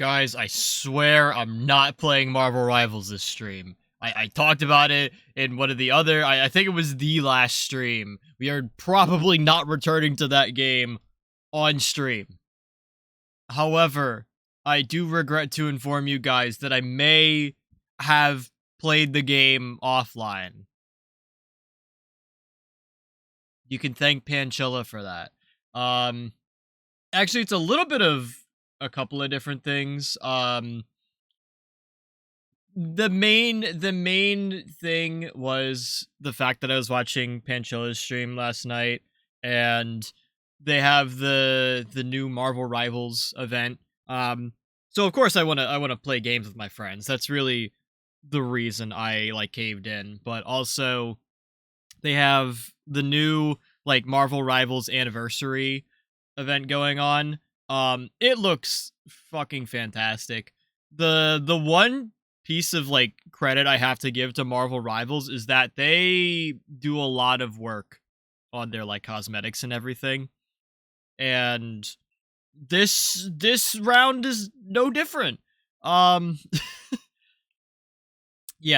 Guys, I swear I'm not playing Marvel Rivals this stream. I talked about it in one of the other, I think it was the last stream. We are probably not returning to that game on stream. However, I do regret to inform you guys that I may have played the game offline. You can thank Panchilla for that. Actually, it's a little bit of a couple of different things. The main thing was the fact that I was watching Panchilla's stream last night, and they have the new Marvel Rivals event. So of course I wanna play games with my friends. That's really the reason I caved in. But also they have the new Marvel Rivals anniversary event going on. It looks fucking fantastic. The one piece of credit I have to give to Marvel Rivals is that they do a lot of work on their cosmetics and everything. And this round is no different. Yeah,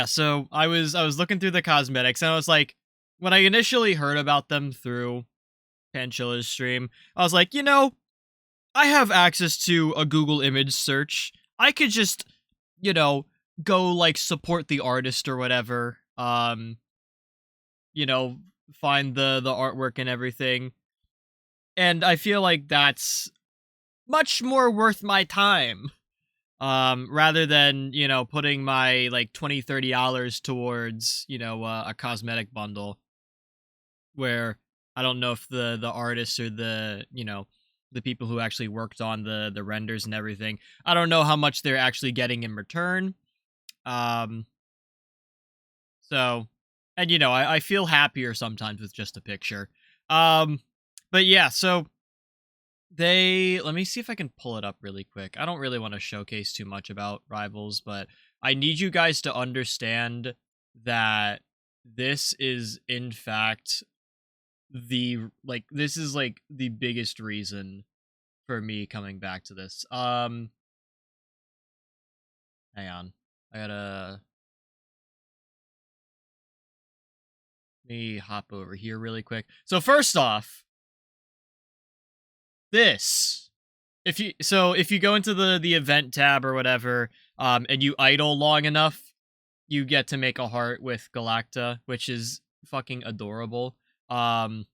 so I was looking through the cosmetics and I was like, when I initially heard about them through Panchilla's stream, I was like, I have access to a Google image search. I could just, go support the artist or whatever. You know, find the artwork and everything. And I feel like that's much more worth my time. Rather than, putting my $20-$30 towards, a cosmetic bundle where I don't know if the artists or the people who actually worked on the renders and everything, I don't know how much they're actually getting in return. So, and I feel happier sometimes with just a picture. But yeah, so let me see if I can pull it up really quick. I don't really want to showcase too much about Rivals, but I need you guys to understand that this is in fact this is the biggest reason for me coming back to this. Hang on. I gotta let me hop over here really quick. So first off, this if you go into the event tab or whatever, and you idle long enough, you get to make a heart with Galacta, which is fucking adorable. Also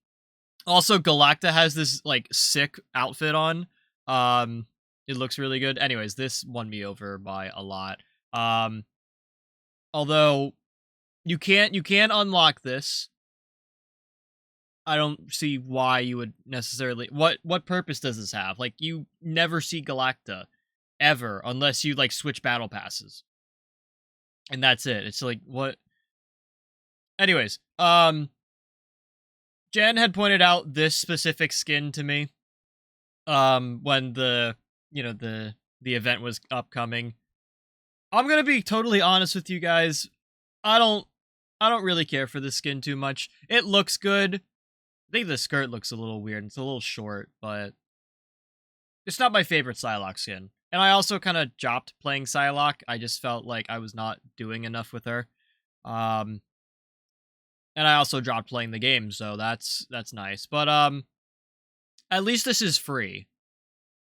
Galacta has this sick outfit on. It looks really good. Anyways, this won me over by a lot. Although you can't unlock this. I don't see why you would necessarily. What purpose does this have? You never see Galacta ever unless you switch battle passes. And that's it. It's what? Anyways, Jen had pointed out this specific skin to me when the event was upcoming. I'm going to be totally honest with you guys. I don't really care for the skin too much. It looks good. I think the skirt looks a little weird. It's a little short, but it's not my favorite Psylocke skin. And I also kind of dropped playing Psylocke. I just felt like I was not doing enough with her. And I also dropped playing the game, so that's nice. But at least this is free.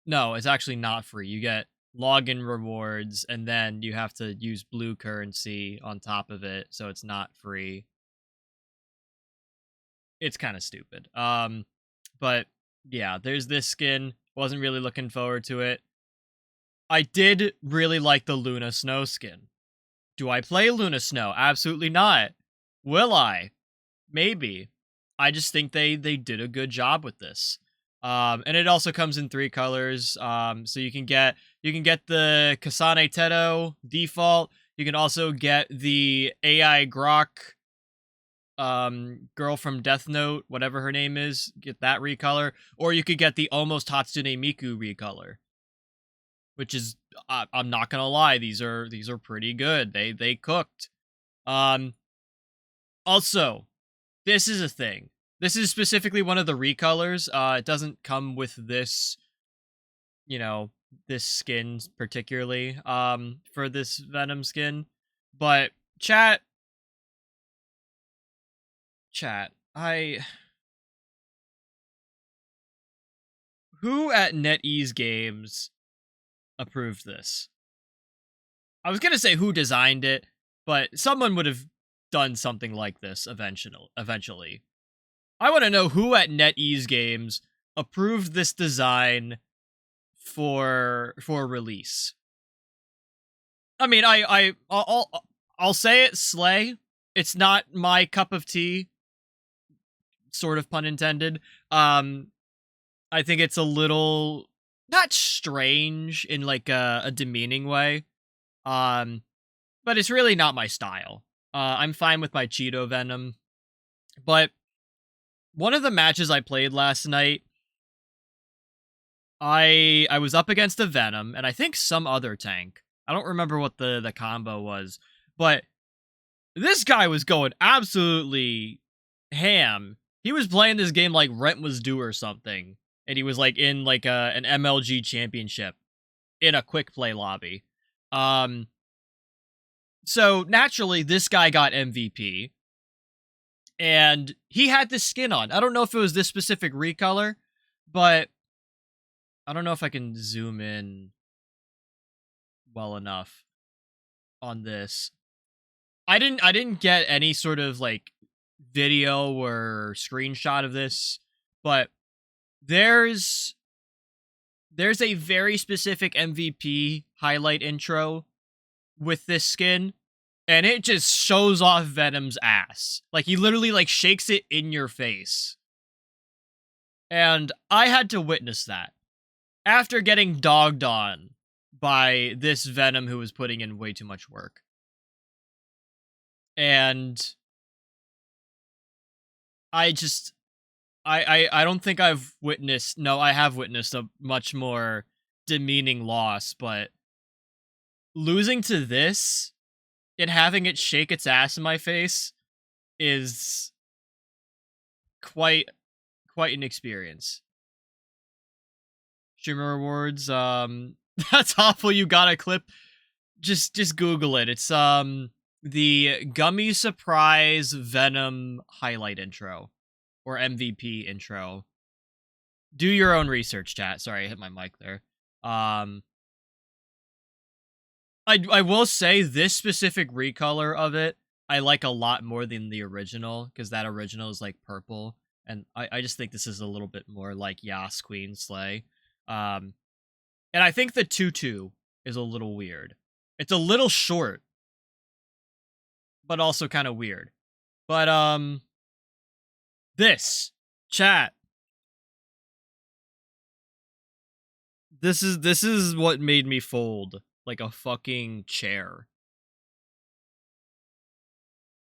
No, it's actually not free. You get login rewards, and then you have to use blue currency on top of it, so it's not free. It's kind of stupid. But yeah, there's this skin. Wasn't really looking forward to it. I did really like the Luna Snow skin. Do I play Luna Snow? Absolutely not. Will I? Maybe. I just think they did a good job with this. And it also comes in 3 colors. So you can get the Kasane Teto default. You can also get the AI Grok girl from Death Note, whatever her name is, get that recolor, or you could get the almost Hatsune Miku recolor, which is I'm not gonna lie, these are pretty good. They cooked. Also, this is a thing. This is specifically one of the recolors. It doesn't come with this, this skin particularly for this Venom skin. But chat I who at NetEase Games approved this? I was gonna say who designed it, but someone would have done something like this eventually. I want to know who at NetEase Games approved this design for release. I mean, I'll say it, slay. It's not my cup of tea, sort of pun intended. I think it's a little not strange in like a demeaning way. But it's really not my style. I'm fine with my Cheeto Venom, but one of the matches I played last night, I was up against a Venom and I think some other tank. I don't remember what the combo was, but this guy was going absolutely ham. He was playing this game like rent was due or something, and he was like in like an MLG championship in a quick play lobby. So naturally, this guy got MVP, and he had this skin on. I don't know if it was this specific recolor, but I don't know if I can zoom in well enough on this. I didn't get any sort of like video or screenshot of this, but there's a very specific MVP highlight intro with this skin, and it just shows off Venom's ass. Like, he literally like shakes it in your face. And I had to witness that after getting dogged on by this Venom who was putting in way too much work. And I just I don't think I've witnessed, no, I have witnessed a much more demeaning loss, but losing to this and having it shake its ass in my face is quite an experience. Streamer rewards, that's awful. You got a clip. Just Google it. It's the Gummy Surprise Venom highlight intro or MVP intro. Do your own research, chat. Sorry, I hit my mic there. I will say this specific recolor of it I like a lot more than the original, because that original is like purple, and I just think this is a little bit more like Yas Queen Slay. And I think the tutu is a little weird. It's a little short, but also kind of weird. But this chat, this is what made me fold like a fucking chair.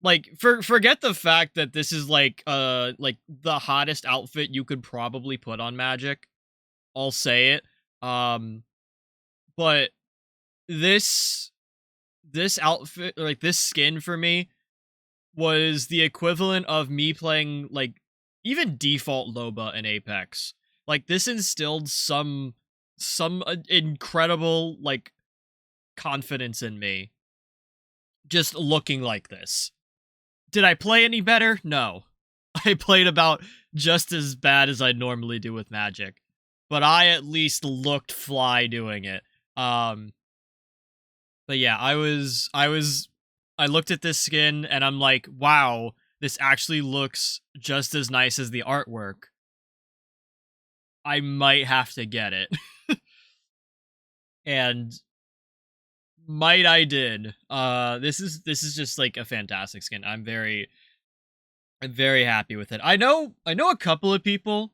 Like, forget the fact that this is like the hottest outfit you could probably put on Magic. I'll say it. But this outfit, like this skin for me, was the equivalent of me playing like even default Loba in Apex. Like, this instilled some incredible like confidence in me just looking like this. Did I play any better? No. I played about just as bad as I normally do with Magic, but I at least looked fly doing it. But yeah, I looked at this skin and I'm like, wow, this actually looks just as nice as the artwork. I might have to get it. And might I did. This is just like a fantastic skin. I'm very happy with it. I know a couple of people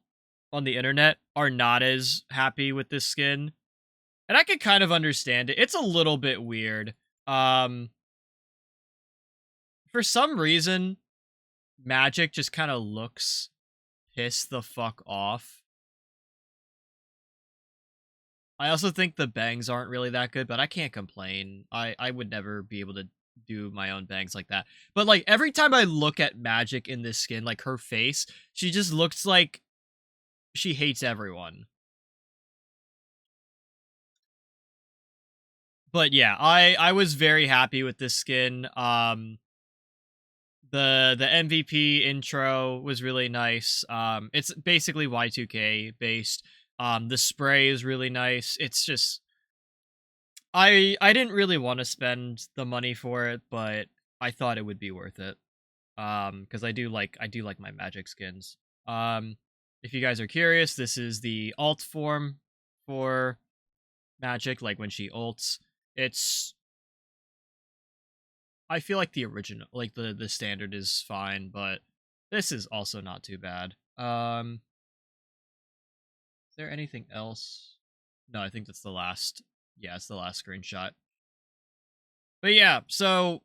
on the internet are not as happy with this skin, and I can kind of understand it. It's a little bit weird. For some reason, Magic just kind of looks pissed the fuck off. I also think the bangs aren't really that good, but I can't complain. I would never be able to do my own bangs like that. But like, every time I look at Magic in this skin, like her face, she just looks like she hates everyone. But yeah, I was very happy with this skin. The MVP intro was really nice. It's basically Y2K based. The spray is really nice. It's just I didn't really want to spend the money for it, but I thought it would be worth it. Because I do like my magic skins. If you guys are curious, this is the alt form for magic, like when she ults. It's I feel like the original, like the standard is fine, but this is also not too bad. Is there anything else? No, I think that's the last. Yeah, it's the last screenshot. But yeah, so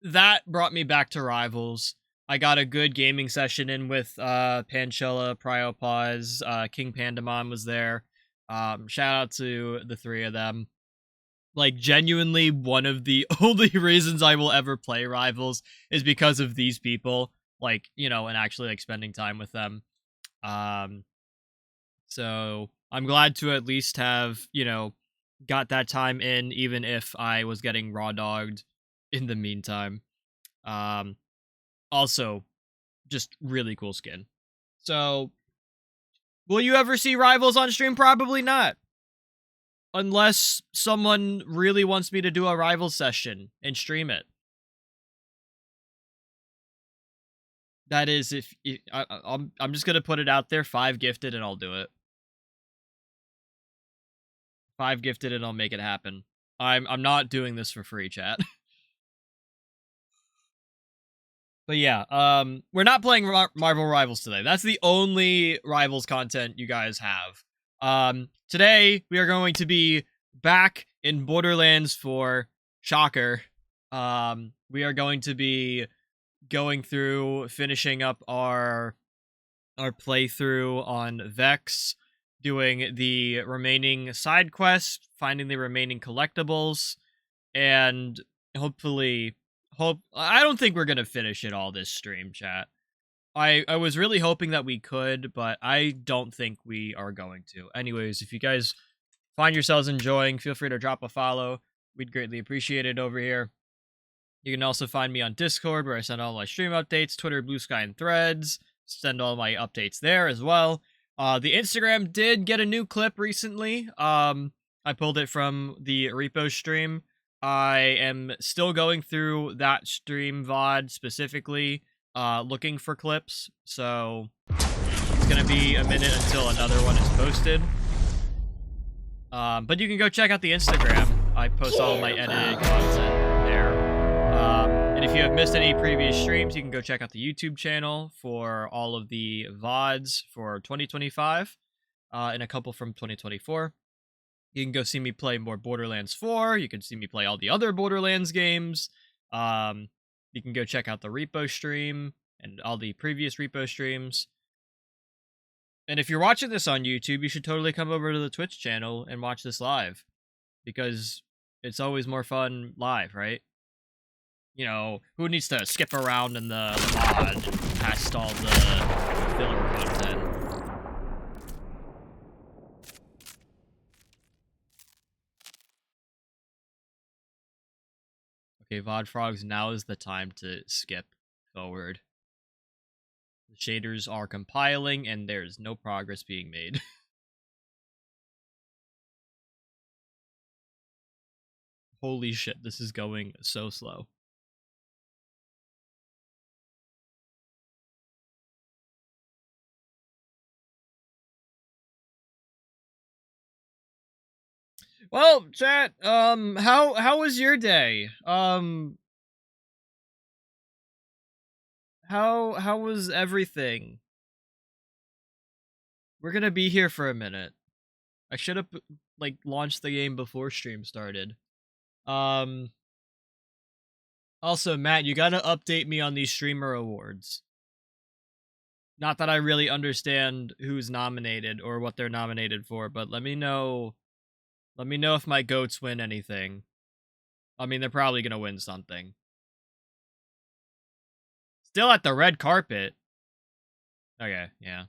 that brought me back to Rivals. I got a good gaming session in with Panchella, Priopause, King Pandemon was there. Shout out to the three of them. Like, genuinely, one of the only reasons I will ever play Rivals is because of these people. Like, and actually like spending time with them. So I'm glad to at least have, got that time in, even if I was getting raw dogged in the meantime. Um, Also, just really cool skin. So, will you ever see Rivals on stream? Probably not. Unless someone really wants me to do a Rivals session and stream it. That is, if I'm just gonna put it out there, 5 gifted and I'll do it. 5 gifted and I'll make it happen. I'm not doing this for free, chat. But yeah, we're not playing Marvel Rivals today. That's the only Rivals content you guys have. Today we are going to be back in Borderlands 4. Shocker. We are going to be going through, finishing up our playthrough on Vex, doing the remaining side quests, finding the remaining collectibles, and hopefully I don't think we're gonna finish it all this stream, chat. I was really hoping that we could, but I don't think we are going to. Anyways, if you guys find yourselves enjoying, feel free to drop a follow. We'd greatly appreciate it over here. You can also find me on Discord, where I send all my stream updates, Twitter, Blue Sky, and Threads. Send all my updates there as well. The Instagram did get a new clip recently. I pulled it from the repo stream. I am still going through that stream VoD specifically, looking for clips. So it's gonna be a minute until another one is posted. But you can go check out the Instagram. I post all of my edited content there. And if you have missed any previous streams, you can go check out the YouTube channel for all of the VODs for 2025, and a couple from 2024. You can go see me play more Borderlands 4. You can see me play all the other Borderlands games. You can go check out the repo stream and all the previous repo streams. And if you're watching this on YouTube, you should totally come over to the Twitch channel and watch this live, because it's always more fun live, right? Who needs to skip around in the mod past all the filler content? Okay, VOD Frogs, now is the time to skip forward. The shaders are compiling and there's no progress being made. Holy shit, this is going so slow. Well, chat, how was your day? How was everything? We're gonna be here for a minute. I should have, like, launched the game before stream started. Also, Matt, you gotta update me on these streamer awards. Not that I really understand who's nominated or what they're nominated for, but let me know if my goats win anything. I mean, they're probably gonna win something. Still at the red carpet. Okay, yeah.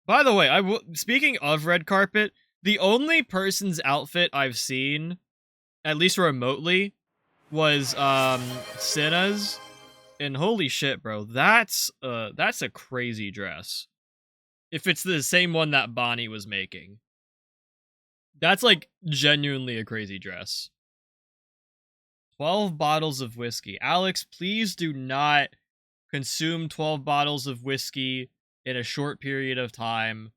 By the way, speaking of red carpet, The only person's outfit I've seen, at least remotely, was Cinna's. And holy shit, bro, that's a crazy dress. If it's the same one that Bonnie was making. That's like genuinely a crazy dress. 12 bottles of whiskey. Alex, please do not consume 12 bottles of whiskey in a short period of time.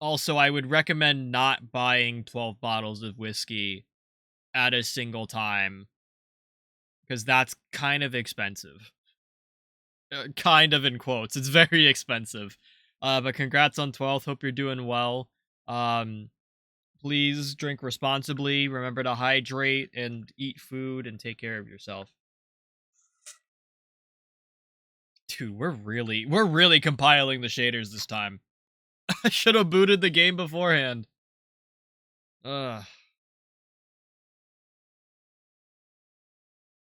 Also, I would recommend not buying 12 bottles of whiskey at a single time, because that's kind of expensive. Kind of in quotes. It's very expensive. But congrats on 12th. Hope you're doing well. Please drink responsibly. Remember to hydrate and eat food and take care of yourself. Dude, we're really compiling the shaders this time. I should have booted the game beforehand. Ugh.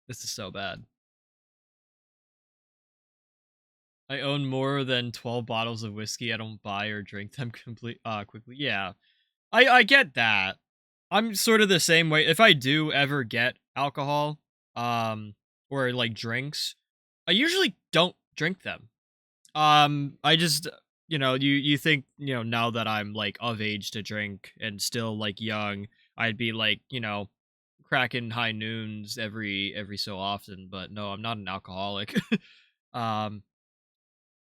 This is so bad. I own more than 12 bottles of whiskey. I don't buy or drink them quickly. Yeah. I get that. I'm sort of the same way. If I do ever get alcohol, or like drinks, I usually don't drink them. I just, you think, now that I'm like of age to drink and still like young, I'd be like, cracking high noons every so often, but no, I'm not an alcoholic. um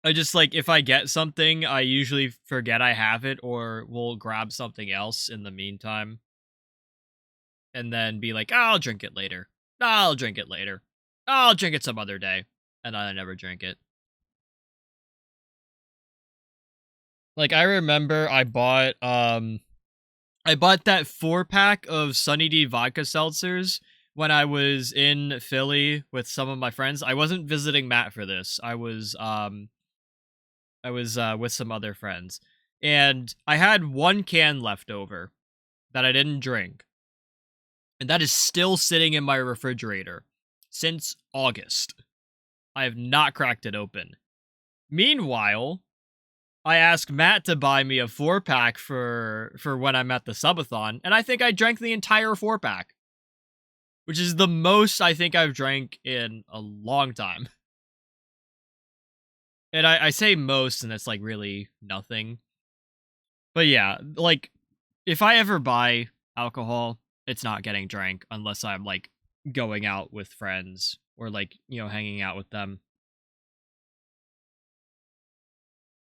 I just like, if I get something, I usually forget I have it or will grab something else in the meantime and then be like, I'll drink it later. I'll drink it later. I'll drink it some other day. And I never drink it. Like, I remember I bought that 4-pack of Sunny D vodka seltzers when I was in Philly with some of my friends. I wasn't visiting Matt for this. I was with some other friends. And I had 1 can left over that I didn't drink. And that is still sitting in my refrigerator since August. I have not cracked it open. Meanwhile, I asked Matt to buy me a 4-pack for when I'm at the subathon, and I think I drank the entire 4-pack, which is the most I think I've drank in a long time. And I say most, and it's like really nothing. But yeah, like, if I ever buy alcohol, it's not getting drank unless I'm like going out with friends or like, hanging out with them.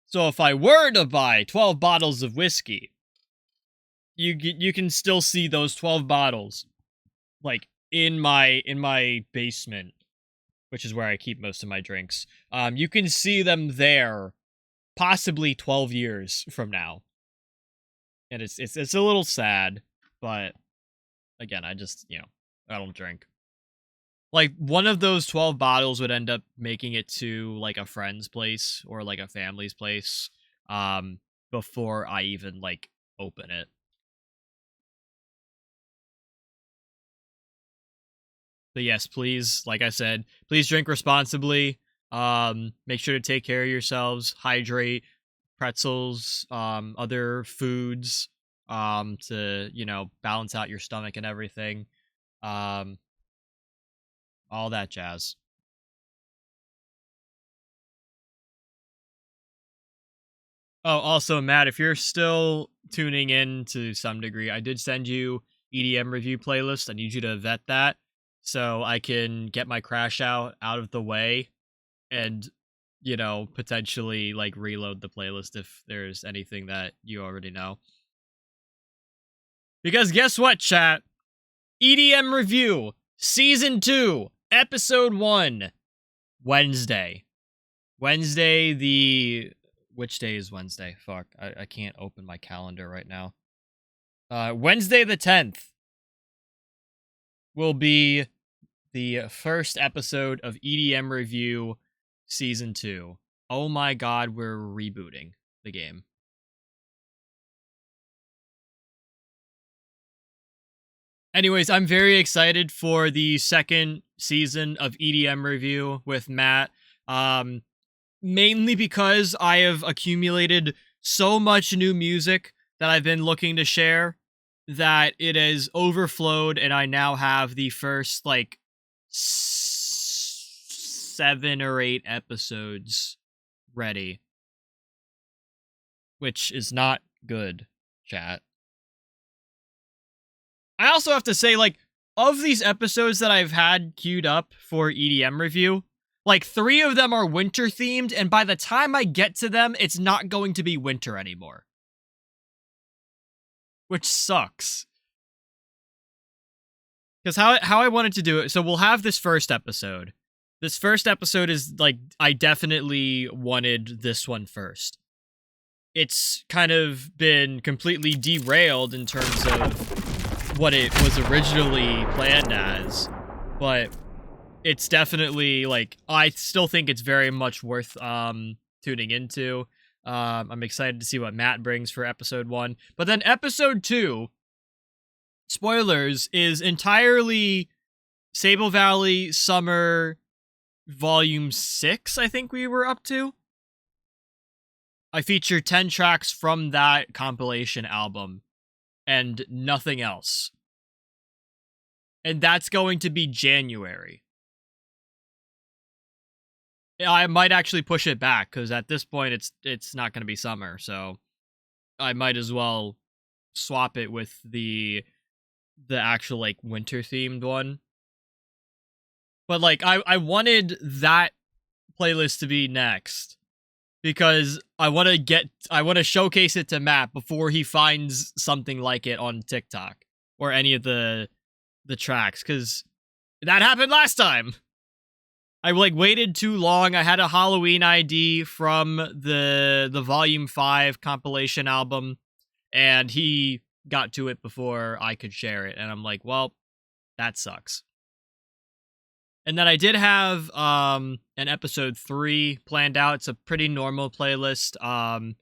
So if I were to buy 12 bottles of whiskey, you can still see those 12 bottles like in my basement, which is where I keep most of my drinks. You can see them there possibly 12 years from now. And it's a little sad, but again, I just, I don't drink. Like, one of those 12 bottles would end up making it to like a friend's place or like a family's place before I even like open it. But yes, please, like I said, please drink responsibly. Make sure to take care of yourselves, hydrate, pretzels, other foods, to, balance out your stomach and everything. Um, all that jazz. Oh, also, Matt, if you're still tuning in to some degree, I did send you EDM review playlist. I need you to vet that so I can get my crash out of the way and, potentially like reload the playlist if there's anything that you already know. Because guess what, chat? EDM review season 2, episode 1, Wednesday. Wednesday, which day is Wednesday? Fuck, I can't open my calendar right now. Wednesday the 10th will be the first episode of EDM Review Season 2. Oh my god, we're rebooting the game. Anyways, I'm very excited for the second season of EDM Review with Matt. Mainly because I have accumulated so much new music that I've been looking to share that it has overflowed, and I now have the first like 7 or 8 episodes ready, which is not good, chat. I also have to say, like, of these episodes that I've had queued up for EDM review, like 3 of them are winter themed, and by the time I get to them, it's not going to be winter anymore. Which sucks. Because how I wanted to do it, so we'll have this first episode. This first episode is, like, I definitely wanted this one first. It's kind of been completely derailed in terms of what it was originally planned as, but it's definitely, like, I still think it's very much worth tuning into. I'm excited to see what Matt brings for episode 1. But then episode 2, spoilers, is entirely Sable Valley Summer Volume 6, I think we were up to. I feature 10 tracks from that compilation album and nothing else. And that's going to be January. I might actually push it back, because at this point it's not going to be summer, so I might as well swap it with the actual, like, winter themed one. But, like, I wanted that playlist to be next because I want to showcase it to Matt before he finds something like it on TikTok or any of the tracks, because that happened last time. I, like, waited too long. I had a Halloween ID from the Volume 5 compilation album, and he got to it before I could share it, and I'm like, well, that sucks. And then I did have an episode 3 planned out. It's a pretty normal playlist. I'm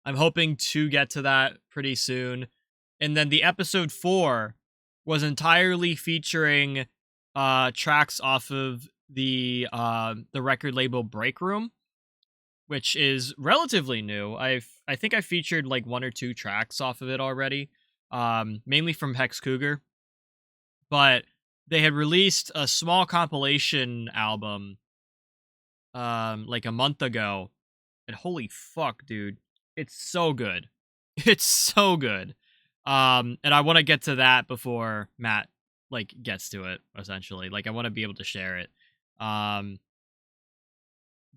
hoping to get to that pretty soon. And then the episode 4 was entirely featuring tracks off of the record label Break Room, which is relatively new. I think I featured like 1 or 2 tracks off of it already, mainly from Hex Cougar. But they had released a small compilation album like a month ago, and holy fuck, dude, it's so good. It's so good. And I want to get to that before Matt, like, gets to it, essentially. Like, I want to be able to share it. But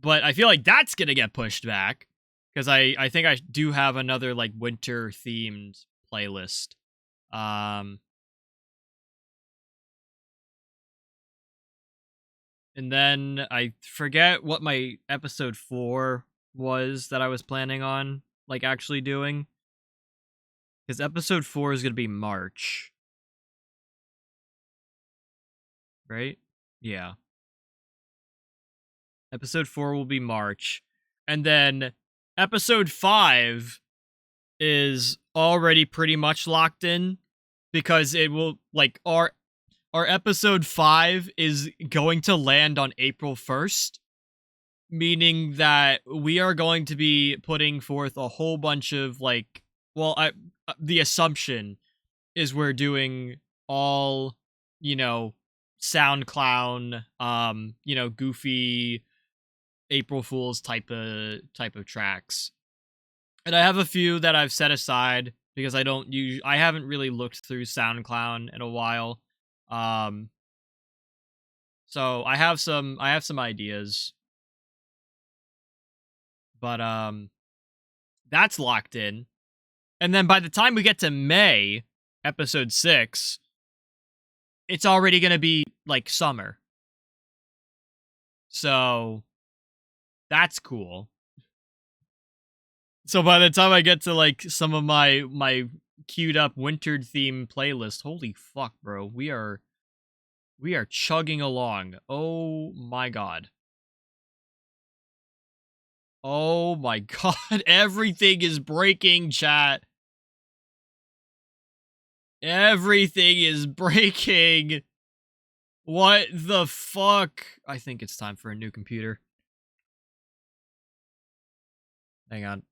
I feel like that's gonna get pushed back, because I think I do have another, like, winter themed playlist. And then I forget what my episode 4 was that I was planning on, like, actually doing. Because episode 4 is going to be March. Right? Yeah. Episode 4 will be March. And then episode 5 is already pretty much locked in, because it will, like, our episode 5 is going to land on April 1st. Meaning that we are going to be putting forth a whole bunch of, like, well, the assumption is we're doing all, you know, SoundCloud, goofy April Fools type of tracks. And I have a few that I've set aside because I haven't really looked through SoundCloud in a while. So I have some ideas. But that's locked in. And then by the time we get to May, episode 6, it's already going to be, like, summer. So that's cool. So by the time I get to, like, some of my queued up winter theme playlist, holy fuck, bro, we are chugging along. Oh my god. Oh my god, everything is breaking, chat. Everything is breaking. What the fuck? I think it's time for a new computer. Hang on.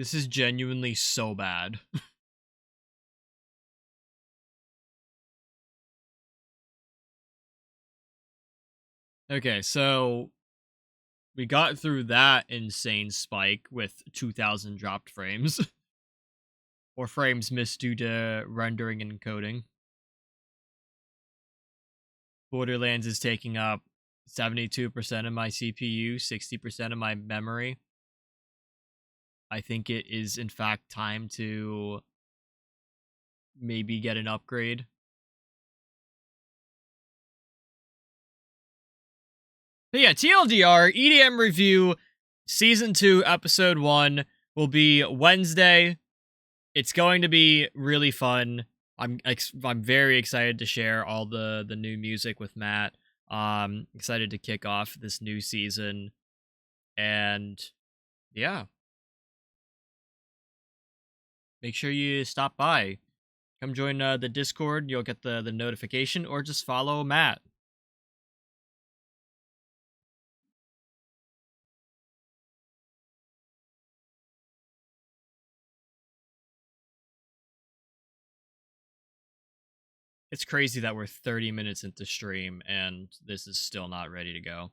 This is genuinely so bad. Okay, so we got through that insane spike with 2,000 dropped frames. Or frames missed due to rendering and encoding. Borderlands is taking up 72% of my CPU, 60% of my memory. I think it is, in fact, time to maybe get an upgrade. But yeah, TLDR, EDM review, Season 2, Episode 1 will be Wednesday. It's going to be really fun. I'm very excited to share all the new music with Matt. Excited to kick off this new season. And yeah. Make sure you stop by. Come join the Discord. You'll get the notification, or just follow Matt. It's crazy that we're 30 minutes into stream and this is still not ready to go.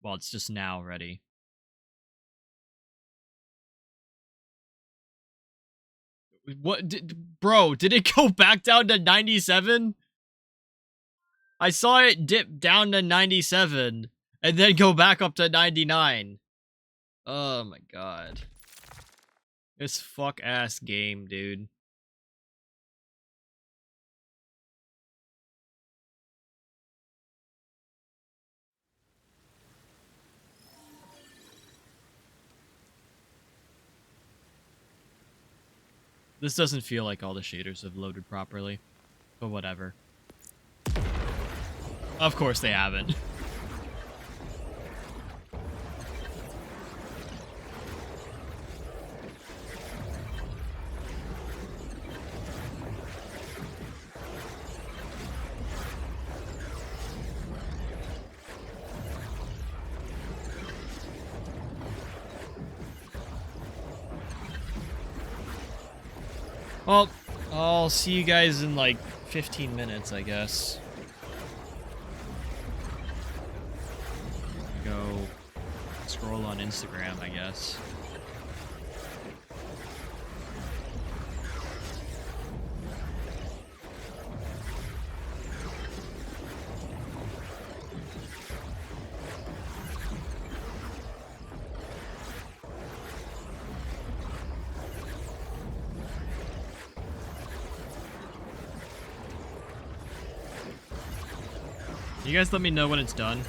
Well, it's just now ready. What bro, did it go back down to 97? I saw it dip down to 97 and then go back up to 99. Oh my god. This fuck ass game, dude. This doesn't feel like all the shaders have loaded properly, but whatever. Of course they haven't. Well, I'll see you guys in like 15 minutes, I guess. Go scroll on Instagram, I guess. You guys let me know when it's done.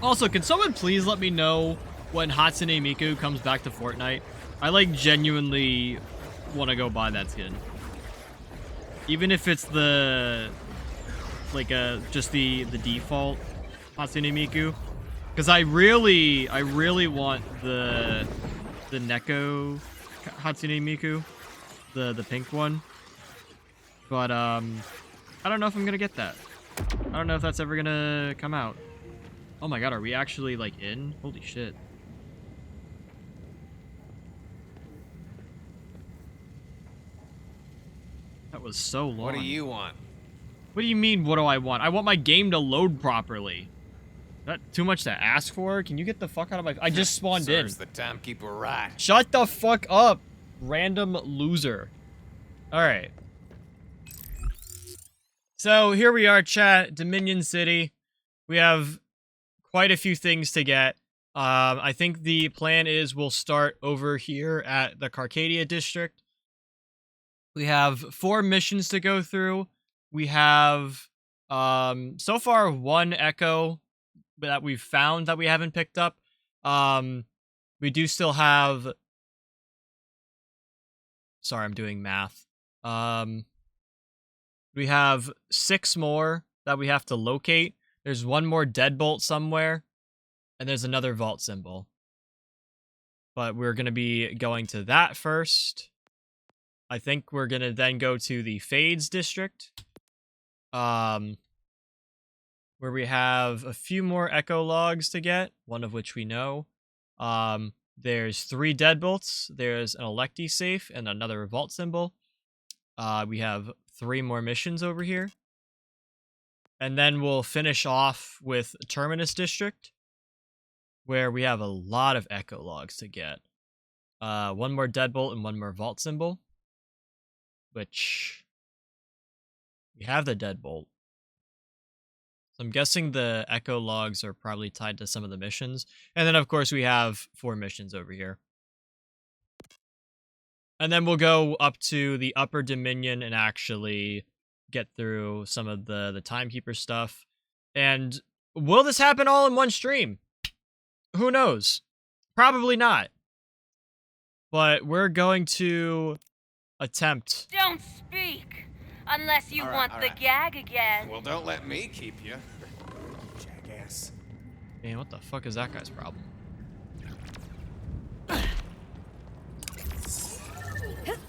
Also, can someone please let me know when Hatsune Miku comes back to Fortnite? I, like, genuinely want to go buy that skin. Even if it's the, like, just the default Hatsune Miku. Because I really want the Neko Hatsune Miku. The pink one. But, I don't know if I'm gonna get that. I don't know if that's ever gonna come out. Oh my god, are we actually, like, in? Holy shit. That was so long. What do you want? What do you mean, what do I want? I want my game to load properly. Is that too much to ask for? Can you get the fuck out of my... I just spawned in. Serves the timekeeper right. Shut the fuck up, random loser. Alright. So, here we are, chat. Dominion City. We have quite a few things to get. I think the plan is we'll start over here at the Carcadia district. We have 4 missions to go through. We have so far 1 echo that we've found that we haven't picked up. We do still have, sorry, I'm doing math. We have 6 more that we have to locate. There's 1 more deadbolt somewhere, and there's another vault symbol. But we're going to be going to that first. I think we're going to then go to the Fades district. Where we have a few more echo logs to get, one of which we know. There's 3 deadbolts, there's an electi safe, and another vault symbol. We have 3 more missions over here. And then we'll finish off with Terminus District, where we have a lot of echo logs to get. 1 more deadbolt and 1 more vault symbol. Which, we have the deadbolt. So I'm guessing the echo logs are probably tied to some of the missions. And then, of course, we have 4 missions over here. And then we'll go up to the Upper Dominion and actually get through some of the Timekeeper stuff. And will this happen all in one stream? Who knows? Probably not. But we're going to attempt. Don't speak unless you All right, want all the right. gag again. Well, don't let me keep you. Jackass. Man, what the fuck is that guy's problem?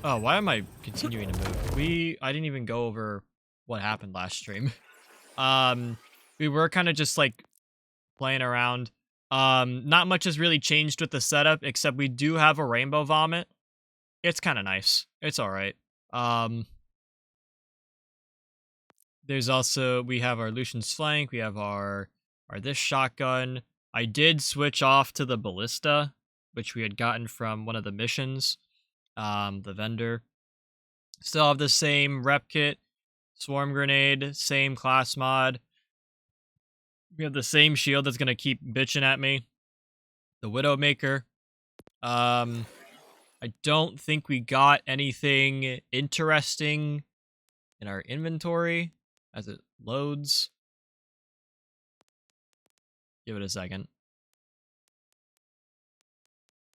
Oh, why am I continuing to move? I didn't even go over what happened last stream. We were kind of just like playing around. Not much has really changed with the setup, except we do have a rainbow vomit. It's kind of nice. It's all right. There's also, we have our Lucian's flank. We have our this shotgun. I did switch off to the ballista, which we had gotten from one of the missions. The vendor. Still have the same rep kit, swarm grenade, same class mod. We have the same shield that's gonna keep bitching at me. The Widowmaker. I don't think we got anything interesting in our inventory as it loads. Give it a second.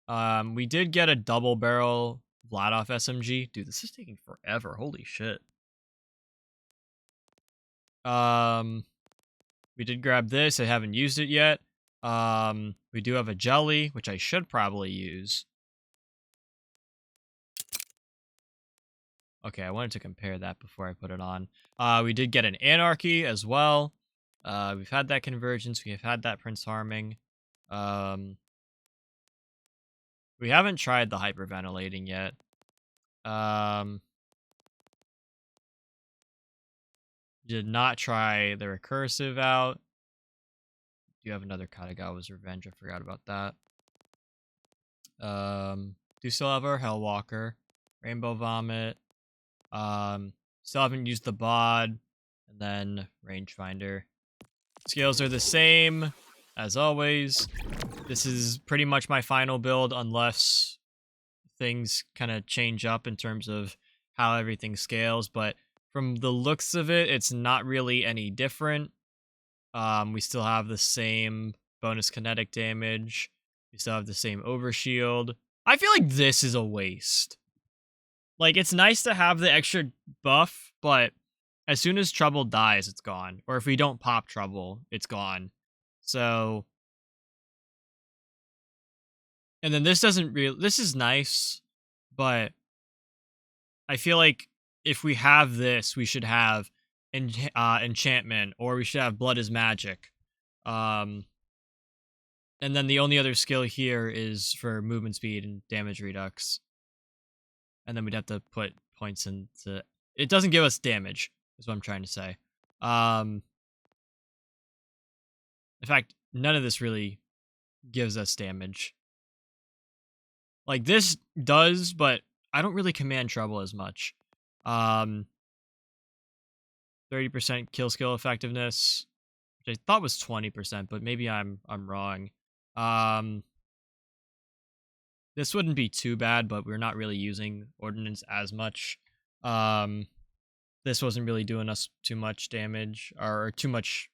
We did get a double barrel Vladov SMG. Dude, this is taking forever. Holy shit. We did grab this. I haven't used it yet. We do have a jelly, which I should probably use. Okay, I wanted to compare that before I put it on. We did get an Anarchy as well. We've had that Convergence. We have had that Prince Harming. We haven't tried the Hyperventilating yet. Did not try the Recursive out. Do have another Katagawa's Revenge. I forgot about that. Do still have our Hellwalker. Rainbow Vomit. Still haven't used the BOD. And then Rangefinder. Scales are the same, as always. This is pretty much my final build, unless things kind of change up in terms of how everything scales. But from the looks of it, it's not really any different. We still have the same bonus kinetic damage. We still have the same overshield. I feel like this is a waste. Like, it's nice to have the extra buff, but as soon as Trouble dies, it's gone. Or if we don't pop Trouble, it's gone. So, and then this doesn't really, this is nice, but I feel like if we have this, we should have enchantment, or we should have Blood is Magic. And then the only other skill here is for movement speed and damage redux. And then we'd have to put points into... It doesn't give us damage, is what I'm trying to say. In fact, none of this really gives us damage. Like, this does, but I don't really command Trouble as much. 30% kill skill effectiveness, which I thought was 20%, but maybe I'm wrong. This wouldn't be too bad, but we're not really using Ordnance as much. This wasn't really doing us too much damage or too much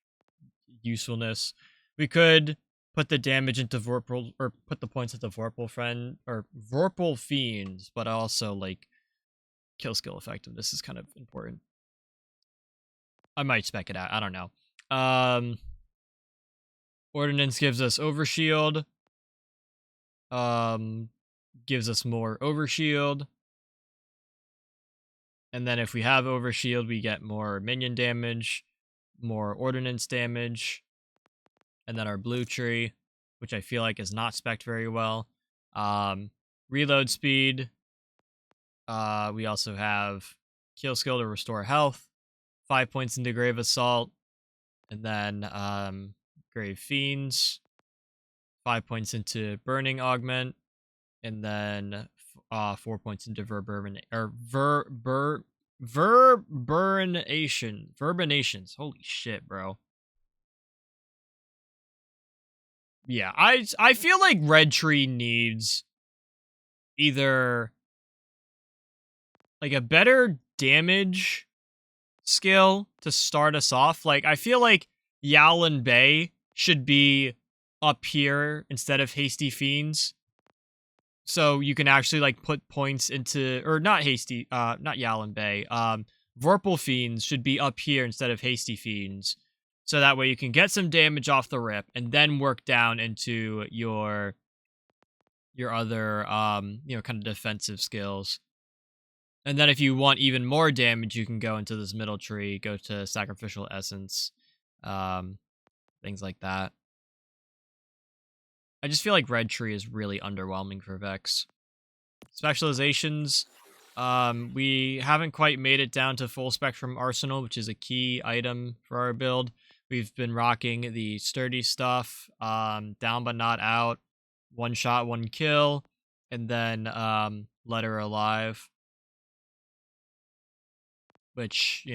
usefulness. We could put the damage into Vorpal, or put the points into Vorpal friend or Vorpal fiends, but also like kill skill effectiveness is kind of important. I might spec it out. I don't know. Ordnance gives us overshield. Gives us more overshield. And then if we have overshield, we get more minion damage, more ordnance damage. And then our blue tree, which I feel like is not spec'd very well. Reload speed. We also have kill skill to restore health. 5 points into Grave Assault. And then Grave Fiends. 5 points into Burning Augment. And then 4 points into Verbinations. Holy shit, bro. Yeah, I feel like Red Tree needs either like a better damage skill to start us off. Like, I feel like Yowlin Bay should be up here instead of Hasty Fiends. So you can actually like put points into, or not Yowlin Bay. Vorpal Fiends should be up here instead of Hasty Fiends. So that way you can get some damage off the rip and then work down into your other kind of defensive skills. And then if you want even more damage, you can go into this middle tree, go to Sacrificial Essence, things like that. I just feel like Red Tree is really underwhelming for Vex. Specializations, we haven't quite made it down to full spectrum arsenal, which is a key item for our build. We've been rocking the sturdy stuff, down but not out, 1 shot, 1 kill, and then Letter Alive. Which,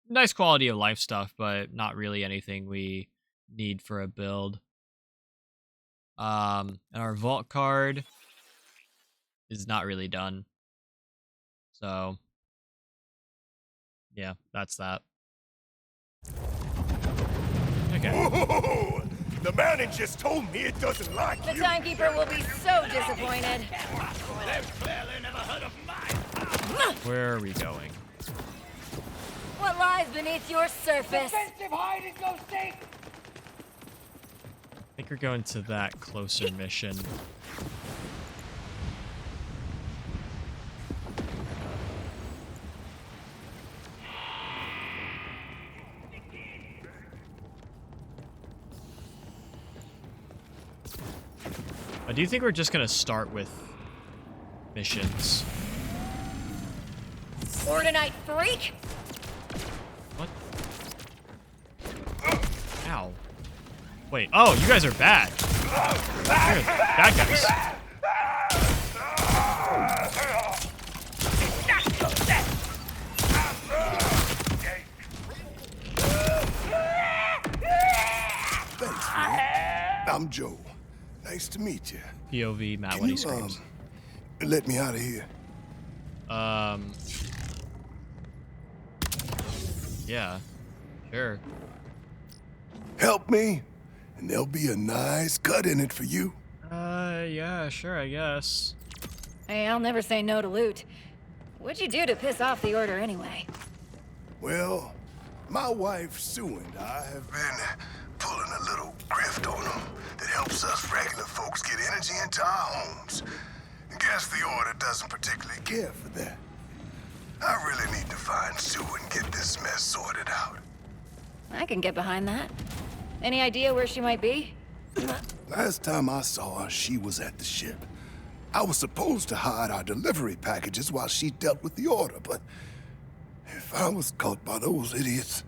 nice quality of life stuff, but not really anything we need for a build. And our vault card is not really done. So, yeah, that's that. Okay. Whoa! The mountain just told me it doesn't like The you. timekeeper will be so disappointed. Where are we going? What lies beneath your surface? Defensive hide and go safe. I think we're going to that closer mission. Do you think we're just gonna start with missions? Ordinite freak! What? Ow. Wait, oh, you guys are bad. You're bad guys. Thanks, man. I'm Joe. Nice to meet you. POV, Matt, Can when he you, screams. let me out of here? Yeah, sure. Help me, and there'll be a nice cut in it for you. Yeah, sure, I guess. Hey, I'll never say no to loot. What'd you do to piss off the order anyway? Well, my wife Sue and I have been pulling a little grift on them that helps us regular folks get energy into our homes. I guess the order doesn't particularly care for that. I really need to find Sue and get this mess sorted out. I can get behind that. Any idea where she might be? Last time I saw her, she was at the ship. I was supposed to hide our delivery packages while she dealt with the order, but if I was caught by those idiots,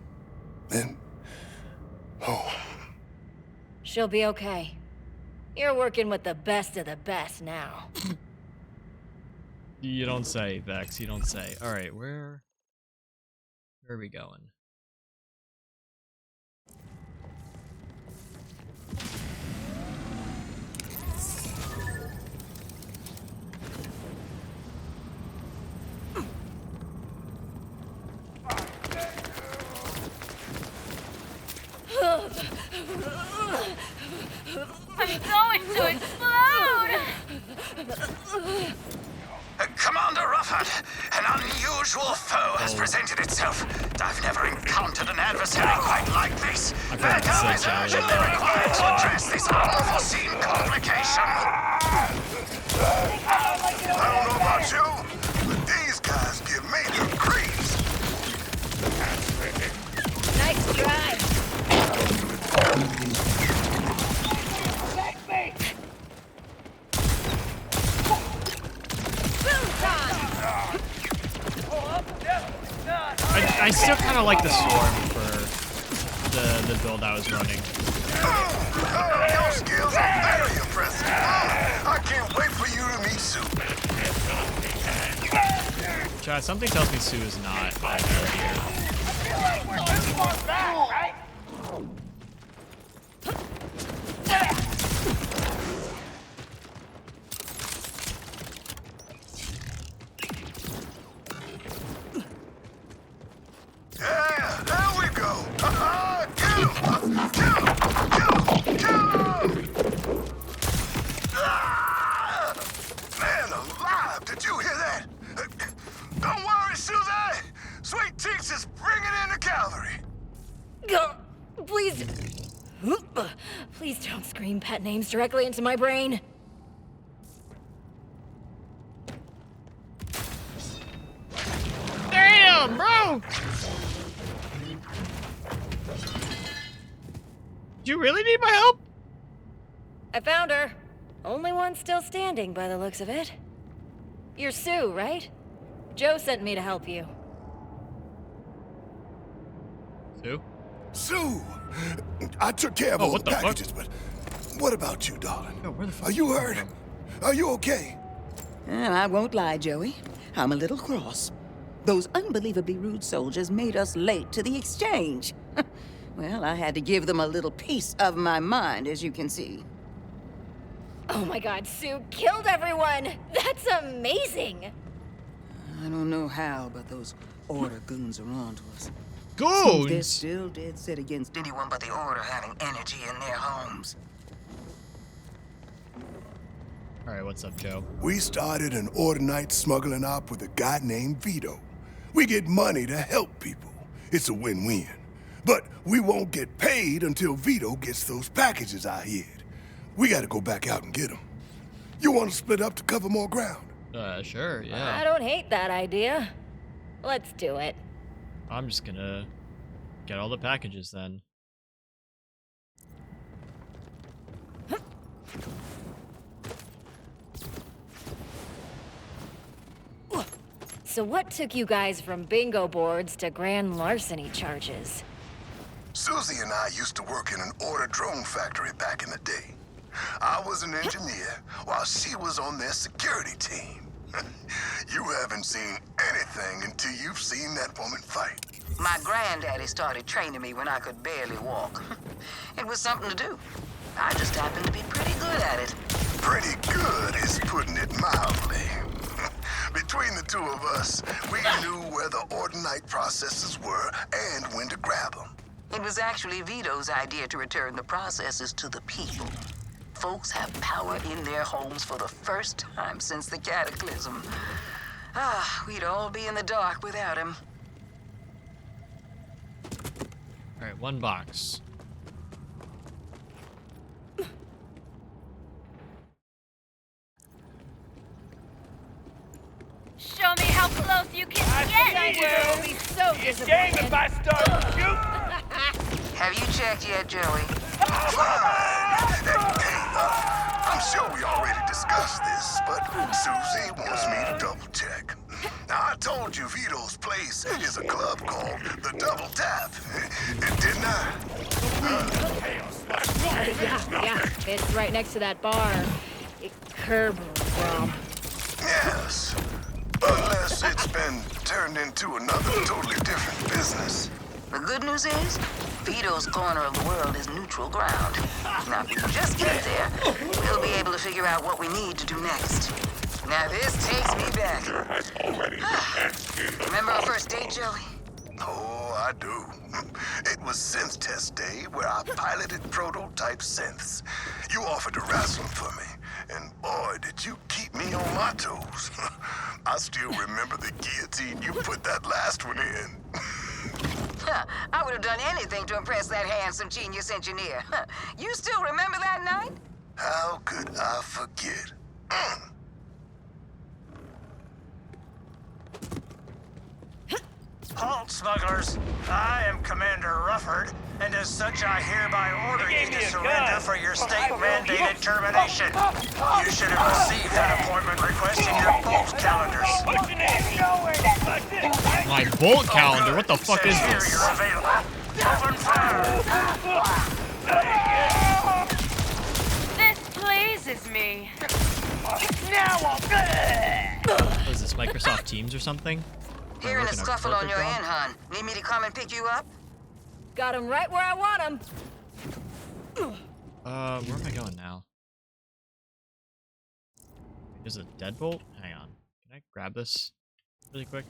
then... oh... She'll be okay. You're working with the best of the best now. You don't say, Vex, you don't say. Alright, where are we going? unusual foe has presented itself. I've never encountered an adversary quite like this. I've heard Veto this is so urgently required to address this unforeseen complication. I don't know about you, but these guys give me the creeps. Nice try. I still kind of like the Storm for the build I was running. Your skills are very impressive. I can't wait for you to meet Sue. Chad, something tells me Sue is not here. Yeah, there we go. Kill him! Kill him! Kill him! Kill him! Ah! Man alive, did you hear that? Don't worry, Susie. Sweet Cheeks is bringing in the cavalry. Please. Please don't scream pet names directly into my brain. Damn, bro! Do you really need my help? I found her. Only one still standing by the looks of it. You're Sue, right? Joe sent me to help you. Sue? Sue, I took care of Oh, all what the the fuck? packages, but what about you, darling? Yo, where the fuck Are you hurt? Are you okay? And I won't lie, Joey. I'm a little cross. Those unbelievably rude soldiers made us late to the exchange. Well, I had to give them a little piece of my mind, as you can see. Oh my god, Sue killed everyone! That's amazing! I don't know how, but those Order goons are on to us. Seems they're Goons? still dead set against anyone but the Order having energy in their homes. Alright, what's up, Joe? We started an Order night smuggling op with a guy named Vito. We get money to help people. It's a win-win. But we won't get paid until Vito gets those packages I hid. We gotta go back out and get them. You want to split up to cover more ground? Sure, I yeah. don't hate that idea. Let's do it. I'm just gonna get all the packages then. So what took you guys from bingo boards to grand larceny charges? Susie and I used to work in an Order drone factory back in the day. I was an engineer while she was on their security team. You haven't seen anything until you've seen that woman fight. My granddaddy started training me when I could barely walk. It was something to do. I just happened to be pretty good at it. Pretty good is putting it mildly. Between the two of us, we knew where the Ordinite processes were and when to grab them. It was actually Vito's idea to return the processes to the people. Folks have power in their homes for the first time since the Cataclysm. We'd all be in the dark without him. Alright, one box. Show me how close you can get. I will be so disappointed. If I start shooting. Have you checked yet, Joey? I'm sure we already discussed this, but Susie wants me to double check. Now, I told you Vito's place is a club called the Double Tap, didn't I? Yeah. It's right next to that bar. Curb romp. Yes. Unless it's been turned into another totally different business. The good news is, Vito's corner of the world is neutral ground. Now, if we can just get there, we'll be able to figure out what we need to do next. Now, this takes me back. Remember our first date, Joey? Oh, I do. It was synth test day where I piloted prototype synths. You offered to wrestle them for me, and boy, did you keep me on my toes. I still remember the guillotine you put that last one in. Huh, I would have done anything to impress that handsome genius engineer. Huh, you still remember that night? How could I forget? Halt, smugglers. I am Commander Rufford, and as such I hereby order you to surrender for your state-mandated termination. You should have received that appointment request in your bolt calendars. My bolt calendar? What the fuck is Says here this? you're available. Open fire! This pleases me. What is this, Microsoft Teams or something? Hearing a working a scuffle on corporate your job? end, hon. Need me to come and pick you up? Got him right where I want him. Where am I going now? There's a deadbolt? Hang on. Can I grab this really quick?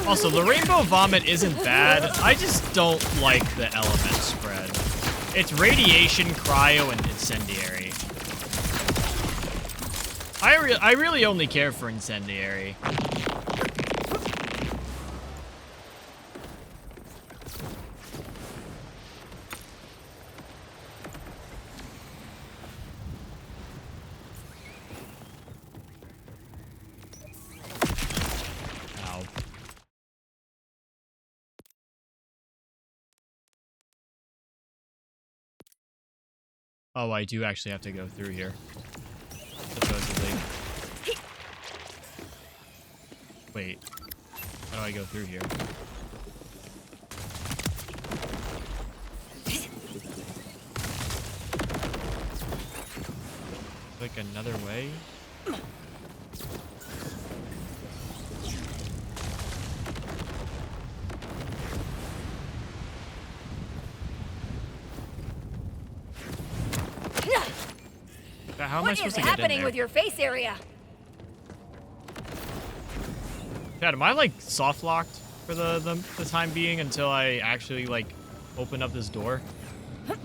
Also, the rainbow vomit isn't bad. I just don't like the element spread. It's radiation, cryo, and incendiary. I really only care for incendiary. Ow. Oh, I do actually have to go through here. Supposedly. Wait. How do I go through here? Like another way? How am I What supposed is to get in happening there? with your face area? Chad, am I like soft locked for the time being until I actually like open up this door? Oh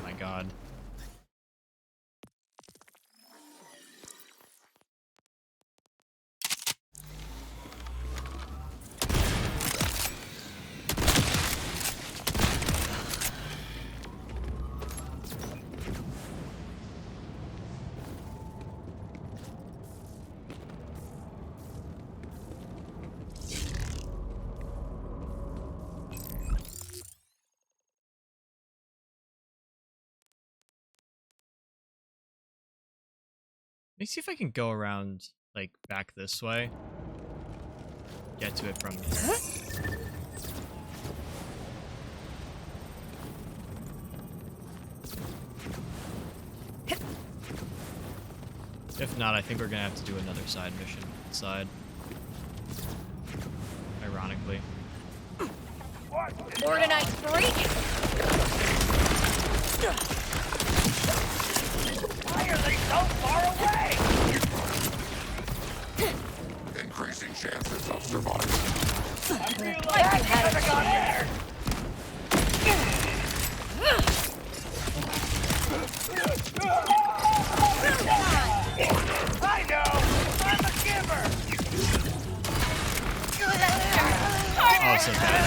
my god. Let me see if I can go around, like, back this way. Get to it from here. If not, I think we're gonna have to do another side mission inside. Ironically. Ordinite freak! Why are they so far away? Increasing chances of survival. Like you had a there. I know. I'm a giver. Oh, so bad.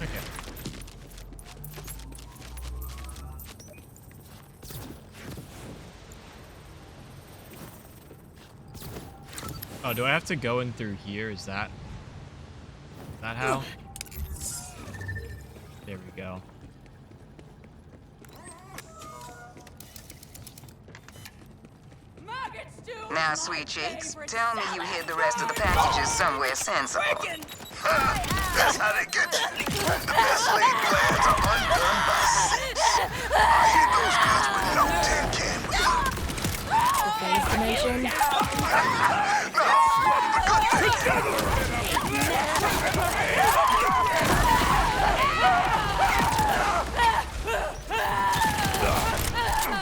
Okay. Oh, do I have to go in through here? Is that how? There we go. Now, sweet cheeks, tell me you hid the rest of the packages somewhere sensible. That's how they get you. The best laid plans are undone by six. I hid those goods with no tin can with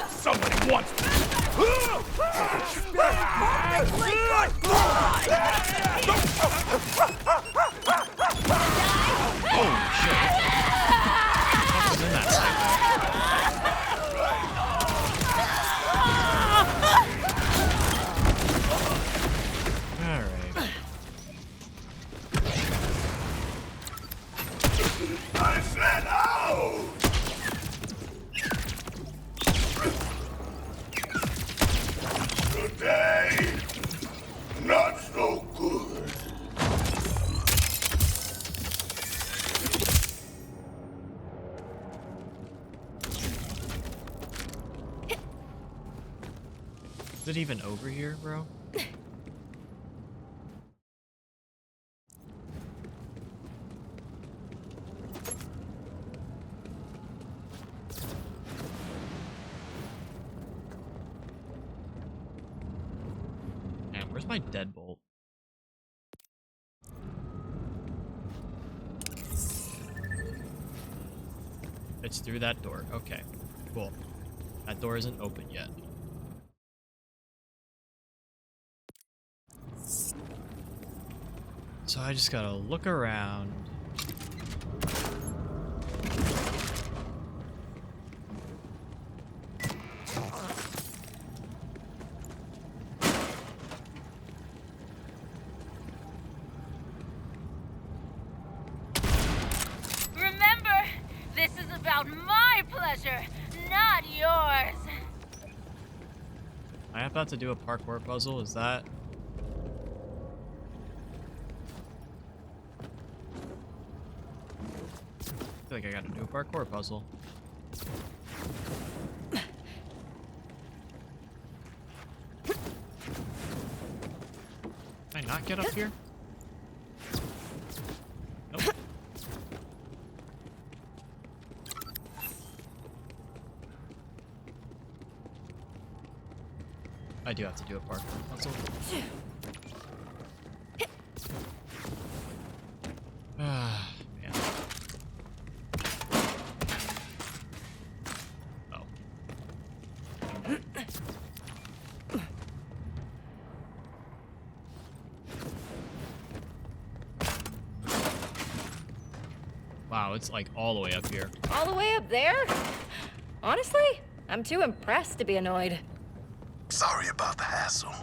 Somebody wants me. Holy shit. What was in that cycle? Alright. I said out! Today, not so good. Is it even over here, bro? Damn, where's my deadbolt? It's through that door. Okay, cool. That door isn't open yet. So I just gotta look around. Remember, this is about my pleasure, not yours. I have to do a parkour puzzle, is that? I feel like I gotta do a parkour puzzle. Can I not get up here? Nope. I do have to do a parkour puzzle. Ah, man. Oh. Wow, it's like all the way up here. All the way up there? Honestly, I'm too impressed to be annoyed. Sorry about the hassle.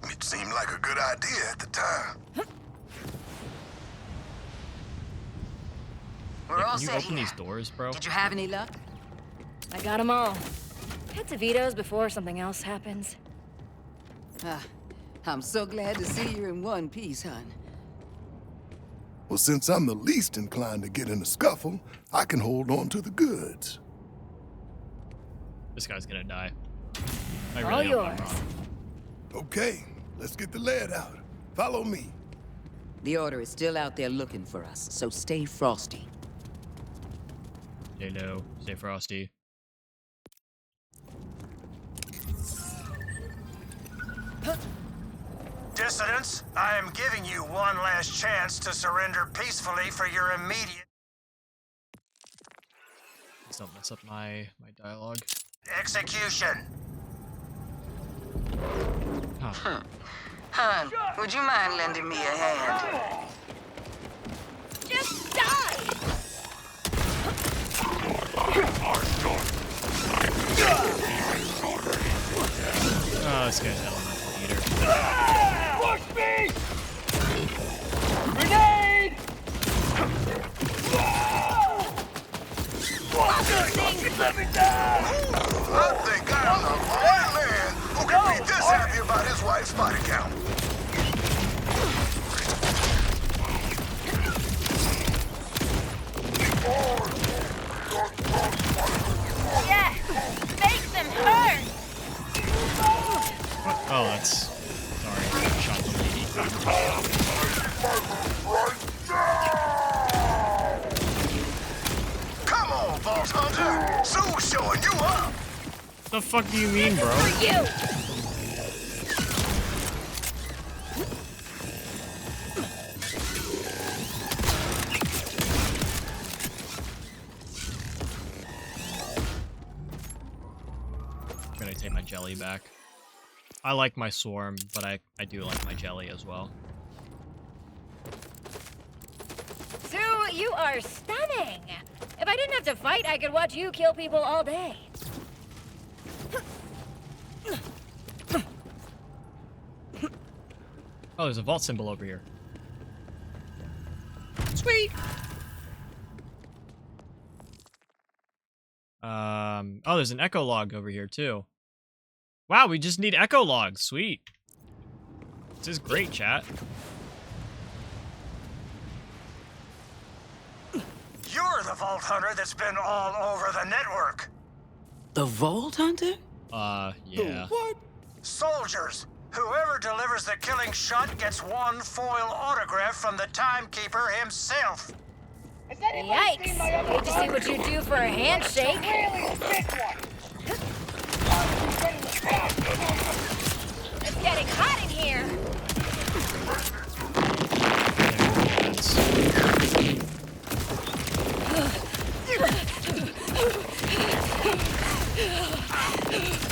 It seemed like a good idea at the time. We're Yeah, all can you set open here. these doors, bro? Did you have any luck? I got them all. Head to Vito's before something else happens. I'm so glad to see you in one piece, hon. Well, since I'm the least inclined to get in a scuffle, I can hold on to the goods. This guy's gonna die. I All really don't want yours. him. Okay, let's get the lead out. Follow me. The Order is still out there looking for us, so stay frosty. Stay low, stay frosty. Dissidents, I am giving you one last chance to surrender peacefully for your immediate Please don't mess up my dialogue. execution. Huh. Hon, would you mind lending me a hand? Just die! Oh, this guy's elemental eater. Push me! Grenade! Let me down! I think I'm the only man who can be this happy about his wife's body count. Yes, make them hurt. What? Oh, that's... Sorry, I shot the lady. Come on, Vault Hunter. Sue's showing you up. What the fuck do you mean, bro? For you! jelly back. I like my swarm, but I do like my jelly as well. Sue, you are stunning! If I didn't have to fight, I could watch you kill people all day. Oh, there's a vault symbol over here. Sweet! Oh, there's an echo log over here, too. Wow, we just need echo logs. Sweet. This is great, chat. You're the Vault Hunter that's been all over the network. The Vault Hunter? Yeah. What? Soldiers, whoever delivers the killing shot gets one foil autograph from the timekeeper himself. Yikes! Hate to see what you do for a handshake. It's getting hot in here.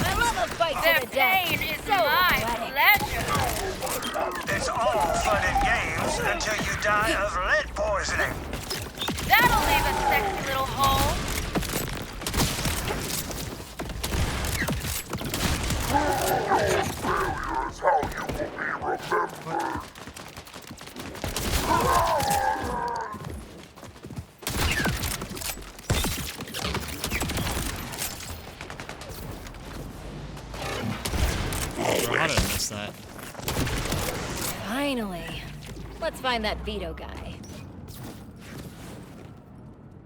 I love a fight to Their the death. pain is So my athletic. pleasure. It's all fun and games until you die of lead poisoning. That'll leave a sexy little hole. How did I miss that? Finally. Let's find that Vito guy.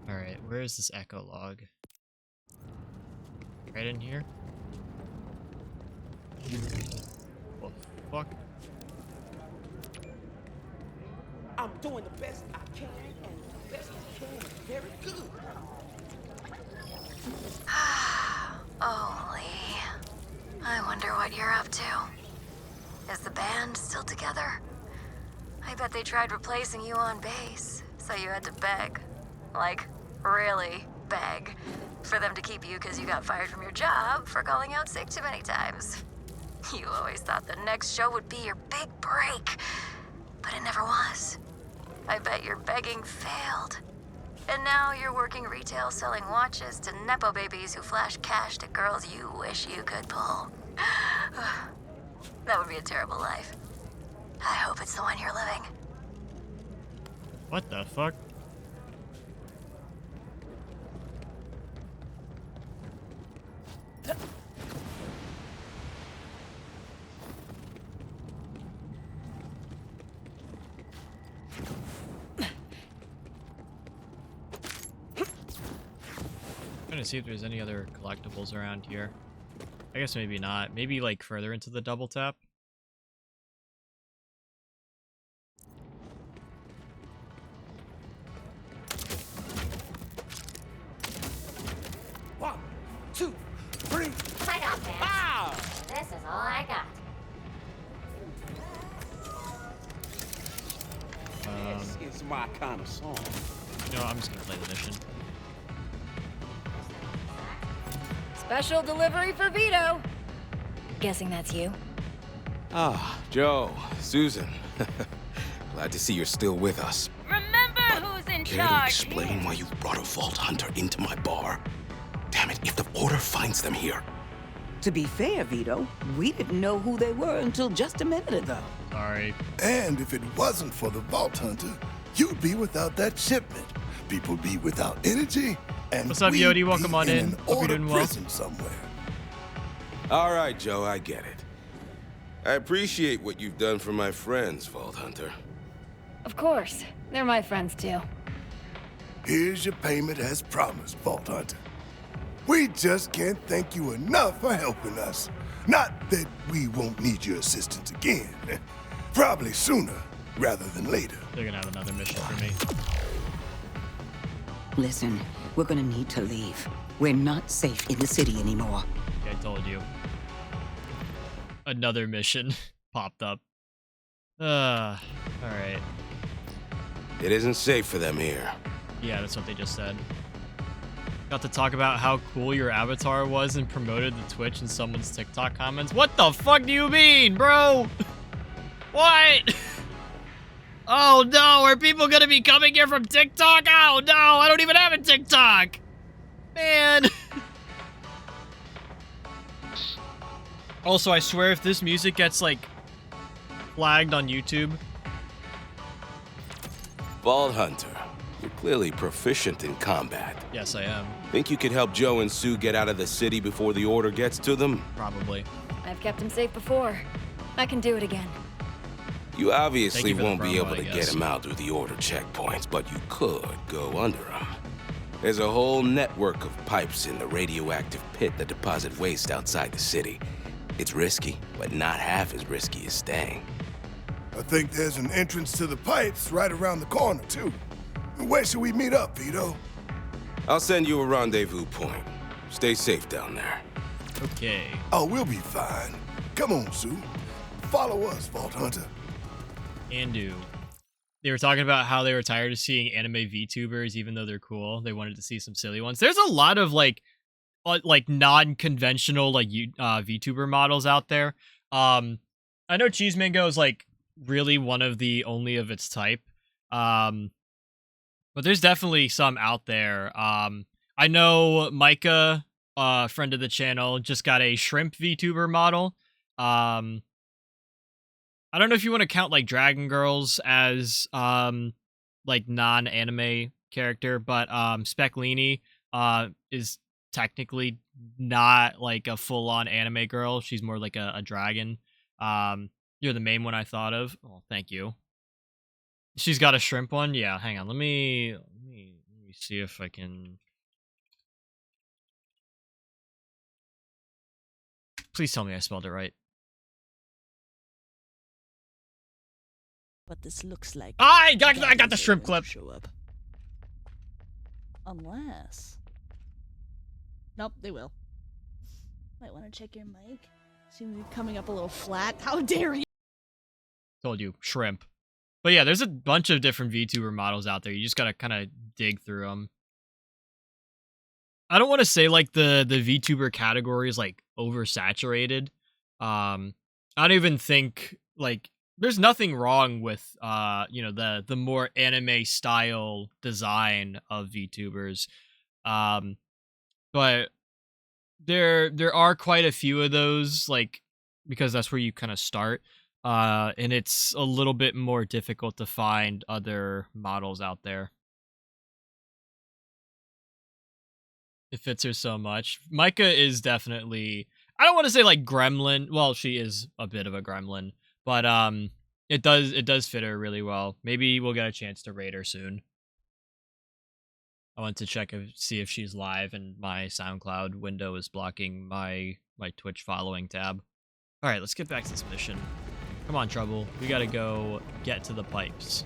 Alright, where is this echo log? Right in here? What the fuck? I'm doing the best I can, and the best I can is very good. Oh, Lee. I wonder what you're up to. Is the band still together? I bet they tried replacing you on bass, so you had to beg. Like, really beg. For them to keep you because you got fired from your job for calling out sick too many times. You always thought the next show would be your big break, but it never was. I bet your begging failed. And now you're working retail selling watches to Nepo babies who flash cash to girls you wish you could pull. That would be a terrible life. I hope it's the one you're living. What the fuck? Trying to see if there's any other collectibles around here. I guess maybe not. Maybe like further into the double tap. 1, 2, 3. I got this. Wow! This is all I got. This is my kind of song. You know, I'm just gonna play the mission. Special delivery for Vito. Guessing that's you. Ah, Joe, Susan. Glad to see you're still with us. Remember who's in Care to charge. explain why you brought a Vault Hunter into my bar? Damn it, if the Order finds them here. To be fair, Vito, we didn't know who they were until just a minute ago. Sorry. And if it wasn't for the Vault Hunter, you'd be without that shipment. People'd be without energy, and What's up, we'd Yodi? Welcome be on in. an Hope you're order doing well. prison somewhere. All right, Joe, I get it. I appreciate what you've done for my friends, Vault Hunter. Of course. They're my friends too. Here's your payment as promised, Vault Hunter. We just can't thank you enough for helping us. Not that we won't need your assistance again. Probably sooner rather than later. They're gonna have another mission for me. Listen, we're gonna need to leave. We're not safe in the city anymore. Yeah, I told you. Another mission popped up. Alright. It isn't safe for them here. Yeah, that's what they just said. got to talk about how cool your avatar was and promoted the Twitch in someone's TikTok comments. What the fuck do you mean, bro? What? Oh no, are people gonna be coming here from TikTok? Oh no, I don't even have a TikTok. Man. Also, I swear if this music gets, like, flagged on YouTube. Vault Hunter, you're clearly proficient in combat. Yes, I am. Think you could help Joe and Sue get out of the city before the order gets to them? Probably. I've kept him safe before. I can do it again. You obviously for the won't be promo, able to I get guess. him out through the order checkpoints, but you could go under them. There's a whole network of pipes in the radioactive pit that deposit waste outside the city. It's risky, but not half as risky as staying. I think there's an entrance to the pipes right around the corner, too. Where should we meet up, Vito? I'll send you a rendezvous point. Stay safe down there. Okay. Oh, we'll be fine. Come on, Sue. Follow us, Vault Hunter. Andu. They were talking about how they were tired of seeing anime VTubers, even though they're cool. They wanted to see some silly ones. There's a lot of, like non-conventional, like, VTuber models out there. I know Cheese Mango is, like, really one of the only of its type. But there's definitely some out there. I know Micah, friend of the channel, just got a shrimp VTuber model. I don't know if you want to count, like, Dragon Girls as, like, non-anime character, but, Speclini, is technically not, like, a full-on anime girl. She's more like a dragon. You're the main one I thought of. Oh, thank you. She's got a shrimp one? Yeah, hang on. Let me see if I can... Please tell me I spelled it right. But this looks like I got the shrimp clip. Show up. Unless. Nope, they will. Might want to check your mic. Seems to be coming up a little flat. How dare you? Told you, shrimp. But yeah, there's a bunch of different VTuber models out there. You just gotta kind of dig through them. I don't want to say like the VTuber category is like oversaturated. I don't even think like there's nothing wrong with you know, the more anime style design of VTubers. But there are quite a few of those, like, because that's where you kind of start. And it's a little bit more difficult to find other models out there. It fits her so much. Micah is definitely, I don't want to say like gremlin. Well, she is a bit of a gremlin, but it does fit her really well. Maybe we'll get a chance to raid her soon. I want to check see if she's live, and my SoundCloud window is blocking my Twitch following tab. All right, let's get back to this mission. Come on, Trouble. We gotta go get to the pipes.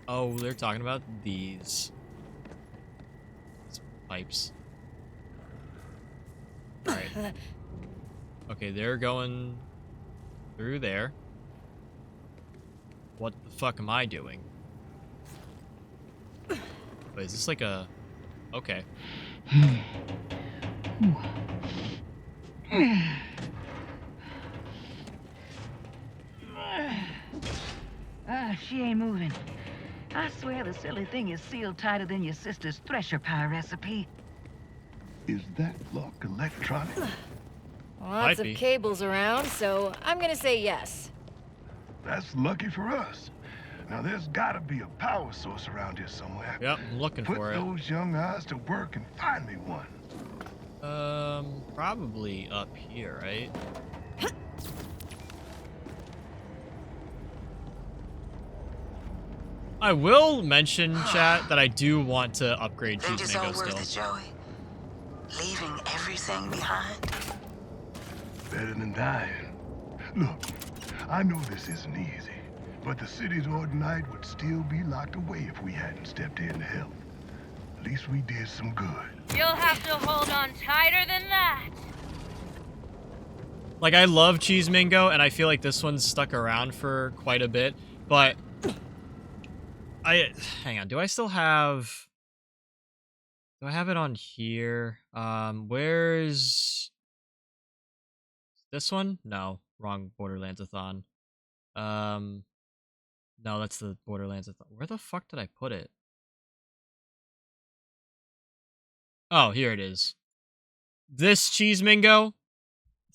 Oh, they're talking about these pipes. All right. Okay, they're going through there. What the fuck am I doing? Wait, is this like a... Okay. She ain't moving. I swear the silly thing is sealed tighter than your sister's thresher pie recipe. Is that lock electronic? Lots of cables around, so I'm gonna say yes. That's lucky for us. Now there's gotta be a power source around here somewhere. Yep, I'm looking for it. Put those young eyes to work and find me one. Probably up here, right? I will mention, chat, that I do want to upgrade Think Cheese it's all Mango worth still. it, Joey? Leaving everything behind? Better than dying. Look, I know this isn't easy, but the city's Ordinite would still be locked away if we hadn't stepped in to help. At least we did some good. You'll have to hold on tighter than that. Like, I love Cheese Mingo, and I feel like this one's stuck around for quite a bit, but hang on, do I still have... Do I have it on here? Where's... This one? No, wrong Borderlands-a-thon. No, that's the Borderlands-a-thon. Where the fuck did I put it? Oh, here it is. This Cheese Mingo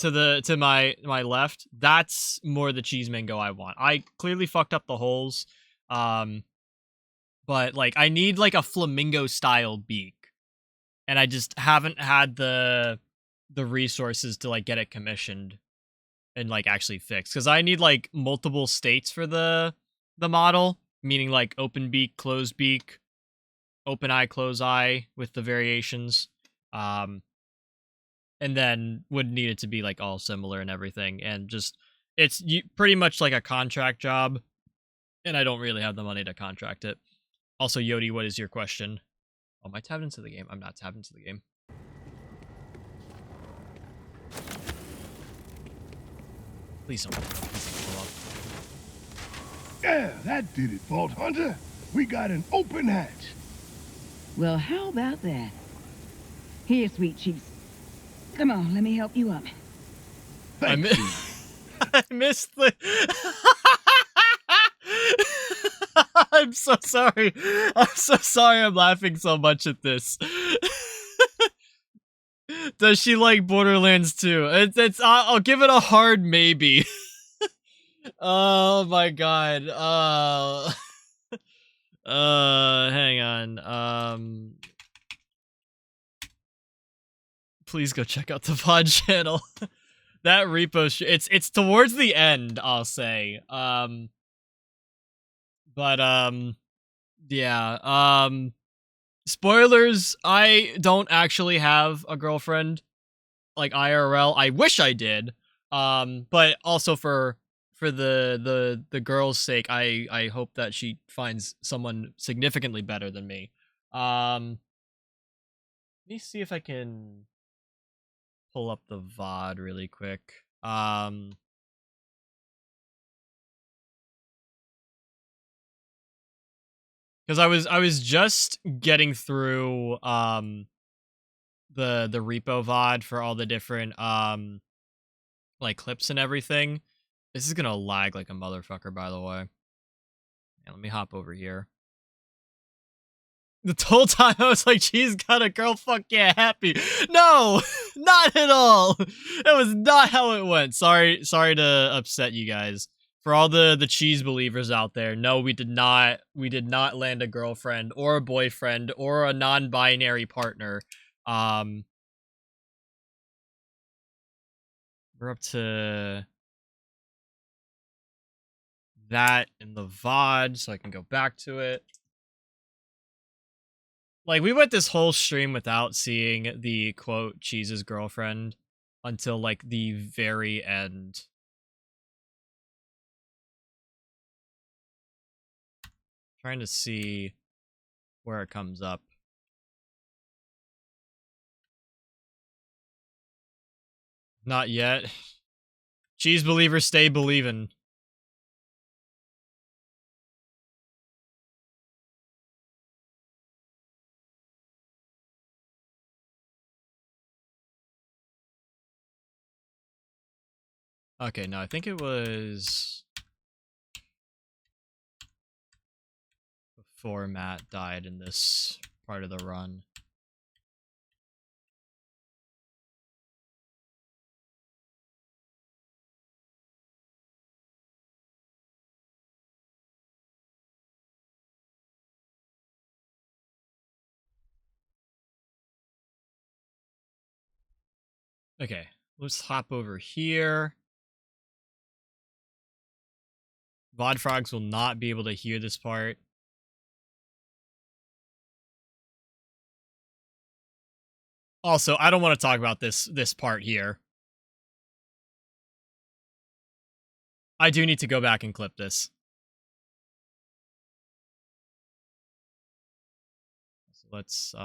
to my left, that's more the Cheese Mingo I want. I clearly fucked up the holes. But like I need like a flamingo style beak. And I just haven't had the resources to like get it commissioned and like actually fixed, cuz I need like multiple states for the model, meaning like open beak, closed beak, open eye, close eye with the variations. And then would need it to be like all similar and everything, and just it's pretty much like a contract job, and I don't really have the money to contract it. Also, Yodi, what is your question? Oh, am I tabbed into the game? I'm not tabbed into the game. Please don't blow up. Yeah, that did it, Vault Hunter. We got an open hatch. Well, how about that? Here, sweet cheese. Come on, let me help you up. I missed the... I'm so sorry. I'm so sorry I'm laughing so much at this. Does she like Borderlands 2? I'll give it a hard maybe. Oh my god. Hang on. Please go check out the VoD channel. That repo it's towards the end, I'll say. Yeah. Spoilers, I don't actually have a girlfriend, like IRL. I wish I did. But also for the girl's sake, I hope that she finds someone significantly better than me. Let me see if I can pull up the VoD really quick. Because I was just getting through the repo VoD for all the different like clips and everything. This is gonna lag like a motherfucker, by the way. Yeah, let me hop over here. The whole time I was like, she's got a girl, fuck yeah, happy. No, not at all. That was not how it went. Sorry to upset you guys. For all the cheese believers out there, no, we did not land a girlfriend or a boyfriend or a non-binary partner. We're up to that in the VoD, so I can go back to it. Like, we went this whole stream without seeing the, quote, Cheese's girlfriend until, like, the very end. Trying to see where it comes up. Not yet. Cheese believers stay believing. Okay, no, I think it was before Matt died in this part of the run. Okay, let's hop over here. VoD frogs will not be able to hear this part. Also, I don't want to talk about this part here. I do need to go back and clip this. So let's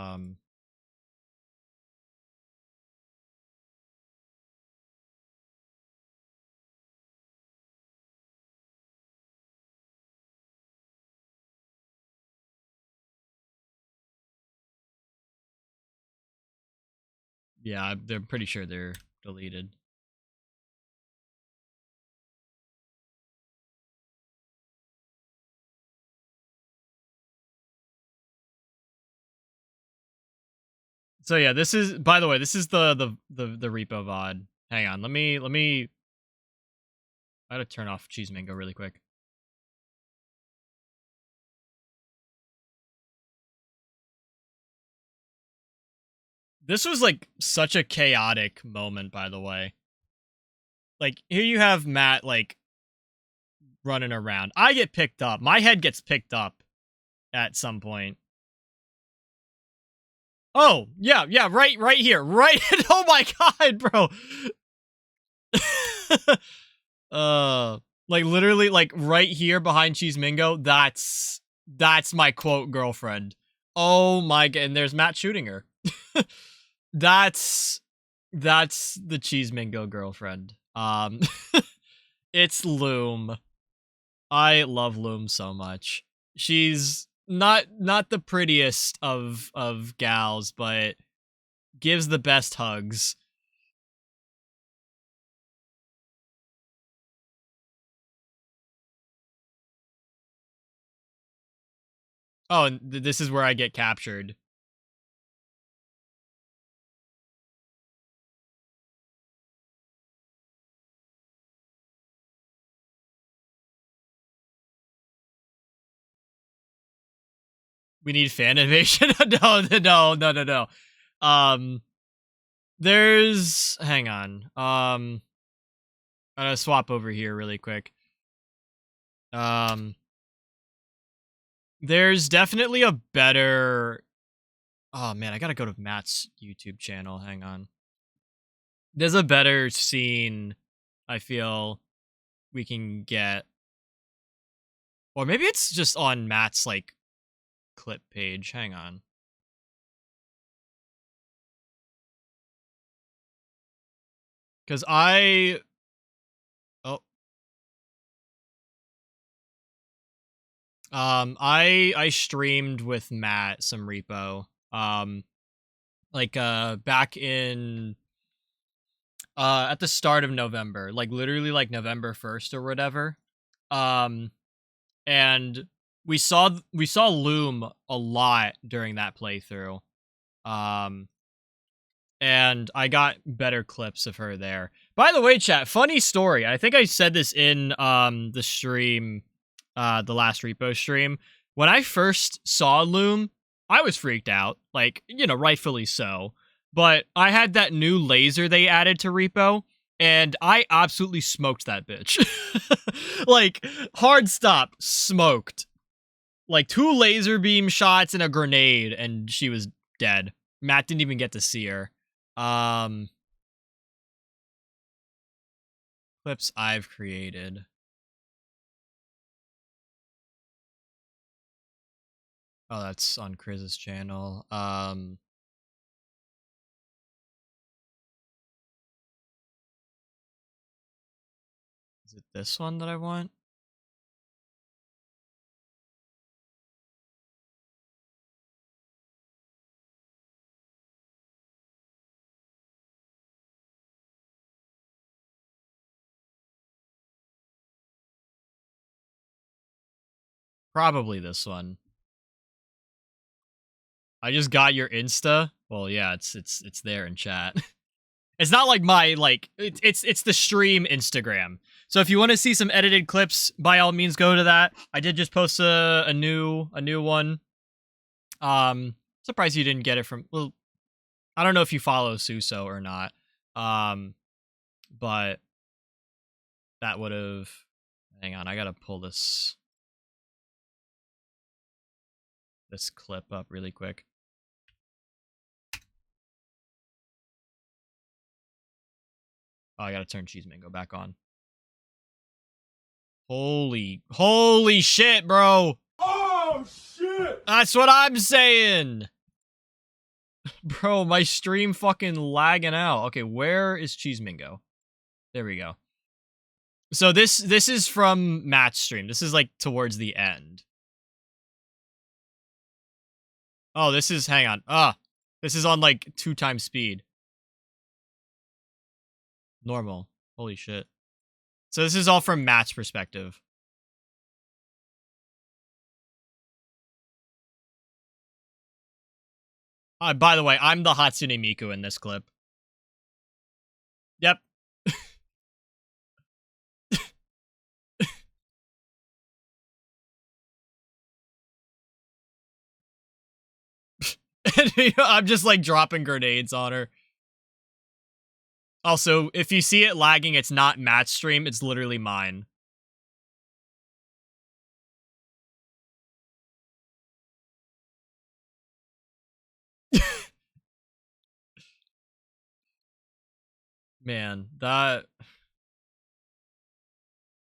Yeah, they're pretty sure they're deleted. So yeah, this is, by the way, this is the repo VOD. Hang on, let me I gotta turn off Cheese Mango really quick. This was like such a chaotic moment, by the way. Like, here you have Matt like running around. I get picked up. My head gets picked up at some point. Oh, yeah, right here. Right. Oh my god, bro. Like literally like right here behind Cheese Mingo, that's my quote girlfriend. Oh my god, and there's Matt shooting her. That's the Cheese Mingo girlfriend. It's Loom. I love Loom so much. She's not the prettiest of gals, but gives the best hugs. Oh, and this is where I get captured. We need fan invasion? No. There's... Hang on. I'm gonna swap over here really quick. There's definitely a better... Oh, man, I gotta go to Matt's YouTube channel. Hang on. There's a better scene I feel we can get. Or maybe it's just on Matt's, like, clip page. Hang on. Because I streamed with Matt some repo. Like, back in... at the start of November. Like, literally, like, November 1st or whatever. And we saw Loom a lot during that playthrough. And I got better clips of her there. By the way, chat, funny story. I think I said this in the stream, the last repo stream. When I first saw Loom, I was freaked out. Like, you know, rightfully so. But I had that new laser they added to repo, and I absolutely smoked that bitch. Like, hard stop, smoked. Like, 2 laser beam shots and a grenade, and she was dead. Matt didn't even get to see her. Clips I've created. Oh, that's on Chris's channel. Is it this one that I want? Probably this one. I just got your Insta. Well, yeah, it's there in chat. It's not like my, like, it's the stream Instagram. So if you want to see some edited clips, by all means go to that. I did just post a new one. Surprised you didn't get it from, well, I don't know if you follow Suso or not. But that would have, hang on, I gotta pull this clip up really quick. Oh, I gotta turn Cheese Mango back on. Holy shit, bro! Oh, shit! That's what I'm saying! Bro, my stream fucking lagging out. Okay, where is Cheese Mingo? There we go. So this is from Matt's stream. This is like towards the end. Oh, this is, hang on. This is on like 2 times speed. Normal. Holy shit. So this is all from Matt's perspective. By the way, I'm the Hatsune Miku in this clip. Yep. I'm just like dropping grenades on her. Also, if you see it lagging, it's not Matt's stream, it's literally mine. Man, that...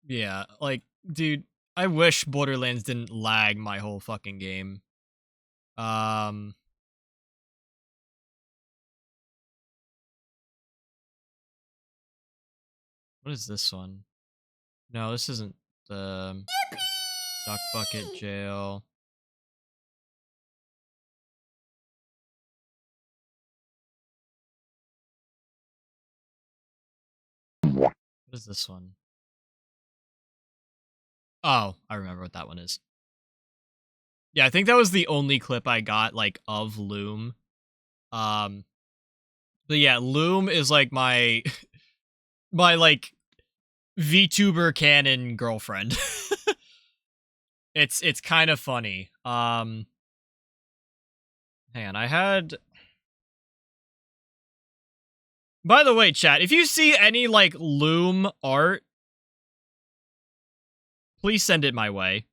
Yeah, like, dude, I wish Borderlands didn't lag my whole fucking game. What is this one? No, this isn't the Duck Bucket Jail. What is this one? Oh, I remember what that one is. Yeah, I think that was the only clip I got, like, of Loom. But yeah, Loom is, like, my... my, like, VTuber canon girlfriend. It's kind of funny. Hang on, I had... By the way, chat, if you see any, like, Loom art, please send it my way.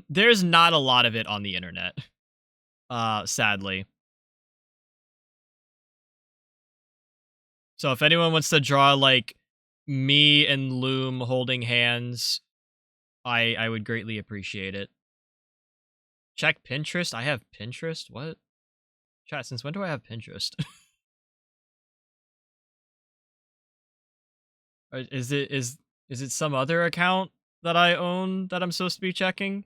There's not a lot of it on the internet. Sadly. So if anyone wants to draw, like, me and Loom holding hands, I would greatly appreciate it. Check Pinterest? I have Pinterest? What? Chat, since when do I have Pinterest? Is it some other account that I own that I'm supposed to be checking?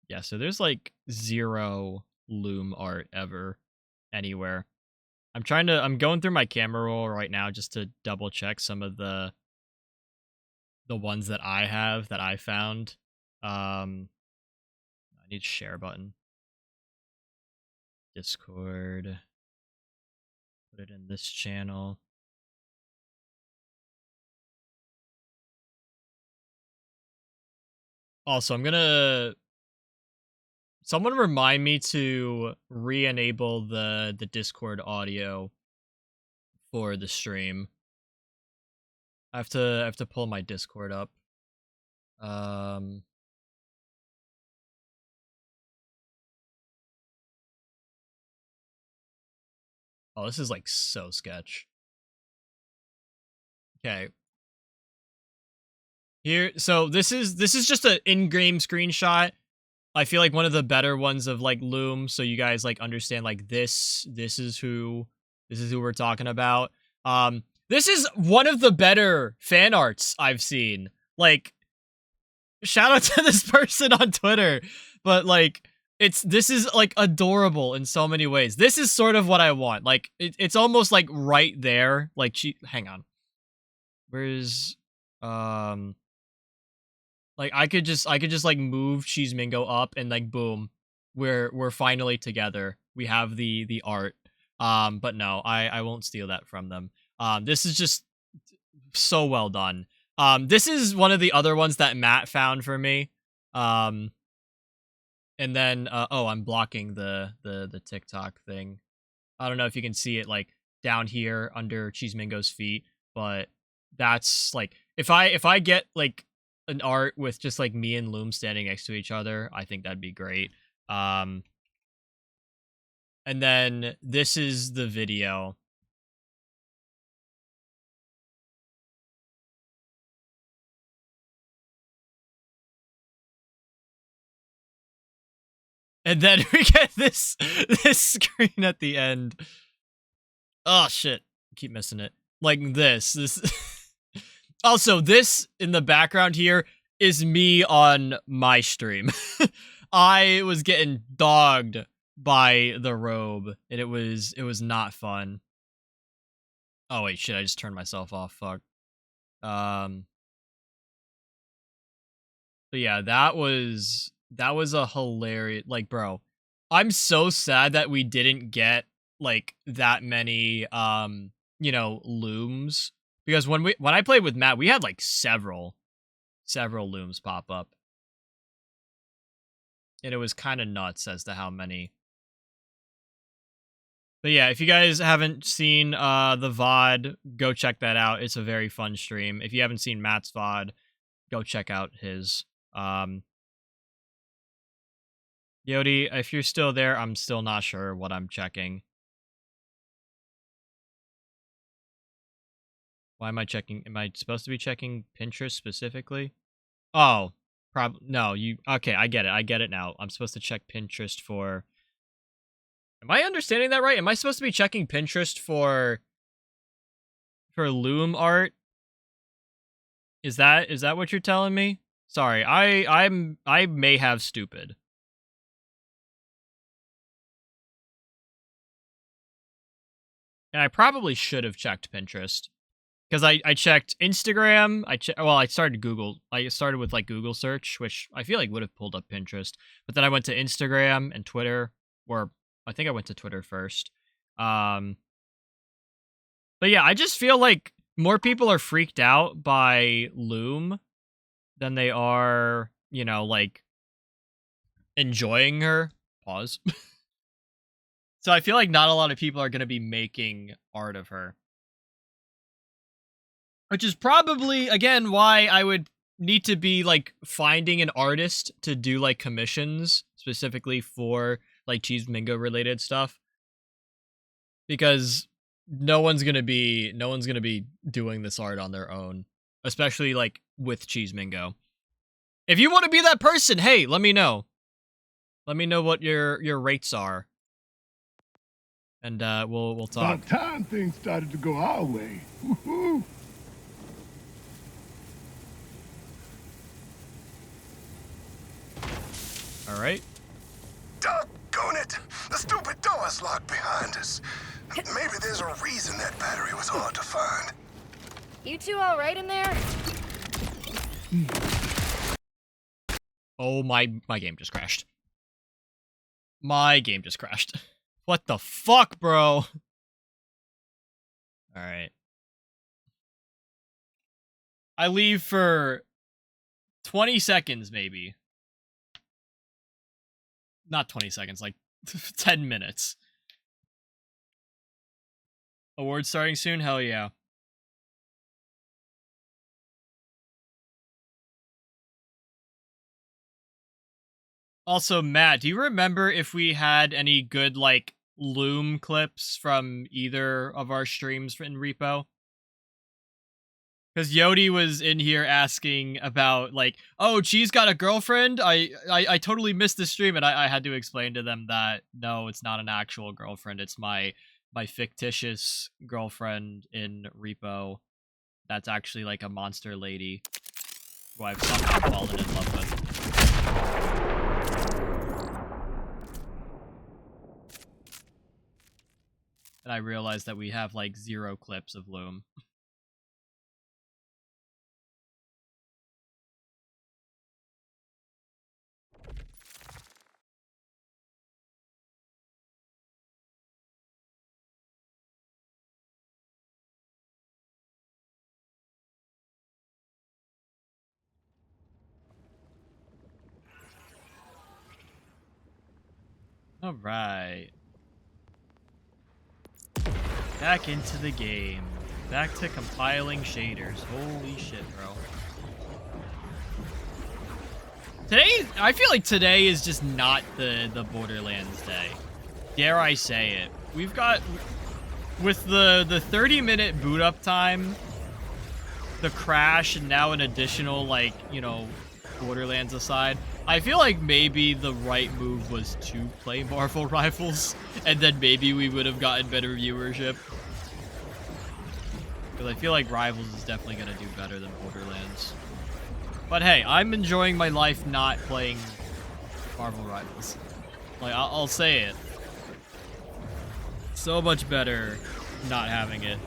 Yeah, so there's like 0 Loom art ever anywhere. I'm going through my camera roll right now just to double check some of the ones that I have that I found. I need share button. Discord. Put it in this channel. Also, I'm gonna... Someone remind me to re-enable the Discord audio for the stream. I have to pull my Discord up. Oh, this is like so sketch. Okay. Here, so this is just an in-game screenshot. I feel like one of the better ones of like Loom, so you guys like understand like this is who we're talking about. This is one of the better fan arts I've seen. Like, shout out to this person on Twitter, but like this is like adorable in so many ways. This is sort of what I want. Like it's almost like right there. Like hang on. Where's like I could just like move Cheese Mingo up and like boom, we're finally together. We have the art. But no, I won't steal that from them. This is just so well done. This is one of the other ones that Matt found for me. And then oh, I'm blocking the TikTok thing. I don't know if you can see it like down here under Cheese Mingo's feet, but that's like if I get like an art with just like me and Loom standing next to each other, I think that'd be great. And then this is the video. And then we get this screen at the end. Oh shit. I keep missing it. Like this. Also, this in the background here is me on my stream. I was getting dogged by the robe, and it was not fun. Oh wait, shit, I just turned myself off. Fuck. But yeah, that was a hilarious, like, bro, I'm so sad that we didn't get like that many you know, looms, because when I played with Matt, we had like several looms pop up. And it was kind of nuts as to how many. But yeah, if you guys haven't seen the VoD, go check that out. It's a very fun stream. If you haven't seen Matt's VoD, go check out his. Yodi, if you're still there, I'm still not sure what I'm checking. Why am I checking? Am I supposed to be checking Pinterest specifically? Oh, no, okay, I get it now. I'm supposed to check Pinterest for... Am I understanding that right? Am I supposed to be checking Pinterest for loom art? Is that what you're telling me? Sorry, I may have stupid. And I probably should have checked Pinterest. Because I checked Instagram, I started Google. I started with, like, Google search, which I feel like would have pulled up Pinterest. But then I went to Instagram and Twitter, or I think I went to Twitter first. But yeah, I just feel like more people are freaked out by Loom than they are, you know, like, enjoying her. Pause. So I feel like not a lot of people are going to be making art of her. Which is probably, again, why I would need to be, like, finding an artist to do, like, commissions specifically for, like, Cheese Mingo related stuff. Because no one's gonna be doing this art on their own, especially, like, with Cheese Mingo. If you want to be that person, hey, let me know. Let me know what your rates are, and we'll talk. About time things started to go our way. Woohoo! All right. Doggone it! The stupid door is locked behind us. Maybe there's a reason that battery was hard to find. You two all right in there? Oh, my game just crashed. My game just crashed. What the fuck, bro? All right. I leave for 20 seconds, maybe. Not 20 seconds, like 10 minutes. Awards starting soon? Hell yeah. Also, Matt, do you remember if we had any good, like, Loom clips from either of our streams in Repo? Because Yodi was in here asking about, like, oh, Cheese got a girlfriend? I totally missed the stream, and I had to explain to them that, no, it's not an actual girlfriend. It's my fictitious girlfriend in Repo. That's actually, like, a monster lady who I've somehow fallen in love with. And I realized that we have, like, 0 clips of Loom. Alright. Back into the game. Back to compiling shaders. Holy shit, bro. Today, I feel like today is just not the Borderlands day. Dare I say it. We've got, with the 30-minute boot up time, the crash, and now an additional, like, you know, Borderlands aside, I feel like maybe the right move was to play Marvel Rivals, and then maybe we would have gotten better viewership. Because I feel like Rivals is definitely going to do better than Borderlands. But hey, I'm enjoying my life not playing Marvel Rivals. Like, I'll say it. So much better not having it.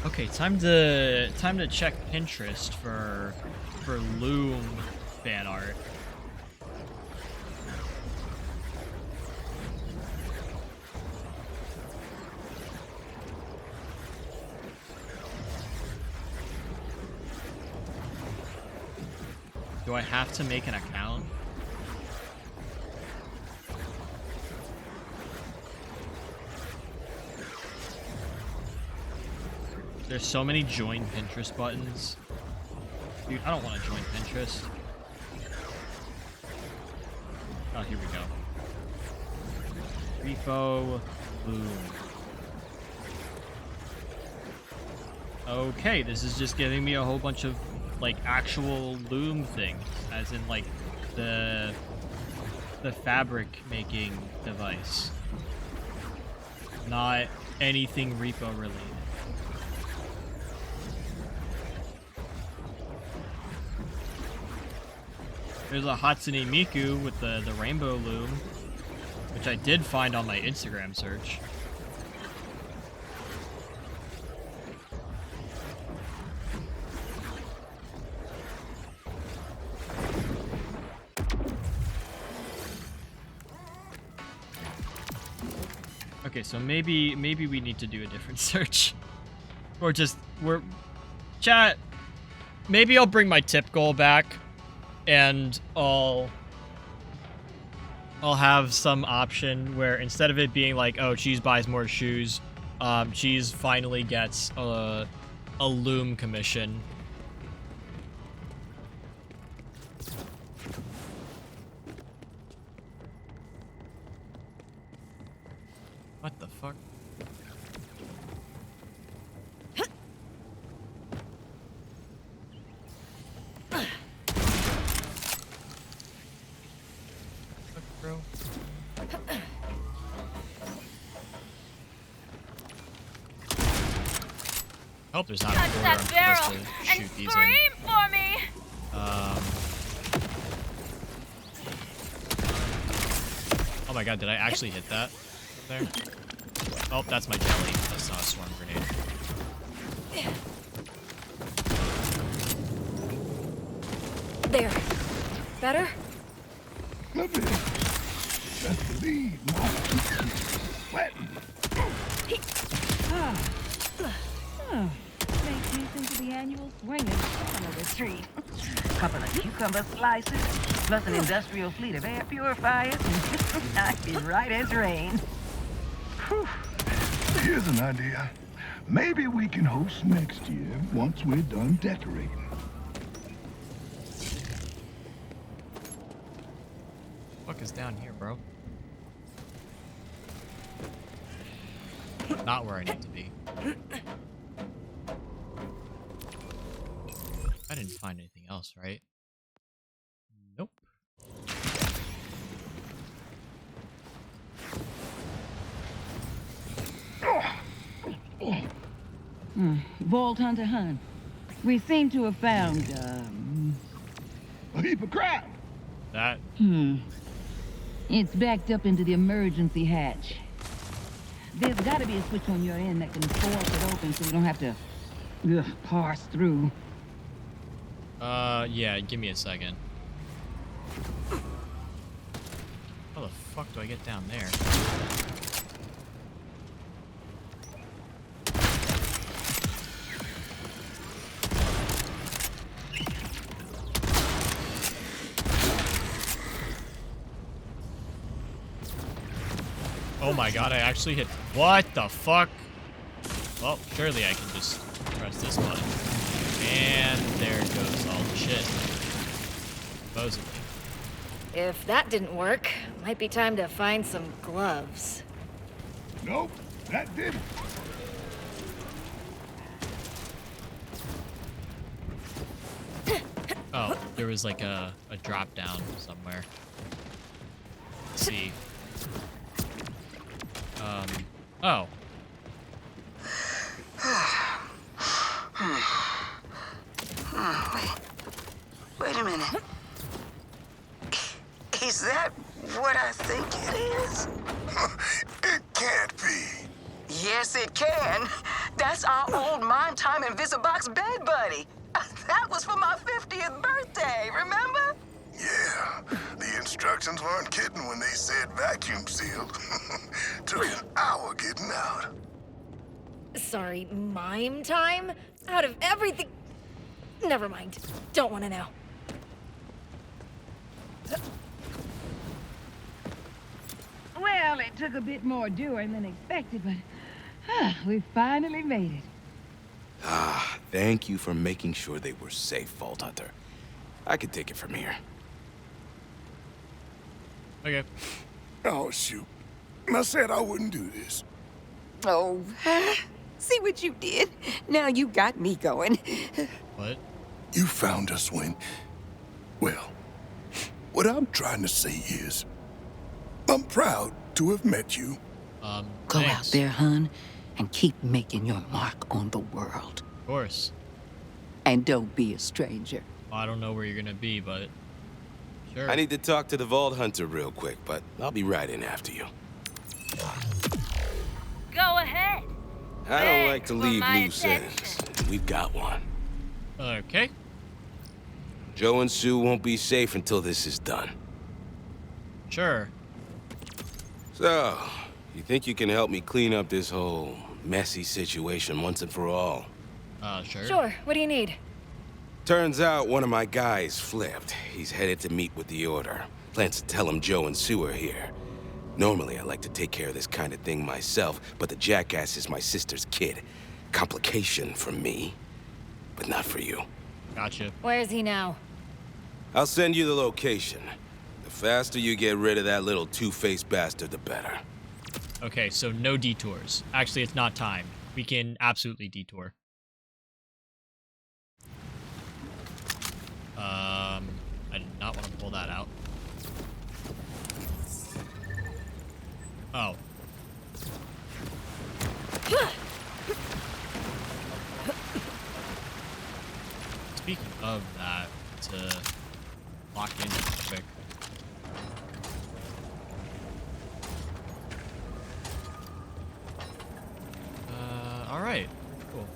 Okay, time to check Pinterest for Loom fan art. Do I have to make an account? There's so many join Pinterest buttons. Dude, I don't want to join Pinterest. Oh, here we go. Repo Loom. Okay, this is just giving me a whole bunch of like actual loom things, as in like the fabric making device, not anything repo related. There's a Hatsune Miku with the rainbow loom, which I did find on my Instagram search. Okay, so maybe we need to do a different search. Or just chat, maybe I'll bring my tip goal back and I'll have some option where instead of it being like, oh, Cheese buys more shoes, Cheese finally gets a loom commission. What the fuck? Bro. I hope there's not a Touch border that I'm barrel supposed to shoot and these scream in. for me. Oh my god, did I actually hit that there? Oh, that's my jelly. That's not a swarm grenade. There. Better? A bit. Best believe my sweating. Makes me think of the annual swingers summer retreat. Couple of cucumber slices, plus an industrial fleet of air purifiers, and I'd be right as rain. Whew. Here's an idea. Maybe we can host next year once we're done decorating. What is down here, bro? Not where I need to be. I didn't find anything else, right? Nope. Vault Hunter Hunt. We seem to have found, A heap of crap. That. It's backed up into the emergency hatch. There's got to be a switch on your end that can force it open so we don't have to parse through. Yeah, give me a second. How the fuck do I get down there? Oh my god, I actually hit. What the fuck? Well, surely I can just press this button. And there goes all the shit. Supposedly. If that didn't work, might be time to find some gloves. Nope, that didn't. Oh, there was like a drop down somewhere. Let's see. Oh. Wait a minute. Is that what I think it is? It can't be. Yes, it can. That's our old Mind Time Invisibox bed buddy. That was for my 50th birthday, remember? Yeah, the instructions weren't kidding when they said vacuum sealed. Took an hour getting out. Sorry, mime time? Out of everything... Never mind. Don't want to know. Well, it took a bit more doing than expected, but we finally made it. Ah, thank you for making sure they were safe, Vault Hunter. I could take it from here. Okay. Oh, shoot. I said I wouldn't do this. Oh, see what you did? Now you got me going. What? You found us when... Well, what I'm trying to say is... I'm proud to have met you. Go thanks. out there, hun, and keep making your mark on the world. Of course. And don't be a stranger. Well, I don't know where you're gonna be, but sure. I need to talk to the Vault Hunter real quick, but I'll be right in after you. Go ahead. I don't like to For leave my loose ends. We've got one. Okay. Joe and Sue won't be safe until this is done. Sure. So, you think you can help me clean up this whole messy situation once and for all? Sure. Sure, what do you need? Turns out one of my guys flipped. He's headed to meet with the Order. Plans to tell him Joe and Sue are here. Normally, I like to take care of this kind of thing myself, but the jackass is my sister's kid. Complication for me, but not for you. Gotcha. Where is he now? I'll send you the location. The faster you get rid of that little two-faced bastard, the better. Okay, so no detours. Actually, it's not time. We can absolutely detour. I did not want to pull that out. Oh. Speaking of that, to lock in real quick. All right. Cool.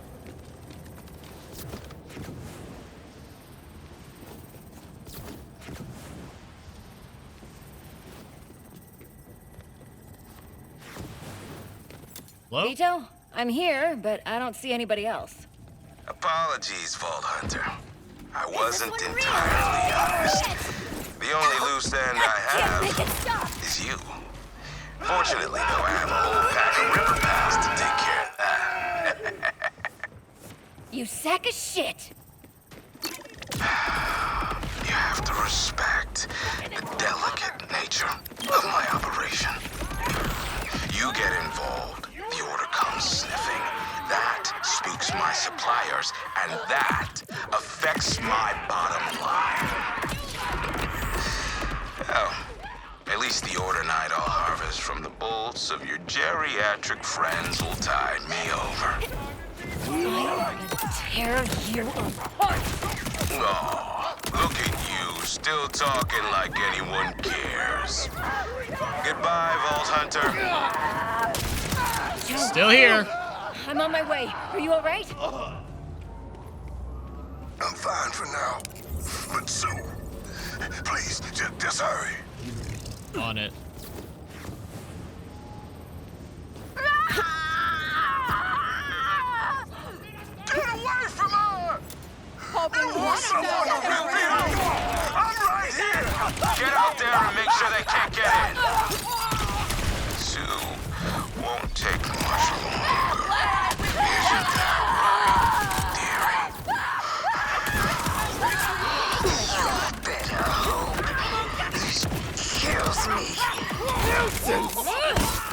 Hello? Vito? I'm here, but I don't see anybody else. Apologies, Vault Hunter. I wasn't entirely honest. The only loose end I have is you. Fortunately, though, I have a whole pack of river pals to take care of that. You sack of shit! You have to respect the delicate nature of my operation. You get involved, the Order comes sniffing. That spooks my suppliers, and that affects my bottom line. Oh, at least the Order Night I'll harvest from the bolts of your geriatric friends will tide me over. I'm gonna tear you apart! Oh, look at you, still talking like anyone cares. Goodbye, Vault Hunter. Still here. I'm on my way. Are you alright? I'm fine for now. But Sue, please, just hurry. On it. Get away from her! I want someone to rip me off! I'm right here! Get out there and make sure they can't get in. Sue won't take much longer. Isn't that right, dearie? You better hope this kills me.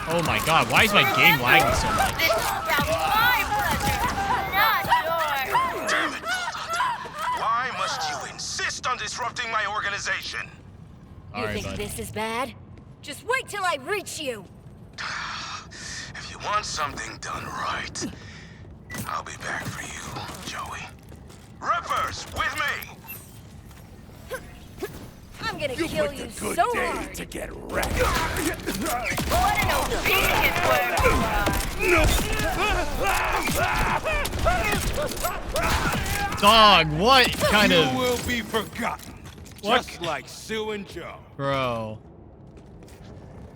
Oh my god, why is my game lagging so much? This is about my pleasure, not yours. Damn it, Vault Hunter. Why must you insist disrupting my organization. You think this is bad? Just wait till I reach you. If you want something done right, I'll be back for you, Joey. Rippers, with me! I'm gonna kill you so hard. To get wrecked. What an obedient Dog, what kind of... You will be forgotten. What? Just like Sue and Joe. Bro.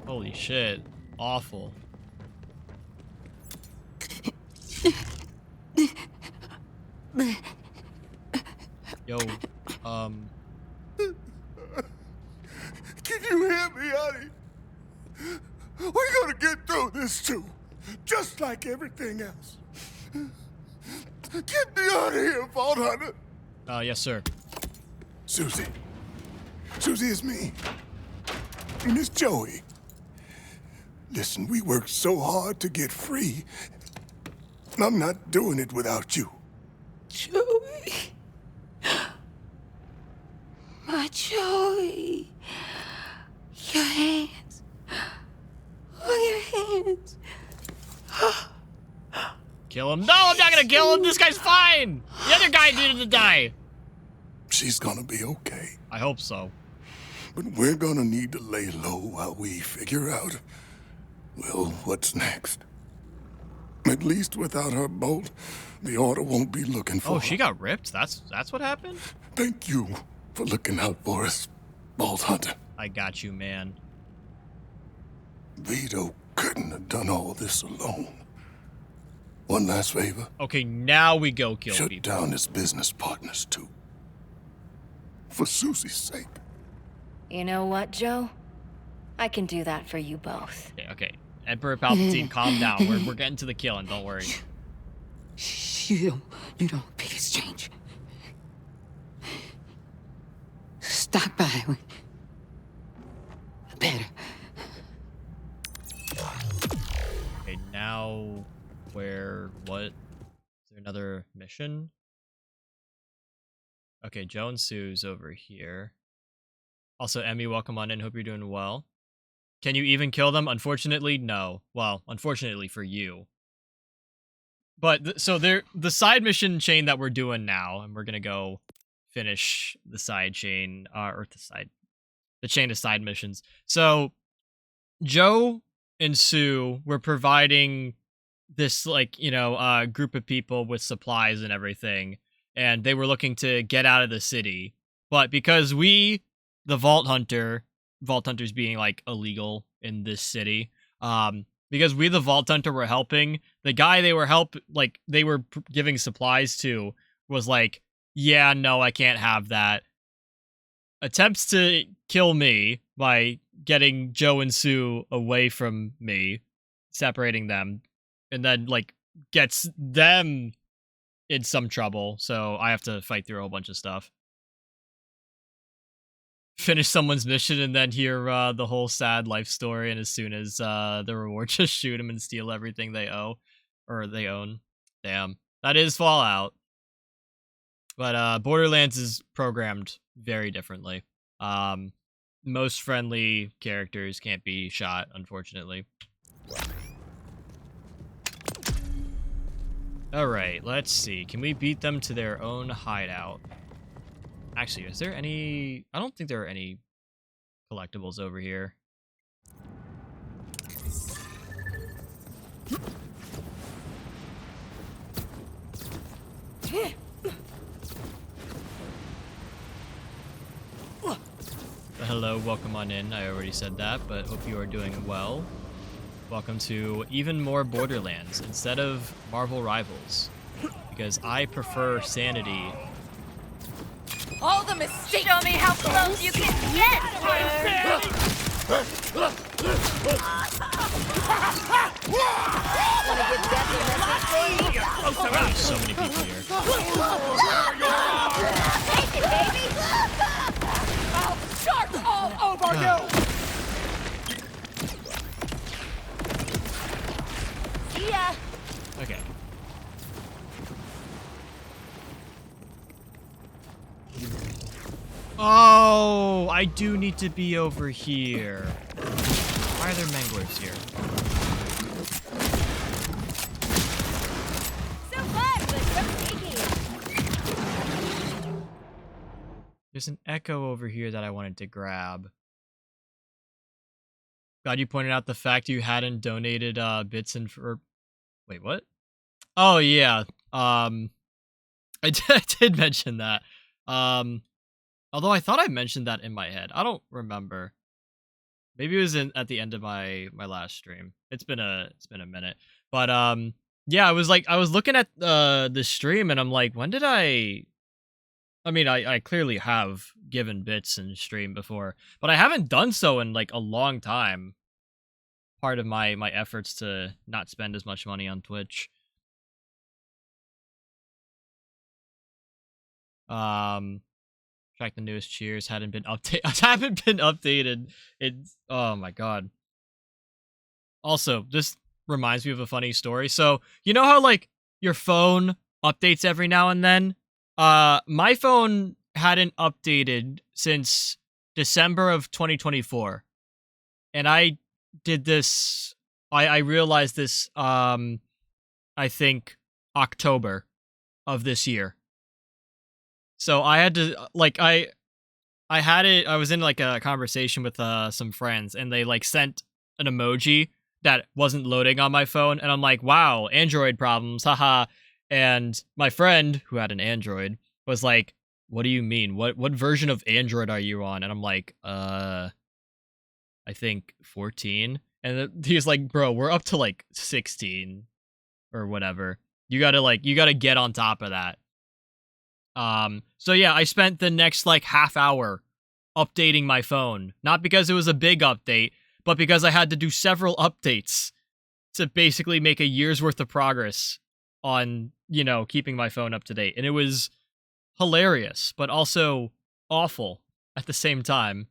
Holy shit. Awful. Yo, Can you hear me, honey? We're gonna get through this too, just like everything else. Get me out of here, Vault Hunter. yes, sir. Susie. Susie, it's me. And it's Joey. Listen, we worked so hard to get free. I'm not doing it without you. Joey. My Joey. Your hands. Oh, your hands. Kill him. No, I'm not gonna kill him. This guy's fine. The other guy didn't die. She's gonna be okay. I hope so. But we're gonna need to lay low while we figure out, well, what's next. At least without her bolt, the Order won't be looking for Oh, her. she got ripped? That's what happened? Thank you for looking out for us, Vault Hunter. I got you, man. Vito couldn't have done all this alone. One last favor. Okay, now we go kill Shut people. down his business partners, too. For Susie's sake. You know what, Joe? I can do that for you both. Okay. Emperor Palpatine, calm down. We're getting to the killing, don't worry. You don't pick exchange. Stop by. Better. Okay, now what? Is there another mission? Okay, Joe and Sue's over here. Also, Emmy, welcome on in. Hope you're doing well. Can you even kill them? Unfortunately, no. Well, unfortunately for you. But, so the side mission chain that we're doing now, and we're gonna go finish the side chain, or the chain of side missions. So, Joe and Sue were providing this, like, group of people with supplies and everything, and they were looking to get out of the city. But because we, the Vault Hunters being, like, illegal in this city, because we, the Vault Hunter, were helping, the guy they were giving supplies to was like, yeah, no, I can't have that. Attempts to kill me by getting Joe and Sue away from me, separating them, and then, like, gets them in some trouble, so I have to fight through a whole bunch of stuff. Finish someone's mission and then hear the whole sad life story, and as soon as the reward, just shoot them and steal everything they own. Damn. That is Fallout. But Borderlands is programmed very differently. Most friendly characters can't be shot, unfortunately. Alright, let's see. Can we beat them to their own hideout? Actually, is there any... I don't think there are any collectibles over here. Hello, welcome on in. I already said that, but hope you are doing well. Welcome to even more Borderlands instead of Marvel Rivals, because I prefer sanity. All the mistakes. Show me how close you can get. There's so many people here. Take it, baby. I'll start all over you. See ya. Okay. Oh, I do need to be over here. Why are there mangroves here? So fun, but so sneaky. There's an echo over here that I wanted to grab. God, you pointed out the fact you hadn't donated bits and for. Wait, what? Oh yeah. I did mention that. Although I thought I mentioned that in my head. I don't remember. Maybe it was at the end of my last stream. It's been a minute. But yeah, I was looking at the stream and I'm like, when did I mean, I clearly have given bits in stream before, but I haven't done so in like a long time. Part of my efforts to not spend as much money on Twitch. Track the newest cheers haven't been updated. It's, oh my god. Also, this reminds me of a funny story. So, you know how like your phone updates every now and then? My phone hadn't updated since December of 2024. And I did this, I realized this, I think October of this year. So I had to, like, I was in like a conversation with some friends and they like sent an emoji that wasn't loading on my phone. And I'm like, wow, Android problems, haha. And my friend who had an Android was like, what do you mean? What version of Android are you on? And I'm like, I think 14. And he was like, bro, we're up to like 16 or whatever. You gotta get on top of that. So yeah, I spent the next like half hour updating my phone. Not because it was a big update, but because I had to do several updates to basically make a year's worth of progress on, you know, keeping my phone up to date. And it was hilarious, but also awful at the same time.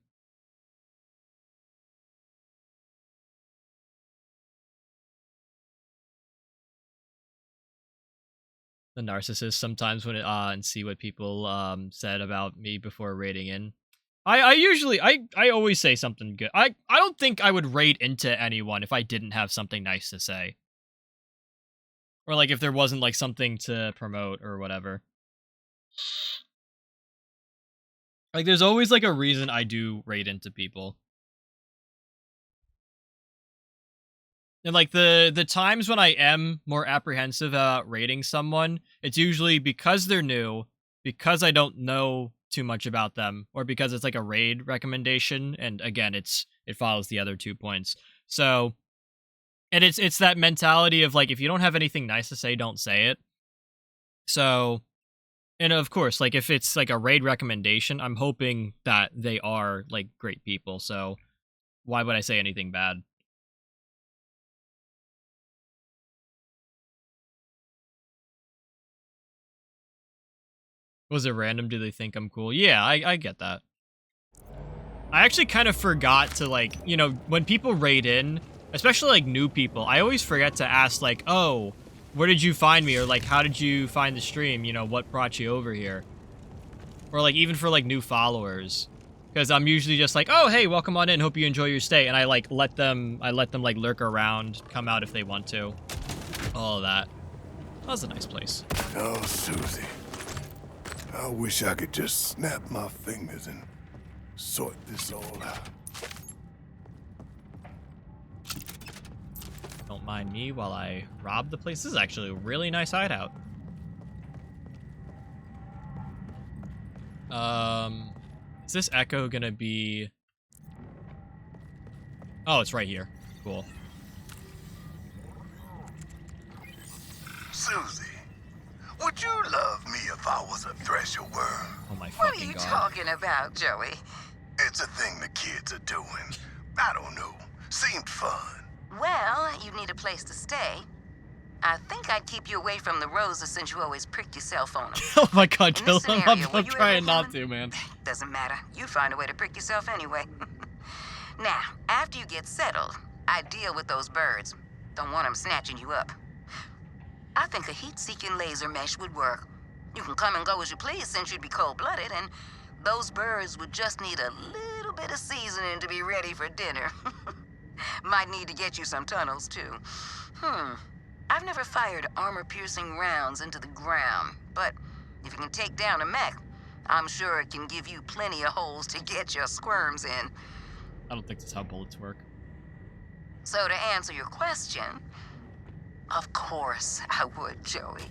The narcissist sometimes when it, and see what people said about me before rating in. I usually always say something good. I don't think I would rate into anyone if I didn't have something nice to say. Or like if there wasn't like something to promote or whatever. Like there's always like a reason I do rate into people. And like the times when I am more apprehensive about rating someone, it's usually because they're new, because I don't know too much about them, or because it's like a raid recommendation, and again, it follows the other 2 points. So, and it's that mentality of like, if you don't have anything nice to say, don't say it. So, and of course, like if it's like a raid recommendation, I'm hoping that they are like great people. So, why would I say anything bad? Was it random? Do they think I'm cool? Yeah, I get that. I actually kind of forgot to like, you know, when people raid in, especially like new people, I always forget to ask like, oh, where did you find me? Or like, how did you find the stream? You know, what brought you over here? Or like, even for like new followers. Because I'm usually just like, oh, hey, welcome on in. Hope you enjoy your stay. And I like let them like lurk around, come out if they want to. All of that. That was a nice place. Oh, Susie. I wish I could just snap my fingers and sort this all out. Don't mind me while I rob the place. This is actually a really nice hideout. Is this echo gonna be... Oh, it's right here. Cool. Susie, would you love me if I was a thresher worm? Oh my What are fucking you god. talking about, Joey? It's a thing the kids are doing. I don't know. Seemed fun. Well, you need a place to stay. I think I'd keep you away from the roses since you always prick yourself on them. Oh my god, In kill this him. scenario, I'm were you trying ever not human? to, man. Doesn't matter. You find a way to prick yourself anyway. Now, after you get settled, I deal with those birds. Don't want them snatching you up. I think a heat-seeking laser mesh would work. You can come and go as you please since you'd be cold-blooded, and Those birds would just need a little bit of seasoning to be ready for dinner. Might need to get you some tunnels, too. I've never fired armor-piercing rounds into the ground, but if you can take down a mech, I'm sure it can give you plenty of holes to get your squirms in. I don't think that's how bullets work. So to answer your question, of course I would, Joey.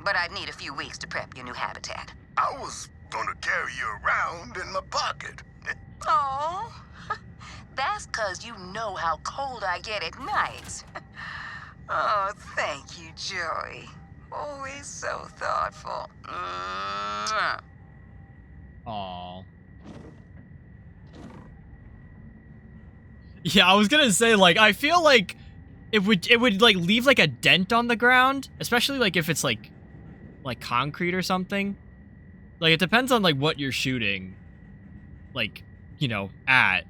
But I'd need a few weeks to prep your new habitat. I was gonna carry you around in my pocket. Oh, that's 'cause you know how cold I get at night. Oh, thank you, Joey. Always so thoughtful. Mwah. Aww. Yeah, I was gonna say, like, I feel like it would like leave like a dent on the ground, especially like if it's like concrete or something. Like, it depends on like what you're shooting, like, you know, at,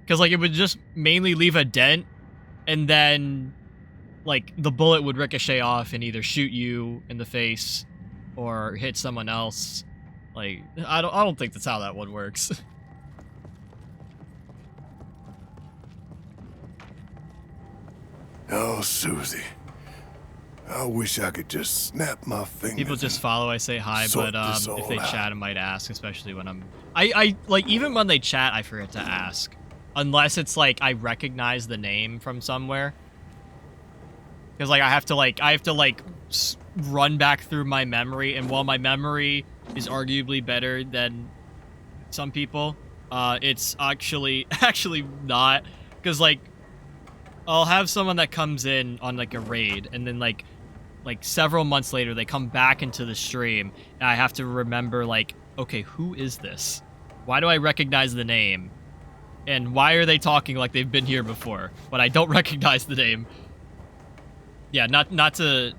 because like it would just mainly leave a dent, and then like the bullet would ricochet off and either shoot you in the face or hit someone else. Like, I don't think that's how that one works. Oh, Susie. I wish I could just snap my fingers. People just follow, I say hi, sort but this if all they out. chat, I might ask, especially when I like, even when they chat, I forget to ask. Unless it's like I recognize the name from somewhere. Because like I have to run back through my memory, and while my memory is arguably better than some people, it's actually not, because like I'll have someone that comes in on like a raid, and then like several months later they come back into the stream, and I have to remember, like, okay, who is this? Why do I recognize the name? And why are they talking like they've been here before, but I don't recognize the name? Yeah, not to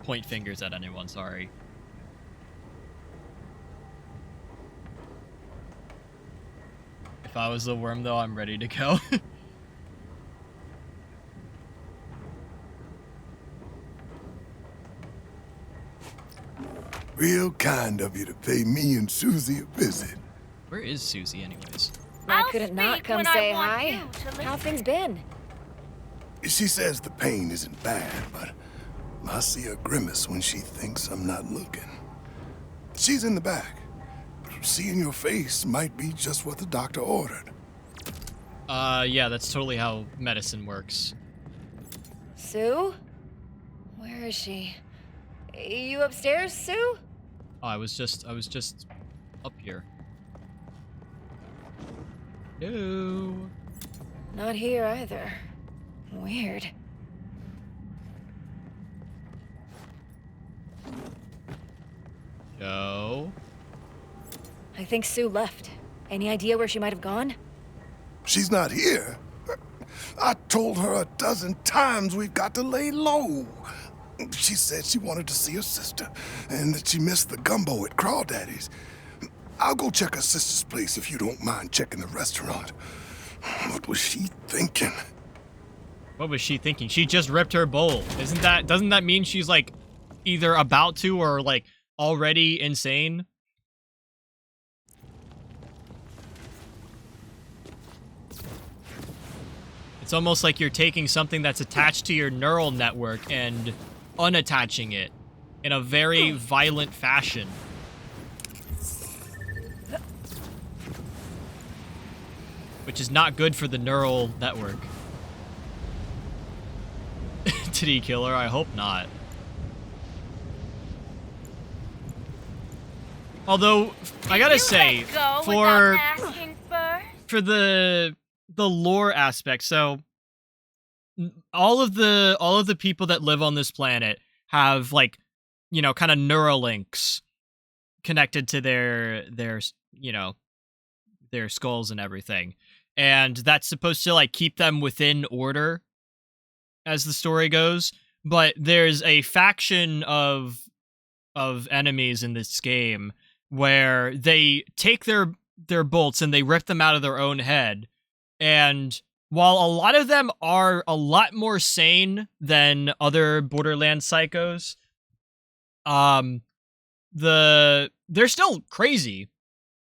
point fingers at anyone, sorry. If I was the worm though, I'm ready to go. Real kind of you to pay me and Susie a visit. Where is Susie anyways? I couldn't not come say hi. How things been? She says the pain isn't bad, but I see a grimace when she thinks I'm not looking. She's in the back. Seeing your face might be just what the doctor ordered. Yeah, that's totally how medicine works. Sue? Where is she? You upstairs, Sue? Oh, I was just up here. No. Not here either. Weird. No. I think Sue left. Any idea where she might have gone? She's not here. I told her a dozen times we've got to lay low. She said she wanted to see her sister, and that she missed the gumbo at Crawdaddy's. I'll go check her sister's place if you don't mind checking the restaurant. What was she thinking? What was she thinking? She just ripped her bowl. Doesn't that mean she's like either about to or like already insane? It's almost like you're taking something that's attached to your neural network and unattaching it in a very violent fashion. Which is not good for the neural network. Did he kill her? I hope not. Although, I gotta say, for the lore aspect, so all of the people that live on this planet have, like, you know, kind of Neuralinks connected to their you know, their skulls and everything. And that's supposed to, like, keep them within order as the story goes. But there's a faction of enemies in this game where they take their bolts and they rip them out of their own head. And while a lot of them are a lot more sane than other Borderlands psychos, the they're still crazy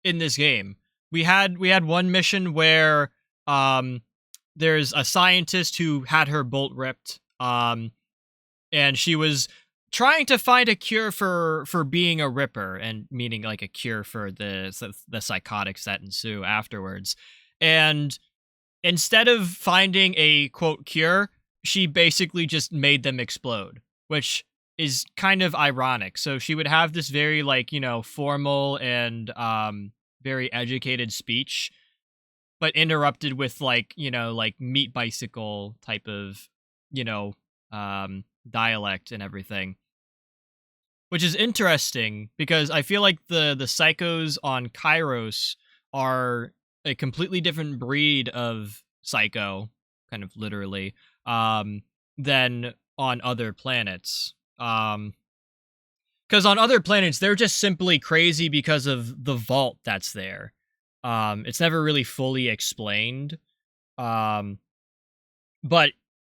in this game. We had one mission where there's a scientist who had her bolt ripped, and she was trying to find a cure for being a ripper, and meaning like a cure for the psychotics that ensue afterwards. And instead of finding a quote cure, she basically just made them explode, which is kind of ironic. So she would have this very like, you know, formal and very educated speech, but interrupted with like, you know, like meat bicycle type of, you know, dialect and everything. Which is interesting because I feel like the psychos on Kairos are a completely different breed of psycho, kind of literally, than on other planets. Because on other planets, they're just simply crazy because of the vault that's there. It's never really fully explained. But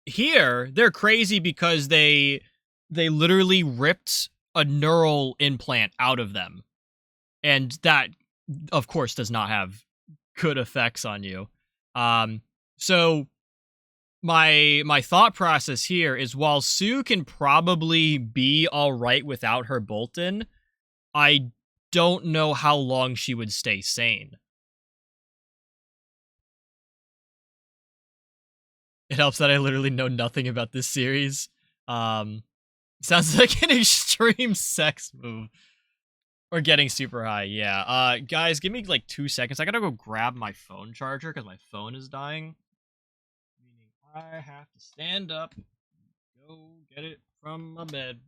here, they're crazy because they literally ripped a neural implant out of them. And that, of course, does not have good effects on you. So my thought process here is, while Sue can probably be all right without her bolt-in, I don't know how long she would stay sane. It helps that I literally know nothing about this series. Sounds like an extreme sex move. Or getting super high, yeah. Guys, give me like 2 seconds. I gotta go grab my phone charger because my phone is dying. Meaning I have to stand up and go get it from my bed.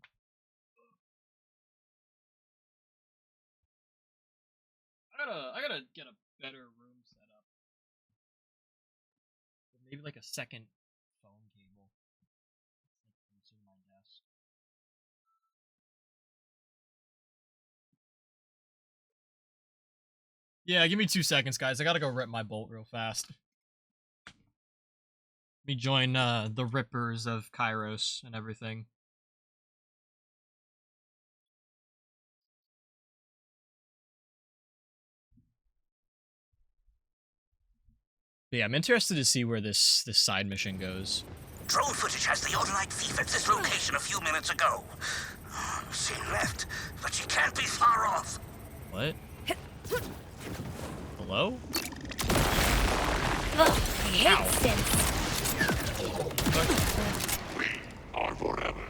I gotta get a better room set up. Maybe like a second phone cable. To my desk. Yeah, give me 2 seconds, guys. I gotta go rip my bolt real fast. Let me join the rippers of Kairos and everything. But yeah, I'm interested to see where this side mission goes. Drone footage has the Odinite thief at this location a few minutes ago. She left, but she can't be far off. What? Hello? Ugh, I hate synths. Are forever.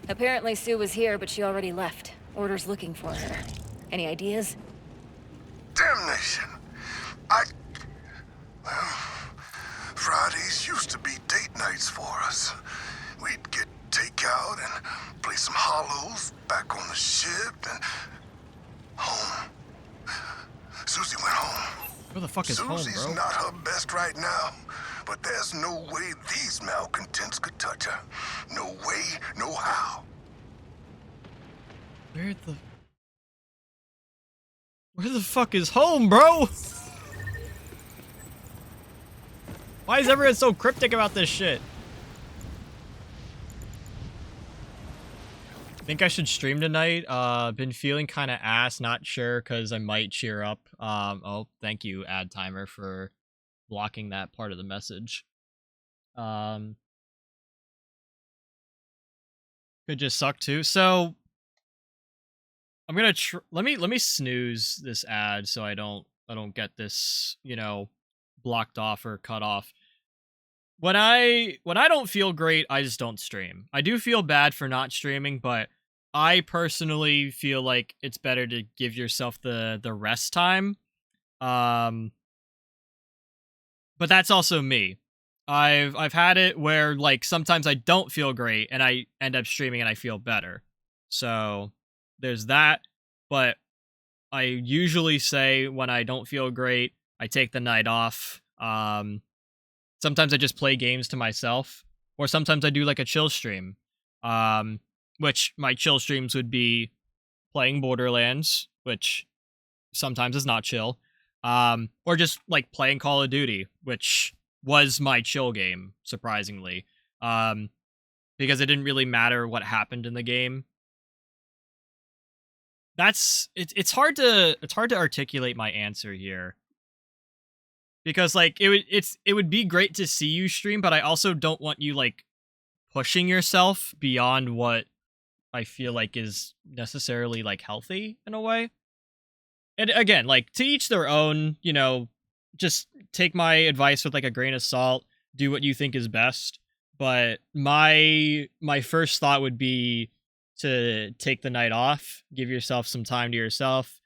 Apparently Sue was here, but she already left. Order's looking for her. Any ideas? Damnation. Well, Fridays used to be date nights for us. We'd get takeout and play some hollows back on the ship and home. Susie went home. Where the fuck is home, bro? Susie's not her best right now, but there's no way these malcontents could touch her. No way, no how. Where the fuck is home, bro? Why is everyone so cryptic about this shit? Think I should stream tonight? Been feeling kind of ass, not sure, because I might cheer up. Oh, thank you, ad timer, for blocking that part of the message. Could just suck too. So I'm gonna let me snooze this ad so I don't get this, you know, blocked off or cut off. When I don't feel great, I just don't stream. I do feel bad for not streaming, but I personally feel like it's better to give yourself the rest time. But that's also me. I've had it where like sometimes I don't feel great and I end up streaming and I feel better. So there's that, but I usually say when I don't feel great, I take the night off. Sometimes I just play games to myself, or sometimes I do like a chill stream. Which my chill streams would be playing Borderlands, which sometimes is not chill. Or just like playing Call of Duty, which was my chill game, surprisingly. Because it didn't really matter what happened in the game. it's hard to articulate my answer here. Because like it would be great to see you stream, but I also don't want you like pushing yourself beyond what I feel like is necessarily like healthy in a way. And again, like to each their own, you know, just take my advice with like a grain of salt, do what you think is best. But my first thought would be to take the night off, give yourself some time to yourself.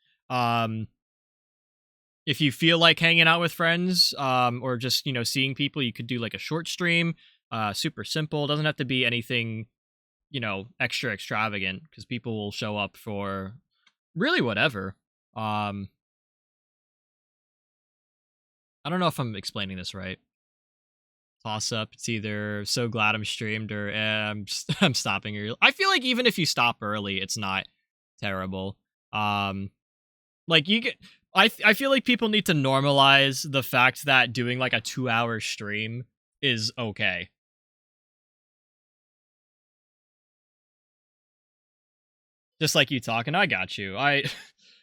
If you feel like hanging out with friends, or just, you know, seeing people, you could do like a short stream, super simple. Doesn't have to be anything, you know, extra extravagant, because people will show up for really whatever. I don't know if I'm explaining this right. Toss up. It's either so glad I'm streamed or I'm stopping early. I feel like even if you stop early, it's not terrible. Like you get. I feel like people need to normalize the fact that doing like a 2-hour stream is okay. Just like you talking, I got you.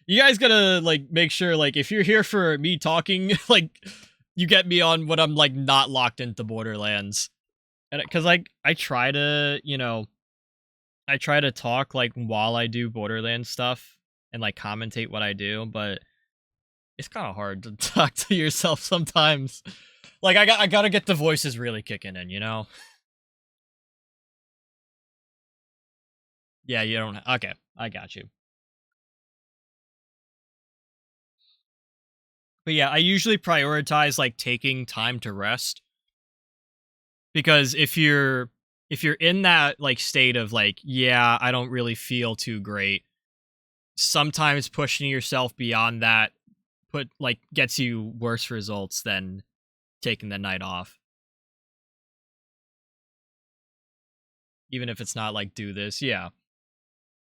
You guys gotta like make sure like if you're here for me talking, like you get me on when I'm like not locked into Borderlands, and because like I try to, you know, I try to talk like while I do Borderlands stuff and like commentate what I do, but it's kind of hard to talk to yourself sometimes. Like I gotta get the voices really kicking in, you know? Yeah, you don't. Okay, I got you. But yeah, I usually prioritize like taking time to rest, because if you're in that like state of like, yeah, I don't really feel too great, sometimes pushing yourself beyond that gets you worse results than taking the night off. Even if it's not like do this, yeah.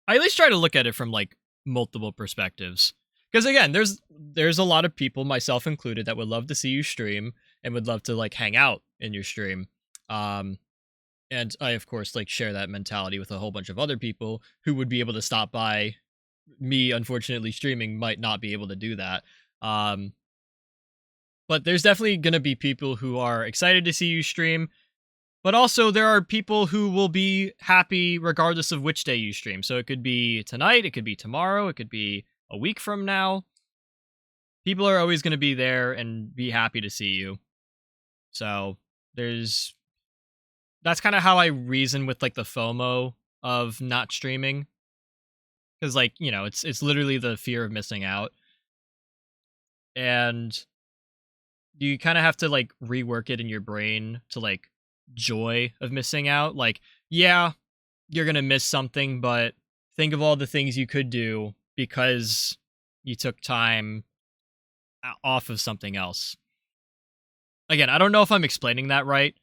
I at least try to look at it from like multiple perspectives. Because again, there's a lot of people, myself included, that would love to see you stream and would love to like hang out in your stream. And I of course like share that mentality with a whole bunch of other people who would be able to stop by. Me, unfortunately, streaming might not be able to do that. But there's definitely gonna be people who are excited to see you stream. But also, there are people who will be happy regardless of which day you stream. So it could be tonight, it could be tomorrow, it could be a week from now. People are always going to be there and be happy to see you. So that's kind of how I reason with like the FOMO of not streaming. Because like, you know, it's literally the fear of missing out. And you kind of have to like rework it in your brain to like joy of missing out. Like, yeah, you're gonna miss something, but think of all the things you could do because you took time off of something else. Again, I don't know if I'm explaining that right.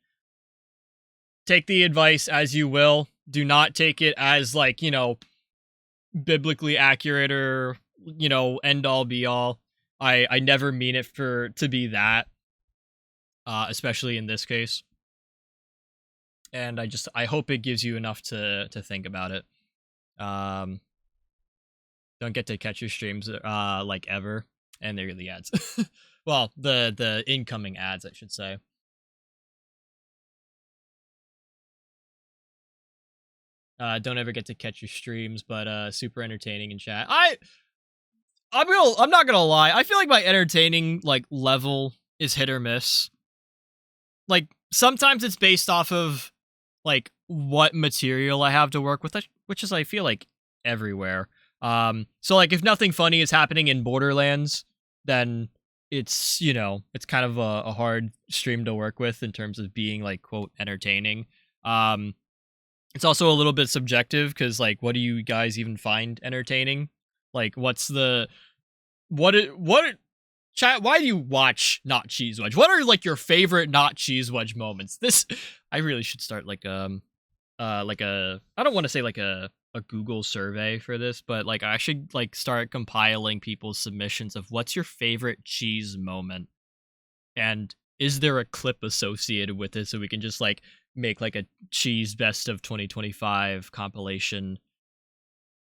Take the advice as you will. Do not take it as like, you know, biblically accurate or, you know, end all be all. I never mean it to be that, especially in this case. And I hope it gives you enough to think about it. Don't get to catch your streams like ever, and they're the ads. Well, the incoming ads, I should say. Don't ever get to catch your streams, but super entertaining in chat. I'm not gonna lie. I feel like my entertaining like level is hit or miss. Like sometimes it's based off of like what material I have to work with, which is I feel like everywhere. So like if nothing funny is happening in Borderlands, then it's, you know, it's kind of a hard stream to work with in terms of being like quote entertaining. It's also a little bit subjective because like what do you guys even find entertaining? Like what's the what chat, why do you watch Not Cheese Wedge? What are like your favorite Not Cheese Wedge moments? This I really should start like a I don't want to say like a Google survey for this, but like I should like start compiling people's submissions of what's your favorite cheese moment, and is there a clip associated with it so we can just like make like a cheese best of 2025 compilation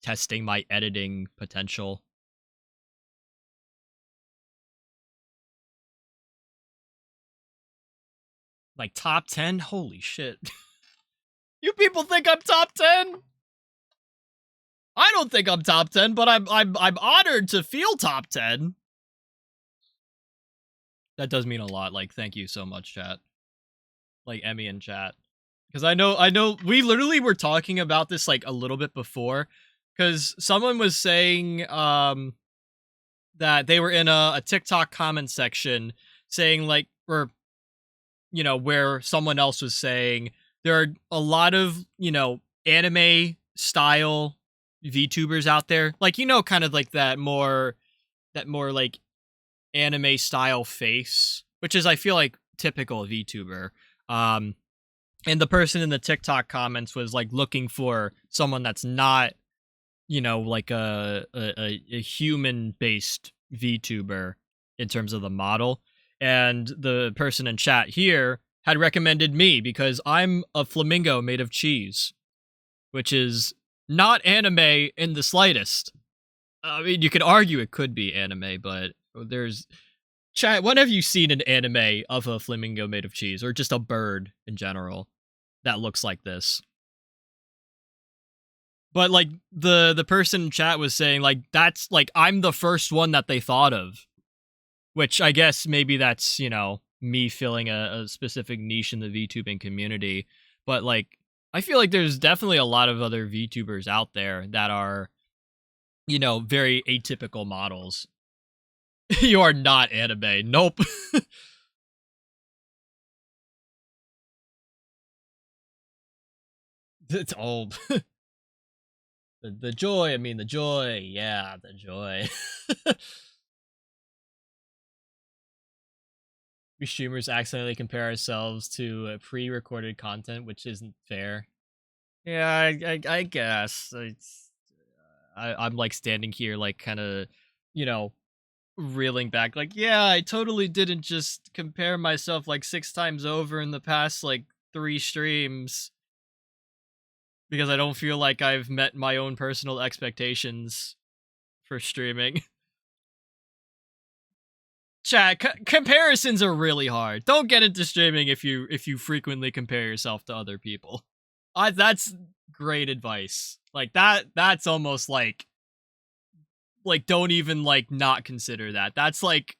testing my editing potential. Like top 10? Holy shit. You people think I'm top 10? I don't think I'm top 10, but I'm honored to feel top 10. That does mean a lot. Like, thank you so much, chat. Like, Emmy in chat. Because I know, we literally were talking about this, like, a little bit before. Because someone was saying, that they were in a TikTok comment section saying, like, or, you know, where someone else was saying, there are a lot of, you know, anime-style VTubers out there. Like, you know, kind of like that more, like, anime style face, which is, I feel like, typical VTuber. And the person in the TikTok comments was like looking for someone that's not, you know, like a human based VTuber in terms of the model. And the person in chat here had recommended me because I'm a flamingo made of cheese, which is not anime in the slightest. I mean, you could argue it could be anime, but there's... Chat, when have you seen an anime of a flamingo made of cheese, or just a bird in general that looks like this? But, like, the person in chat was saying, like, that's, like, I'm the first one that they thought of. Which, I guess, maybe that's, you know, me filling a specific niche in the VTubing community. But, like, I feel like there's definitely a lot of other VTubers out there that are, you know, very atypical models. You are not anime. Nope. It's all... the joy, I mean, the joy. Yeah, the joy. We streamers accidentally compare ourselves to pre-recorded content, which isn't fair. Yeah, I guess. I'm like standing here, like, kind of, you know, reeling back, like, yeah, I totally didn't just compare myself like 6 times over in the past, like, 3 streams. Because I don't feel like I've met my own personal expectations for streaming. Chat, comparisons are really hard. Don't get into streaming if you frequently compare yourself to other people. That's great advice. Like, that's almost like don't even, like, not consider that. That's like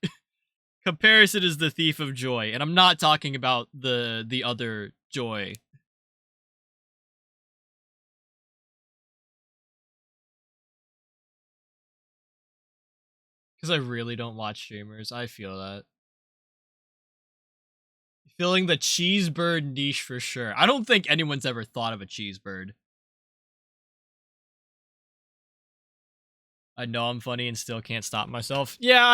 comparison is the thief of joy, and I'm not talking about the other joy. Because I really don't watch streamers. I feel that. Filling the cheesebird niche for sure. I don't think anyone's ever thought of a cheesebird. I know I'm funny and still can't stop myself. Yeah,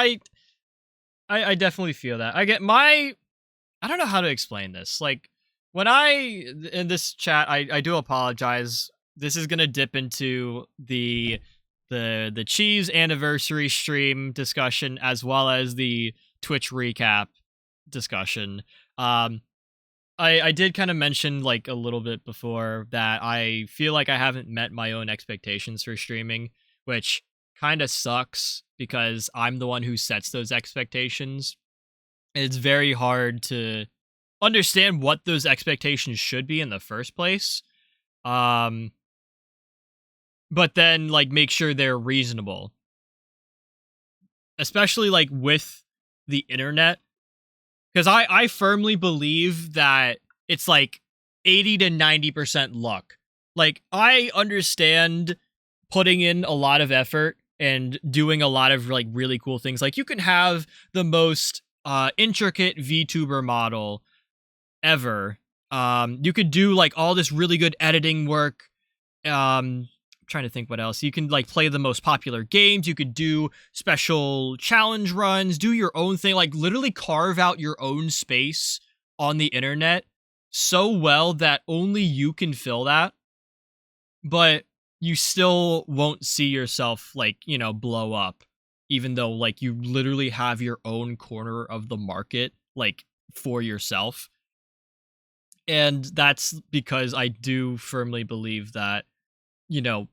I definitely feel that. I don't know how to explain this. Like, when in this chat, I do apologize. This is gonna dip into the cheese anniversary stream discussion as well as the Twitch recap discussion. I did kind of mention, like, a little bit before that I feel like I haven't met my own expectations for streaming, which kind of sucks because I'm the one who sets those expectations. It's very hard to understand what those expectations should be in the first place. But then, like, make sure they're reasonable. Especially, like, with the internet. Because I firmly believe that it's, like, 80 to 90% luck. Like, I understand putting in a lot of effort and doing a lot of, like, really cool things. Like, you can have the most intricate VTuber model ever. You could do, like, all this really good editing work. I'm trying to think what else. You can, like, play the most popular games. You could do special challenge runs, do your own thing, like, literally carve out your own space on the internet so well that only you can fill that. But you still won't see yourself, like, you know, blow up, even though, like, you literally have your own corner of the market, like, for yourself. And that's because I do firmly believe that, you know,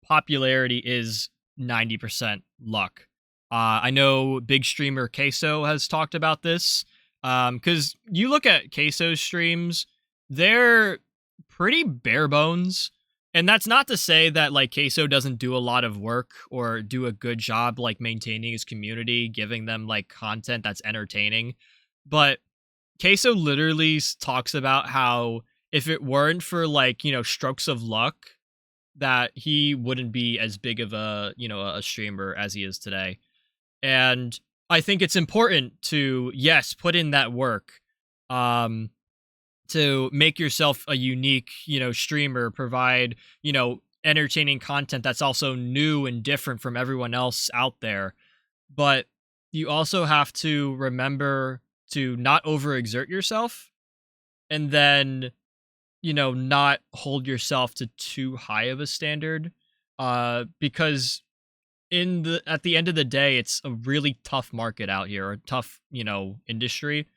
popularity is 90% luck. I know big streamer Queso has talked about this. Because you look at Queso's streams, they're pretty bare bones. And that's not to say that, like, Queso doesn't do a lot of work or do a good job, like, maintaining his community, giving them, like, content that's entertaining. But Queso literally talks about how if it weren't for, like, you know, strokes of luck, that he wouldn't be as big of a, you know, a streamer as he is today. And I think it's important to, yes, put in that work, to make yourself a unique, you know, streamer, provide, you know, entertaining content that's also new and different from everyone else out there. But you also have to remember to not overexert yourself, and then, you know, not hold yourself to too high of a standard, because at the end of the day, it's a really tough market out here, a tough, you know, industry.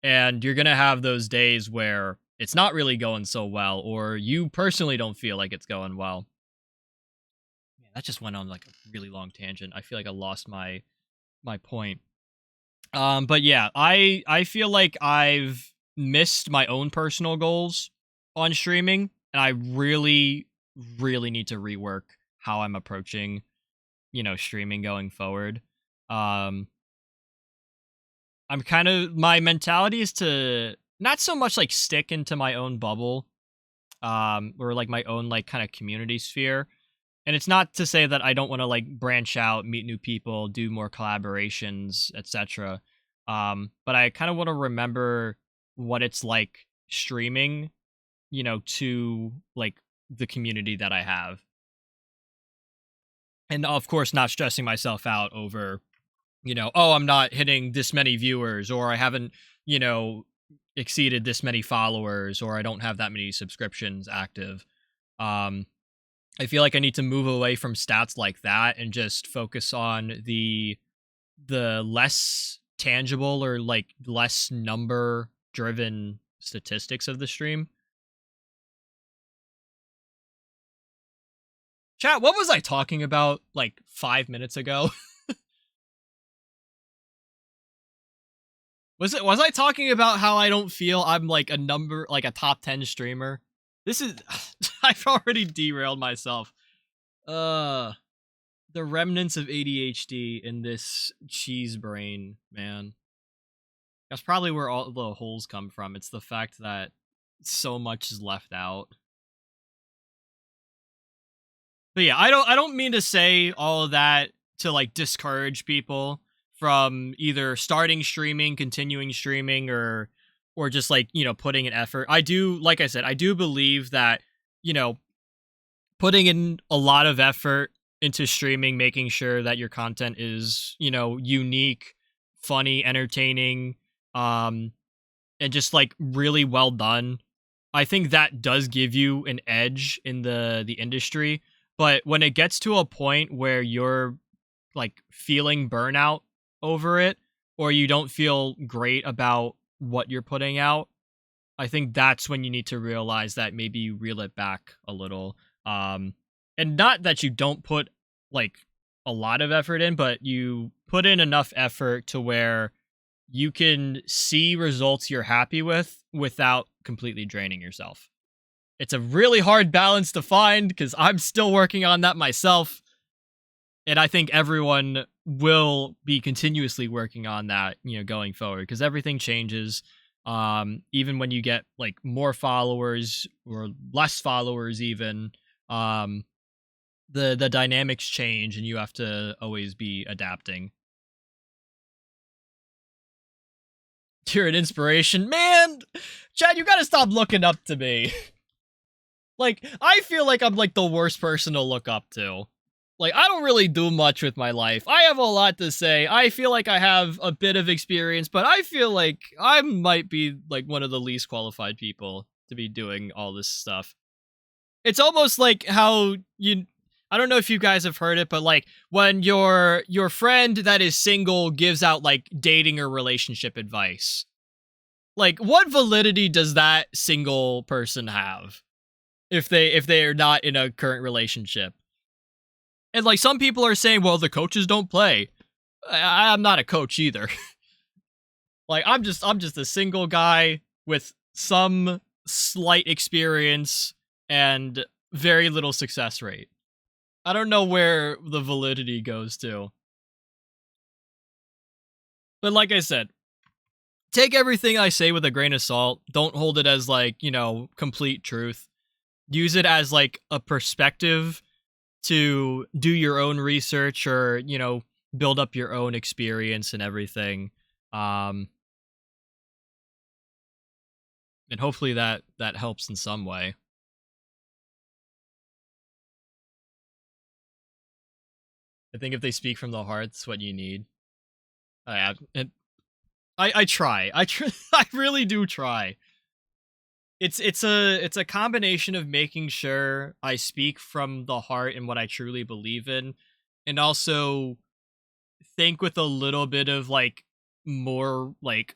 And you're going to have those days where it's not really going so well, or you personally don't feel like it's going well. Yeah, that just went on like a really long tangent. I feel like I lost my point. But yeah, I feel like I've missed my own personal goals on streaming, and I really, really need to rework how I'm approaching, you know, streaming going forward. I'm kind of, my mentality is to not so much like stick into my own bubble, or like my own like kind of community sphere. And it's not to say that I don't want to like branch out, meet new people, do more collaborations, etc. But I kind of want to remember what it's like streaming, you know, to like the community that I have. And of course, not stressing myself out over, you know, oh, I'm not hitting this many viewers, or I haven't, you know, exceeded this many followers, or I don't have that many subscriptions active. I feel like I need to move away from stats like that and just focus on the less tangible or like less number driven statistics of the stream. Chat, what was I talking about like 5 minutes ago? Was I talking about how I don't feel I'm like a top 10 streamer? This is I've already derailed myself. The remnants of ADHD in this cheese brain, man. That's probably where all the holes come from. It's the fact that so much is left out. But yeah, I don't mean to say all of that to like discourage people from either starting streaming, continuing streaming, or just like, you know, putting an effort. I do, like I said, I do believe that, you know, putting in a lot of effort into streaming, making sure that your content is, you know, unique, funny, entertaining, and just like really well done. I think that does give you an edge in the industry. But when it gets to a point where you're like feeling burnout over it, or you don't feel great about what you're putting out, I think that's when you need to realize that maybe you reel it back a little. And not that you don't put like a lot of effort in, but you put in enough effort to where you can see results you're happy with without completely draining yourself. It's a really hard balance to find because I'm still working on that myself. And I think everyone will be continuously working on that, you know, going forward, because everything changes. Even when you get like more followers or less followers, even, the dynamics change, and you have to always be adapting. You're an inspiration, man. Chad, you gotta stop looking up to me. Like, I feel like I'm like the worst person to look up to. Like, I don't really do much with my life. I have a lot to say. I feel like I have a bit of experience, but I feel like I might be like one of the least qualified people to be doing all this stuff. It's almost like how I don't know if you guys have heard it, but like when your friend that is single gives out like dating or relationship advice. Like, what validity does that single person have if they are not in a current relationship? And like some people are saying, well, the coaches don't play. I'm not a coach either. Like I'm just a single guy with some slight experience and very little success rate. I don't know where the validity goes to. But like I said, take everything I say with a grain of salt. Don't hold it as like, complete truth. Use it as like a perspective to do your own research or, build up your own experience and everything. And hopefully that helps in some way. I think if they speak from the heart, that's what you need. I try. I really do try. It's a combination of making sure I speak from the heart and what I truly believe in, and also think with a little bit of like more like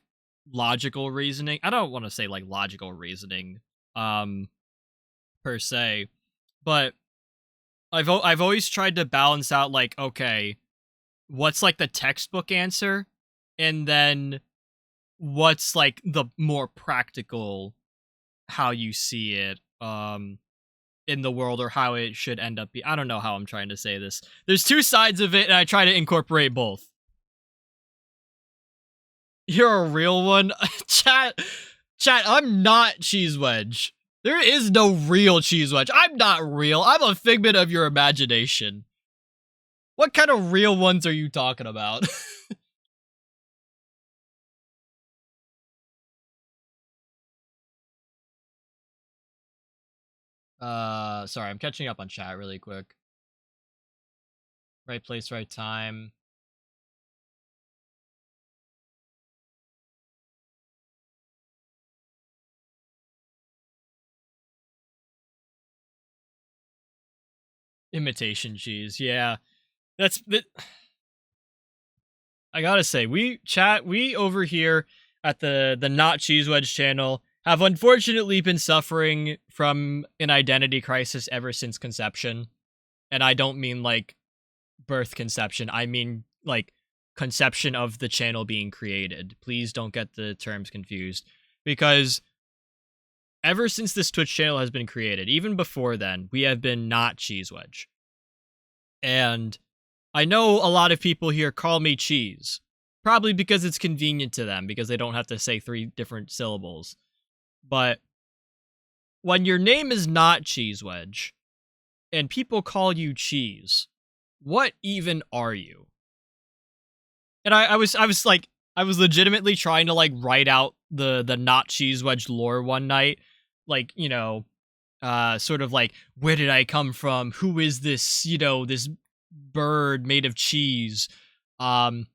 logical reasoning. I don't want to say like logical reasoning per se, but I've always tried to balance out like, okay, what's like the textbook answer, and then what's like the more practical how you see it in the world, or how it should end up I don't know how I'm trying to say this. There's two sides of it and I try to incorporate both. You're a real one. Chat, I'm not Cheese Wedge. There is no real Cheese Wedge. I'm not real. I'm a figment of your imagination. What kind of real ones are you talking about? Sorry, I'm catching up on chat really quick. Right place, right time. Imitation cheese, yeah. That's I gotta say, we over here at the Not Cheese Wedge channel have unfortunately been suffering from an identity crisis ever since conception. And I don't mean like birth conception, I mean like conception of the channel being created. Please don't get the terms confused, because ever since this Twitch channel has been created, even before then, we have been Not Cheese Wedge. And I know a lot of people here call me Cheese, probably because it's convenient to them, because they don't have to say 3 different syllables. But when your name is not Cheese Wedge, and people call you Cheese, what even are you? And I was legitimately trying to like write out the Not Cheese Wedge lore one night, like, sort of like, where did I come from? Who is this, this bird made of cheese? And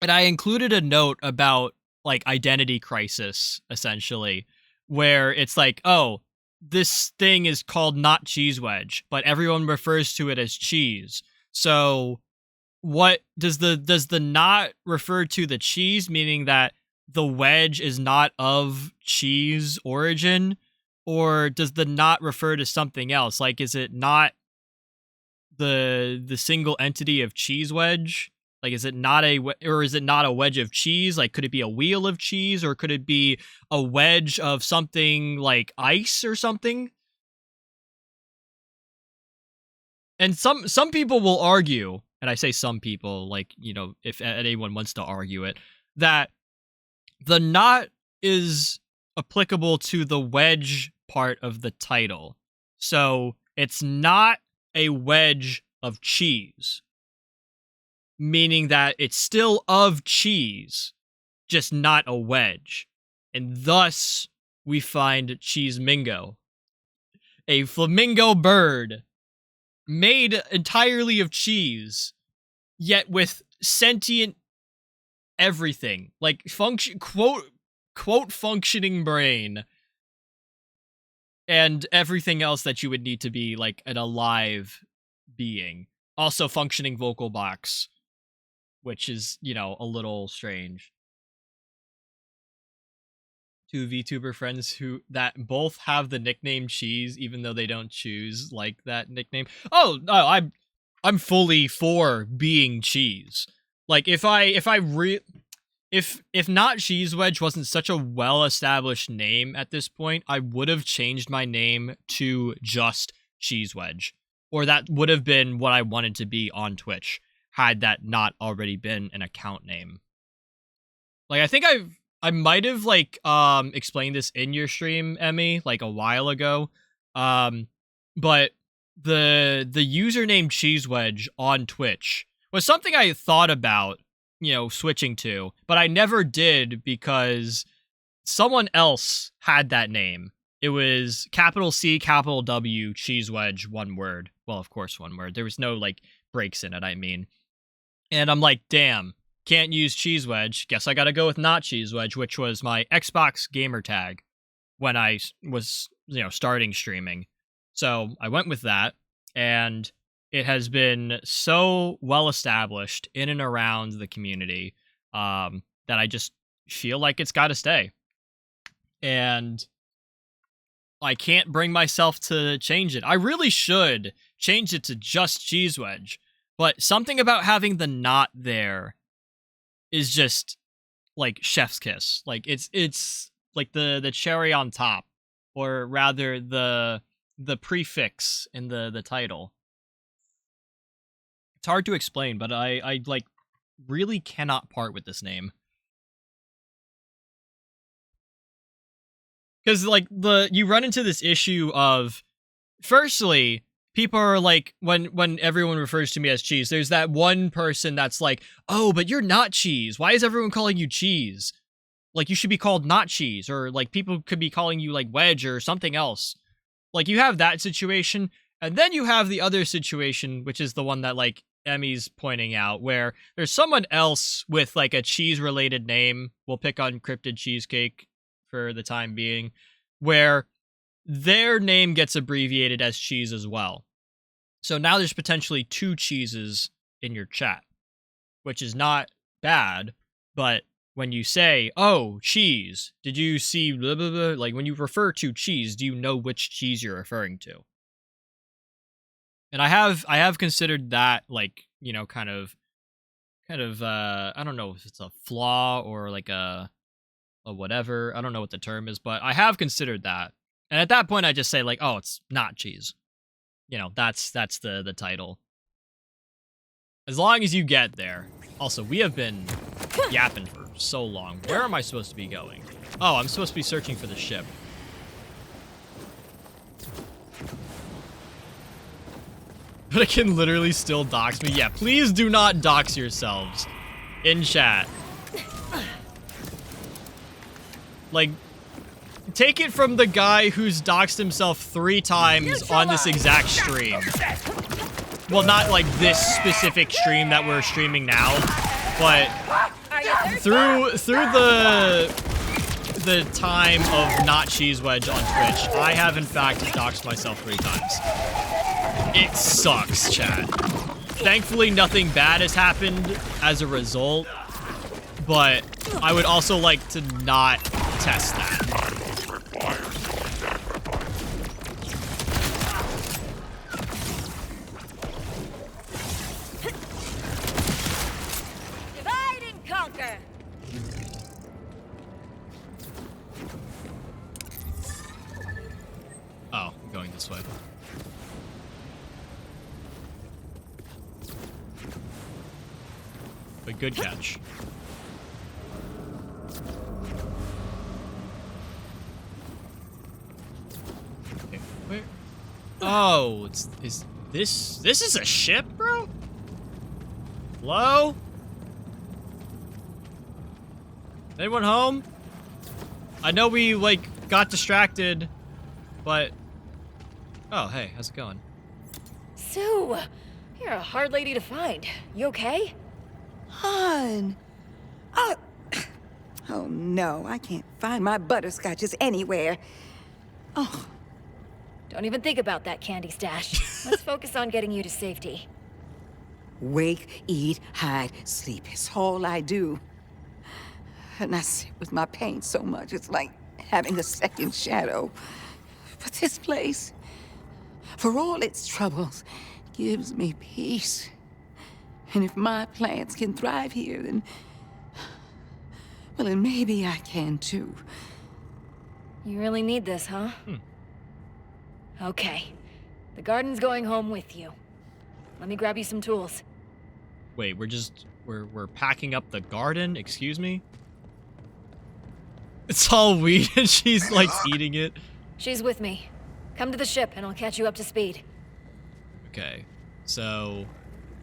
I included a note about like identity crisis, essentially, where it's like, oh, this thing is called Not Cheese Wedge, but everyone refers to it as cheese. So what does the not refer to the cheese, meaning that the wedge is not of cheese origin? Or does the not refer to something else? Like, is it not the single entity of cheese wedge? Like, is it not or is it not a wedge of cheese? Like, could it be a wheel of cheese, or could it be a wedge of something like ice or something? And some people will argue, and I say some people, like, if anyone wants to argue it, that the not is applicable to the wedge part of the title. So it's not a wedge of cheese, meaning that it's still of cheese, just not a wedge. And thus we find Cheesemingo, a flamingo bird made entirely of cheese, yet with sentient everything, like quote functioning brain, and everything else that you would need to be like an alive being. Also functioning vocal box, which is, a little strange. 2 VTuber friends that both have the nickname Cheese, even though they don't choose like that nickname. Oh, no, I'm fully for being cheese. Like if not Cheese Wedge wasn't such a well-established name at this point, I would have changed my name to just Cheese Wedge. Or that would have been what I wanted to be on Twitch, had that not already been an account name. Like, I think I might have, like, explained this in your stream, Emmy, like, a while ago. But the username Cheese Wedge on Twitch was something I thought about, you know, switching to, but I never did because someone else had that name. It was capital C, capital W, Cheese Wedge, one word. Well, of course, one word. There was no, like, breaks in it, I mean. And I'm like, damn, can't use Cheese Wedge. Guess I gotta go with not Cheese Wedge, which was my Xbox gamer tag when I was, you know, starting streaming. So I went with that, and it has been so well established in and around the community that I just feel like it's got to stay. And I can't bring myself to change it. I really should change it to just Cheese Wedge, but something about having the not there is just like chef's kiss. Like it's like the cherry on top, or rather the prefix in the title. It's hard to explain, but I like really cannot part with this name. Because, like, you run into this issue of, firstly, people are like, when everyone refers to me as cheese, there's that one person that's like, oh, but you're not cheese. Why is everyone calling you cheese? Like, you should be called not cheese, or, like, people could be calling you, like, wedge or something else. Like, you have that situation, and then you have the other situation, which is the one that, like, Emmy's pointing out, where there's someone else with, like, a cheese-related name. We'll pick on Cryptid Cheesecake for the time being, where their name gets abbreviated as cheese as well. So now there's potentially two cheeses in your chat, which is not bad, but when you say, oh, cheese, did you see blah, blah, blah? Like, when you refer to cheese, do you know which cheese you're referring to? And I have considered that, like, you know, kind of I don't know if it's a flaw or like a whatever. I don't know what the term is, but I have considered that. And at that point, I just say, like, oh, it's not cheese. You know, that's the title. As long as you get there. Also, we have been yapping for so long. Where am I supposed to be going? Oh, I'm supposed to be searching for the ship. But it can literally still dox me. Yeah, please do not dox yourselves in chat. Like, take it from the guy who's doxed himself 3 times on this exact stream. Well, not like this specific stream that we're streaming now, but through the time of not Cheese Wedge on Twitch, I have in fact doxed myself 3 times. It sucks, chat. Thankfully, nothing bad has happened as a result, but I would also like to not test that. Divide and conquer. Oh, I'm going this way. But good catch. Okay, where? Oh, is this is a ship, bro? Hello? Anyone home? I know we, like, got distracted, but... Oh, hey, how's it going? Sue, you're a hard lady to find. You okay? Hon. Oh, no, I can't find my butterscotches anywhere. Oh. Don't even think about that candy stash. Let's focus on getting you to safety. Wake, eat, hide, sleep. It's all I do. And I sit with my pain so much, it's like having a second shadow. But this place, for all its troubles, gives me peace. And if my plants can thrive here, then... well, then maybe I can too. You really need this, huh? Okay. The garden's going home with you. Let me grab you some tools. Wait, we're packing up the garden? Excuse me? It's all weed and she's like eating it. She's with me. Come to the ship and I'll catch you up to speed. Okay, so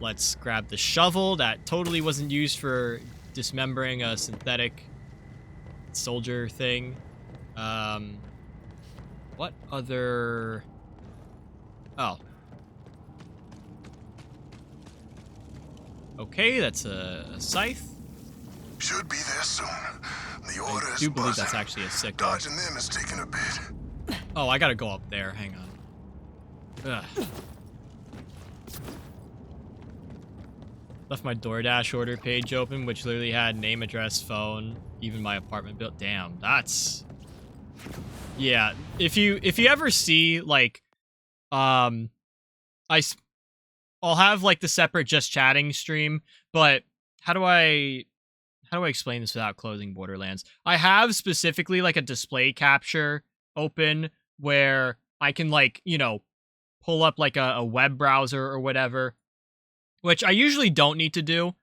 let's grab the shovel that totally wasn't used for dismembering a synthetic soldier thing. What other... Oh. Okay, that's a scythe. Should be there soon. The order I is do believe buzzing. that's actually a sick Dodging them is taking a bit. Oh, I gotta go up there. Hang on. Ugh. Left my DoorDash order page open, which literally had name, address, phone, even my apartment bill. Damn, that's... Yeah, if you ever see, like, I'll have, like, the separate just chatting stream, but how do I explain this without closing Borderlands? I have specifically, like, a display capture open where I can, like, you know, pull up, like, a web browser or whatever, which I usually don't need to do,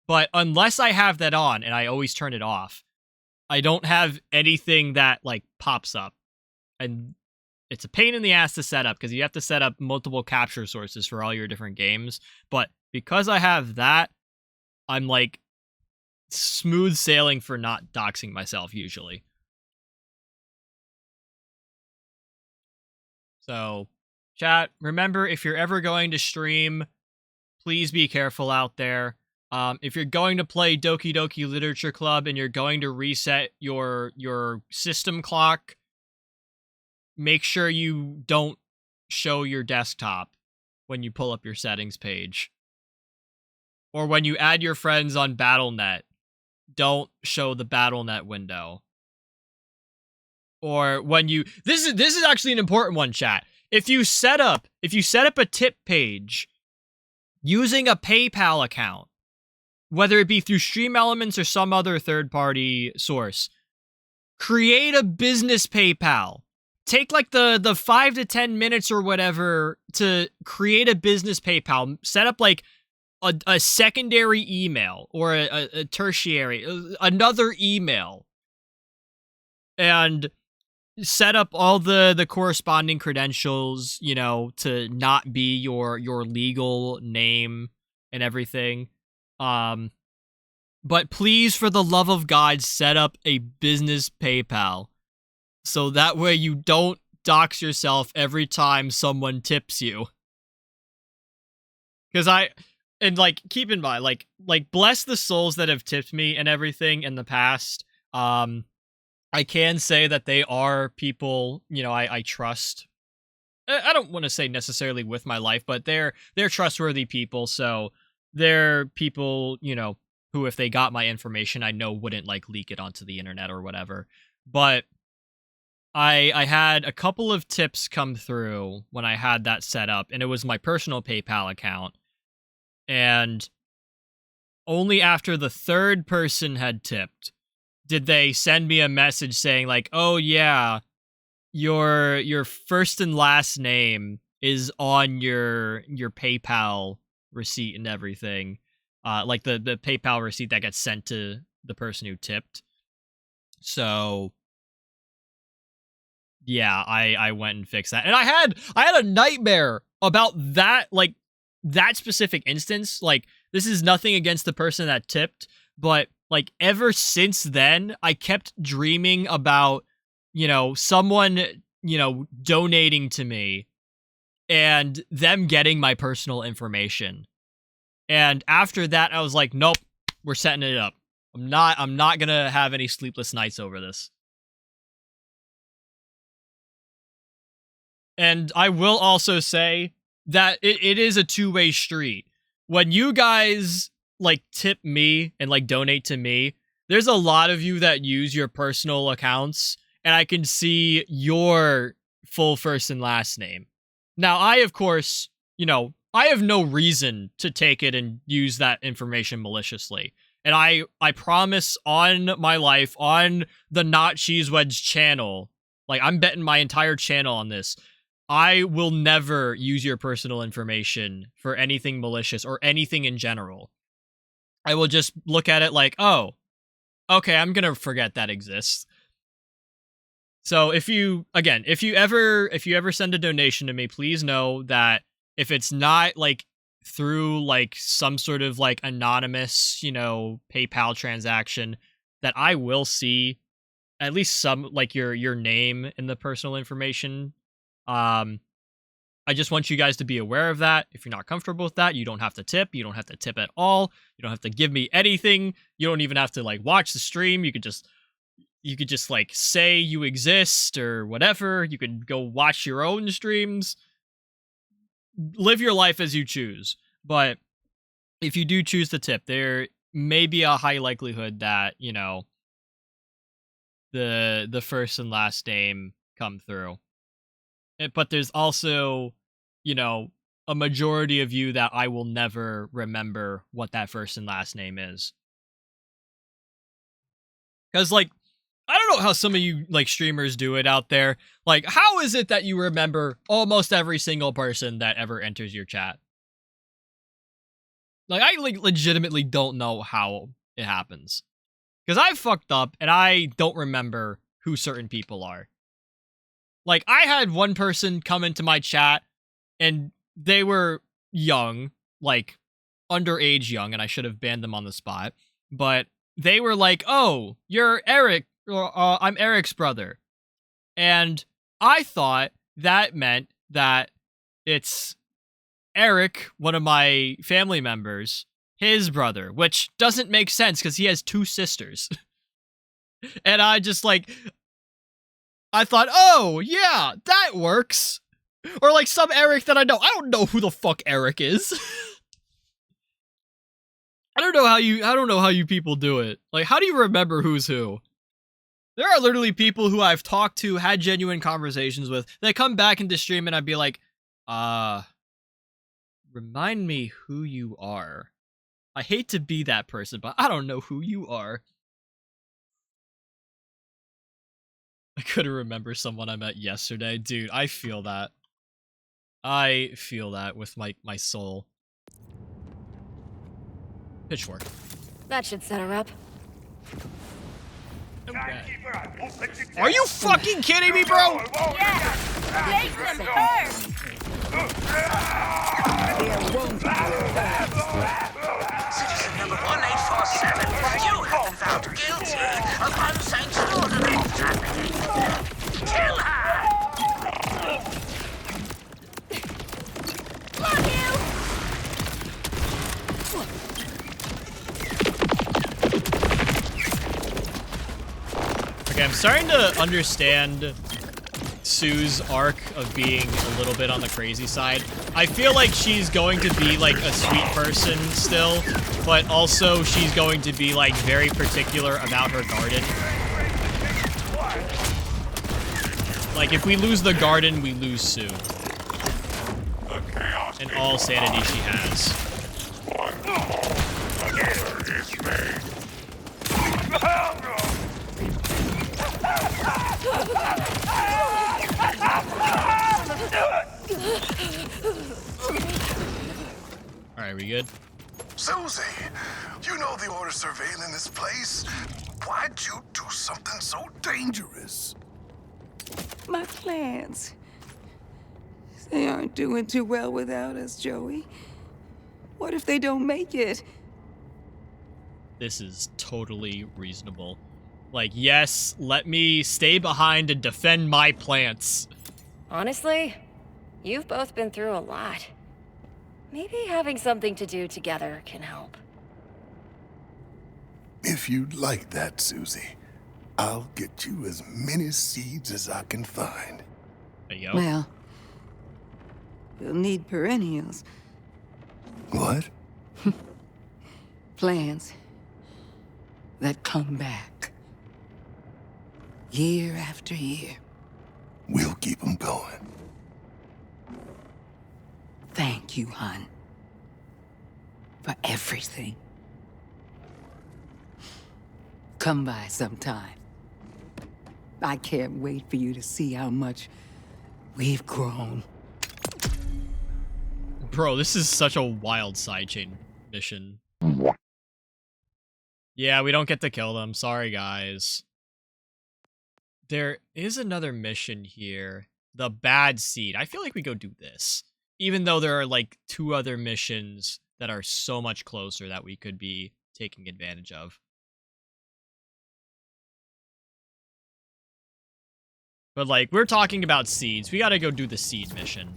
but unless I have that on, and I always turn it off, I don't have anything that, like, pops up. And it's a pain in the ass to set up, because you have to set up multiple capture sources for all your different games. But because I have that, I'm, like, smooth sailing for not doxing myself, usually. So, chat, remember, if you're ever going to stream, please be careful out there. If you're going to play Doki Doki Literature Club and you're going to reset your system clock, make sure you don't show your desktop when you pull up your settings page. Or when you add your friends on Battle.net, don't show the Battle.net window. Or when you... This is actually an important one, chat. If you set up a tip page using a PayPal account, whether it be through Stream Elements or some other third-party source, create a business PayPal. Take, like, the 5 to 10 minutes or whatever to create a business PayPal. Set up, like, a secondary email or a tertiary, another email. And set up all the corresponding credentials, you know, to not be your legal name and everything. But please, for the love of God, set up a business PayPal. So that way you don't dox yourself every time someone tips you. Because like, keep in mind, like, bless the souls that have tipped me and everything in the past. I can say that they are people, you know, I trust. I don't want to say necessarily with my life, but they're trustworthy people. So they're people, you know, who, if they got my information, I know wouldn't, like, leak it onto the internet or whatever. But I had a couple of tips come through when I had that set up, and it was my personal PayPal account. And only after the third person had tipped did they send me a message saying, like, oh yeah, your first and last name is on your PayPal receipt and everything. Like the PayPal receipt that gets sent to the person who tipped. So yeah, I went and fixed that. And I had a nightmare about that, like, that specific instance. Like, this is nothing against the person that tipped, but, like, ever since then, I kept dreaming about, you know, someone, you know, donating to me and them getting my personal information. And after that, I was like, nope, we're setting it up. I'm not gonna have any sleepless nights over this. And I will also say that it is a two-way street. When you guys, like, tip me and, like, donate to me, there's a lot of you that use your personal accounts, and I can see your full first and last name. Now, I, of course, you know, I have no reason to take it and use that information maliciously. And I promise on my life, on the Not Cheese Wedge channel, like, I'm betting my entire channel on this, I will never use your personal information for anything malicious or anything in general. I will just look at it like, oh, okay, I'm gonna forget that exists. So if you ever send a donation to me, please know that if it's not like through like some sort of like anonymous, PayPal transaction, that I will see at least some like your name in the personal information. I just want you guys to be aware of that. If you're not comfortable with that, you don't have to tip. You don't have to tip at all. You don't have to give me anything. You don't even have to like watch the stream. You could just like say you exist or whatever. You could go watch your own streams. Live your life as you choose. But if you do choose to tip, there may be a high likelihood that, the first and last name come through. But there's also, a majority of you that I will never remember what that first and last name is. Because, like, I don't know how some of you, like, streamers do it out there. Like, how is it that you remember almost every single person that ever enters your chat? Like, I, like, legitimately don't know how it happens. Because I fucked up, and I don't remember who certain people are. Like, I had one person come into my chat, and they were young, like, underage young, and I should have banned them on the spot. But they were like, oh, you're Eric, I'm Eric's brother. And I thought that meant that it's Eric, one of my family members, his brother, which doesn't make sense because he has 2 sisters. And I just like, I thought, oh, yeah, that works. Or like some Eric that I know. I don't know who the fuck Eric is. I don't know how you people do it. Like, how do you remember who's who? There are literally people who I've talked to, had genuine conversations with. They come back into stream and I'd be like, remind me who you are. I hate to be that person, but I don't know who you are. I couldn't remember someone I met yesterday. Dude, I feel that. I feel that with my soul. Pitchfork. That should set her up. Okay. Are you fucking kidding me, bro? Yeah! Take them first! Citizen number 1847, you have been found guilty of unsanctioned ordinance trafficking. Kill her! Love you! Okay, I'm starting to understand Sue's arc of being a little bit on the crazy side. I feel like she's going to be like a sweet person still, but also she's going to be like very particular about her garden. Like, if we lose the garden, we lose Sue. And all sanity she has. Alright, we good? Susie, you know the order surveilling this place. Why'd you do something so dangerous? My plans. They aren't doing too well without us, Joey. What if they don't make it? This is totally reasonable. Like, yes, let me stay behind and defend my plants. Honestly, you've both been through a lot. Maybe having something to do together can help. If you'd like that, Susie, I'll get you as many seeds as I can find. There you go. Well, we'll need perennials. What? Plants that come back. Year after year. We'll keep them going. Thank you. thank you, hon. For everything. Come by sometime. I can't wait for you to see how much we've grown. Bro, this is such a wild sidechain mission. Yeah, we don't get to kill them. Sorry, guys. There is another mission here. The Bad Seed. I feel like we go do this. Even though there are, like, 2 other missions that are so much closer that we could be taking advantage of. But, like, we're talking about seeds. We gotta go do the seed mission.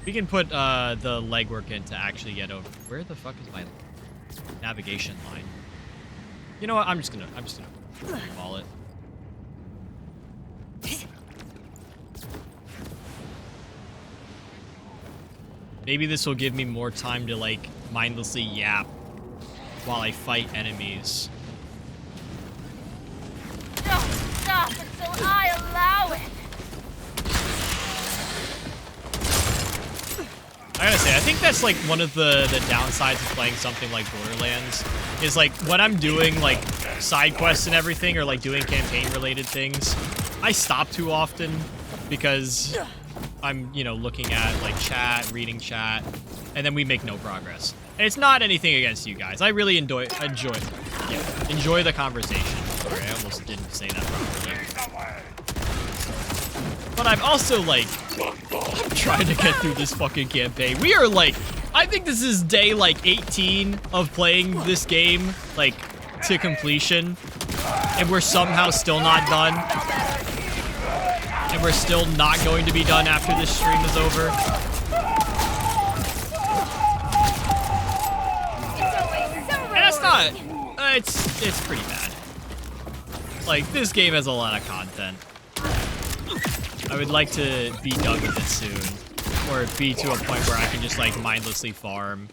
We can put the legwork in to actually get over. Where the fuck is my navigation line? You know what? I'm just gonna call it. Maybe this will give me more time to, like, mindlessly yap while I fight enemies. Don't stop until I allow it. I gotta say, I think that's, like, one of the downsides of playing something like Borderlands, is, like, when I'm doing, like, side quests and everything, or, like, doing campaign-related things, I stop too often, because I'm, you know, looking at, like, chat, reading chat, and then we make no progress. And it's not anything against you guys. I really enjoy the conversation. Sorry, I almost didn't say that properly. But I'm also, like, I'm trying to get through this fucking campaign. We are, like, I think this is day, like, 18 of playing this game, like, to completion. And we're somehow still not done. And we're still not going to be done after this stream is over. And that's not, it's pretty bad. Like, this game has a lot of content. I would like to be done with it soon, or be to a point where I can just, like, mindlessly farm,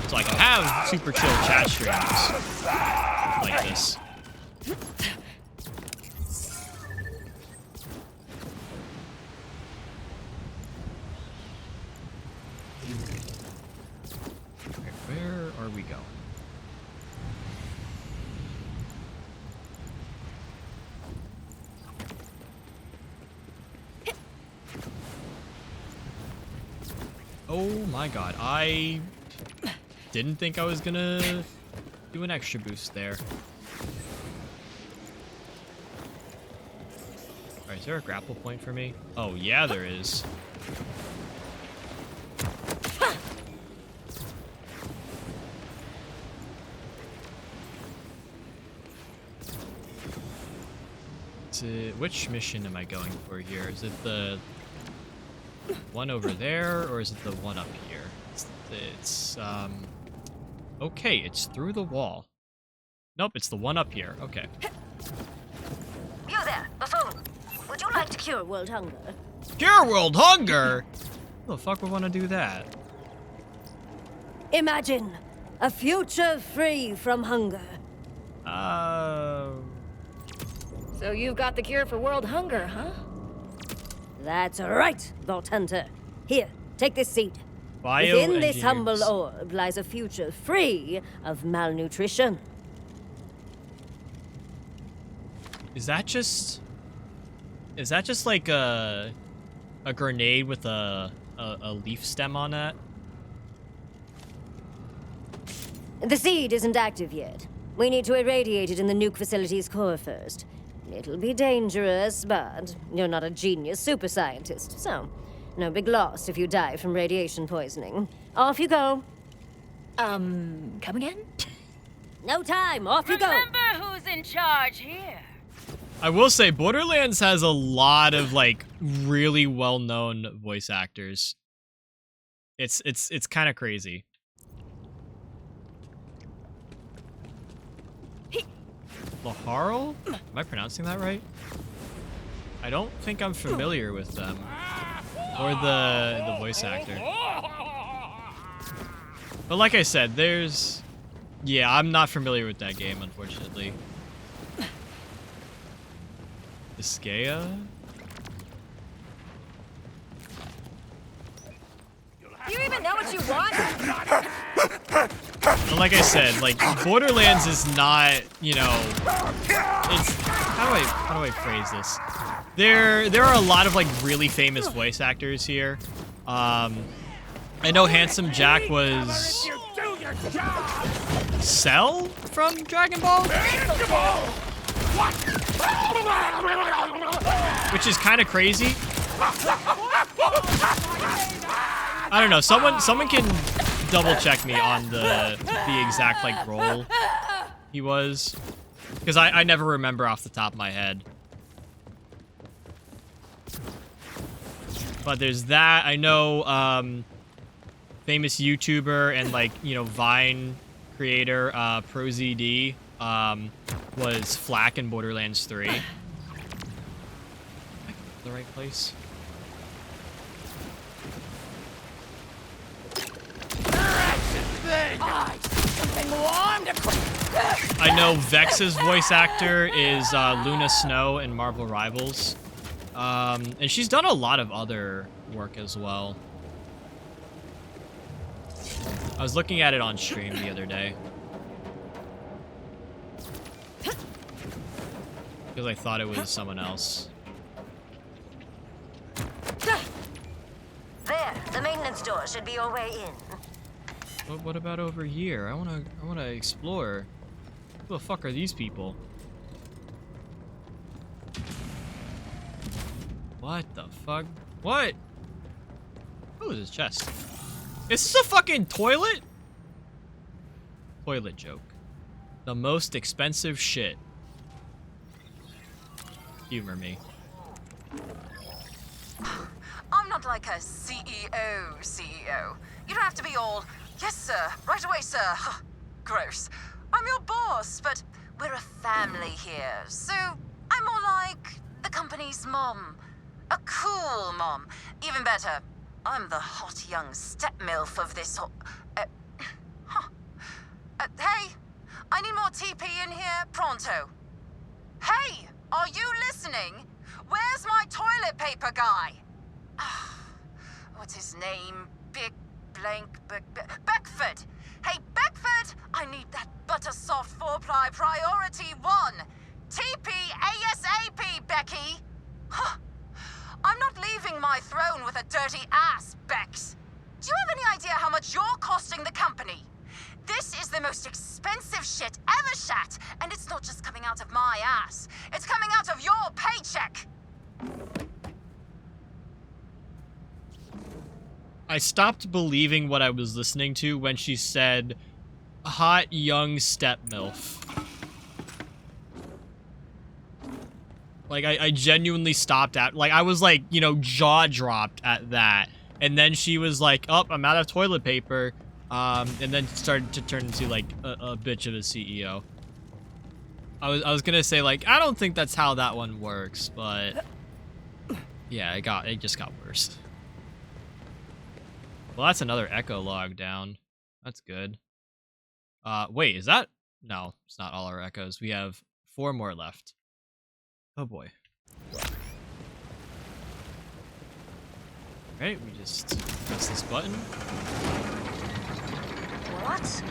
so I can have super chill chat streams like this. Okay, where are we going? Oh my god, I didn't think I was gonna do an extra boost there. Alright, is there a grapple point for me? Oh yeah, there is. Which mission am I going for here? Is it the one over there, or is it the one up here? Okay, it's through the wall. Nope, it's the one up here. Okay. You there, buffoon. Would you like to cure world hunger? Cure world hunger? Who the fuck would want to do that? Imagine a future free from hunger. So you've got the cure for world hunger, huh? That's right, Vault Hunter. Here, take this seed. Bioengineers. Within this humble orb lies a future free of malnutrition. Is that just like a grenade with a leaf stem on it? The seed isn't active yet. We need to irradiate it in the nuke facility's core first. It'll be dangerous, but you're not a genius super scientist, so no big loss if you die from radiation poisoning. Off you go. Come again? No time, off you go. Remember who's in charge here. I will say, Borderlands has a lot of, like, really well-known voice actors. It's kind of crazy. Laharl? Am I pronouncing that right? I don't think I'm familiar with them. Or the voice actor. But like I said, there's... Yeah, I'm not familiar with that game, unfortunately. Iskea? I know what you want? Like I said, like Borderlands is not, you know, it's how do I phrase this? There are a lot of like really famous voice actors here. I know Handsome Jack was Cell from Dragon Ball, which is kind of crazy. I don't know. Someone can double check me on the exact like role he was, because I never remember off the top of my head. But there's that. I know famous YouTuber and like, you know, Vine creator ProZD was Flak in Borderlands 3. Am I the right place? I know Vex's voice actor is Luna Snow in Marvel Rivals. And she's done a lot of other work as well. I was looking at it on stream the other day, because I thought it was someone else. There, the maintenance door should be your way in. What about over here? I wanna explore. Who the fuck are these people? What the fuck? What? Who is this chest? Is this a fucking toilet? Toilet joke. The most expensive shit. Humor me. I'm not like a CEO. You don't have to be all, yes sir, right away sir. Gross. I'm your boss, but we're a family here, so I'm more like the company's mom. A cool mom. Even better, I'm the hot young step-milf of this hey, I need more TP in here, pronto. Hey, are you listening? Where's my toilet paper guy? What's his name? Beckford. Hey, Beckford, I need that buttersoft 4-ply priority 1. TP ASAP, Becky. I'm not leaving my throne with a dirty ass, Bex. Do you have any idea how much you're costing the company? This is the most expensive shit ever shat, and it's not just coming out of my ass. It's coming out of your paycheck. I stopped believing what I was listening to when she said, hot young step MILF. Like, I genuinely stopped at, like, I was like, you know, jaw dropped at that. And then she was like, oh, I'm out of toilet paper. And then started to turn into, like, a bitch of a CEO. I was gonna say, like, I don't think that's how that one works, but yeah, it just got worse. Well, that's another echo log down. That's good. Wait, is that? No, it's not all our echoes. We have 4 more left. Oh boy. Alright, we just press this button. What?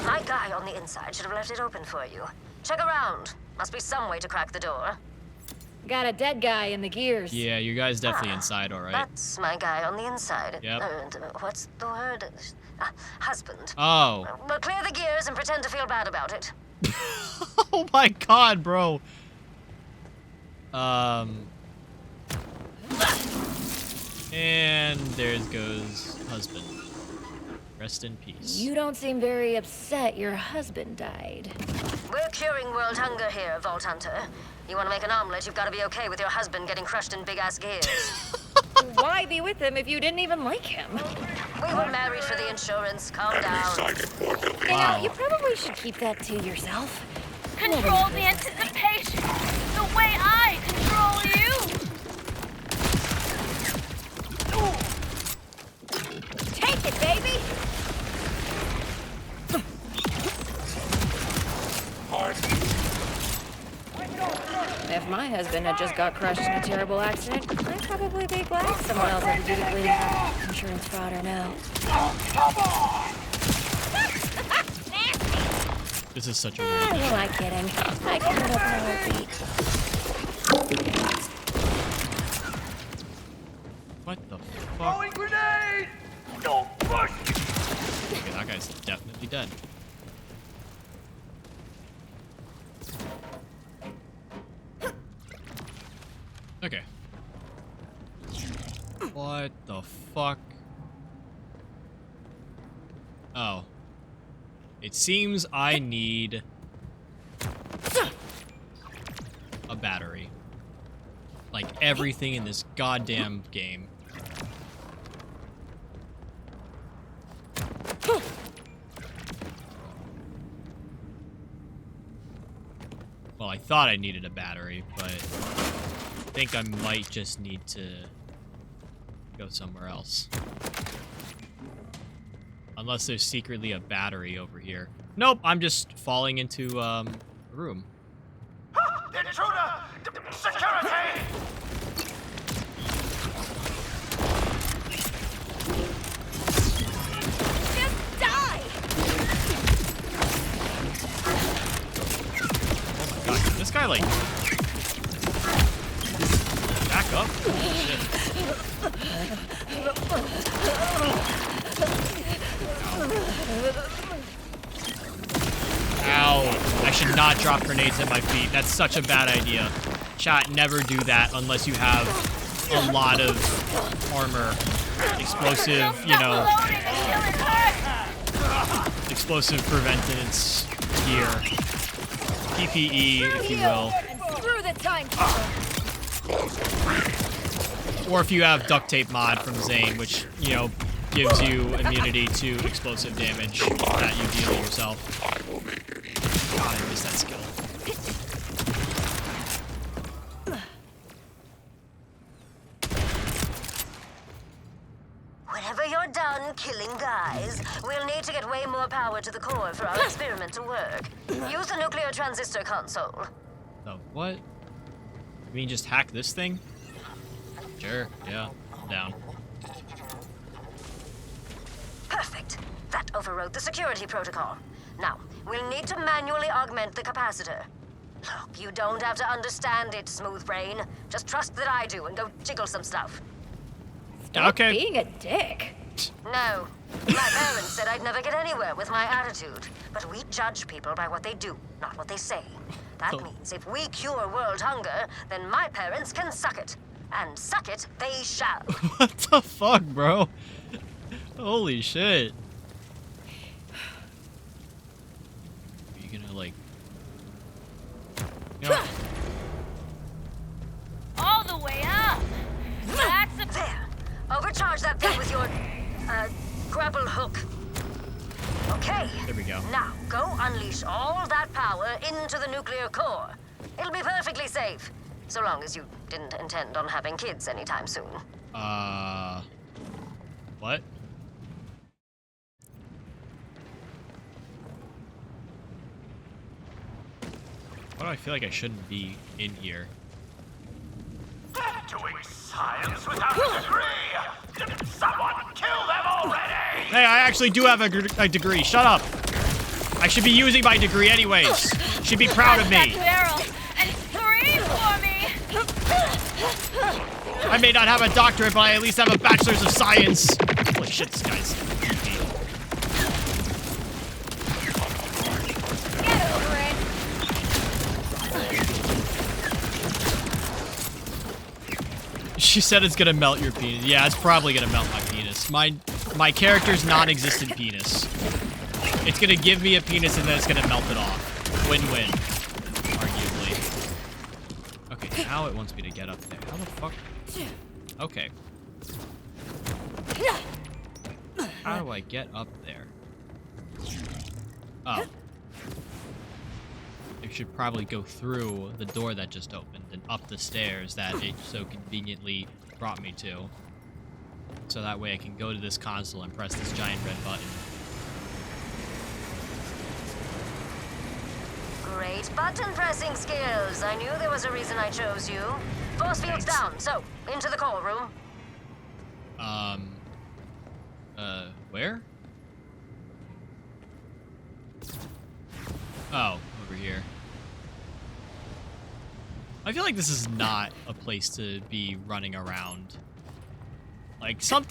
My guy on the inside should have left it open for you. Check around. Must be some way to crack the door. Got a dead guy in the gears. Yeah, you guys definitely inside, alright. That's my guy on the inside. Yep. What's the word? Husband. Oh. Well, clear the gears and pretend to feel bad about it. Oh my god, bro. And there goes husband. Rest in peace. You don't seem very upset your husband died. We're curing world hunger here, Vault Hunter. You want to make an omelet, you've got to be okay with your husband getting crushed in big-ass gears. Why be with him if you didn't even like him? We were married for the insurance. Calm down. You know, you probably should keep that to yourself. Control the anticipation, the way I control you. Take it, baby! If my husband had just got crushed in a terrible accident, I'd probably be glad someone else had to do the cleaning up. Insurance fraud or no. This is such a Who weird mission. am I kidding? I can't open a heartbeat. What the fuck? Throwing grenade! Don't push! Okay, that guy's definitely dead. Okay. What the fuck? Oh. It seems I need a battery. Like everything in this goddamn game. Well, I thought I needed a battery, but I think I might just need to go somewhere else. Unless there's secretly a battery over here. Nope, I'm just falling into a room. Intruder! Security! Just die! Oh my god, can this guy like back up? Shit. Ow. I should not drop grenades at my feet. That's such a bad idea. Chat, never do that unless you have a lot of armor. Explosive, you know. Explosive preventance gear. PPE, if you will. Screw the timekeeper. Or if you have duct tape mod from Zane, which, you know, gives you immunity to explosive damage that you deal yourself. God, I missed that skill. Whenever you're done killing guys, we'll need to get way more power to the core for our experiment to work. Use the nuclear transistor console. Oh, what? You mean just hack this thing? Sure, yeah, I'm down. Perfect. That overrode the security protocol. Now, we'll need to manually augment the capacitor. Look, you don't have to understand it, Smooth Brain. Just trust that I do and go jiggle some stuff. Okay. Being a dick. No. My parents said I'd never get anywhere with my attitude. But we judge people by what they do, not what they say. That means if we cure world hunger, then my parents can suck it. And suck it they shall. What the fuck, bro? Holy shit. Are you gonna, like... You know, All the way up. That's a... There. Overcharge that thing with your, grapple hook. Okay. there we go. Now, go unleash all that power into the nuclear core. It'll be perfectly safe. So long as you didn't intend on having kids anytime soon. What? Why do I feel like I shouldn't be in here? Doing science without a degree! Someone kill them already! Hey, I actually do have a degree. Shut up. I should be using my degree anyways. Should be proud of me. barrel and scream for me. I may not have a doctorate, but I at least have a bachelor's of science. Holy shit, this guy's creepy. Get over it. She said it's gonna melt your penis. Yeah, it's probably gonna melt my penis. My character's non-existent penis. It's gonna give me a penis and then it's gonna melt it off. Win-win, arguably. Okay, now it wants me to get up there. How the fuck? Okay. How do I get up there? Oh. I should probably go through the door that just opened and up the stairs that it so conveniently brought me to. So that way I can go to this console and press this giant red button. Great button pressing skills. I knew there was a reason I chose you. Force field's down, so into the core room. Where? Oh, over here. I feel like this is not a place to be running around. Like some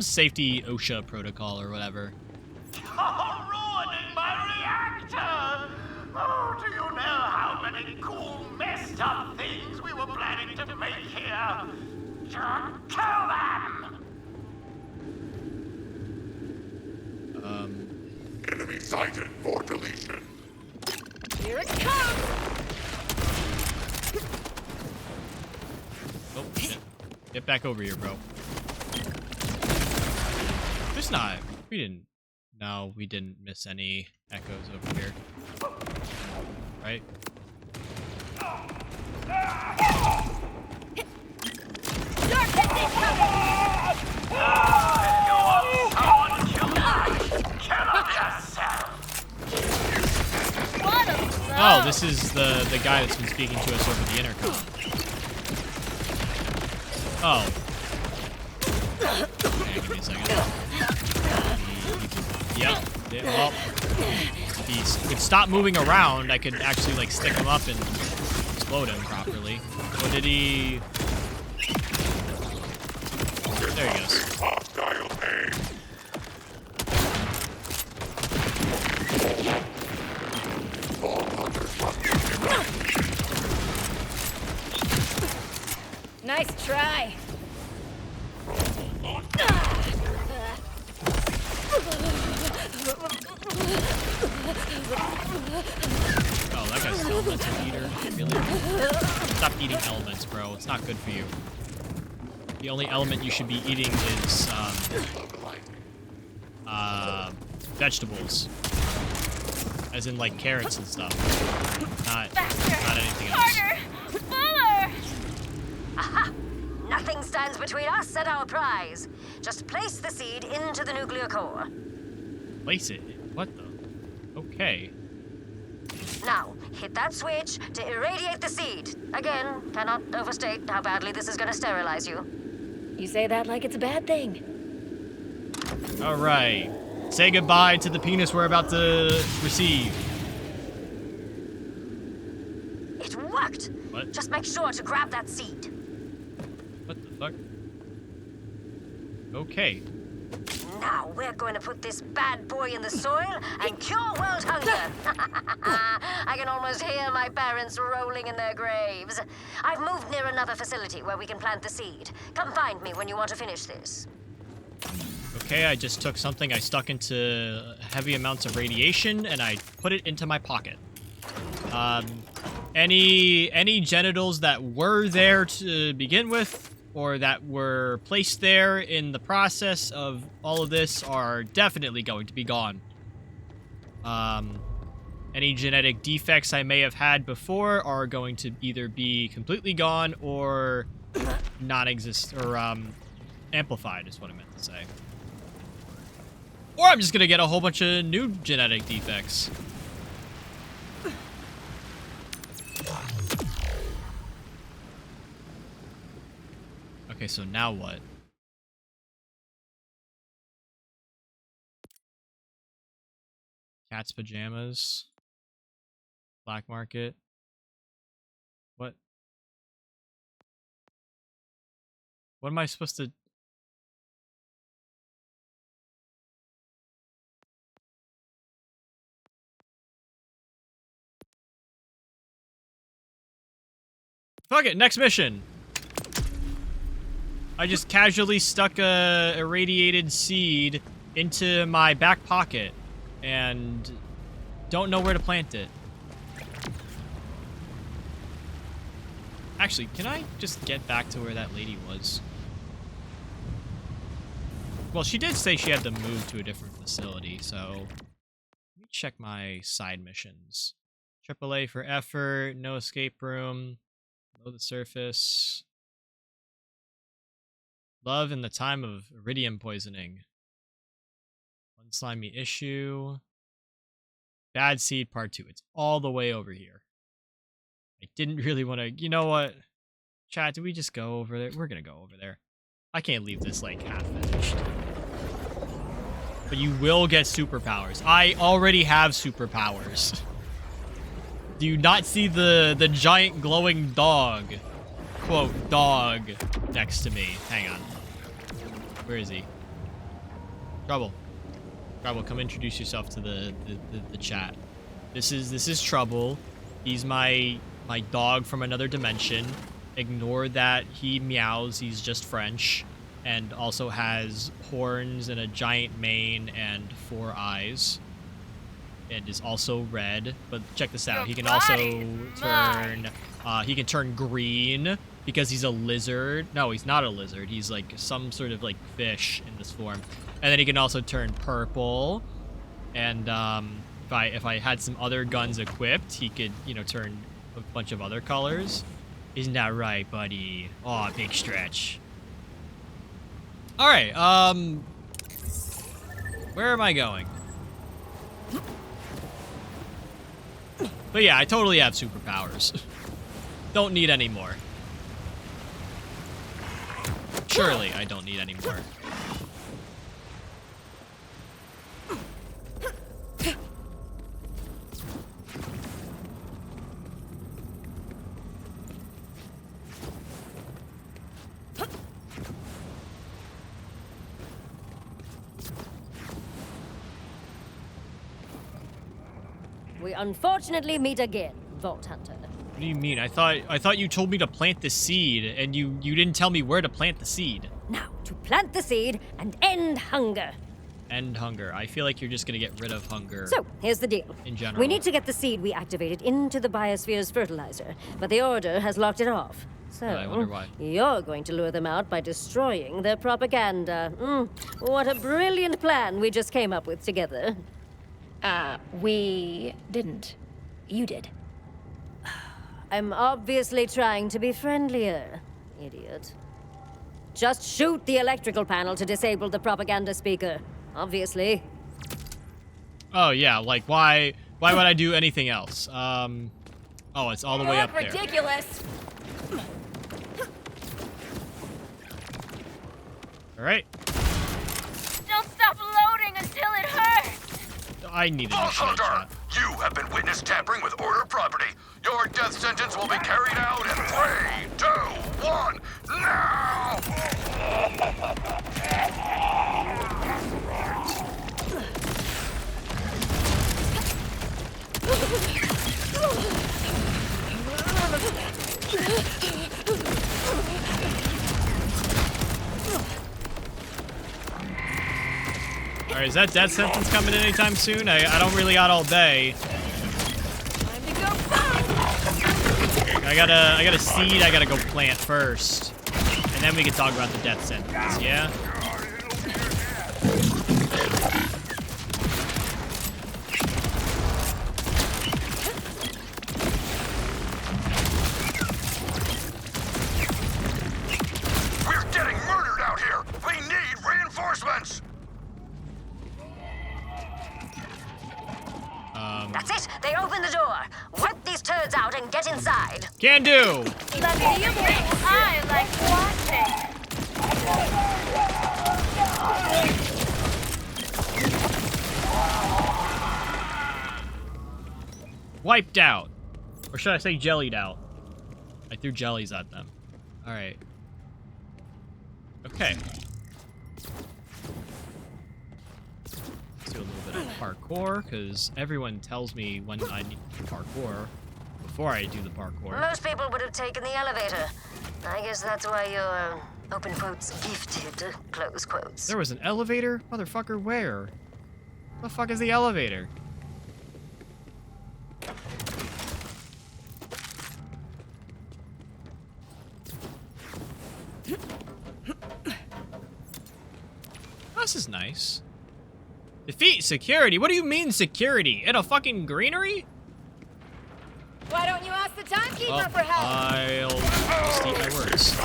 safety OSHA protocol or whatever. Oh, ruining my reactor! Oh, do you know how many cool, messed up things we were planning to make here? Just kill them! Enemy sighted for deletion. Here it comes! Oh, shit. Get back over here, bro. There's not. No, we didn't miss any echoes over here. Right? Oh, this is the guy that's been speaking to us over the intercom. Oh. Okay, give me a second. Yep. Well, if he would stop moving around, I could actually, like, stick him up and explode him properly. What did he... There he goes. Nice try. Oh, that guy's an elemental eater. Really? Stop eating elements, bro. It's not good for you. The only element you should be eating is, vegetables. As in, like, carrots and stuff. Not anything else. Fuller! Aha! Nothing stands between us and our prize. Just place the seed into the nuclear core. Place it? What the? Okay. Now, hit that switch to irradiate the seed. Again, cannot overstate how badly this is going to sterilize you. You say that like it's a bad thing. Alright. Say goodbye to the penis we're about to receive. It worked! What? Just make sure to grab that seed. What the fuck? Okay. Now we're going to put this bad boy in the soil and cure world hunger. I can almost hear my parents rolling in their graves. I've moved near another facility where we can plant the seed. Come find me when you want to finish this. Okay, I just took something I stuck into heavy amounts of radiation and I put it into my pocket. Any genitals that were there to begin with, or that were placed there in the process of all of this, are definitely going to be gone. Any genetic defects I may have had before are going to either be completely gone or non-exist, or amplified is what I meant to say. Or I'm just gonna get a whole bunch of new genetic defects. Okay, so now what? Cat's pajamas. Black market. What? What am I supposed to... Fuck it, next mission! I just casually stuck a irradiated seed into my back pocket and don't know where to plant it. Actually, can I just get back to where that lady was? Well, she did say she had to move to a different facility, so let me check my side missions. AAA for effort, no escape room, below the surface. Love in the time of iridium poisoning. One slimy issue. Bad seed part 2. It's all the way over here. I didn't really want to... You know what? Chat, do we just go over there? We're gonna go over there. I can't leave this, like, half finished. But you will get superpowers. I already have superpowers. Do you not see the giant glowing dog? Quote, dog next to me. Hang on. Where is he? Trouble. Trouble, come introduce yourself to the chat. This is Trouble. He's my dog from another dimension. Ignore that he meows, he's just French. And also has horns and a giant mane and 4 eyes. And is also red. But check this out. He can also turn he can turn green because he's a lizard. No, he's not a lizard. He's like some sort of like fish in this form. And then he can also turn purple. And if I had some other guns equipped, he could, you know, turn a bunch of other colors. Isn't that right, buddy? Aw, big stretch. Alright, where am I going? But yeah, I totally have superpowers. Don't need any more. Surely I don't need any more. We unfortunately meet again, Vault Hunter. What do you mean? I thought you told me to plant the seed, and you didn't tell me where to plant the seed. Now, to plant the seed and end hunger. End hunger. I feel like you're just gonna get rid of hunger. So, here's the deal. In general. We need to get the seed we activated into the biosphere's fertilizer, but the Order has locked it off. So, I wonder why. You're going to lure them out by destroying their propaganda. What a brilliant plan we just came up with together. We didn't. You did. I'm obviously trying to be friendlier, idiot. Just shoot the electrical panel to disable the propaganda speaker. Obviously. Oh yeah, like why would I do anything else? Oh, it's all the way up there. Ridiculous. All right. Don't stop loading until it hurts! I need a new shot. Hunter, you have been witness tampering with Order property. Your death sentence will be carried out in 3, 2, 1, now! Alright, is that death sentence coming anytime soon? I don't really got all day. I got a seed I gotta go plant first. And then we can talk about the death sentence, yeah? We're getting murdered out here! We need reinforcements! That's it! They opened the door! Wipe these turds out and get inside! Can do! Let me you I like watching. Wiped out. Or should I say jellied out? I threw jellies at them. Alright. Okay. Let's do a little bit of parkour, because everyone tells me when I need to do parkour before I do the parkour. Most people would have taken the elevator. I guess that's why you're, open quotes, gifted, close quotes. There was an elevator? Motherfucker, where? The fuck is the elevator? This is nice. Defeat security? What do you mean security? In a fucking greenery? Why don't you ask the timekeeper for help? I'll just eat my words.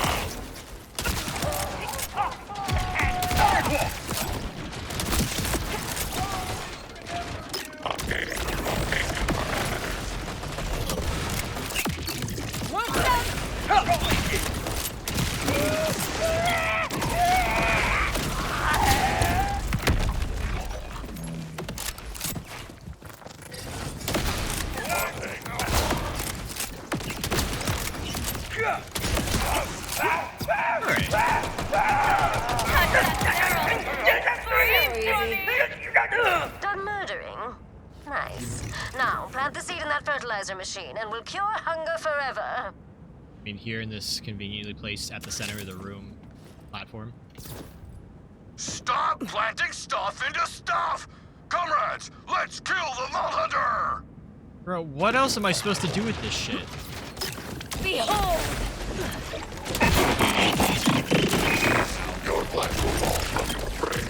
Nice. Now, plant the seed in that fertilizer machine and we'll cure hunger forever. I mean, here in this conveniently placed at the center of the room platform. Stop planting stuff into stuff! Comrades, let's kill the Vault Hunter! Bro, what else am I supposed to do with this shit? Behold! Your life will fall from your brain.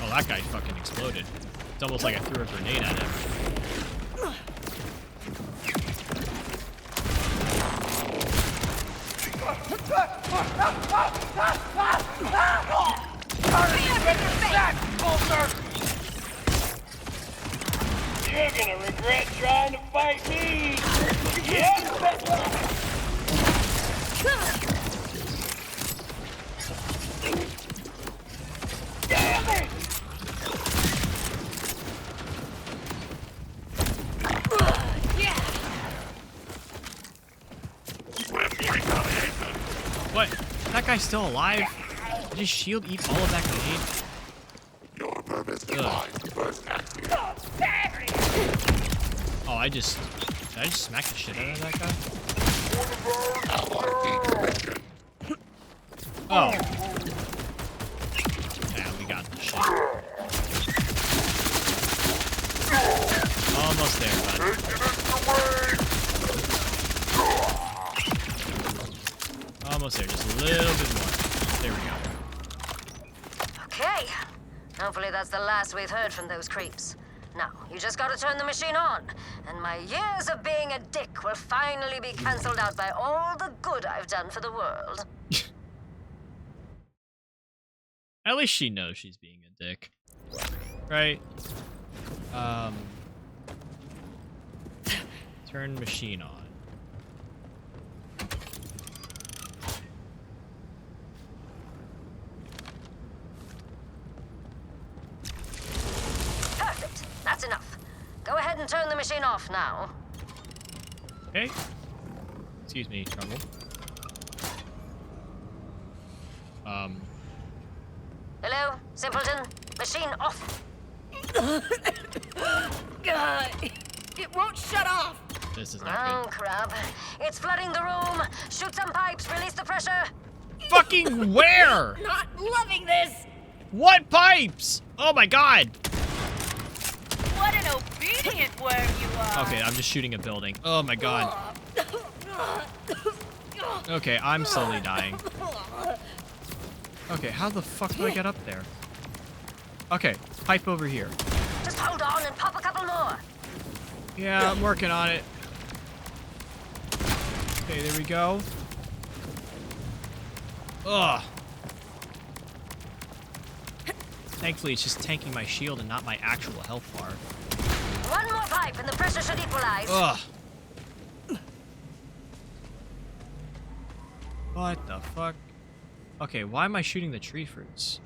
Oh, that guy fucking exploded. It's almost like I threw a grenade at him. You're gonna regret trying to fight me! Yep! Damn it! What? That guy's still alive? Did his shield eat all of that grenade? Your purpose in Ugh. life first active. Oh, did I just smack the shit out of that guy? Oh. Yeah, we got this shit. Almost there, bud. Almost there, just a little bit more. There we go. Okay. Hopefully that's the last we've heard from those creeps. Now, you just gotta turn the machine on, and my years of being a dick will finally be cancelled out by all the good I've done for the world. At least she knows she's being a dick. Right? Turn machine on. Perfect. That's enough. Go ahead and turn the machine off now. Okay. Excuse me, trouble. Hello, simpleton. Machine off. God, it won't shut off. This is not Oh, crap. It's flooding the room. Shoot some pipes. Release the pressure. good. Fucking where? Not loving this. What pipes? Oh my god. What an obedient worm you are! Okay, I'm just shooting a building. Oh my god. Okay, I'm slowly dying. Okay, how the fuck do I get up there? Okay, pipe over here. Just hold on and pop a couple more. Yeah, I'm working on it. Okay, there we go. Ugh. Thankfully, it's just tanking my shield and not my actual health bar. One more pipe and the pressure should equalize. Ugh. What the fuck? Okay, why am I shooting the tree fruits?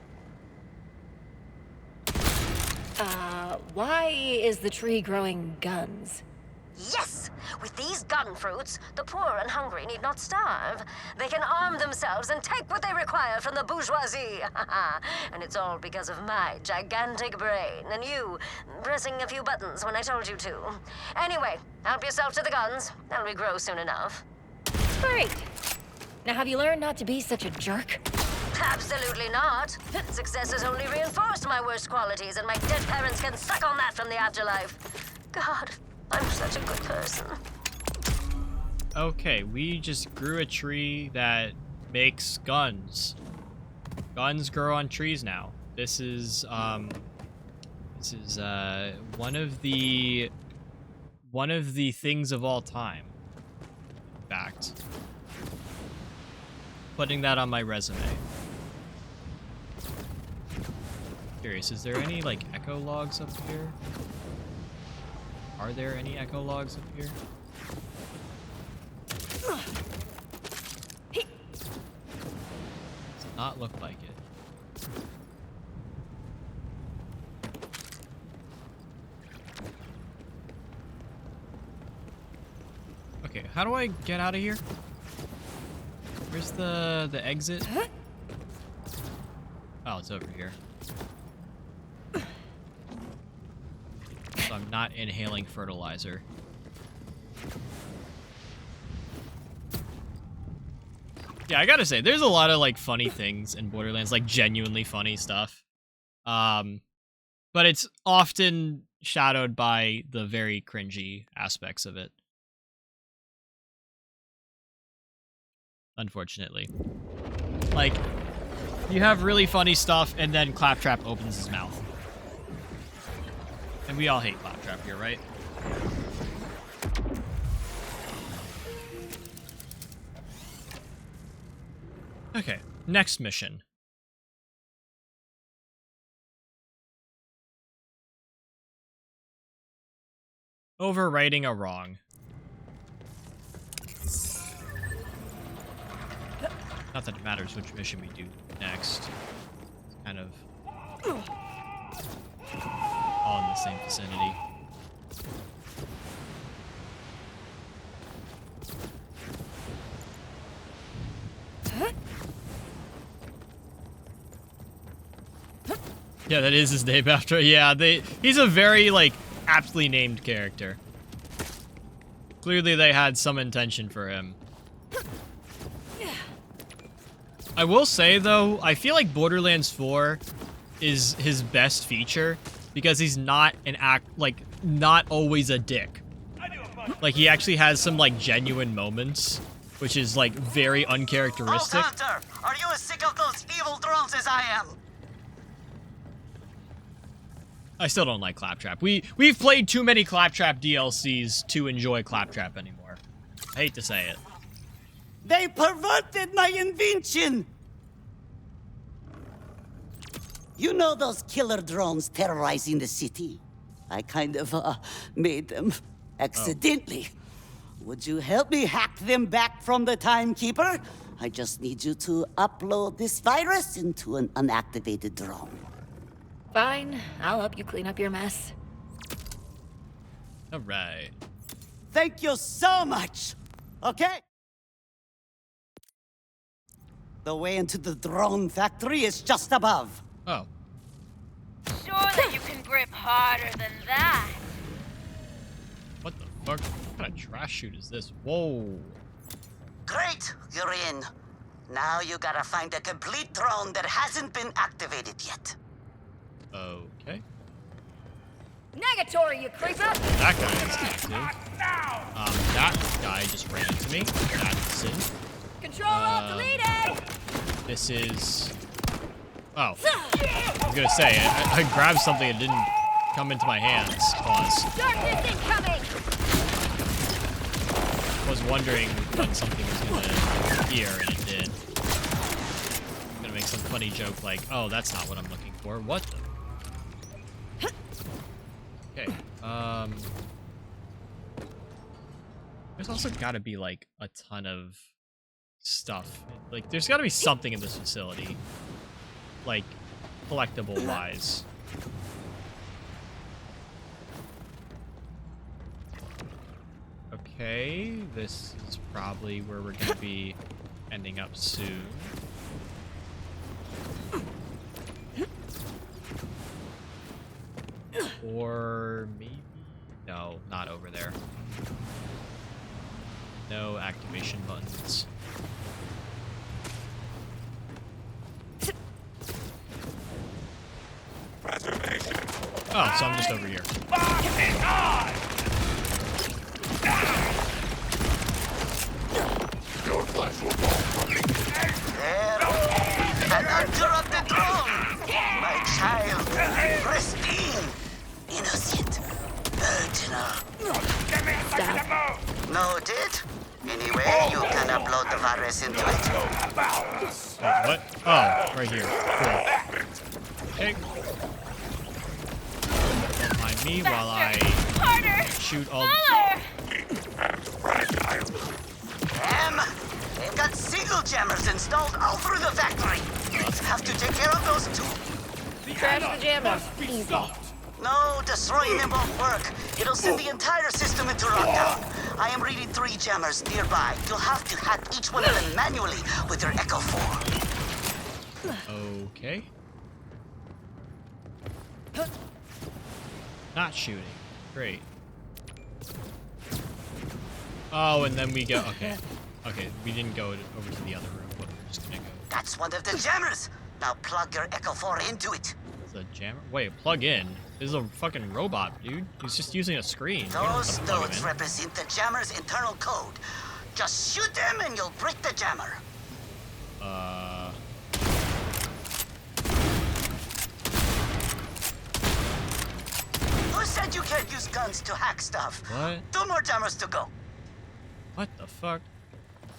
Why is the tree growing guns? Yes! With these gun fruits, the poor and hungry need not starve. They can arm themselves and take what they require from the bourgeoisie. And it's all because of my gigantic brain and you pressing a few buttons when I told you to. Anyway, help yourself to the guns. They'll regrow soon enough. Great. Now, have you learned not to be such a jerk? Absolutely not. Success has only reinforced my worst qualities, and my dead parents can suck on that from the afterlife. God, I'm such a good person. Okay, we just grew a tree that makes guns. Guns grow on trees now. This is one of the things of all time. In fact, putting that on my resume. Curious, is there any like echo logs up here? Are there any echo logs up here? Does not look like it. Okay, how do I get out of here? Where's the exit? Oh, it's over here. So I'm not inhaling fertilizer. Yeah, I gotta say, there's a lot of, like, funny things in Borderlands, like, genuinely funny stuff. But it's often shadowed by the very cringy aspects of it. Unfortunately. Like, you have really funny stuff, and then Claptrap opens his mouth. And we all hate Claptrap here, right? Okay, next mission. Overwriting a wrong. Not that it matters which mission we do next. It's kind of all in the same vicinity. Yeah, that is his name after. Yeah, he's a very, like, aptly named character. Clearly they had some intention for him. I will say, though, I feel like Borderlands 4 is his best feature because he's not not always a dick. Like, he actually has some, like, genuine moments, which is, like, very uncharacteristic. Oh, Hunter, are you as sick of those evil drones as I am? I still don't like Claptrap. We've played too many Claptrap DLCs to enjoy Claptrap anymore. I hate to say it. They perverted my invention! You know those killer drones terrorizing the city? I kind of, made them. Accidentally. Oh. Would you help me hack them back from the Timekeeper? I just need you to upload this virus into an unactivated drone. Fine, I'll help you clean up your mess. All right. Thank you so much. Okay? The way into the drone factory is just above. Oh. Surely you can grip harder than that. What the fuck? What kind of trash chute is this? Whoa. Great, you're in. Now you gotta find a complete drone that hasn't been activated yet. Okay. Negatory, you creeper! That guy is active. That guy just ran into me. That's in. Control alt deleted! This is... Oh. I was gonna say, I grabbed something that didn't come into my hands. Pause. Darkness incoming! Was wondering when something was gonna appear, and it did. I'm gonna make some funny joke like, oh, that's not what I'm looking for. What the... Okay, there's also gotta be, like, a ton of stuff. Like, there's gotta be something in this facility. Like, collectible-wise. Okay, this is probably where we're gonna be ending up soon. Or maybe... No, not over there. No activation buttons. Oh, so I'm just over here. An uninterrupted drone! My child, pristine, innocent, virginal. Stop. Noted. Anyway, you can upload the virus into it. Wait, what? Oh, right here. Cool. Okay. Don't mind me while I shoot all... They've got single jammers installed all through the factory. Have to take care of those too. Crash the jammer. Be stopped. No, destroying them won't work. It'll send the entire system into lockdown. I am reading 3 jammers nearby. You'll have to hack each one of them manually with your Echo 4. Okay. Not shooting. Great. Oh, and then we go. Okay. Okay, we didn't go over to the other room, but we're just gonna go. That's one of the jammers. Now plug your Echo 4 into it. It's a jammer? Wait, plug in? This is a fucking robot, dude. He's just using a screen. Those nodes represent the jammer's internal code. Just shoot them and you'll break the jammer. Who said you can't use guns to hack stuff? What? 2 more jammers to go. What the fuck?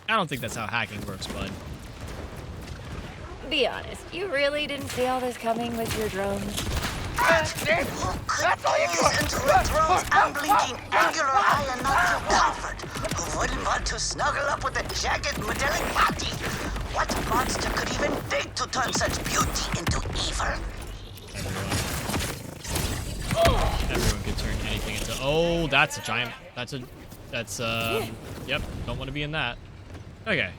I don't think that's how hacking works, bud. Be honest, you really didn't see all this coming with your drones? Who could gaze into a drone's unblinking angular eye and not feel comfort? Who wouldn't want to snuggle up with a jagged metallic body? What monster could even think to turn such beauty into evil? Everyone could turn anything into. Oh, that's a giant. Yep, don't want to be in that. Okay.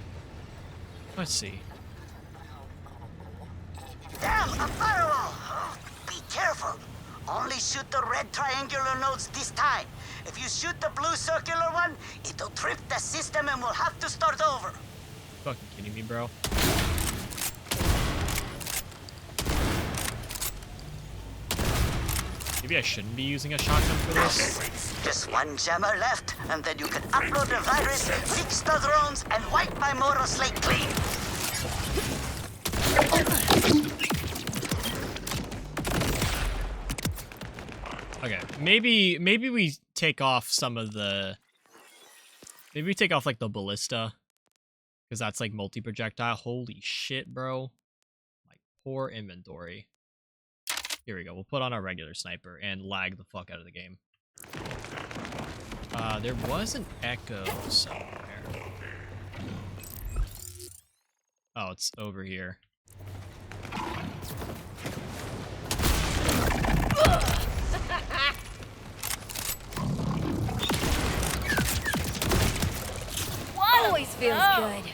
Let's see. Damn, a firewall! Be careful. Only shoot the red triangular nodes this time. If you shoot the blue circular one, it'll trip the system and we'll have to start over. Fucking kidding me, bro? Maybe I shouldn't be using a shotgun for this. Just 1 jammer left, and then you can upload the virus, fix the drones, and wipe my moral slate clean. Okay, maybe we take off some of the. Maybe we take off like the ballista, because that's like multi-projectile. Holy shit, bro! My poor inventory. Here we go. We'll put on our regular sniper and lag the fuck out of the game. There was an echo somewhere. Oh, it's over here. Always feels good.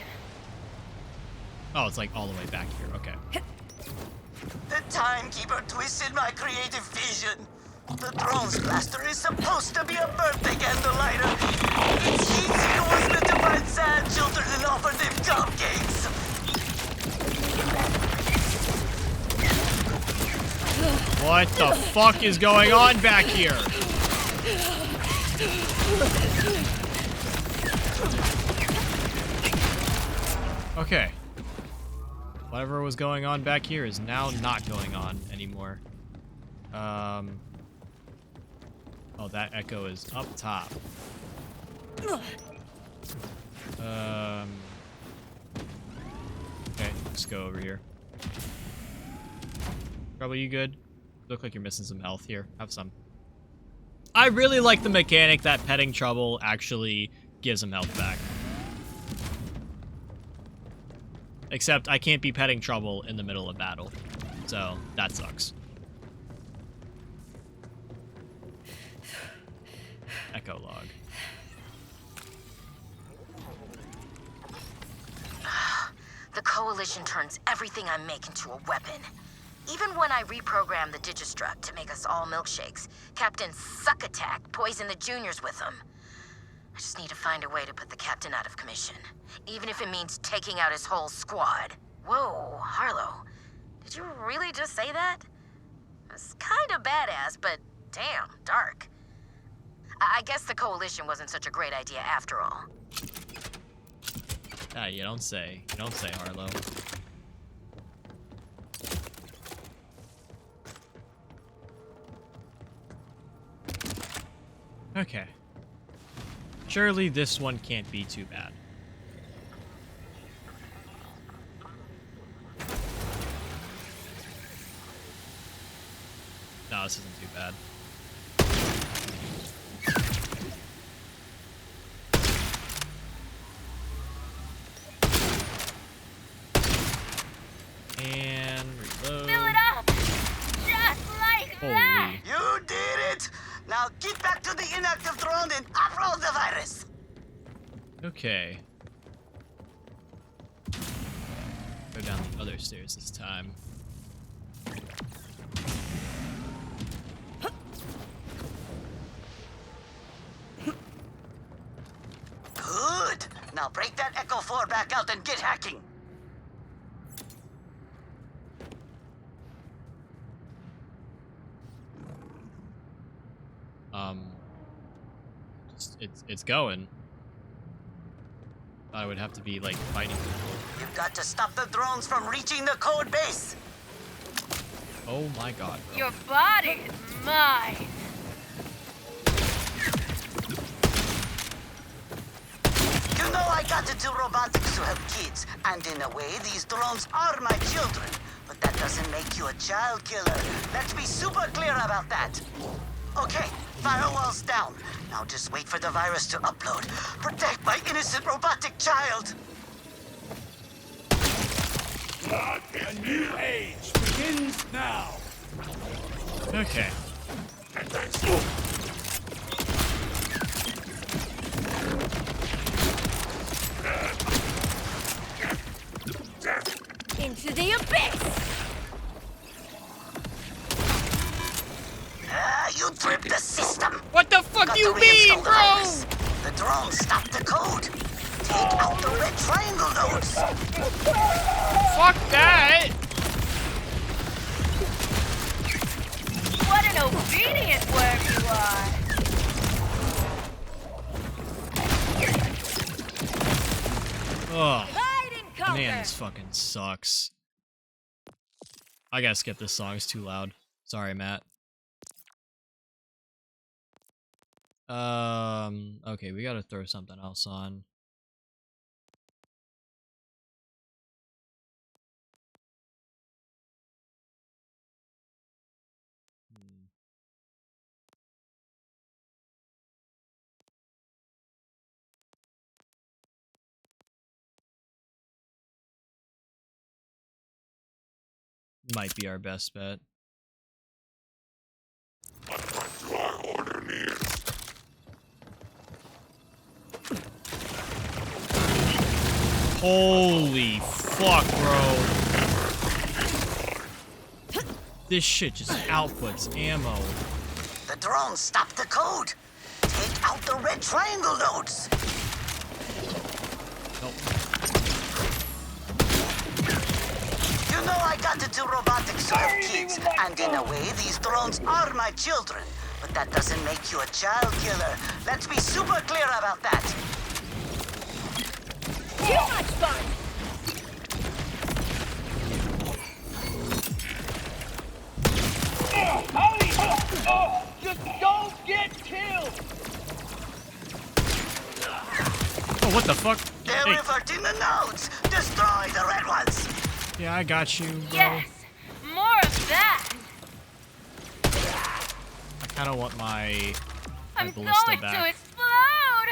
Oh, it's like all the way back here. Okay. The timekeeper twisted my creative vision. The drone's blaster is supposed to be a birthday candle lighter. It's easier, wasn't it, to find sad children and offer them cupcakes? What the fuck is going on back here? Okay. Whatever was going on back here is now not going on anymore. Oh, that echo is up top. Okay, let's go over here. Probably you good? Look like you're missing some health here. Have some. I really like the mechanic that petting Trouble actually gives him health back. Except I can't be petting Trouble in the middle of battle. So, that sucks. Echo log. The Coalition turns everything I make into a weapon. Even when I reprogram the Digistruct to make us all milkshakes, Captain Suckattack poisoned the juniors with them. I just need to find a way to put the captain out of commission, even if it means taking out his whole squad. Whoa, Harlow, did you really just say that? It's kind of badass, but damn, dark. I guess the Coalition wasn't such a great idea after all. Ah, you don't say. You don't say, Harlow. Okay. Surely this one can't be too bad. No, this isn't too bad. And reload. Fill it up! Just like that! You it! Now get back to the inactive drone and upload the virus! Okay. Go down the other stairs this time. Good! Now break that Echo 4 back out and get hacking! It's going. I would have to be like fighting people. You've got to stop the drones from reaching the code base! Oh my god, bro. Your body is mine. You know I got to do robotics to help kids, and in a way, these drones are my children. But that doesn't make you a child killer. Let's be super clear about that. Okay, firewall's down. Now just wait for the virus to upload. Protect my innocent robotic child! A new age begins now. Okay. Into the abyss! You tripped the system! What the fuck do you mean, bro? The drone stopped the code! Take out the red triangle nodes! Fuck that! What an obedient worm you are! Ugh. Hide and conquer! Man, this fucking sucks. I gotta skip this song, it's too loud. Sorry, Matt. Okay, we gotta throw something else on. Might be our best bet. Holy fuck, bro. This shit just outputs ammo. The drone stopped the code! Take out the red triangle nodes! Nope. You know I got to do robotics to help kids, and in a way, these drones are my children. But that doesn't make you a child killer. Let's be super clear about that. Too much fun! Just don't get killed! Oh, what the fuck? They're reverting the nodes! Destroy the red ones! Yeah, I got you, bro. Yes! More of that! I kinda want my I'm ballista going back. to explode!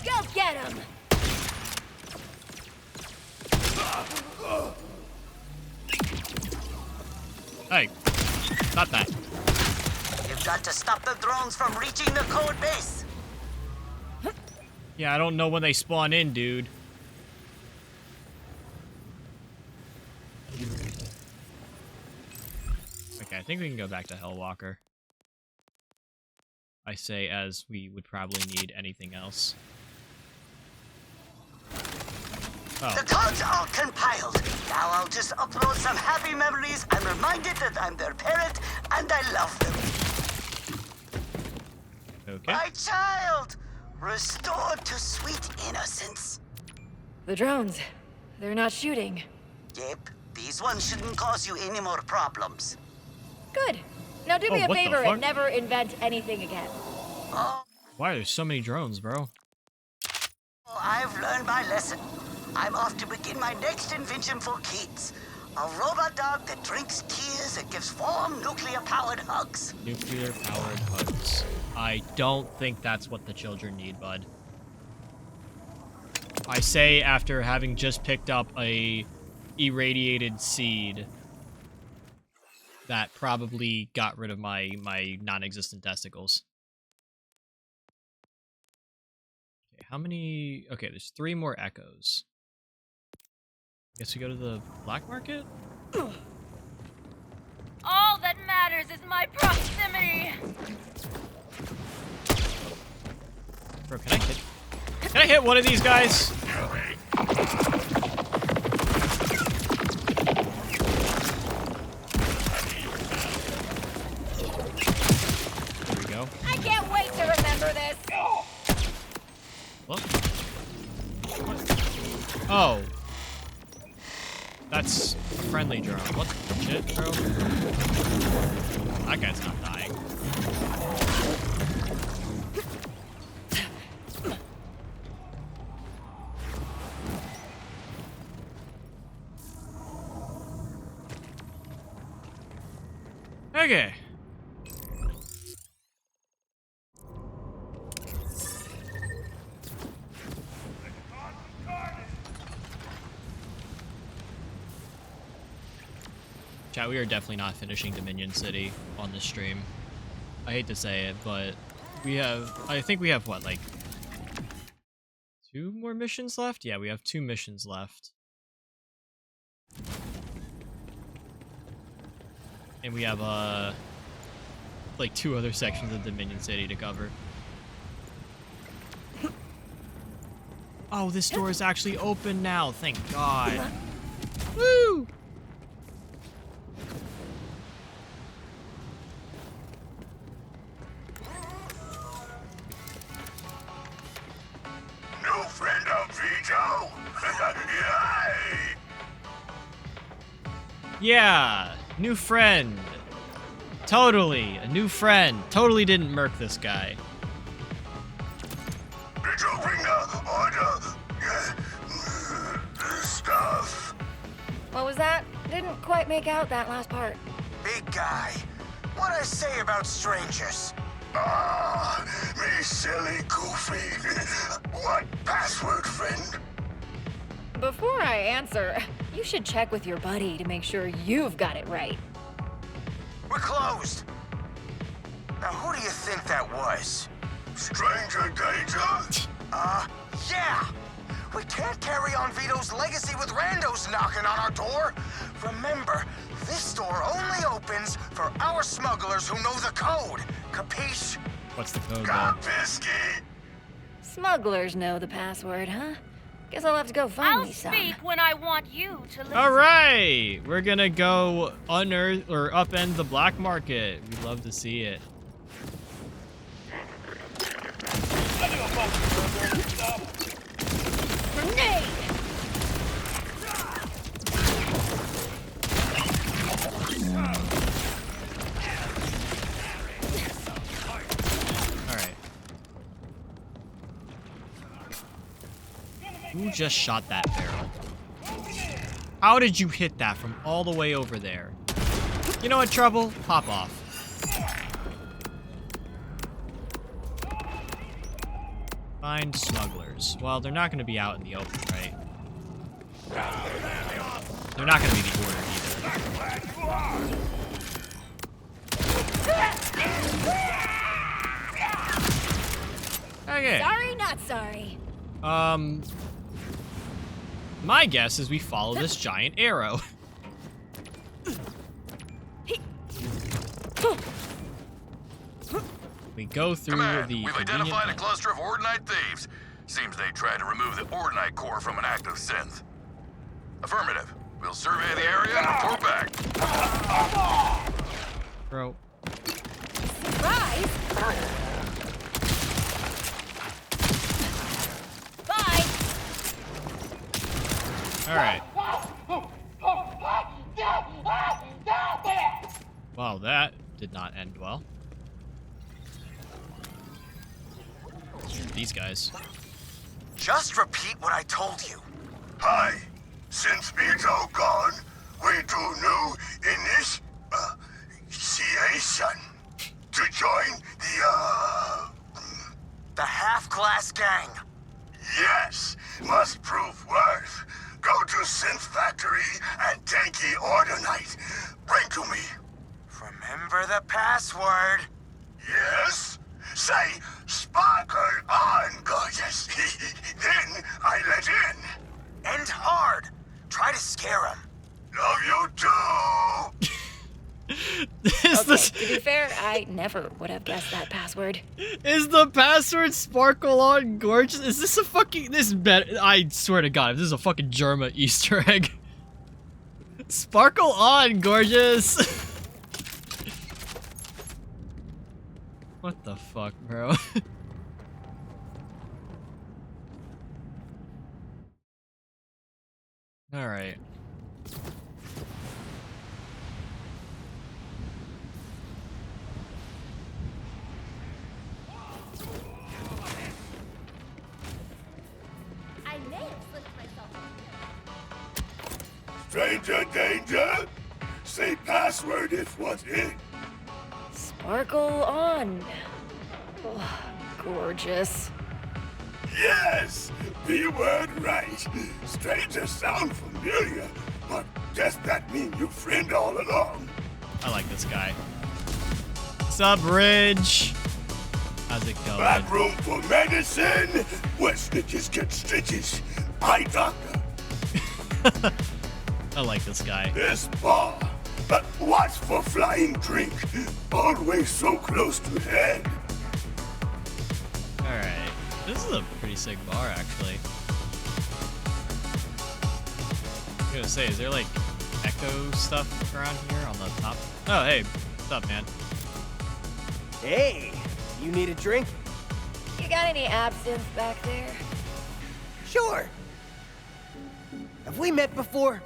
Go get him! Hey, not that. You've got to stop the drones from reaching the code base! Yeah, I don't know when they spawn in, dude. Okay, I think we can go back to Hellwalker. I say as we would probably need anything else. Oh. The codes are all compiled. Now I'll just upload some happy memories. I'm reminded that I'm their parent and I love them. Okay. My child! Restored to sweet innocence. The drones. They're not shooting. Yep, these ones shouldn't cause you any more problems. Good. Now do me a what the favor fuck? and never invent anything again. Why are there so many drones, bro? Oh, I've learned my lesson. I'm off to begin my next invention for kids. A robot dog that drinks tears and gives warm nuclear-powered hugs. Nuclear-powered hugs. I don't think that's what the children need, bud. I say after having just picked up a irradiated seed. that probably got rid of my non-existent testicles. Okay, how many? Okay, there's 3 more echoes. Guess we go to the black market? All that matters is my proximity. Bro, can I hit one of these guys? There we go. I can't wait to remember this. What? Oh. That's a friendly drone. What the shit, bro? That guy's not dying. Okay. Chat, we are definitely not finishing Dominion City on this stream. I hate to say it, but we have, I think we have, what, like 2 more missions left? Yeah, we have 2 missions left. And we have, like 2 other sections of Dominion City to cover. Oh, this door is actually open now, thank God. Woo! New friend of Vito. Yay! Yeah, new friend. Totally, a new friend. Totally didn't murk this guy. Did you bring the order? Stuff. What was that? Didn't quite make out that last part. Big guy, what'd I say about strangers? Ah, me silly goofy. What password, friend? Before I answer, you should check with your buddy to make sure you've got it right. We're closed. Now, who do you think that was? Stranger danger? Yeah! We can't carry on Vito's legacy with randos knocking on our door. Remember, this door only opens for our smugglers who know the code. Capiche? What's the code, Bisky. Smugglers know the password, huh? Guess I'll have to go find I'll me some. speak when I want you to listen. All right, we're gonna go unearth or upend the black market. We'd love to see it. Grenade! All right. Who just shot that barrel? How did you hit that from all the way over there? You know what, Trouble? Pop off. Find smugglers. Well, they're not going to be out in the open, right? They're not going to be the order either. Okay. Sorry, not sorry. My guess is we follow this giant arrow. We go through Command, the we've identified a cluster of Ordinite thieves. Seems they tried to remove the Ordinite core from an active synth. Affirmative. We'll survey the area and report back. Bro. Surprise! Bye! Alright. Wow, that did not end well. These guys. Just repeat what I told you. Hi. Since Vito gone, we do new initiation to join the half-class gang. Yes, must prove worth. Go to Synth Factory and Tanky Ordinite. Bring to me. Remember the password. Yes? Say, sparkle on, gorgeous. Then I let in. And hard. Try to scare him. Love you too. To be fair, I never would have guessed that password. Is the password sparkle on gorgeous? Is this a fucking... This is better. I swear to God, if this is a fucking Germa Easter egg. Sparkle on, gorgeous. What the fuck, bro? Alright. I may have slipped myself. Stranger danger. Say password if what's in. Sparkle on. Oh, gorgeous. Yes, the word right. Stranger sound familiar, but does that mean you friend all along? I like this guy. Sup, Ridge? How's it going? Back room for medicine, where snitches get stitches. Eye doctor. I like this guy. This bar, but watch for flying drink. Always so close to head. Alright. This is a pretty sick bar, actually. I was gonna say, is there like echo stuff around here on the top? Oh, hey. What's up, man? Hey, you need a drink? You got any absinthe back there? Sure. Have we met before?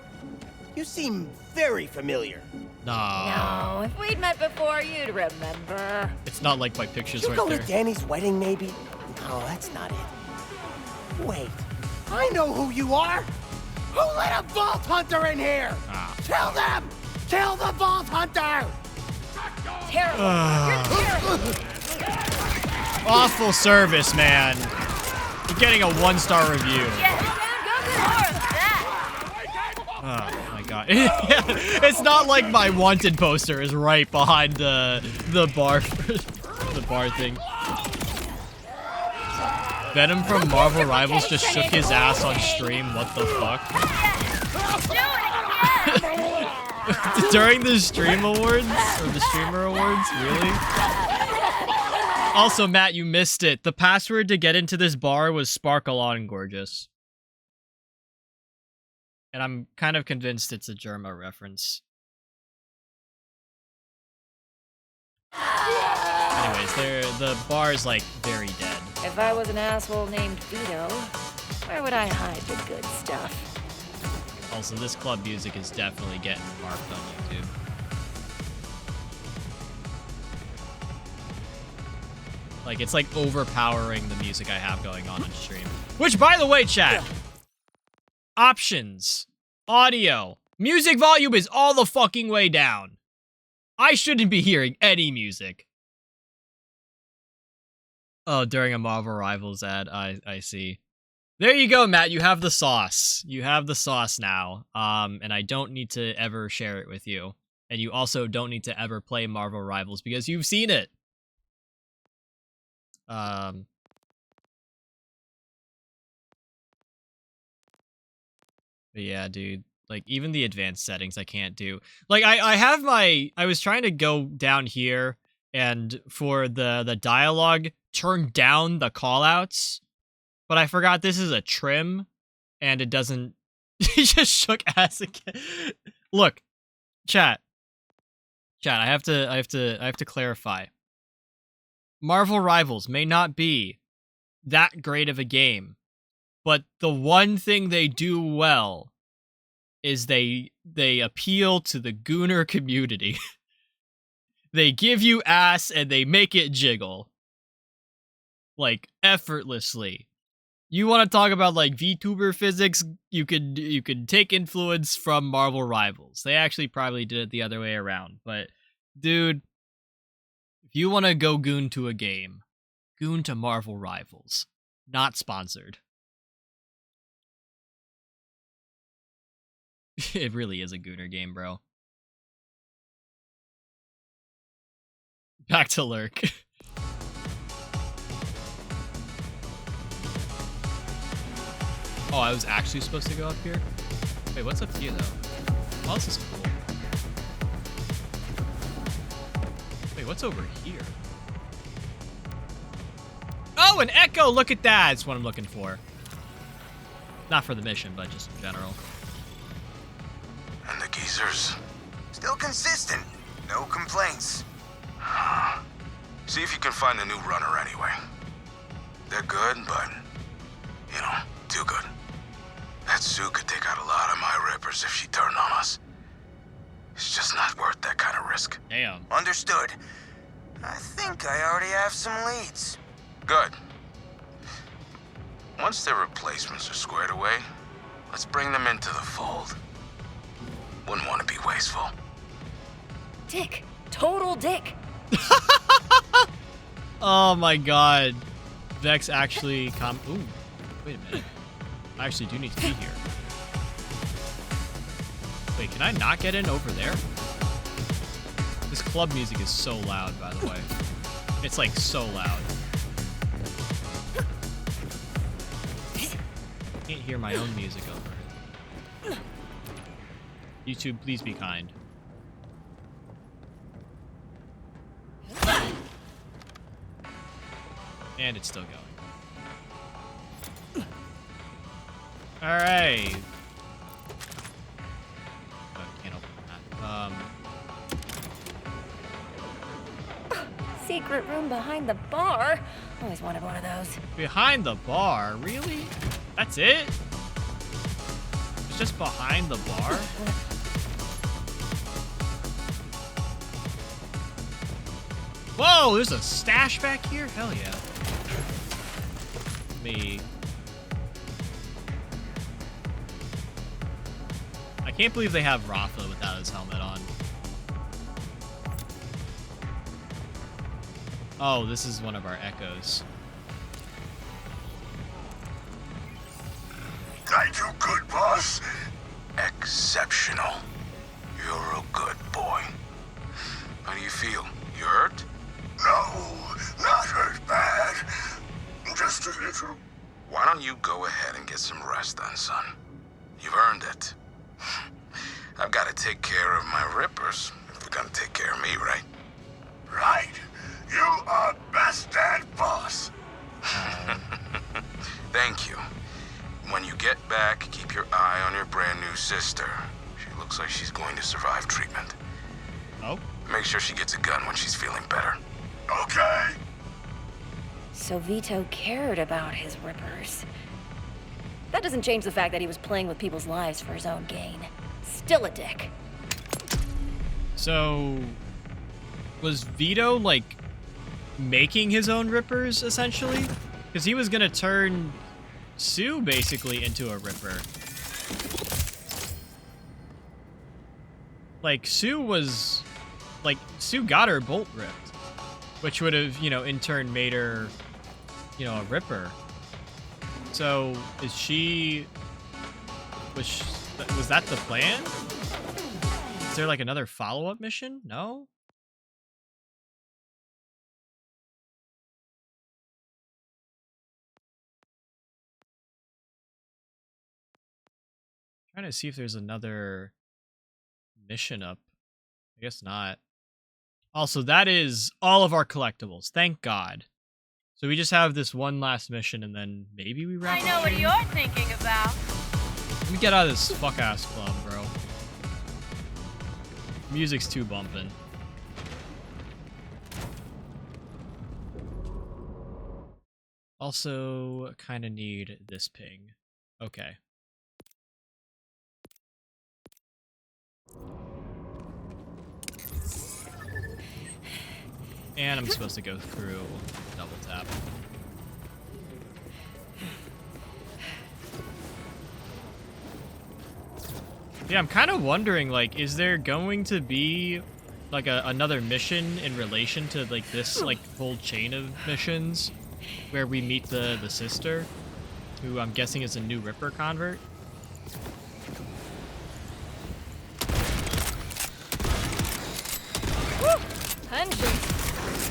You seem very familiar. No, if we'd met before, you'd remember. It's not like my pictures Did you right go there. to Danny's wedding, maybe? No, that's not it. Wait, I know who you are! Who let a Vault Hunter in here? Kill them! Kill the Vault Hunter! Terrible. You're terrible. Awful service, man. You're getting a 1-star review. Oh my god. Yeah, it's not like my wanted poster is right behind the bar the bar thing. Venom from Marvel Rivals just shook his ass on stream. What the fuck? During the stream awards? Or the streamer awards? Really? Also, Matt, you missed it. The password to get into this bar was Sparkle On Gorgeous. And I'm kind of convinced it's a Germa reference. Anyways, the bar is like very dead. If I was an asshole named Vito, where would I hide the good stuff? Also, this club music is definitely getting marked on YouTube. Like, it's like overpowering the music I have going on stream. Which, by the way, chat, options, audio, music volume is all the fucking way down. I shouldn't be hearing any music. Oh, during a Marvel Rivals ad, I see. There you go, Matt. You have the sauce. You have the sauce now. And I don't need to ever share it with you. And you also don't need to ever play Marvel Rivals because you've seen it. But yeah, dude. Like, even the advanced settings I can't do. Like, I was trying to go down here and for the dialogue, turn down the callouts. But I forgot this is a trim, and it doesn't... He just shook ass again. Look, chat, I have to clarify. Marvel Rivals may not be that great of a game, but the one thing they do well is they appeal to the gooner community. They give you ass and they make it jiggle, like effortlessly. You want to talk about like VTuber physics? You could take influence from Marvel Rivals. They actually probably did it the other way around. But dude, if you want to go goon to a game, goon to Marvel Rivals. Not sponsored. It really is a gooner game, bro. Back to lurk. Oh, I was actually supposed to go up here? Wait, what's up here, though? Oh, this is cool. Wait, what's over here? Oh, an echo! Look at that! That's what I'm looking for. Not for the mission, but just in general. And the geezers? Still consistent. No complaints. See if you can find a new runner anyway. They're good, but, you know, too good. That Sue could take out a lot of my rippers if she turned on us. It's just not worth that kind of risk. Damn. Understood. I think I already have some leads. Good. Once their replacements are squared away, let's bring them into the fold. Wouldn't want to be wasteful. Dick. Total dick. Oh my god. Vex actually Ooh, wait a minute. I actually do need to be here. Wait, can I not get in over there? This club music is so loud, by the way. It's like so loud. I can't hear my own music over it. YouTube, please be kind. And it's still going. Alright. Oh, can't open that. Secret room behind the bar. Always wanted one of those. Behind the bar? Really? That's it? It's just behind the bar? Whoa, there's a stash back here? Hell yeah. Me. I can't believe they have Rafa without his helmet on. Oh, this is one of our echoes. I do good, boss. Exceptional. You're a good boy. How do you feel? You hurt? No, not hurt bad. Just a little. Why don't you go ahead and get some rest then, son? You've earned it. I've got to take care of my rippers if they're gonna take care of me, right? Right. You are best dad, boss. Thank you. When you get back, keep your eye on your brand new sister. She looks like she's going to survive treatment. Oh? Make sure she gets a gun when she's feeling better. Okay. So Vito cared about his rippers. That doesn't change the fact that he was playing with people's lives for his own gain. Still a dick. So, was Vito, like, making his own rippers, essentially? Because he was gonna turn Sue, basically, into a ripper. Like, Sue was... Like, Sue got her bolt ripped. Which would have, you know, in turn made her, you know, a ripper. So, is she... Was that the plan? Is there, like, another follow-up mission? No? Trying to see if there's another mission up. I guess not. Also, that is all of our collectibles. Thank God. So we just have this one last mission, and then maybe we wrap up. I know what you're thinking about. Let me get out of this fuck-ass club, bro. Music's too bumpin'. Also, kind of need this ping. Okay. And I'm supposed to go through double tap. Yeah, I'm kind of wondering, like, is there going to be, like, another mission in relation to, like, this, like, whole chain of missions where we meet the sister, who I'm guessing is a new Ripper convert? Punches.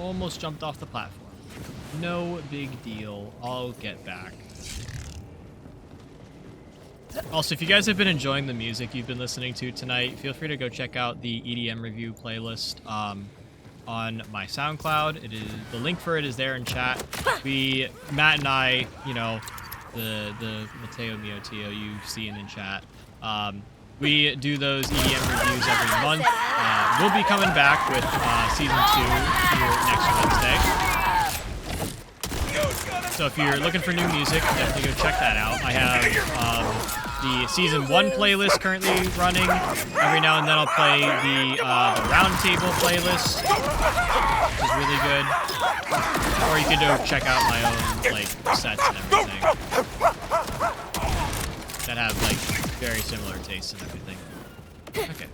almost jumped off the platform. No big deal. I'll get back. Also, if you guys have been enjoying the music you've been listening to tonight, feel free to go check out the EDM review playlist on my SoundCloud. It is the link for it is there in chat. Matt and I, you know, the Mateo Miotio you've seen in chat. We do those EDM reviews every month. We'll be coming back with season 2 here next Wednesday. So if you're looking for new music, definitely go check that out. I have the season 1 playlist currently running. Every now and then I'll play the roundtable playlist, which is really good. Or you can go check out my own like sets and everything that have like very similar tastes and everything. Okay.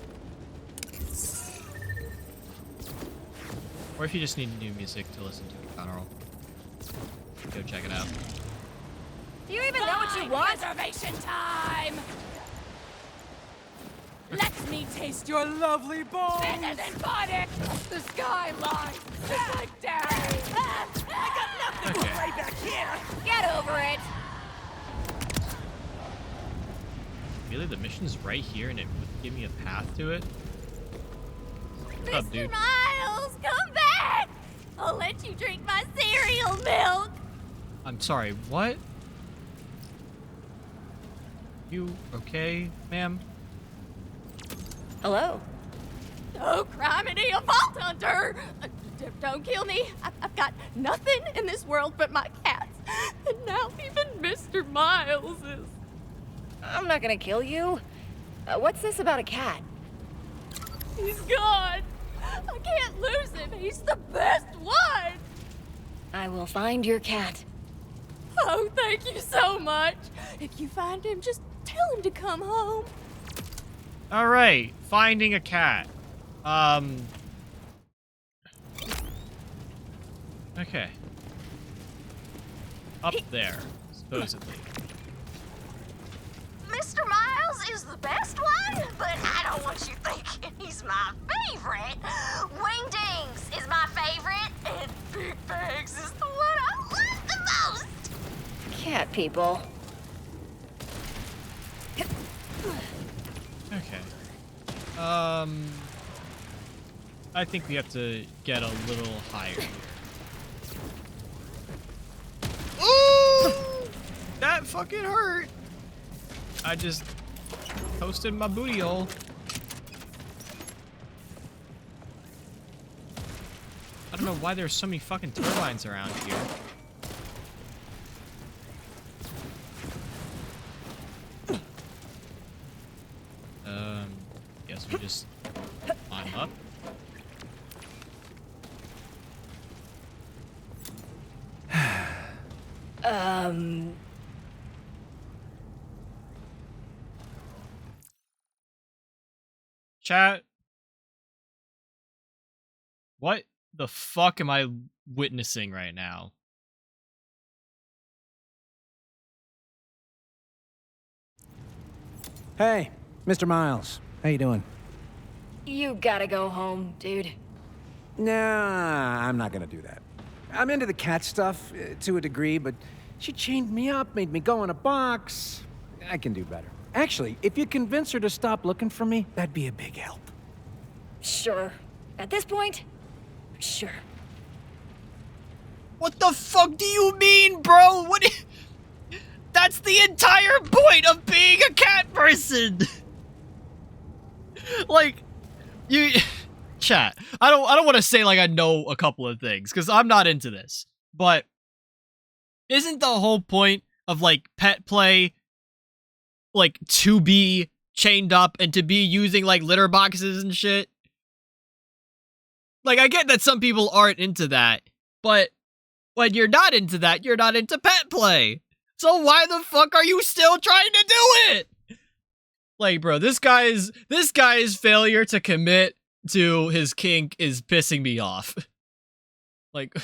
Or if you just need new music to listen to in general, go check it out. Do you even know what you want? Reservation time! Let me taste your lovely bones! This isn't funny! The skyline! Just like Daddy! I got nothing to play back here! Get over it! Really? The mission's right here and it would give me a path to it? What's up, dude? Miles, come back! I'll let you drink my cereal milk! I'm sorry, what? You okay, ma'am? Hello? No crime in a vault hunter! Don't kill me. I've got nothing in this world but my cats. And now even Mr. Miles is... I'm not gonna kill you. What's this about a cat? He's gone. I can't lose him. He's the best one. I will find your cat. Oh, thank you so much. If you find him, just tell him to come home. All right, finding a cat. Okay. Up there, supposedly. Mr. Miles is the best one, but I don't want you thinking he's my favorite. Wingdings is my favorite, and Big Bags is the one I love the most. Cat people. Okay. I think we have to get a little higher. Ooh! That fucking hurt. I just toasted my booty hole. I don't know why there's so many fucking turbines around here. Guess we just climb up. Chat. What the fuck am I witnessing right now? Hey, Mr. Miles. How you doing? You gotta go home, dude. Nah, I'm not gonna do that. I'm into the cat stuff, to a degree, but she chained me up, made me go in a box. I can do better. Actually, if you convince her to stop looking for me, that'd be a big help. Sure. At this point, sure. What the fuck do you mean, bro? What? That's the entire point of being a cat person. Like, you, chat. I don't want to say like I know a couple of things because I'm not into this. But isn't the whole point of like pet play, like to be chained up and to be using like litter boxes and shit? Like, I get that some people aren't into that, but when you're not into that, you're not into pet play. So why the fuck are you still trying to do it? Like, bro, this guy's failure to commit to his kink is pissing me off. Like,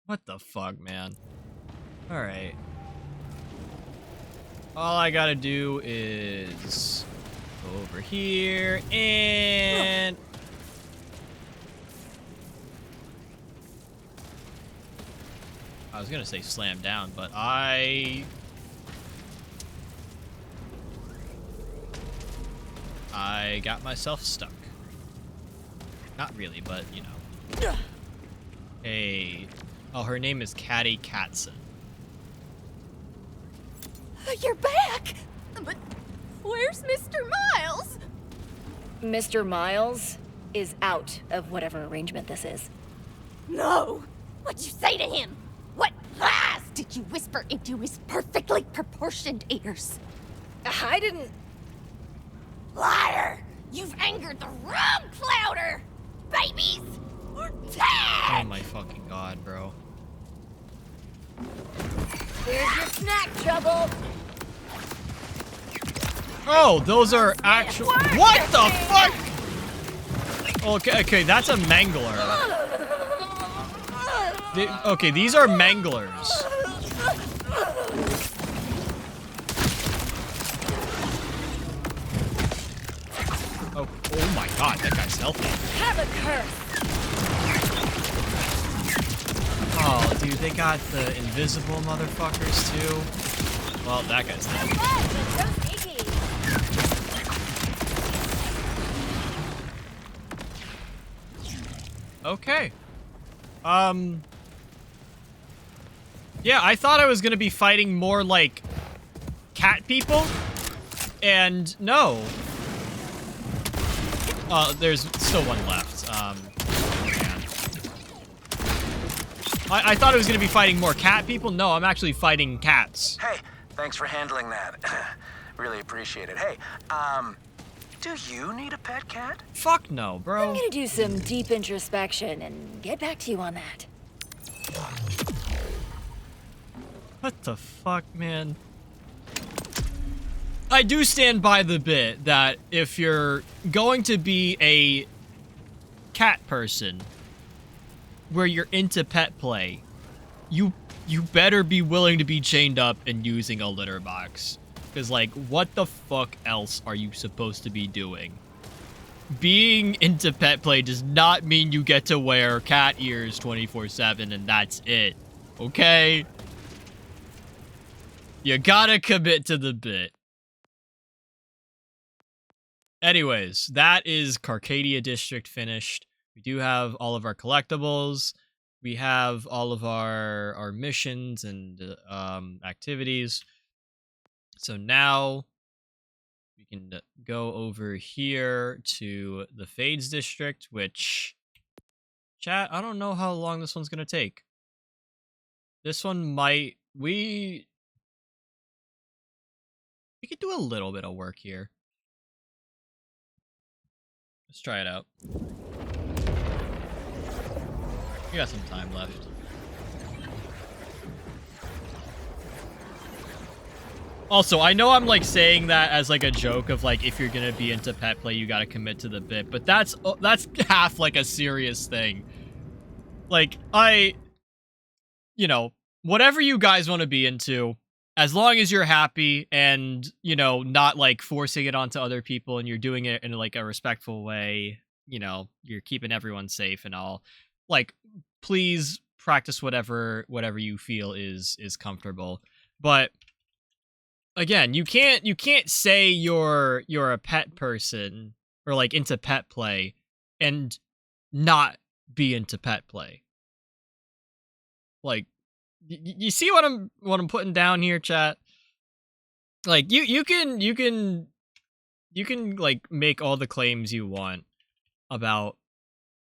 what the fuck, man? All right. All I gotta do is go over here and... I was gonna say slam down, but I got myself stuck. Not really, but you know. Hey. Oh, her name is Caddy Katzen. You're back! But where's Mr. Miles? Mr. Miles is out of whatever arrangement this is. No! What'd you say to him? What lies did you whisper into his perfectly proportioned ears? I didn't... Liar! You've angered the wrong Clouder! Babies are dead! Oh my fucking god, bro. Here's your snack, Trouble! Oh, those are actual. What the fuck? Okay, that's a mangler. Okay, these are manglers. Oh my god, that guy's healthy. Have a curse! Oh, dude, they got the invisible motherfuckers too. Well, that guy's dead. Okay. Yeah, I thought I was gonna be fighting more like cat people, and no. There's still one left. I thought I was gonna be fighting more cat people. No, I'm actually fighting cats. Hey, thanks for handling that. Really appreciate it. Hey, do you need a pet cat? Fuck no, bro. I'm gonna do some deep introspection and get back to you on that. What the fuck, man? I do stand by the bit that if you're going to be a cat person where you're into pet play, you better be willing to be chained up and using a litter box. Because, like, what the fuck else are you supposed to be doing? Being into pet play does not mean you get to wear cat ears 24/7 and that's it. Okay? You gotta commit to the bit. Anyways, that is Carcadia District finished. We do have all of our collectibles. We have all of our missions and activities. So now we can go over here to the Fades District, which, chat, I don't know how long this one's gonna take. This one might, we could do a little bit of work here. Let's try it out. We got some time left. Also, I know I'm like saying that as like a joke of like if you're gonna be into pet play, you gotta commit to the bit, but that's half like a serious thing. Like you know, whatever you guys want to be into, as long as you're happy and, you know, not like forcing it onto other people and you're doing it in like a respectful way, you know, you're keeping everyone safe and all, like, please practice whatever you feel is comfortable. But again, you can't say you're a pet person or like into pet play and not be into pet play. Like, you see what I'm putting down here, chat? Like, you can like make all the claims you want about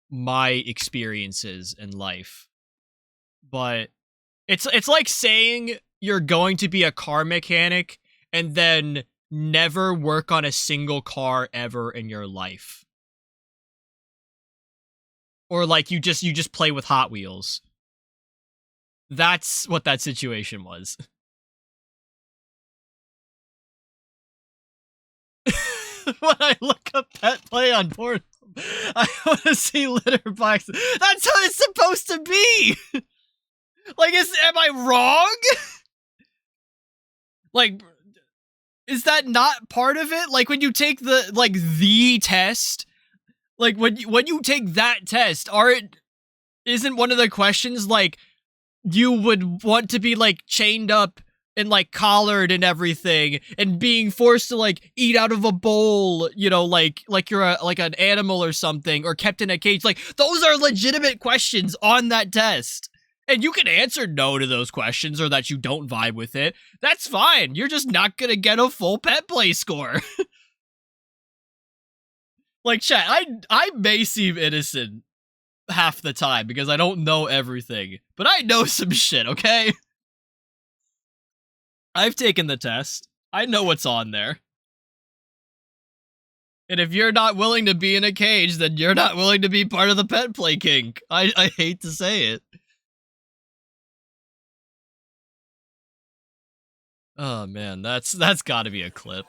my experiences in life, but it's like saying you're going to be a car mechanic and then never work on a single car ever in your life, or like you just play with Hot Wheels. That's what that situation was. When I look up pet play on Pornhub, I want to see litter boxes. That's how it's supposed to be. Like, am I wrong? Like, is that not part of it? Like, when you take the test, like when you take that test, isn't one of the questions like, you would want to be like chained up and like collared and everything and being forced to like eat out of a bowl, you know, like you're like an animal or something, or kept in a cage. Like, those are legitimate questions on that test. And you can answer no to those questions, or that you don't vibe with it. That's fine. You're just not gonna get a full pet play score. Like, chat, I may seem innocent half the time because I don't know everything, but I know some shit, okay? I've taken the test. I know what's on there. And if you're not willing to be in a cage, then you're not willing to be part of the pet play kink. I hate to say it. Oh man, that's gotta be a clip.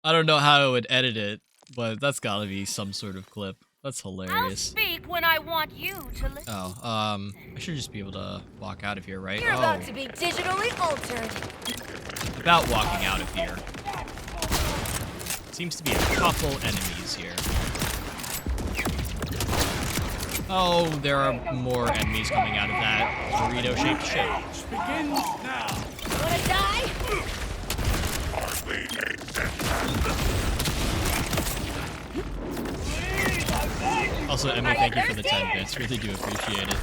I don't know how I would edit it, but that's gotta be some sort of clip. That's hilarious. Speak when I want you to listen. Oh, I should just be able to walk out of here, right? You're about to be digitally altered. About walking out of here. Seems to be a couple enemies here. Oh, there are more enemies coming out of that burrito-shaped ship. Begins now. Wanna die? Also, Emmy, thank you for the 10 bits. Really do appreciate it.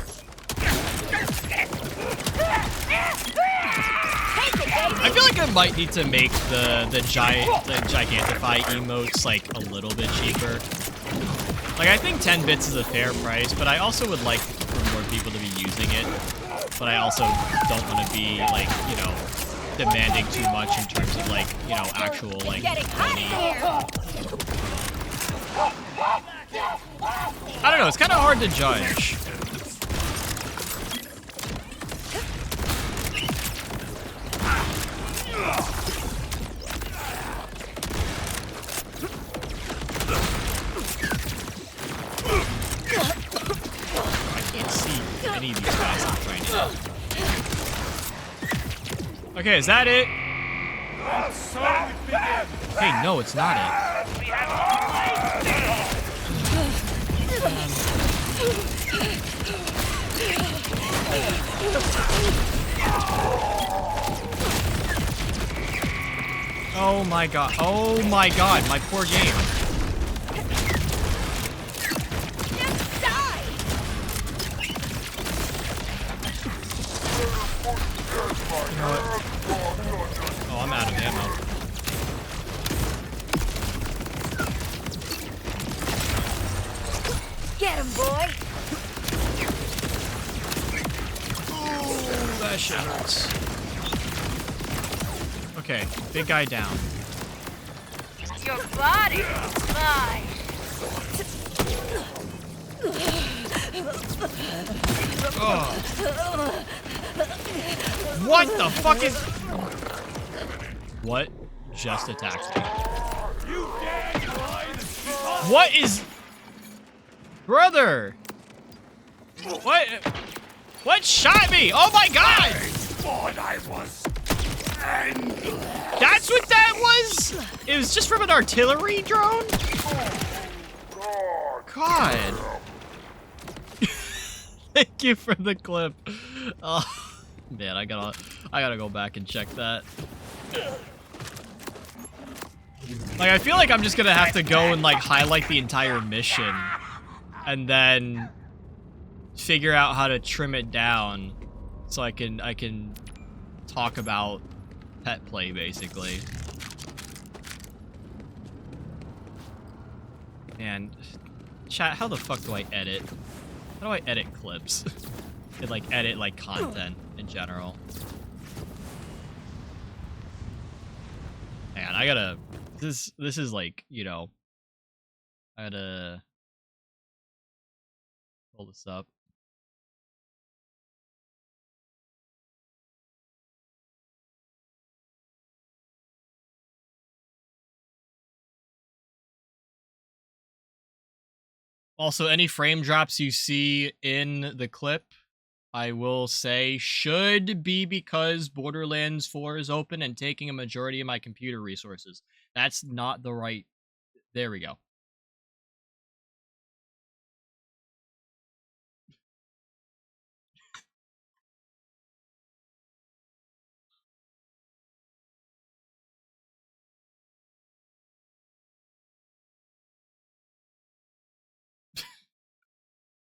I feel like I might need to make the Gigantify emotes like a little bit cheaper. Like, I think 10 bits is a fair price, but I also would like for more people to be using it. But I also don't want to be like, you know, demanding too much in terms of like, you know, actual like money. I don't know, it's kind of hard to judge. I can't see any of these guys I'm trying to. Okay, is that it? Hey, no, it's not it. Oh my god. Oh my god, my poor game. Just die. You know what? Oh, I'm out of ammo. Get him, boy. Ooh, that shit hurts. Okay, big guy down. Your body is mine. Oh. What the fuck is... What just attacked me? What is... Brother! What shot me? Oh my god! That's what that was? It was just from an artillery drone? God. Thank you for the clip. Oh man, I gotta go back and check that. Like, I feel like I'm just gonna have to go and like highlight the entire mission and then figure out how to trim it down so I can talk about pet play basically. And chat, how the fuck do I edit? How do I edit clips? And like edit like content in general. Man, I gotta this is like, you know, I gotta pull this up. Also, any frame drops you see in the clip, I will say, should be because Borderlands 4 is open and taking a majority of my computer resources. That's not the right... There we go.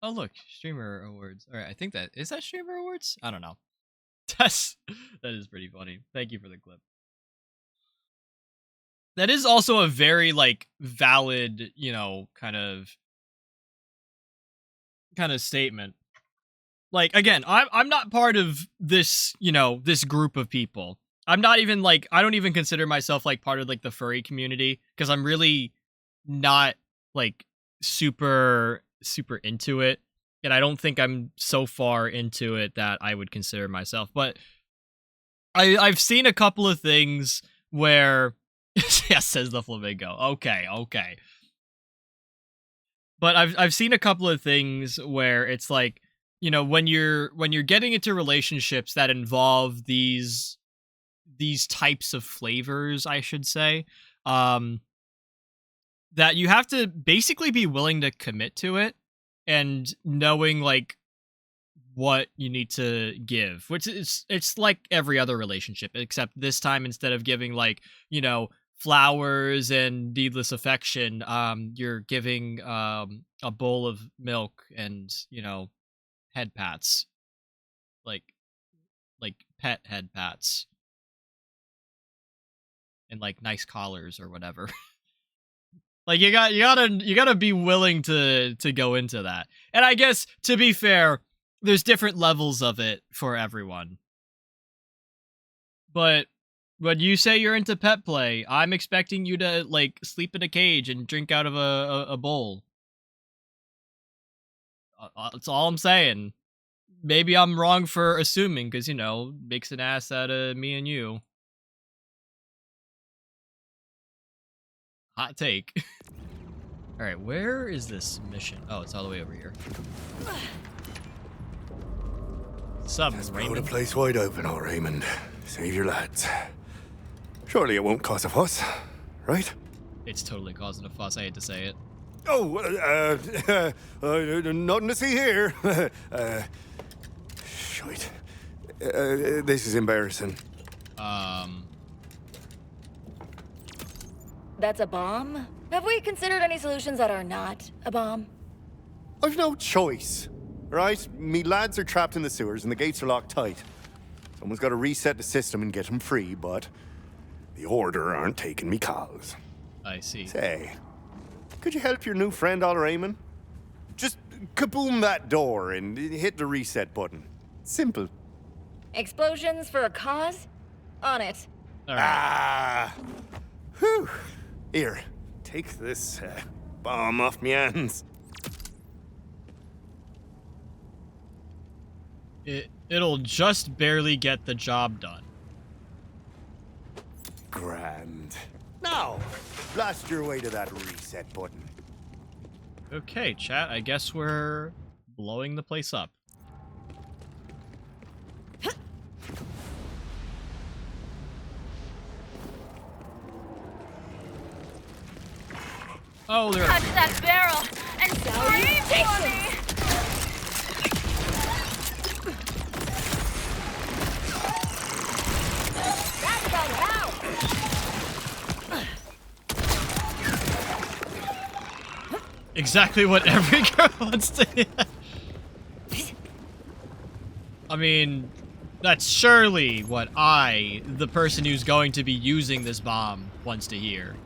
Oh look, streamer awards. All right, I think that is that streamer awards. I don't know. That is pretty funny. Thank you for the clip. That is also a very like valid, you know, kind of statement. Like again, I'm not part of this, you know, this group of people. I'm not even like I don't even consider myself like part of like the furry community because I'm really not like super into it, and I don't think I'm so far into it that I would consider myself. But I've seen a couple of things where yes, says the flamingo. Okay. But I've seen a couple of things where it's like, you know, when you're getting into relationships that involve these types of flavors, I should say, that you have to basically be willing to commit to it and knowing like what you need to give, which is it's like every other relationship, except this time instead of giving like, you know, flowers and needless affection, you're giving a bowl of milk and, you know, head pats, like pet head pats, and like nice collars or whatever. Like you gotta be willing to go into that. And I guess to be fair, there's different levels of it for everyone. But when you say you're into pet play, I'm expecting you to like sleep in a cage and drink out of a bowl. That's all I'm saying. Maybe I'm wrong for assuming, because, you know, makes an ass out of me and you. Hot take. Alright, where is this mission? Oh, it's all the way over here. Just blow the place wide open, oh Raymond. Save your lads. Surely it won't cause a fuss, right? It's totally causing a fuss, I hate to say it. Oh, nothing to see here. Shite. This is embarrassing. That's a bomb? Have we considered any solutions that are not a bomb? I've no choice, right? Me lads are trapped in the sewers and the gates are locked tight. Someone's got to reset the system and get them free, but the Order aren't taking me calls. I see. Say, could you help your new friend, Al Raymond? Just kaboom that door and hit the reset button. Simple. Explosions for a cause? On it. All right. Whew. Here, take this bomb off me hands. It'll just barely get the job done. Grand. Now, blast your way to that reset button. Okay, chat, I guess we're blowing the place up. Oh, there. Touch that barrel and scream for me! That's about how! Exactly what every girl wants to hear. I mean, that's surely what I, the person who's going to be using this bomb, wants to hear.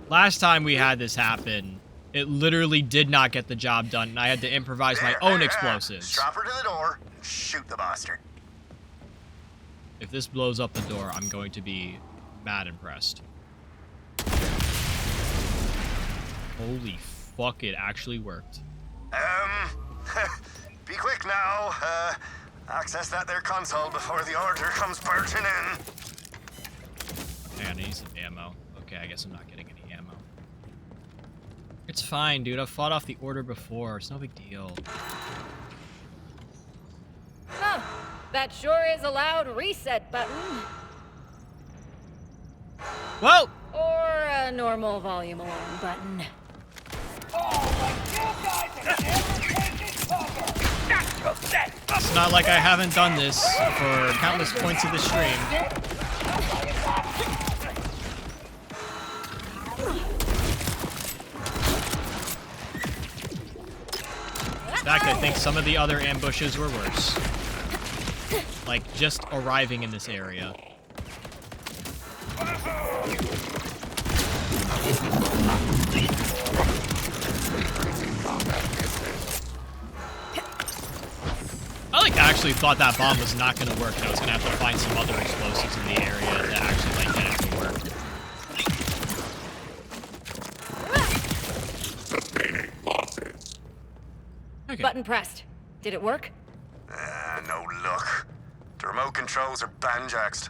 Last time we had this happen, it literally did not get the job done, and I had to improvise my own explosives. Drop her to the door, shoot the bastard. If this blows up the door, I'm going to be mad impressed. Holy fuck, it actually worked. Be quick now. Access that there console before the Order comes barging in. Hang on, I need some ammo. Okay, I guess I'm not getting any ammo. It's fine, dude. I've fought off the Order before. It's no big deal. Huh. That sure is a loud reset button. Well! Or a normal volume alarm button. It's not like I haven't done this for countless points of the stream. fact, I think some of the other ambushes were worse. Like, just arriving in this area. I like actually thought that bomb was not going to work, and I was going to have to find some other explosives in the area to actually like get it to work. Okay. Button pressed. Did it work? No luck. The remote controls are banjaxed.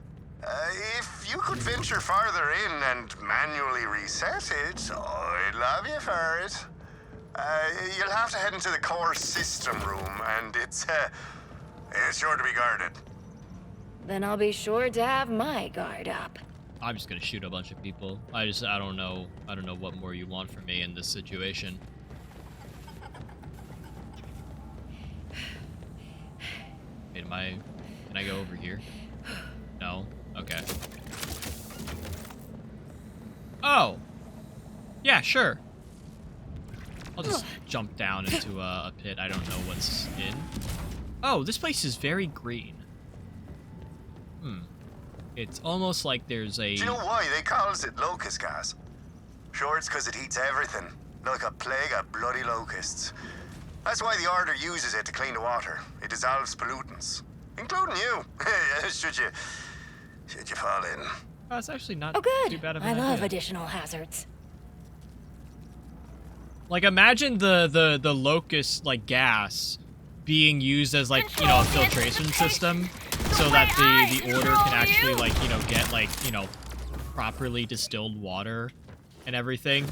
If you could venture farther in and manually reset it, I'd love you for it. You'll have to head into the core system room, and it's sure to be guarded. Then I'll be sure to have my guard up. I'm just gonna shoot a bunch of people. I don't know what more you want from me in this situation. Wait, can I go over here? No? Okay. Oh! Yeah, sure. I'll just jump down into a pit I don't know what's in. Oh, this place is very green. It's almost like there's a... Do you know why they calls it locust gas? Sure, it's because it heats everything. Like a plague of bloody locusts. That's why the Order uses it to clean the water. It dissolves pollutants. Including you. should you fall in. Oh, it's actually not too bad of an I idea. love additional hazards. Like, imagine the locust, like, gas being used as, like, you know, a filtration system so that the Order can actually, like, you know, get, like, you know, properly distilled water and everything.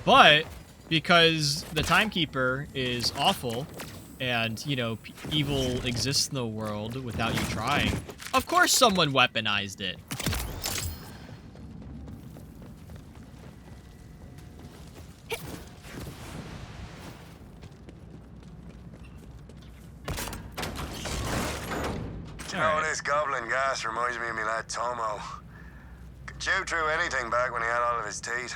But because the Timekeeper is awful and, you know, evil exists in the world without you trying, of course someone weaponized it. You know, this goblin gas reminds me of me lad Tomo. Could chew through anything back when he had all of his teeth.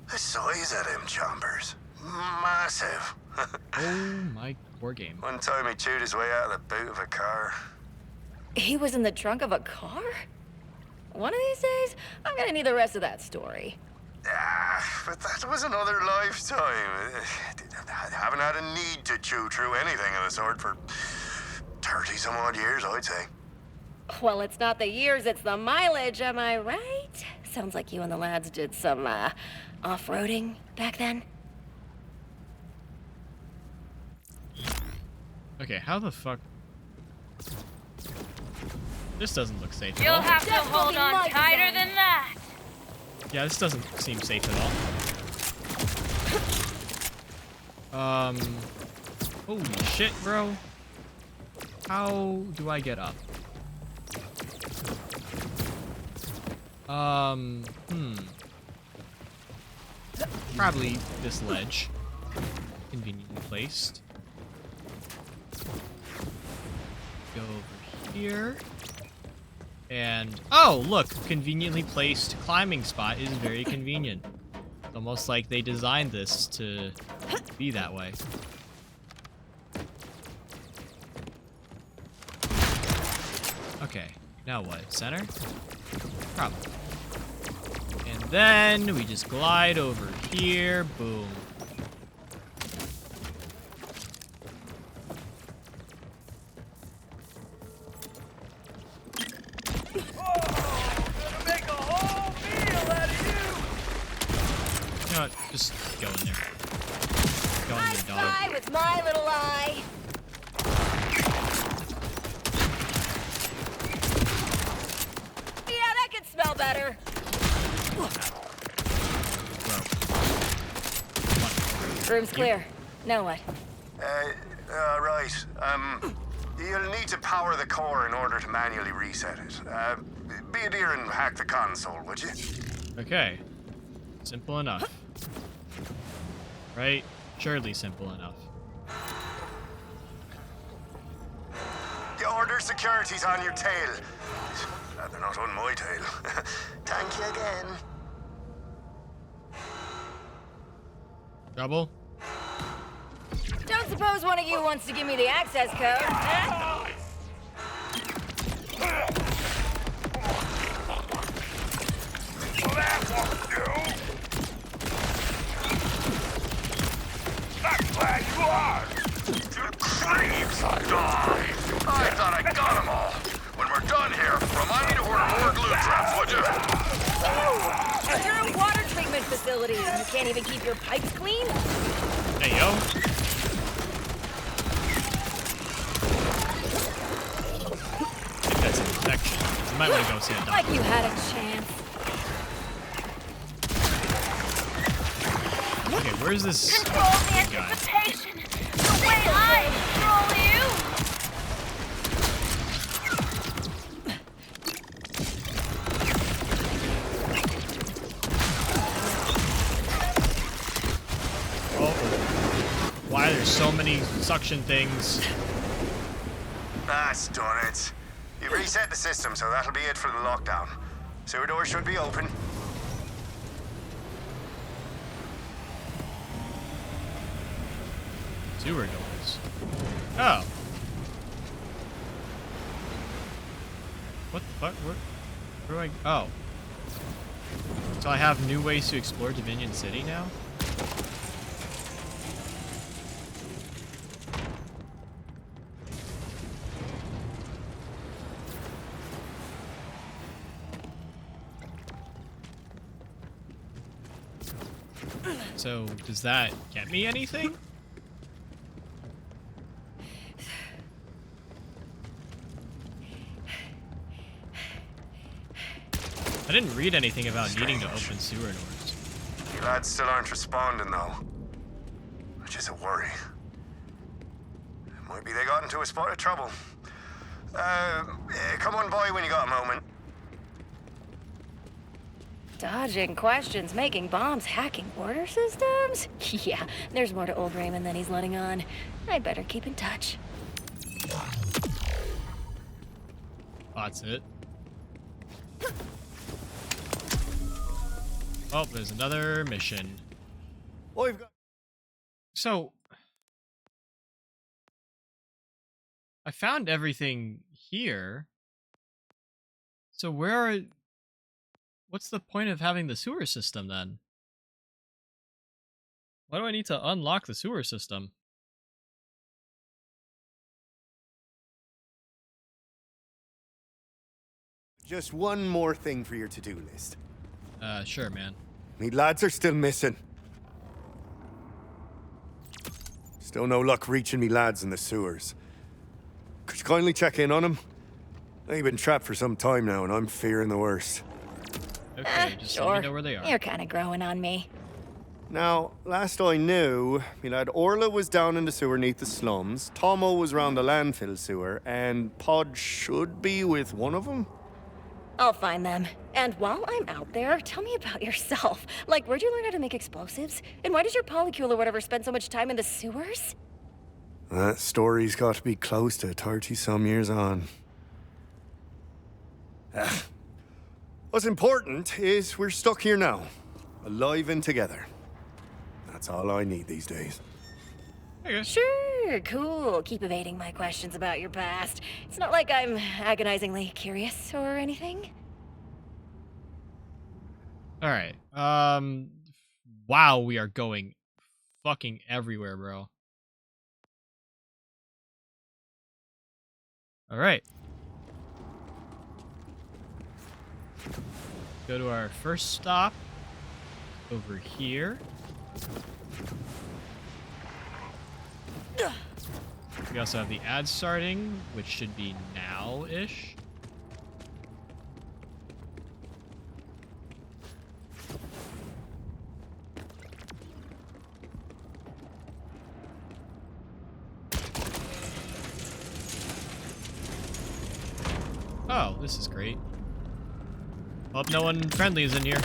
The size of them chompers. Massive. Oh my poor game. One time he chewed his way out of the boot of a car. He was in the trunk of a car? One of these days, I'm gonna need the rest of that story. But that was another lifetime. I haven't had a need to chew through anything of the sort for 30-some odd years, I'd say. Well, it's not the years, it's the mileage, am I right? Sounds like you and the lads did some, off-roading back then. Okay, how the fuck... This doesn't look safe at You'll all. have to hold on tighter than that. Yeah, this doesn't seem safe at all. Holy shit, bro. How do I get up? Probably this ledge. Conveniently placed. Go over here. And, oh, look, conveniently placed climbing spot is very convenient. It's almost like they designed this to be that way. Okay, now what? Center? Probably. And then we just glide over here. Boom. You know what? Just go in there. Go in there, dog. I with my little eye. Yeah, that could smell better. Room's clear. Now what? Right. You'll need to power the core in order to manually reset it. Be a dear and hack the console, would you? Okay. Simple enough. Right? Surely simple enough. The Order security's on your tail. They're not on my tail. Thank you again. Trouble? Don't Suppose one of you wants to give me the access code, huh? That won't do. That's where you are. Creeps, die. I thought I got them all. When we're done here, remind me to order more glue traps, would you? You're a water treatment facility and you can't even keep your pipes clean? Hey, yo. I think that's an infection. You might want to go see a doctor. Like you had a chance. Okay, where's this Control the guy? anticipation. The way I control you. Oh, why there's so many suction things? That's done it. You reset the system, so that'll be it for the lockdown. Sewer doors should be open. Sewer doors. Oh. What the fuck? Where do I... Oh. So I have new ways to explore Dominion City now? So, does that get me anything? I didn't read anything about needing to open sewer doors. You lads still aren't responding, though. Which is a worry. It might be they got into a spot of trouble. Come on by when you got a moment. Dodging questions, making bombs, hacking order systems? Yeah, there's more to old Raymond than he's letting on. I'd better keep in touch. That's it. Oh, there's another mission. Well, we've got... So, I found everything here. So what's the point of having the sewer system then? Why do I need to unlock the sewer system? Just one more thing for your to-do list. Sure, man. Me lads are still missing. Still no luck reaching me lads in the sewers. Could you kindly check in on them? They've been trapped for some time now, and I'm fearing the worst. Okay, just sure. let me know where they are. You're kind of growing on me. Now, last I knew, me lad Orla was down in the sewer neath the slums, Tomo was round the landfill sewer, and Pod should be with one of them? I'll find them. And while I'm out there, tell me about yourself. Like, where'd you learn how to make explosives? And why does your polycule or whatever spend so much time in the sewers? That story's got to be close to 30-some years on. What's important is we're stuck here now, alive and together. That's all I need these days. Sure, cool. Keep evading my questions about your past. It's not like I'm agonizingly curious or anything. Alright, wow, we are going fucking everywhere, bro. Alright. Go to our first stop over here. We also have the ad starting, which should be now-ish. Oh, this is great. Hope no one friendly is in here.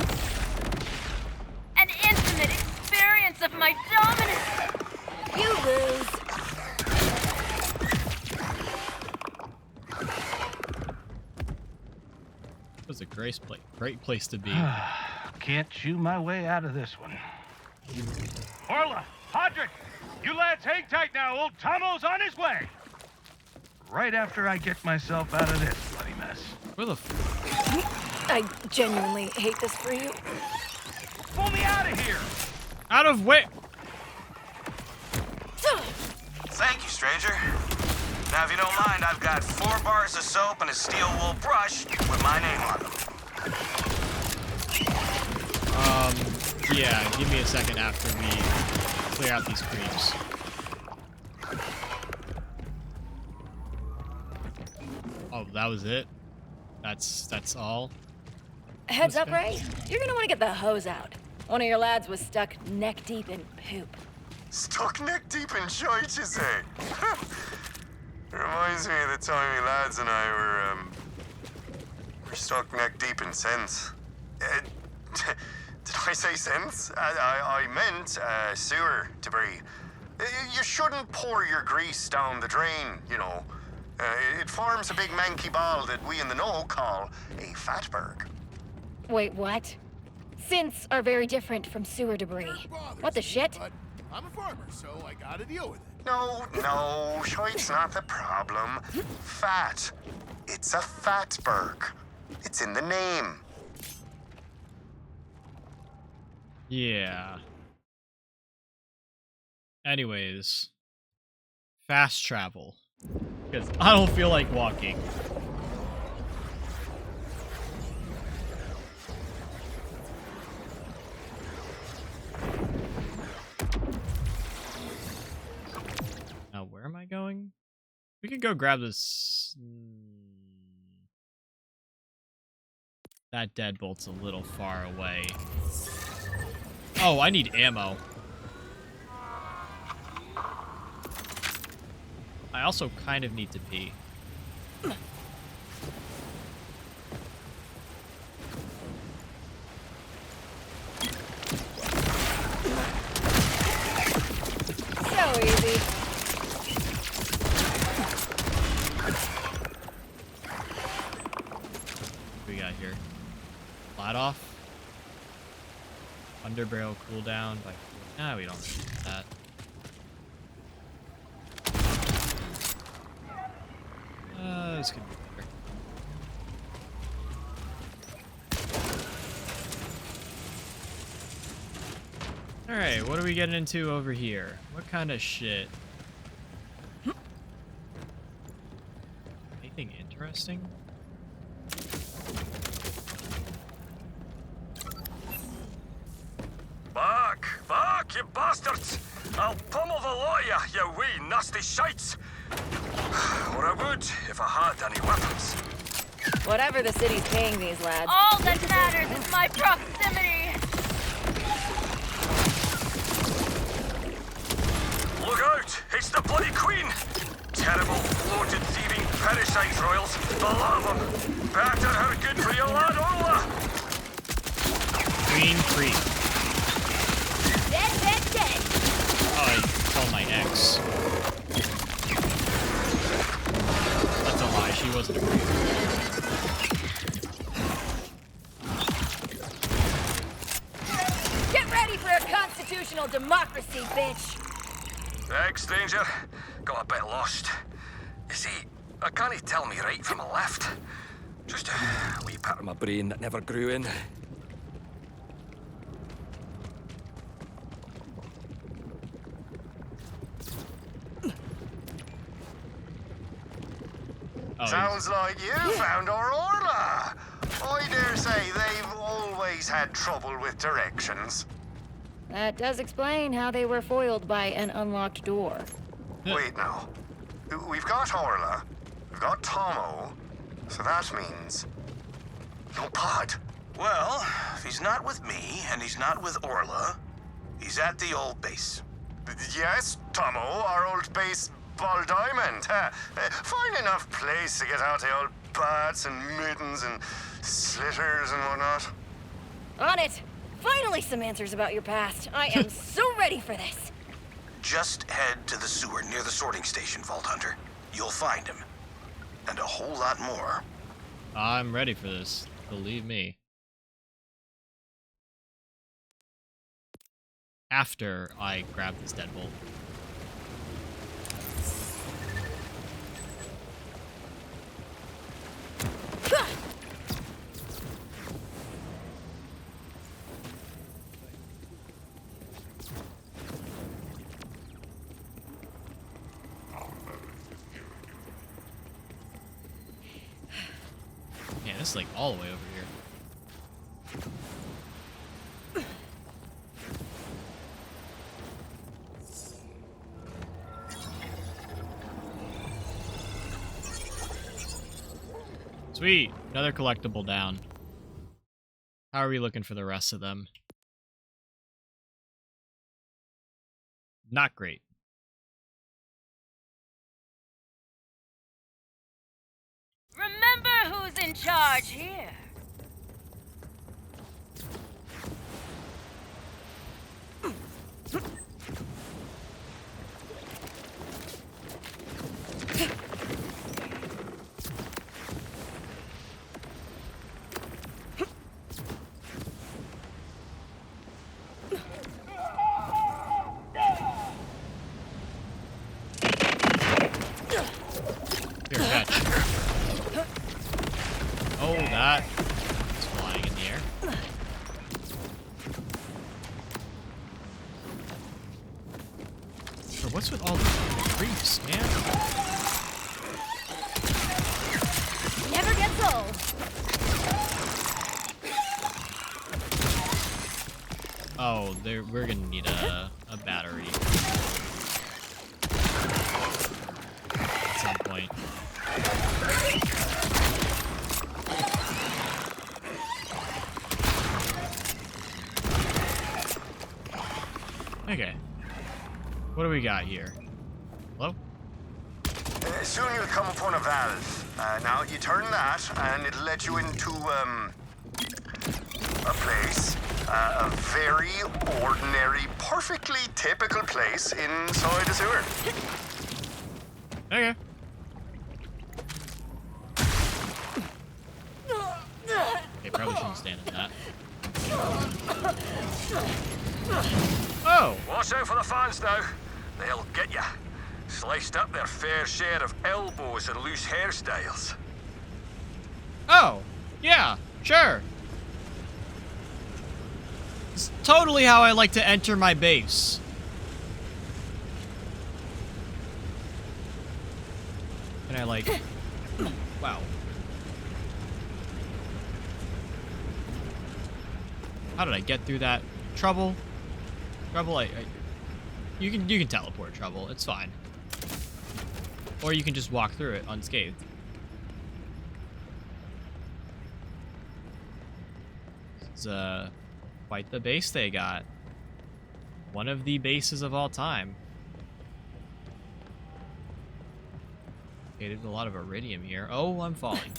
An intimate experience of my dominance. You lose. It was a great place to be. Can't chew my way out of this one. Orla, Podrick, you lads hang tight now. Old Tomo's on his way. Right after I get myself out of this bloody mess. Where the I genuinely hate this for you. Pull me out of here! Out of where? Thank you, stranger. Now, if you don't mind, I've got 4 bars of soap and a steel wool brush with my name on them. Yeah, give me a second after we clear out these creeps. Oh, that was it? That's all? Heads up, Ray. You're gonna want to get the hose out. One of your lads was stuck neck deep in poop. Stuck neck deep in shite, you say? Reminds me of the time you lads and I were stuck neck deep in sense. Did I say sense? I meant sewer debris. You shouldn't pour your grease down the drain, you know. It forms a big manky ball that we in the know call a fatberg. Wait, what? Synths are very different from sewer debris. What the shit? I'm a farmer, so I gotta deal with it. No, shite's not the problem. Fat. It's a fatberg. It's in the name. Yeah. Anyways. Fast travel. Because I don't feel like walking. Now, where am I going? We could go grab this. That deadbolt's a little far away. Oh, I need ammo. I also kind of need to pee. So easy. What we got here? Flat off? Underbarrel cooldown. Like, nah, we don't need that. This could be better. Alright, what are we getting into over here? What kind of shit? Anything interesting? Back, you bastards! I'll pummel the lot of you, you wee nasty shites! Or I would, if I had any weapons. Whatever the city's paying these lads. All that matters is my proximity. Look out! It's the bloody queen! Terrible, bloated, thieving parasites, Royals. The lot of them. Better her good for your lad, Orla! Green Creek. Dead. Oh, I called my ex. That's a lie, she wasn't a creep. Get ready for a constitutional democracy, bitch! Thanks, stranger. Got a bit lost. You see, I can't tell me right from a left. Just a wee part of my brain that never grew in. Sounds like you found our Orla. I dare say they've always had trouble with directions. That does explain how they were foiled by an unlocked door. Wait now. We've got Orla, we've got Tomo, so that means no Pod. Well, if he's not with me and he's not with Orla, he's at the old base. Yes, Tomo, our old base, Ball Diamond. Fine enough place to get out the old bats and mittens and slitters and whatnot. On it! Finally some answers about your past. I am so ready for this. Just head to the sewer near the sorting station, Vault Hunter. You'll find him. And a whole lot more. I'm ready for this. Believe me. after I grab this deadbolt. Man, this is like all the way over here. Sweet, another collectible down. How are we looking for the rest of them? Not great. Remember who's in charge here. Here, catch. Oh, that is flying in the air. So what's with all the creeps, man? Never gets old. Oh, we're gonna need a battery at some point. Okay. What do we got here? Hello? Soon you'll come upon a valve. Now you turn that, and it'll let you into, a place. A very ordinary, perfectly typical place inside a sewer. Okay. Okay, probably shouldn't stand in that. Oh! Watch out for the fans now. They'll get you. Sliced up their fair share of elbows and loose hairstyles. Oh! Yeah, sure. It's totally how I like to enter my base. Can I, like... Wow. How did I get through that? Trouble? Trouble, you can teleport Trouble, it's fine. Or you can just walk through it unscathed. It's quite the base they got. One of the bases of all time. Okay, there's a lot of iridium here. Oh, I'm falling.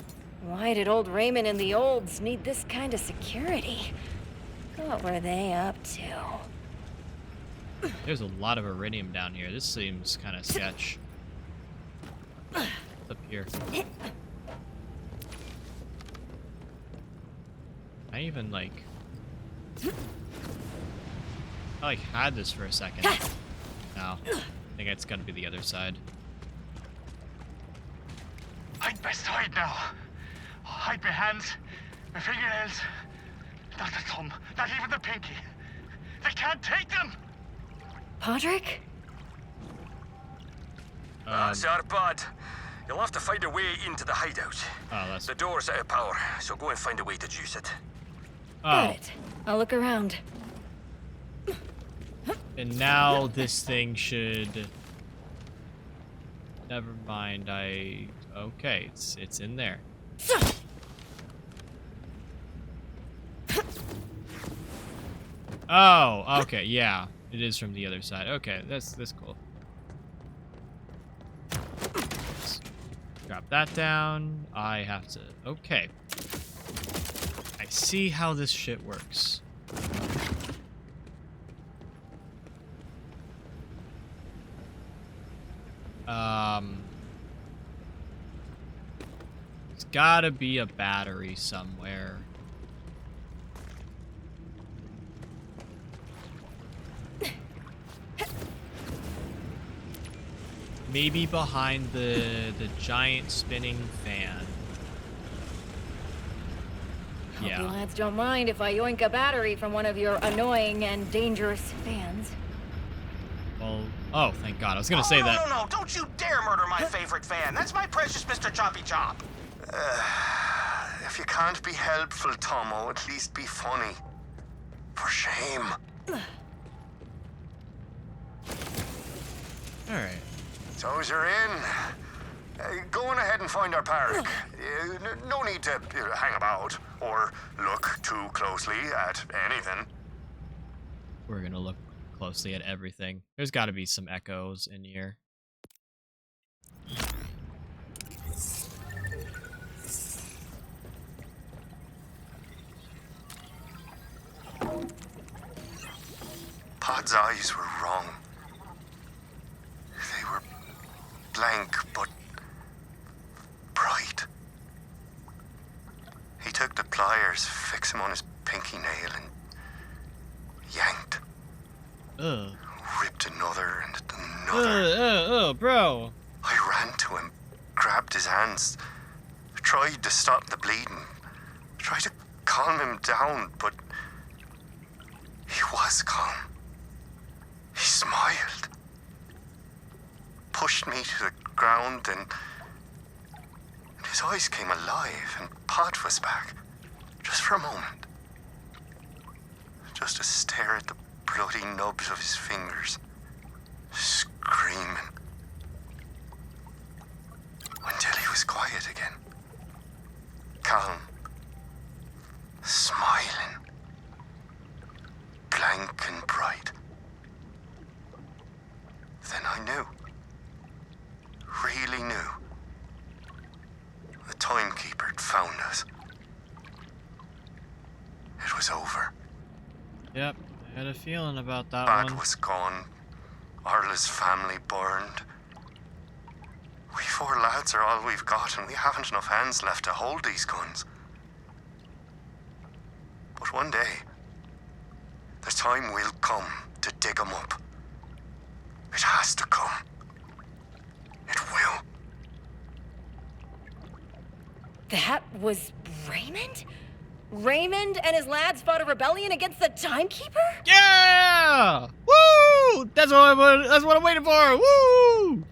Why did old Raymond and the olds need this kind of security? What were they up to? There's a lot of iridium down here. This seems kind of sketch. What's up here? I even like... I like had this for a second. No, I think it's gotta be the other side. I'd best hide now. Hide my hands, my fingernails. Not the thumb, not even the pinky. They can't take them! Podrick? That's our bad. You'll have to find a way into the hideout. Oh, that's... The door's out of power, so go and find a way to juice it. Got it. I'll look around. And now this thing should... Never mind, okay, it's in there. Oh, okay, yeah. It is from the other side. Okay, that's cool. Let's drop that down. I have to... Okay. I see how this shit works. There's gotta be a battery somewhere. Maybe behind the giant spinning fan. Hope Yeah. you lads don't mind if I yoink a battery from one of your annoying and dangerous fans. Well, oh, thank God. I was gonna say that. No, don't you dare murder my favorite fan. That's my precious Mr. Choppy Chop. If you can't be helpful, Tomo, at least be funny. For shame. Alright. So as you're in, go on ahead and find our park. No need to hang about or look too closely at anything. We're gonna look closely at everything. There's gotta be some echoes in here. Pod's eyes were wrong. They were blank, but bright. He took the pliers, fixed him on his pinky nail, and yanked. Ugh. Ripped another and another. Bro. I ran to him, grabbed his hands, tried to stop the bleeding, tried to calm him down, but he was calm. He smiled, pushed me to the ground, and his eyes came alive, and Pod was back, just for a moment. Just to stare at the bloody nubs of his fingers, screaming. Until he was quiet again. Calm. Smiling. Blank and bright. Then I knew. Really knew. The timekeeper had found us. It was over. Yep, I had a feeling about that Bad one. was gone. Arla's family burned. We 4 lads are all we've got, and we haven't enough hands left to hold these guns. But one day, the time will come to dig them up. It has to come. It will. That was Raymond? Raymond and his lads fought a rebellion against the Timekeeper? Yeah! Woo! That's what I'm waiting for! Woo!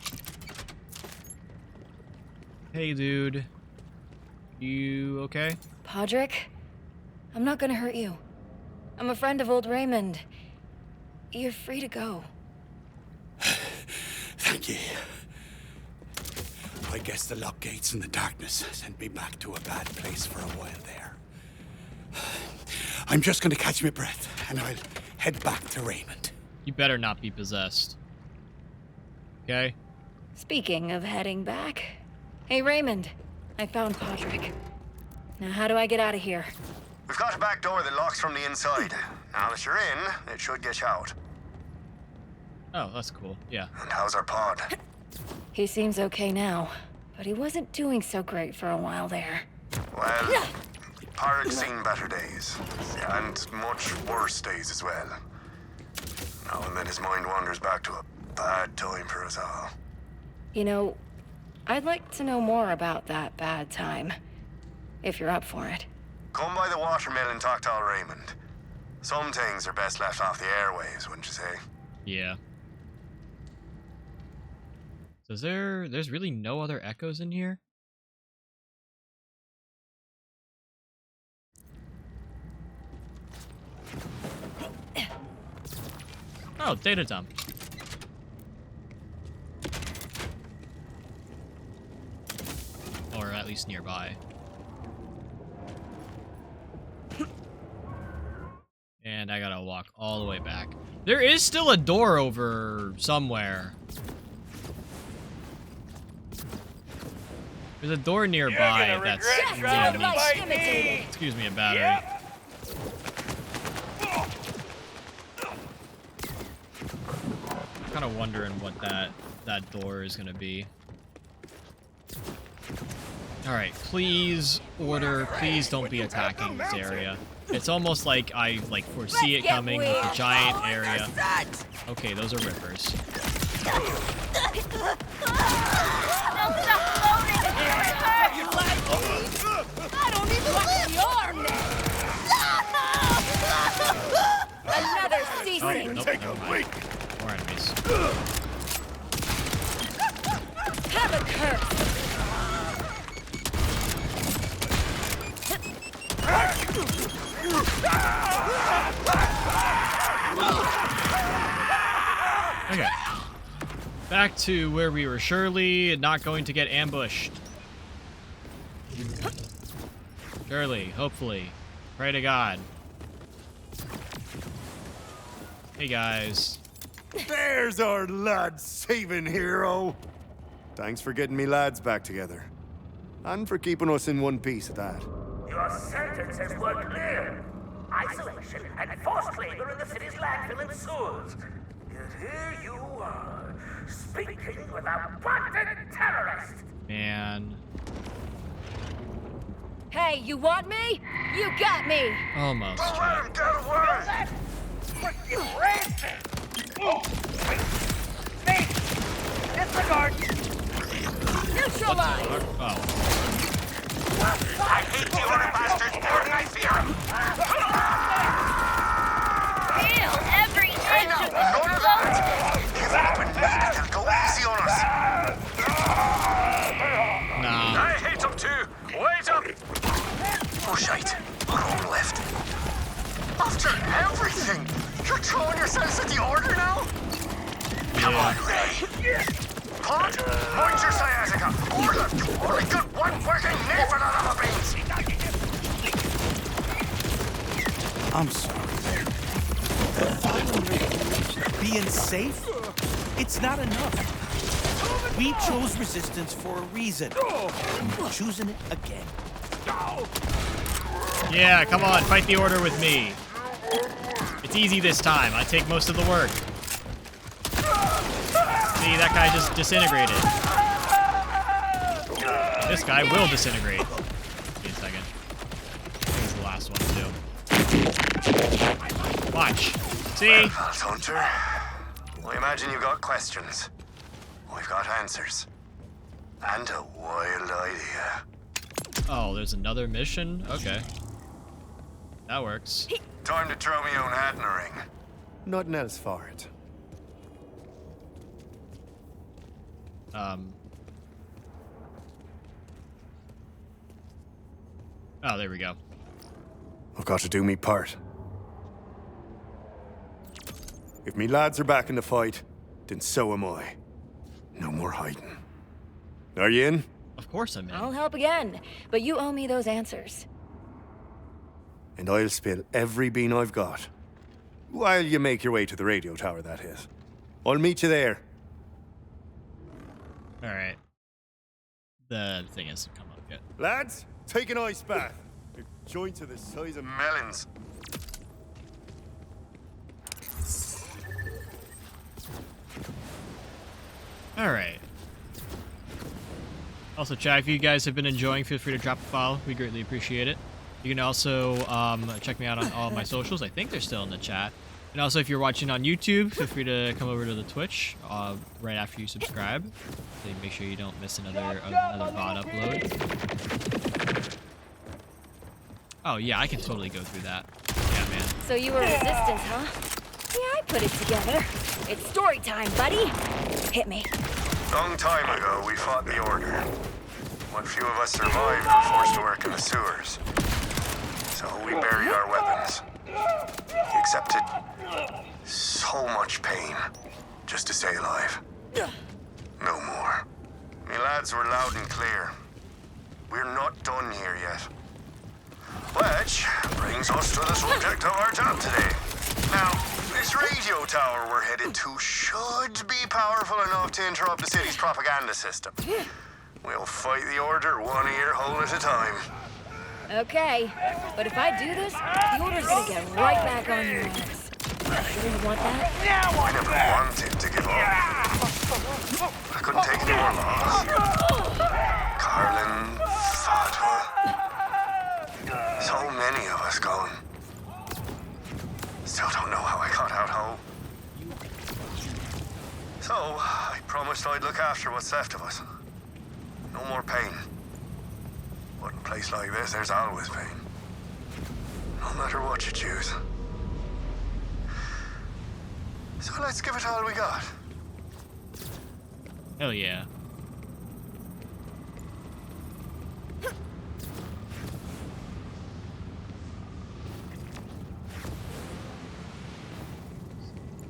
Hey, dude. You okay? Podrick, I'm not gonna hurt you. I'm a friend of old Raymond. You're free to go. Thank you. I guess the lock gates and the darkness sent me back to a bad place for a while there. I'm just gonna catch my breath, and I'll head back to Raymond. You better not be possessed. Okay? Speaking of heading back, hey Raymond, I found Podrick. Now how do I get out of here? We've got a back door that locks from the inside. Now that you're in, it should get you out. Oh, that's cool. Yeah. And how's our pod? He seems okay now, but he wasn't doing so great for a while there. Well, Parik's seen better days. And much worse days as well. Now and then his mind wanders back to a bad time for us all. You know, I'd like to know more about that bad time, if you're up for it. Come by the watermill and talk to old Raymond. Some things are best left off the airwaves, wouldn't you say? Yeah. So there's really no other echoes in here? Oh, data dump. Or at least nearby. And I gotta walk all the way back. There is still a door over somewhere. There's a door nearby that's excuse me, a battery. Yep. I'm kind of wondering what that door is gonna be. All right, please order. Please don't be attacking this area. It's almost like I foresee it coming with the giant area. Okay, those are rippers. stop floating! It hurts! I don't even like the arm now! Another Oh, ceasing. nope, never mind. More enemies. Have a curse. Okay. Back to where we were surely not going to get ambushed. Surely, hopefully. Pray to God. Hey guys. There's our lad saving hero. Thanks for getting me lads back together. And for keeping us in one piece at that. Your sentences were clear. Isolation and forced labor in the city's landfill and sewers. Yet here you are, speaking with a wanted terrorist. Man. Hey, you want me? You got me. Almost. Don't let him get away! Freaking racist! Oh! Snake! Disregard! Neutralize! Oh. I hate you little bastards more than I fear him! Feel every inch of the None of that! Give up and they'll go easy on us! Nah. I hate them too! Wait up! Oh, shite. We're all left. After everything, you're throwing yourselves at the order now? Come on, Ray. Pod, mind your sciatica. Order, you only got one working knee for that other beans. I'm sorry. Being safe? It's not enough. We chose resistance for a reason. We're choosing it again. Yeah, come on, fight the order with me. It's easy this time. I take most of the work. See, that guy just disintegrated. This guy will disintegrate. Wait a second. I think it's the last one, too. Watch. See? Well, Hunter, I imagine you got questions. We've got answers. And a wild idea. Oh, there's another mission? Okay. That works. Time to throw me own hat in the ring. Nothing else for it. Oh, there we go. I've got to do me part. If me lads are back in the fight, then so am I. No more hiding. Are you in? Of course I'm in. I'll help again, but you owe me those answers. And I'll spill every bean I've got. While you make your way to the radio tower, that is. I'll meet you there. Alright. The thing hasn't come up yet. Lads, take an ice bath. Your joints are the size of melons. Alright. Also, chat, if you guys have been enjoying, feel free to drop a follow. We greatly appreciate it. You can also check me out on all my socials. I think they're still in the chat. And also, if you're watching on YouTube, feel free to come over to the Twitch right after you subscribe. So make sure you don't miss another VoD upload. Oh, yeah, I can totally go through that. Yeah, man. So you were resistance, huh? Yeah, I put it together. It's story time, buddy. Hit me. Long time ago, we fought the Order. What few of us survived were forced to work in the sewers. So we buried our weapons. We accepted so much pain just to stay alive. No more. Me lads were loud and clear. We're not done here yet. Which brings us to the subject of our job today. Now, this radio tower we're headed to should be powerful enough to interrupt the city's propaganda system. We'll fight the Order one ear hole at a time. Okay, but if I do this, the Order's gonna get right back on your ass. You really want that? I never wanted to give up. I couldn't take any more loss. Carlin, Fatwa. So many of us gone. Still don't know how I got out whole. So, I promised I'd look after what's left of us. No more pain. But in a place like this, there's always pain. No matter what you choose. So let's give it all we got. Hell yeah.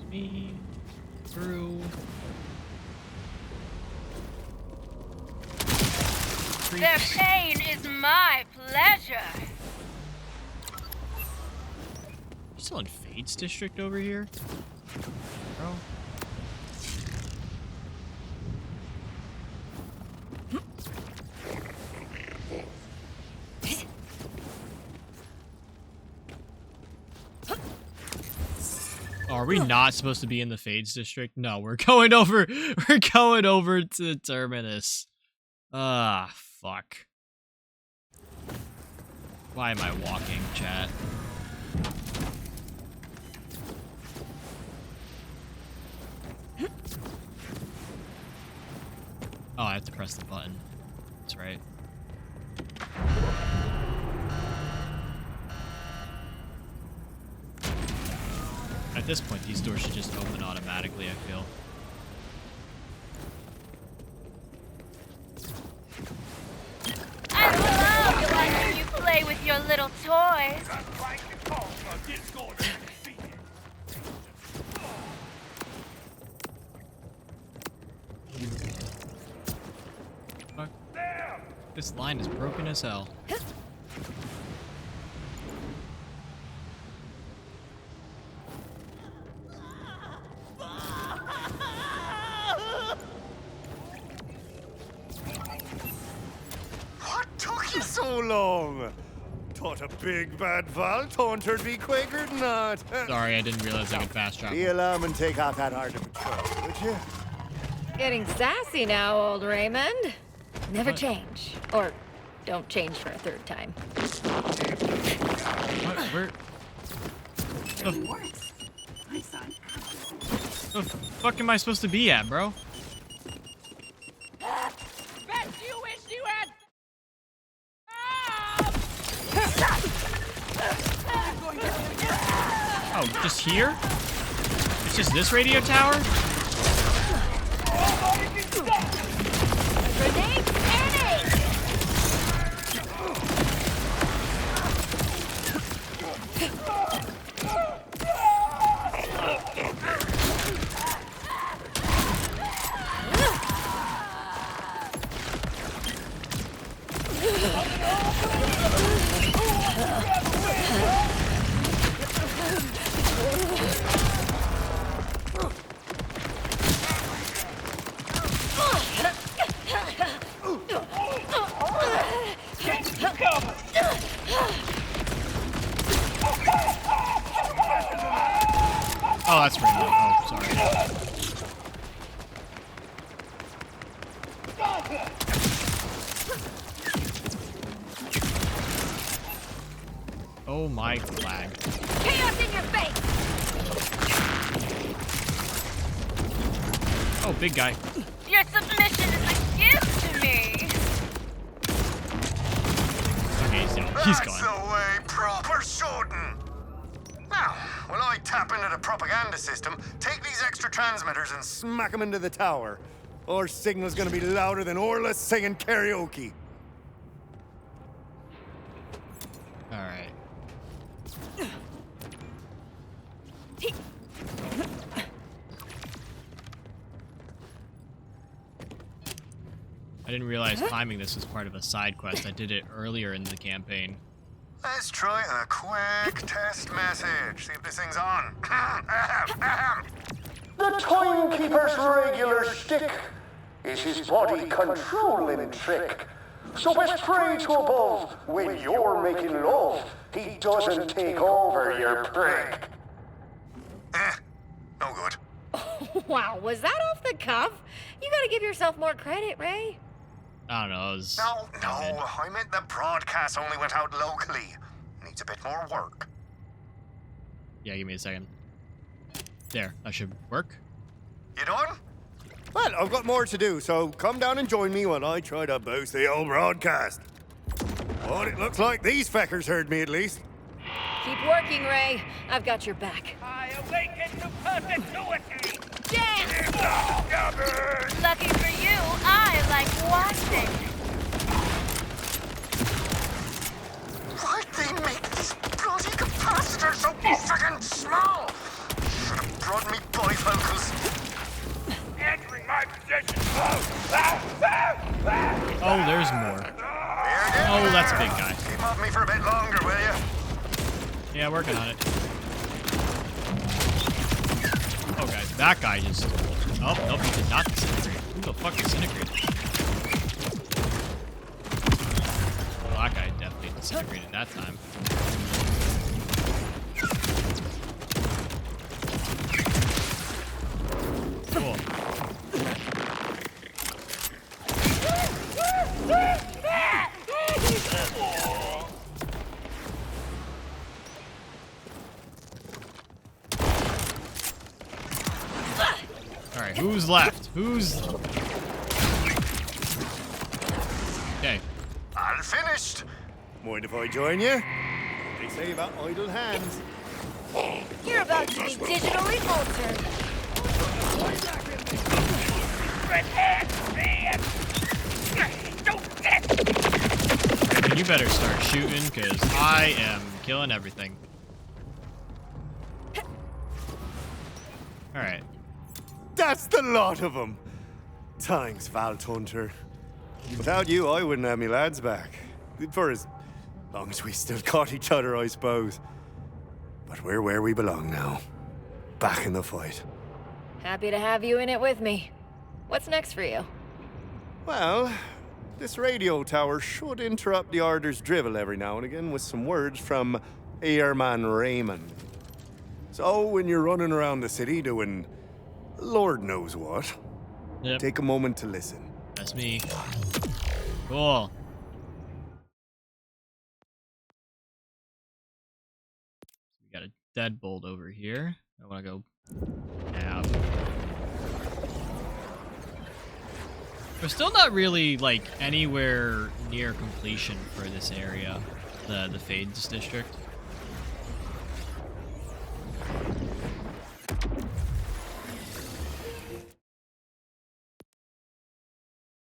Me through. Their pain is my pleasure. You still in Fade's district over here? Bro. Oh, are we not supposed to be in the Fade's district? No, we're going over to Terminus. Ah, fuck. Why am I walking, chat? Oh, I have to press the button. That's right. At this point, these doors should just open automatically, I feel. I love watching you play with your little toys. Fuck. This line is broken as hell. What took you so long? Thought a big bad Vault Hunter'd be quicker than that. Sorry, I didn't realize I could fast travel. Be alarm and take off that art of patrol, would you? Getting sassy now, old Raymond. Never change. Or don't change for a third time. What? Where? The fuck am I supposed to be at, bro? Bet you wish you had. Oh, just here? It's just this radio tower? Grenade panic! Oh, that's right. Oh, sorry. Oh my lag. Chaos in your face! Oh, big guy. Your submission is a gift to me! Okay, he's down. He's gone. That's the way, proper shooting. Now, while I tap into the propaganda system, take these extra transmitters and smack them into the tower. Our signal's gonna be louder than Orla singing karaoke. Alright. I didn't realize climbing this was part of a side quest. I did it earlier in the campaign. Let's try a quick test message. See if this thing's on. The Timekeeper's regular shtick is his body controlling trick. So best pray to above when you're making love, he doesn't take over your prick. No good. Wow, was that off the cuff? You gotta give yourself more credit, Ray. I don't know. It was No, I meant the broadcast only went out locally. Needs a bit more work. Yeah, give me a second. There, that should work. You done? Well, I've got more to do, so come down and join me while I try to boost the old broadcast. Well, it looks like these feckers heard me at least. Keep working, Ray. I've got your back. I awaken to perpetuity! Dance! Lucky for you, I like watching. Why'd they make this bloody capacitor so friggin' small? Should have brought me bifocals. Entering my position! Oh, there's more. Oh, that's a big guy. Keep off me for a bit longer, will you? Yeah, working on it. Oh, guys, that guy just... Oh, nope, he did not disintegrate. Who the fuck disintegrated? Well, that guy definitely disintegrated that time. Cool. Alright, who's left? Who's... Okay. I'm finished. Mind if I join you? They say about idle hands. You're about to be digitally altered. You better start shooting, because I am killing everything. Alright. That's the lot of them. Thanks, Vault Hunter. Without you, I wouldn't have me lads back. For as long as we still caught each other, I suppose. But we're where we belong now. Back in the fight. Happy to have you in it with me. What's next for you? Well, this radio tower should interrupt the Order's drivel every now and again with some words from Airman Raymond. So when you're running around the city doing Lord knows what, take a moment to listen. That's me. Cool. We got a deadbolt over here. I want to go nab. We're still not really, like, anywhere near completion for this area, the Fades district.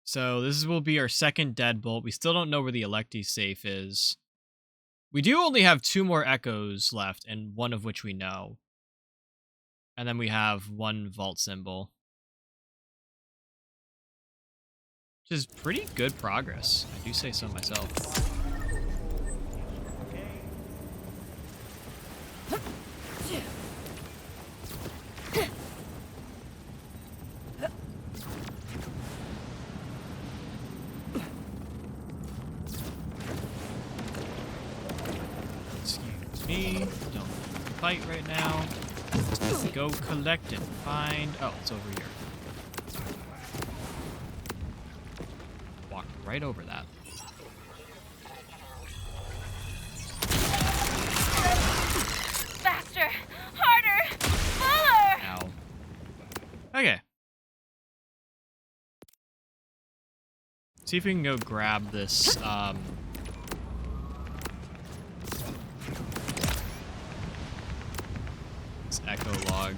So this will be our second deadbolt. We still don't know where the Electi safe is. We do only have 2 more echoes left, and one of which we know. And then we have 1 vault symbol. Which is pretty good progress. I do say so myself. Excuse me. Don't fight right now. Let's go collect and find... Oh, it's over here. Walked right over that. Faster! Harder! Fuller! Ow. Okay. See if we can go grab this, this echo log.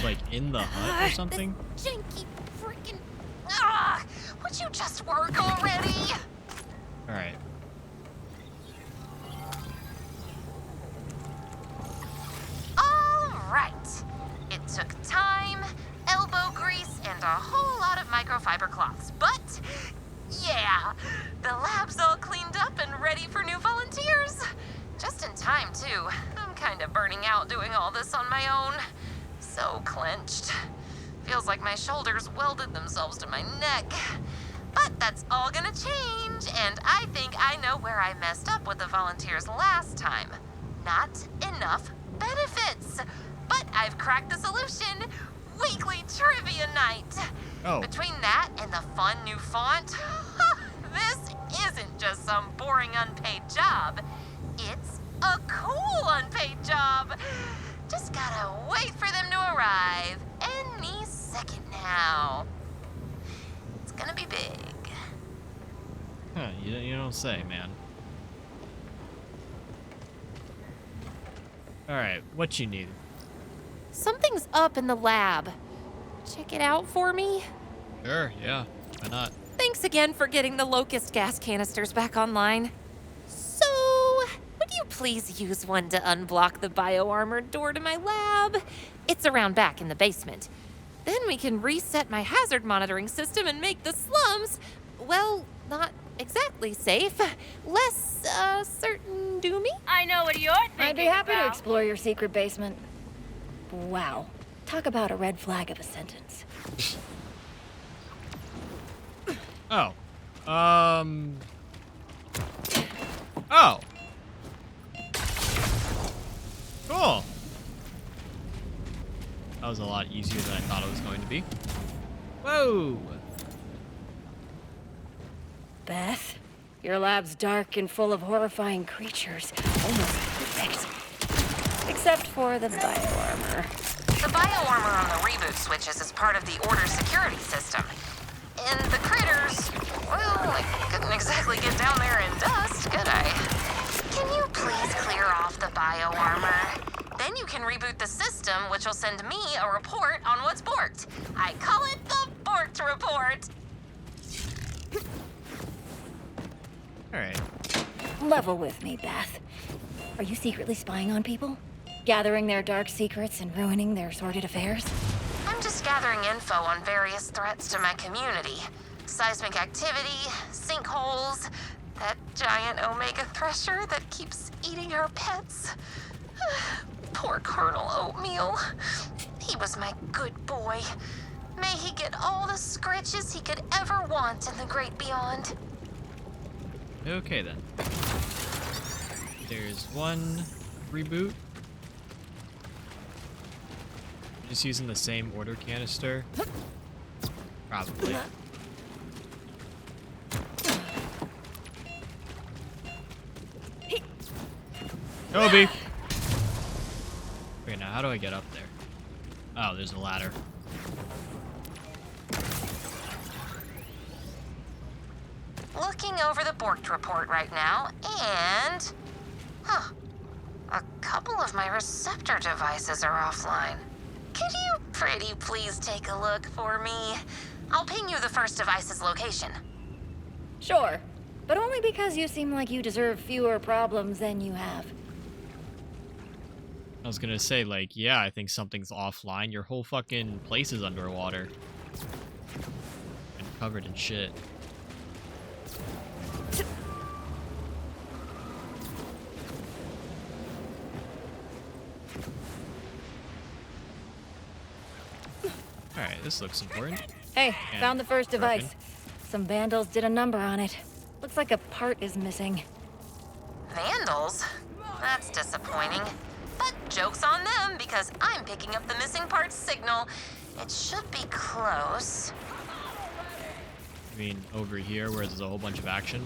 Like in the hut or something? This janky freaking... Ah! Would you just work already? Alright. Alright. It took time, elbow grease, and a whole lot of microfiber cloths. But, yeah, the lab's all cleaned up and ready for new volunteers. Just in time, too. I'm kind of burning out doing all this on my own. So clenched. Feels like my shoulders welded themselves to my neck. But that's all gonna change, and I think I know where I messed up with the volunteers last time. Not enough benefits. But I've cracked the solution. weekly trivia night. Oh. Between that and the fun new font, this isn't just some boring unpaid job. It's a cool unpaid job. Just gotta wait for them to arrive any second now. It's gonna be big. Huh, you don't say, man. Alright, what you need? Something's up in the lab. Check it out for me. Sure, yeah. Why not? Thanks again for getting the Locust gas canisters back online. So, would you please use one to unblock the bio-armored door to my lab? It's around back in the basement. Then we can reset my hazard monitoring system and make the slums, well, not exactly safe. Less, certain doomy? I know what you're thinking. I'd be happy to explore your secret basement. Wow. Talk about a red flag of a sentence. Oh. Oh. Cool. That was a lot easier than I thought it was going to be. Whoa. Beth, your lab's dark and full of horrifying creatures. Almost perfect. Except for the bio-armor. The bio-armor on the reboot switches is part of the Order security system. And the critters, well, I couldn't exactly get down there in dust, could I? Can you please clear off the bio-armor? Then you can reboot the system, which will send me a report on what's borked. I call it the Borked Report. Alright. Level with me, Beth. Are you secretly spying on people? Gathering their dark secrets and ruining their sordid affairs? I'm just gathering info on various threats to my community. Seismic activity, sinkholes, that giant Omega thresher that keeps eating our pets. Poor Colonel Oatmeal. He was my good boy. May he get all the scratches he could ever want in the great beyond. Okay, then. There's one reboot. Just using the same order canister. Probably. Toby! Okay, now how do I get up there? Oh, there's a ladder. Looking over the Borked report right now, and... a couple of my receptor devices are offline. Could you pretty please take a look for me? I'll ping you the first device's location. Sure, but only because you seem like you deserve fewer problems than you have. I was gonna say, like, yeah, I think something's offline. Your whole fucking place is underwater. And covered in shit. Alright, this looks important. Hey, And found the first broken. device. Some vandals did a number on it. Looks like a part is missing. Vandals? That's disappointing. But joke's on them, because I'm picking up the missing parts signal. It should be close. I mean, over here where there's a whole bunch of action.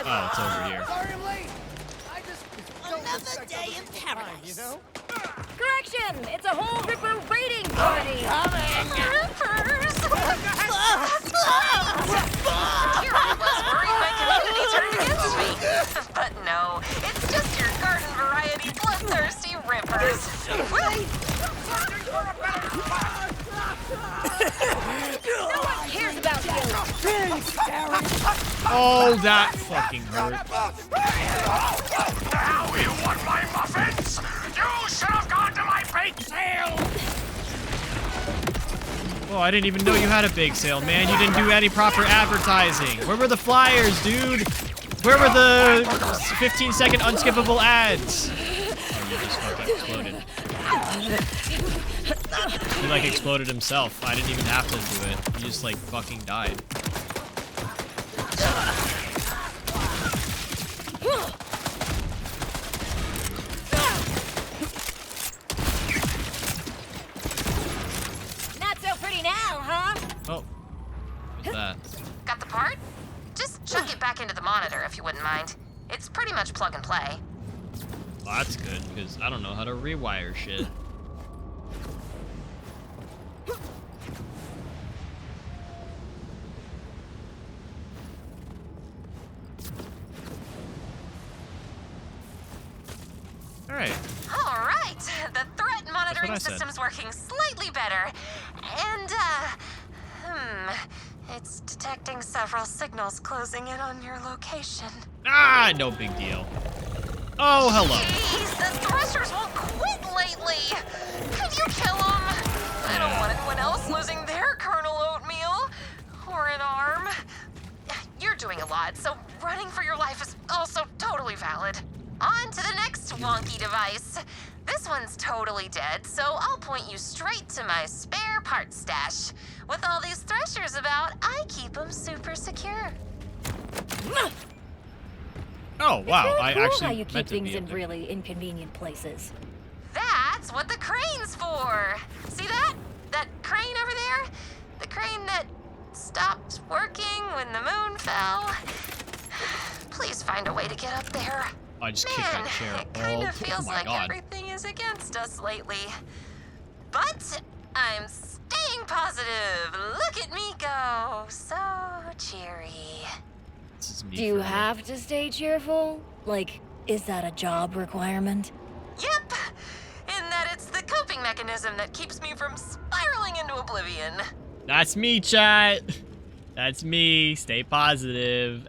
Oh, it's over here. Sorry I'm late. I just Another day in paradise. You know? Correction! It's a whole Ripper raiding party! Rippers! Security was worried my community turned against me. But no, it's just your garden variety bloodthirsty rippers. No one cares about you! Oh, that fucking hurt. Now you want my muffins? You should have gone to my bake sale! Oh, I didn't even know you had a bake sale, man. You didn't do any proper advertising. Where were the flyers, dude? Where were the 15-second unskippable ads? Oh, you just fucking exploded. He, like, exploded himself. I didn't even have to do it. He just, like, fucking died. it back into the monitor if you wouldn't mind. It's pretty much plug and play. Well, that's good, because I don't know how to rewire shit. Alright. Alright, the threat monitoring system's working slightly better. And, it's detecting several signals closing in on your location. Ah, no big deal. Oh, hello. Jeez, the threshers won't quit lately. Could you kill them? I don't want anyone else losing their Colonel Oatmeal or an arm. You're doing a lot, so running for your life is also totally valid. On to the next wonky device. This one's totally dead, so I'll point you straight to my spare parts stash. With all these threshers about, I keep them super secure. Oh, wow. It's really cool actually how you keep meant to things be in up there. really inconvenient places. That's what the crane's for. See that? That crane over there? The crane that stopped working when the moon fell. Please find a way to get up there. I just kicked that chair. It kind of feels my like God. everything is against us lately. But I'm staying positive. Look at me go. So cheery. This is me Do you for have to stay cheerful? Like, is that a job requirement? Yep. In that it's the coping mechanism that keeps me from spiraling into oblivion. That's me, chat. That's me. Stay positive.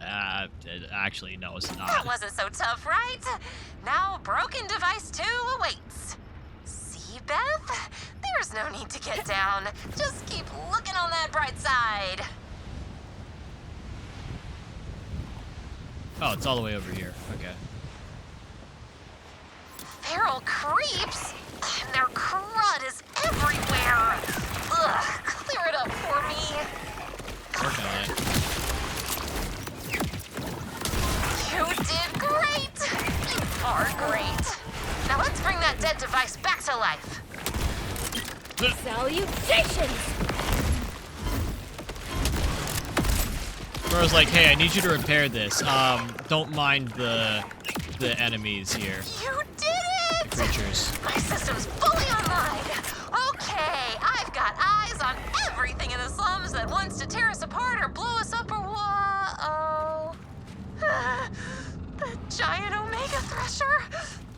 Actually, no, it's not. That wasn't so tough, right? Now broken device 2 awaits. See, Beth? There's no need to get down. Just keep looking on that bright side. Oh, it's all the way over here. Okay. Feral creeps? Their crud is everywhere. Ugh, clear it up for me. Working on it. You did great. You are great. Now let's bring that dead device back to life. Salutations! Bro's like, hey, I need you to repair this. Don't mind the enemies here. You did it! The creatures. My system's fully online. Okay, I've got eyes on everything in the slums that wants to tear us apart or blow us up or whoa. The giant Omega Thresher.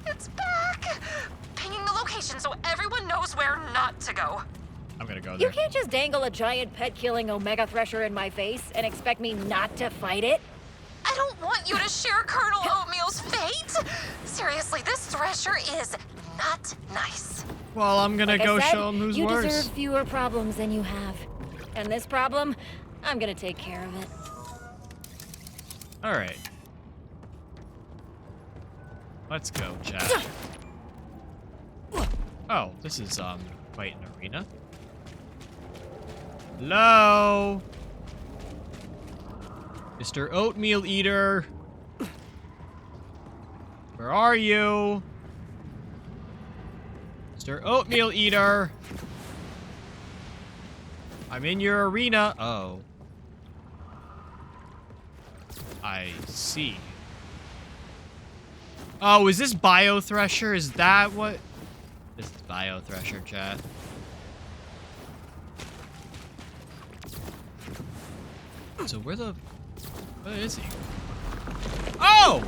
It's back. Pinging the location so everyone knows where not to go. I'm gonna go You there. can't just dangle a giant pet-killing Omega Thresher in my face and expect me not to fight it. I don't want you to share Colonel Oatmeal's fate. Seriously, this Thresher is not nice. Well, I'm gonna Like I go said, show him who's you worse. deserve fewer problems than you have. And this problem, I'm gonna take care of it. All right. Let's go, chat. Oh, this is quite an arena. Hello, Mr. Oatmeal Eater. Where are you? Mr. Oatmeal Eater. I'm in your arena. Oh. I see. Oh, is this Bio Thresher? Is that what? This is Bio Thresher, chat. So where is he? Oh!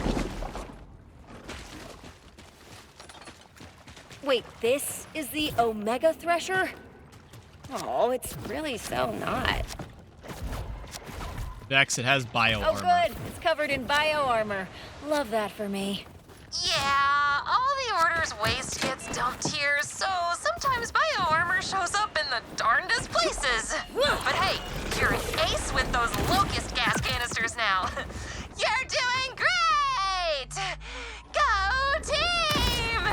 Wait, this is the Omega Thresher? Oh, it's really so not. Vex, it has bio Oh, armor. good. It's covered in bio armor. Love that for me. Yeah, all the Order's waste gets dumped here, so sometimes bio-armor shows up in the darndest places. But hey, you're an ace with those locust gas canisters now. You're doing great! Go team!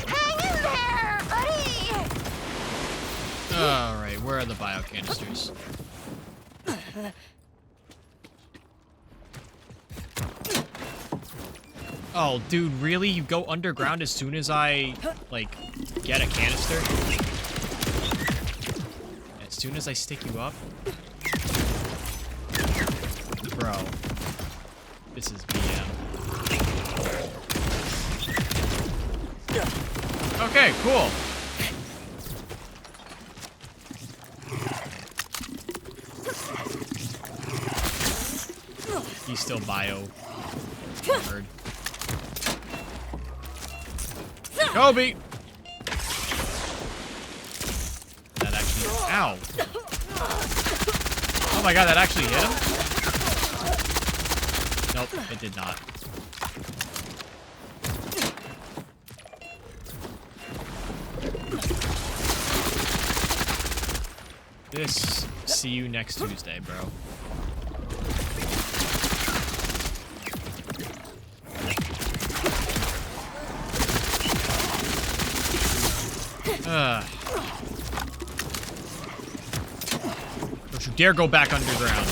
Hang in there, buddy! Alright, where are the bio canisters? Oh, dude, really? You go underground as soon as I, like, get a canister? As soon as I stick you up? Bro. This is BM. Okay, cool. He's still bio armored. Kobe! That actually... Ow! Oh my god, that actually hit him? Nope, it did not. This... See you next Tuesday, bro. Don't you dare go back underground.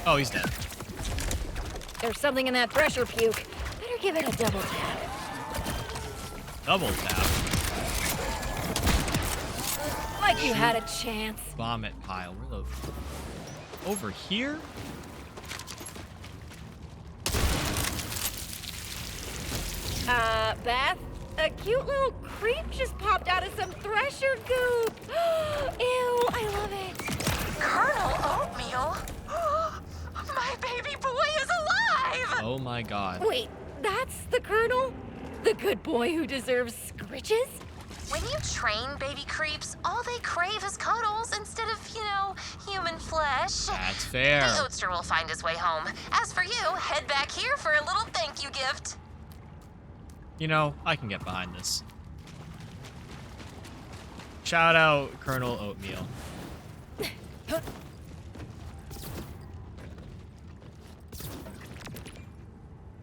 Oh, he's dead. There's something in that pressure puke. Better give it a double tap. Double tap? Like you had a chance. Vomit pile. Where the... Over here? Beth? A cute little creep just popped out of some thresher goop. Ew, I love it. Colonel Oatmeal? My baby boy is alive! Oh my god. Wait, that's the Colonel? The good boy who deserves scritches? When you train baby creeps, all they crave is cuddles instead of, you know, human flesh. That's fair. The Oatster will find his way home. As for you, head back here for a little thank you gift. You know, I can get behind this. Shout out Colonel Oatmeal.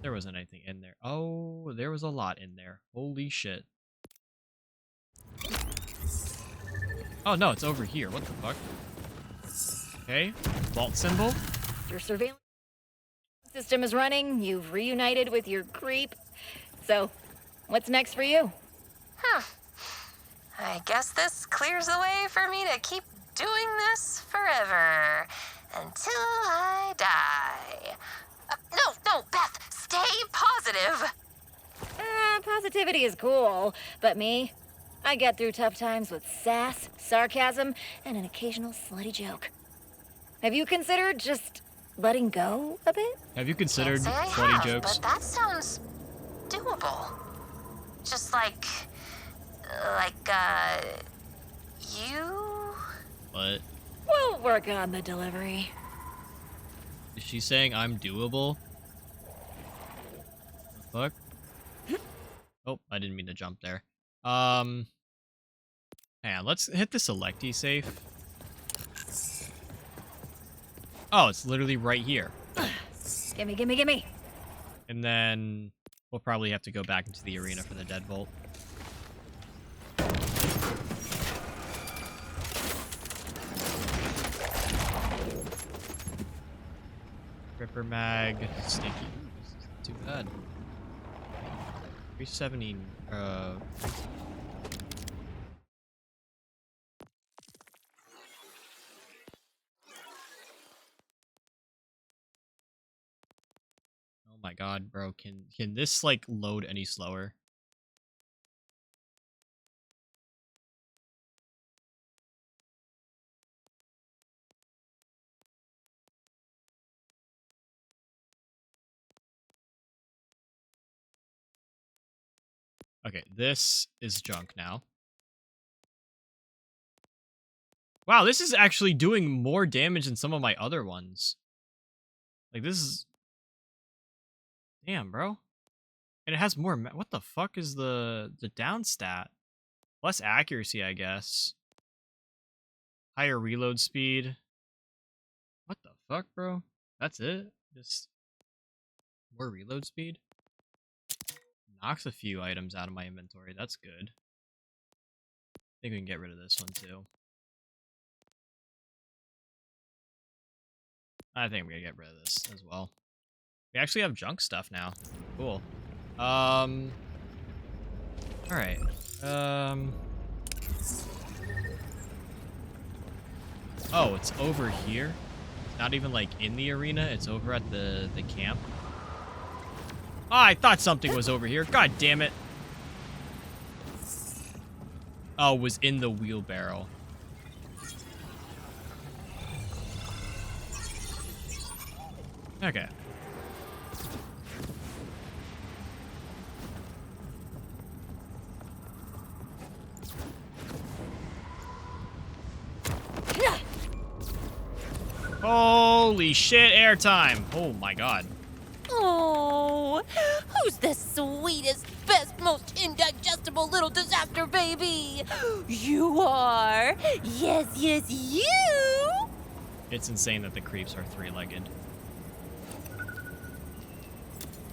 There wasn't anything in there. Oh, there was a lot in there. Holy shit. Oh no, it's over here. What the fuck? Okay, vault symbol. Your surveillance system is running. You've reunited with your creep. So, what's next for you? Huh. I guess this clears the way for me to keep doing this forever. Until I die. No, Beth, stay positive. Positivity is cool, but me, I get through tough times with sass, sarcasm, and an occasional slutty joke. Have you considered just letting go a bit? Have you considered Can't say I funny have, jokes? But that sounds doable. Just like, you? What? We'll work on the delivery. Is she saying I'm doable? The fuck? Oh, I didn't mean to jump there. Hang on, let's hit the selectee safe. Oh, it's literally right here. Gimme. And then we'll probably have to go back into the arena for the deadbolt. Ripper mag, stinky. Ooh, this isn't too bad. 370. Oh my god, bro. Can this like load any slower? Okay, this is junk now. Wow, this is actually doing more damage than some of my other ones. Like, this is... Damn, bro. And it has more... What the fuck is the down stat? Less accuracy, I guess. Higher reload speed. What the fuck, bro? That's it? Just... more reload speed? Knocks a few items out of my inventory. That's good. I think we can get rid of this one too. I think I'm gonna get rid of this as well. We actually have junk stuff now. Cool. Alright. Oh, it's over here? It's not even, like, in the arena. It's over at the camp. Oh, I thought something was over here. God damn it. Oh, it was in the wheelbarrow. Okay. Holy shit, airtime. Oh my god. Oh, who's the sweetest, best, most indigestible little disaster baby? You are. Yes, yes, you. It's insane that the creeps are three-legged.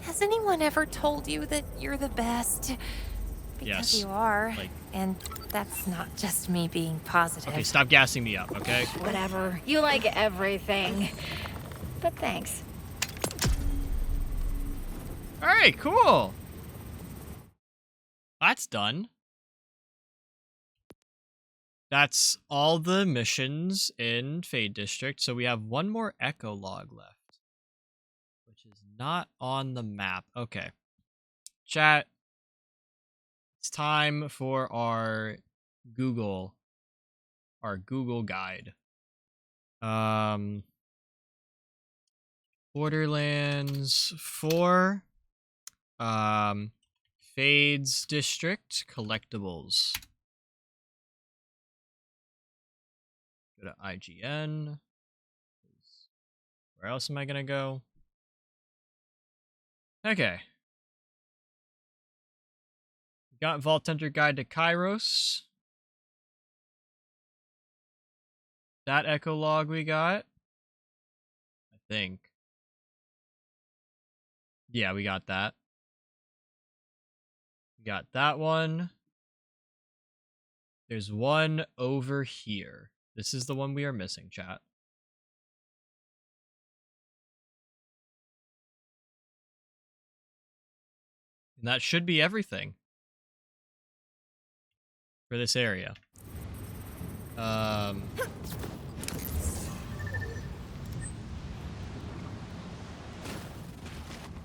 Has anyone ever told you that you're the best? Because Yes. you are. Like, and that's not just me being positive. okay, stop gassing me up, okay? Whatever. You like everything. But thanks. Alright, cool. That's done. That's all the missions in Fade District, so we have one more Echo log left, which is not on the map. Okay. Chat, it's time for our Google guide. Borderlands 4, Fades District, collectibles. Go to IGN. Where else am I gonna go? Okay. We got Vault Hunter Guide to Kairos. That Echo log we got. I think. Yeah, we got that. We got that one. There's one over here. This is the one we are missing, chat. And that should be everything for this area.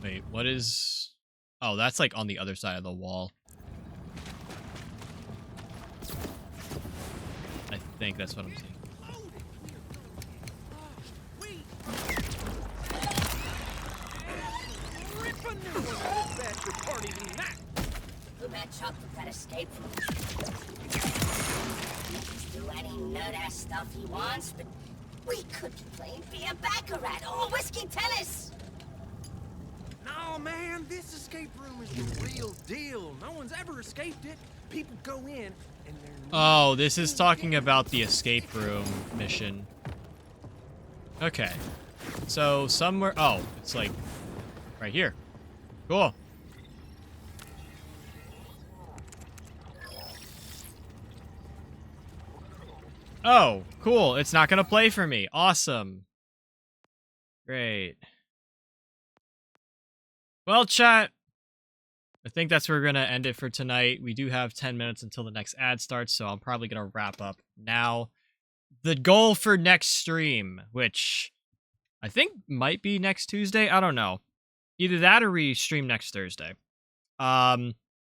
Wait, what is... Oh, that's like on the other side of the wall. I think that's what I'm seeing. Who match up with that escape room? Do any nerd-ass stuff he wants, but we could be playing beer baccarat or whiskey tennis. No, man, this escape room is the real deal. No one's ever escaped it. People go in and they're... Oh, this is talking about the escape room mission. Okay. So somewhere... Oh, it's like right here. Cool. Oh, cool. It's not going to play for me. Awesome. Great. Well, chat, I think that's where we're going to end it for tonight. We do have 10 minutes until the next ad starts, so I'm probably going to wrap up now. The goal for next stream, which I think might be next Tuesday. I don't know. Either that or we stream next Thursday.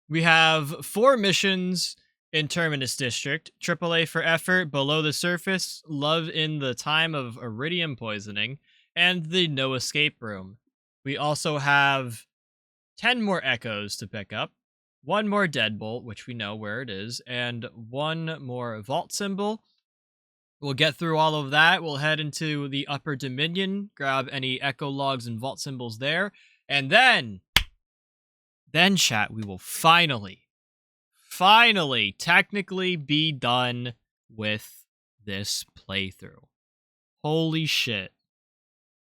We have 4 missions in Terminus District. AAA for Effort, Below the Surface, Love in the Time of Iridium Poisoning, and the No Escape Room. We also have 10 more Echoes to pick up, 1 more Deadbolt, which we know where it is, and 1 more Vault Symbol. We'll get through all of that. We'll head into the Upper Dominion, grab any Echo Logs and Vault Symbols there, and then chat, we will finally technically be done with this playthrough. Holy shit.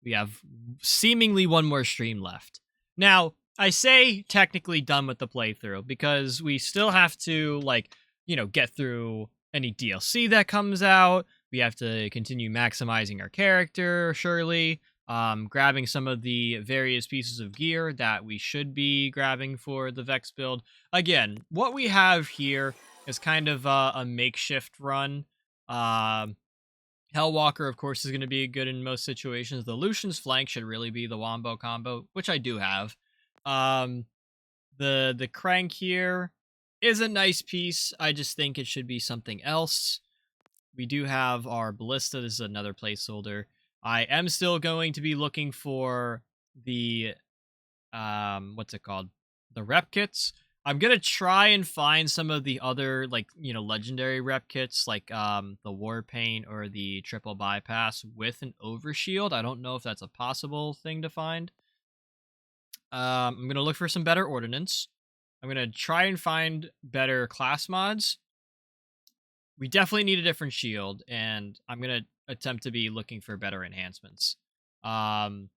We have seemingly 1 more stream left. Now, I say technically done with the playthrough because we still have to, like, you know, get through any DLC that comes out. We have to continue maximizing our character, surely. Grabbing some of the various pieces of gear that we should be grabbing for the Vex build. Again, what we have here is kind of a makeshift run. Hellwalker, of course, is going to be good in most situations. The Lucian's Flank should really be the Wombo combo, which I do have. The Crank here is a nice piece. I just think it should be something else. We do have our Ballista. This is another placeholder. I am still going to be looking for the, what's it called? The rep kits. I'm going to try and find some of the other, like, you know, legendary rep kits, like the War Paint or the Triple Bypass with an Overshield. I don't know if that's a possible thing to find. I'm going to look for some better ordnance. I'm going to try and find better class mods. We definitely need a different shield, and I'm going to attempt to be looking for better enhancements. The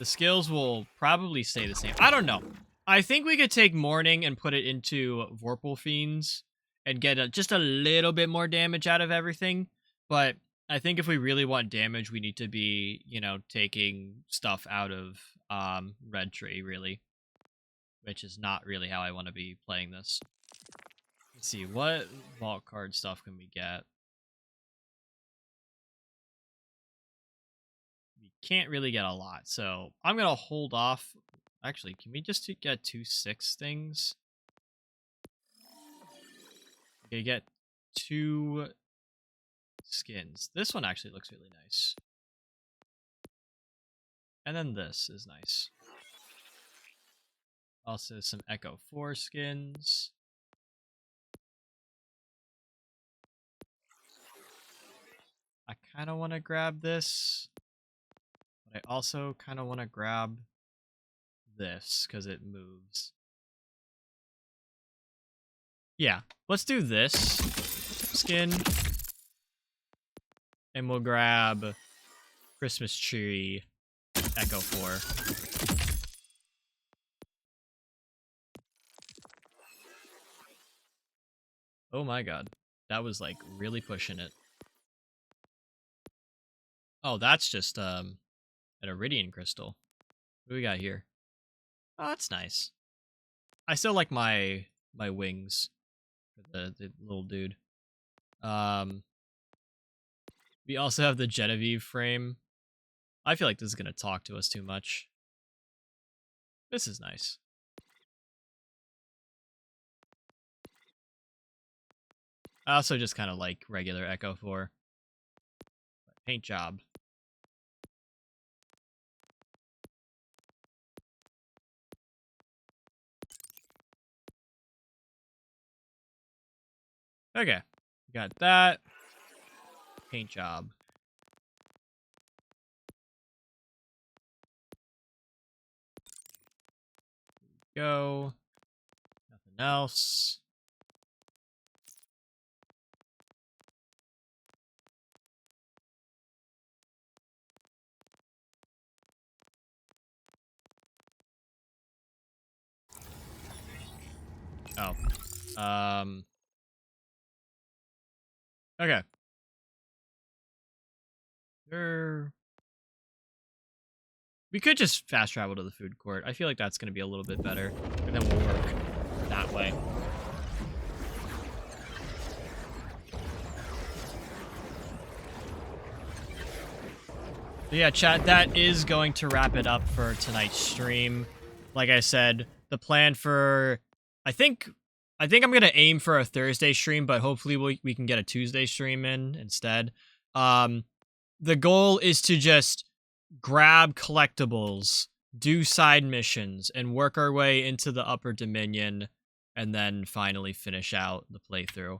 skills will probably stay the same. I don't know. I think we could take Morning and put it into Vorpal Fiends and get just a little bit more damage out of everything. But I think if we really want damage, we need to be, you know, taking stuff out of Red Tree, really. Which is not really how I want to be playing this. Let's see, what vault card stuff can we get? We can't really get a lot, so I'm going to hold off. Actually, can we just get 2 6 things? Okay, get 2 skins. This one actually looks really nice. And then this is nice. Also some Echo 4 skins. I kind of want to grab this. But I also kind of want to grab this because it moves. Yeah, let's do this skin. And we'll grab Christmas Tree Echo 4. Oh my god. That was like really pushing it. Oh, that's just an Iridian crystal. What do we got here? Oh, that's nice. I still like my wings for the little dude. We also have the Genevieve frame. I feel like this is gonna talk to us too much. This is nice. I also just kind of like regular Echo 4. Paint job. Okay, got that. Paint job. Go. Nothing else. Oh. Okay. We could just fast travel to the food court. I feel like that's going to be a little bit better. And then we'll work that way. But yeah, chat, that is going to wrap it up for tonight's stream. Like I said, the plan for... I think I'm going to aim for a Thursday stream, but hopefully we can get a Tuesday stream in instead. The goal is to just grab collectibles, do side missions, and work our way into the Upper Dominion, and then finally finish out the playthrough.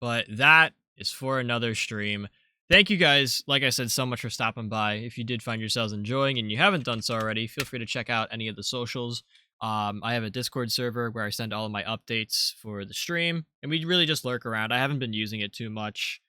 But that is for another stream. Thank you guys, like I said, so much for stopping by. If you did find yourselves enjoying and you haven't done so already, feel free to check out any of the socials. I have a Discord server where I send all of my updates for the stream, and we really just lurk around. I haven't been using it too much.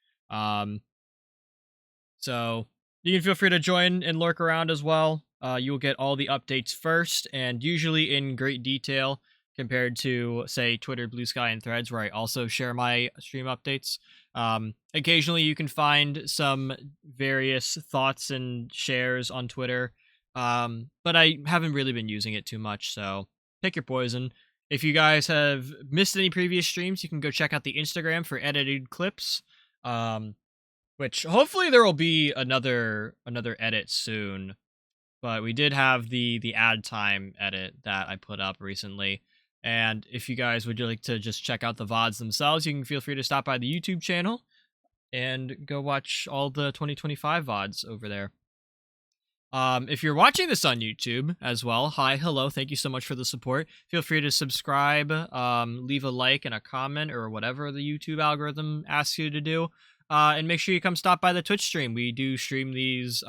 So you can feel free to join and lurk around as well. You'll get all the updates first, and usually in great detail compared to, say, Twitter, Blue Sky, and Threads, where I also share my stream updates. Occasionally you can find some various thoughts and shares on Twitter, but I haven't really been using it too much, so pick your poison. If you guys have missed any previous streams, you can go check out the Instagram for edited clips. Which hopefully there will be another edit soon. But we did have the ad time edit that I put up recently. And if you guys would like to just check out the VODs themselves, you can feel free to stop by the YouTube channel and go watch all the 2025 VODs over there. If you're watching this on YouTube as well, hi, hello, thank you so much for the support. Feel free to subscribe, leave a like and a comment or whatever the YouTube algorithm asks you to do. And make sure you come stop by the Twitch stream. We do stream these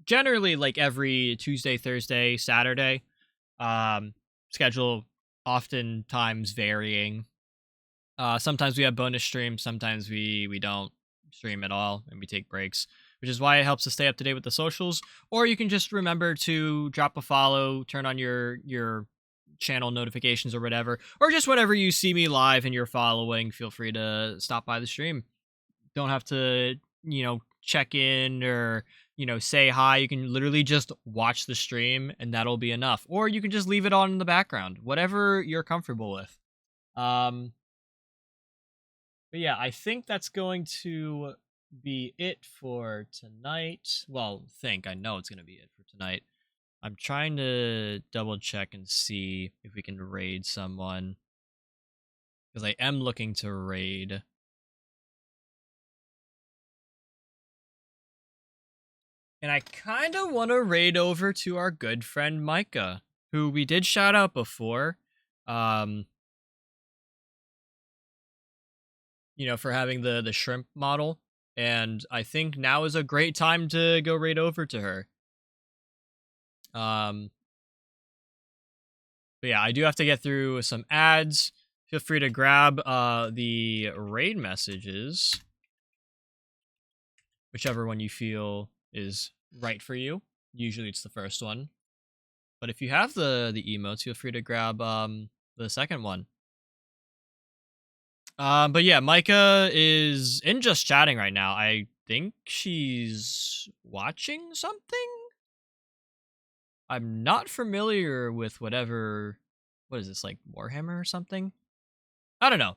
generally like every Tuesday, Thursday, Saturday. Schedule oftentimes varying. Sometimes we have bonus streams, sometimes we don't stream at all and we take breaks, which is why it helps to stay up to date with the socials. Or you can just remember to drop a follow, turn on your channel notifications or whatever, or just whenever you see me live and you're following, feel free to stop by the stream. Don't have to, check in or, say hi. You can literally just watch the stream and that'll be enough. Or you can just leave it on in the background, whatever you're comfortable with. But yeah, I think that's going to be it for tonight. Well, I know it's going to be it for tonight. I'm trying to double check and see if we can raid someone, because I am looking to raid. And I kind of want to raid over to our good friend Micah, who we did shout out before. For having the shrimp model. And I think now is a great time to go raid over to her. But yeah, I do have to get through some ads. Feel free to grab the raid messages, whichever one you feel is right for you. Usually it's the first one. But if you have the emotes, feel free to grab the second one. But yeah, Micah is in just chatting right now. I think she's watching something? I'm not familiar with what is this, like Warhammer or something? I don't know.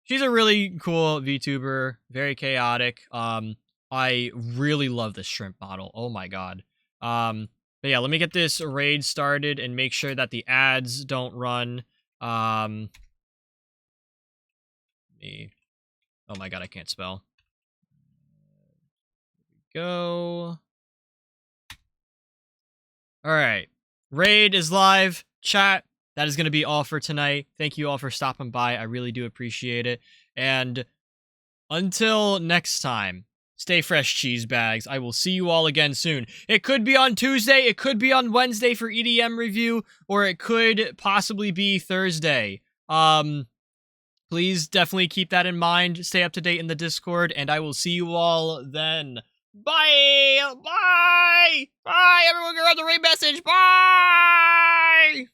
She's a really cool VTuber, very chaotic. I really love this shrimp model. Oh my god. But yeah, let me get this raid started and make sure that the ads don't run. Oh my god, I can't spell. Here we go. Alright. Raid is live. Chat, that is going to be all for tonight. Thank you all for stopping by. I really do appreciate it. And until next time, stay fresh, cheese bags. I will see you all again soon. It could be on Tuesday, it could be on Wednesday for EDM review, or it could possibly be Thursday. Please definitely keep that in mind. Stay up to date in the Discord, and I will see you all then. Bye! Bye! Bye! Everyone grab the raid message! Bye!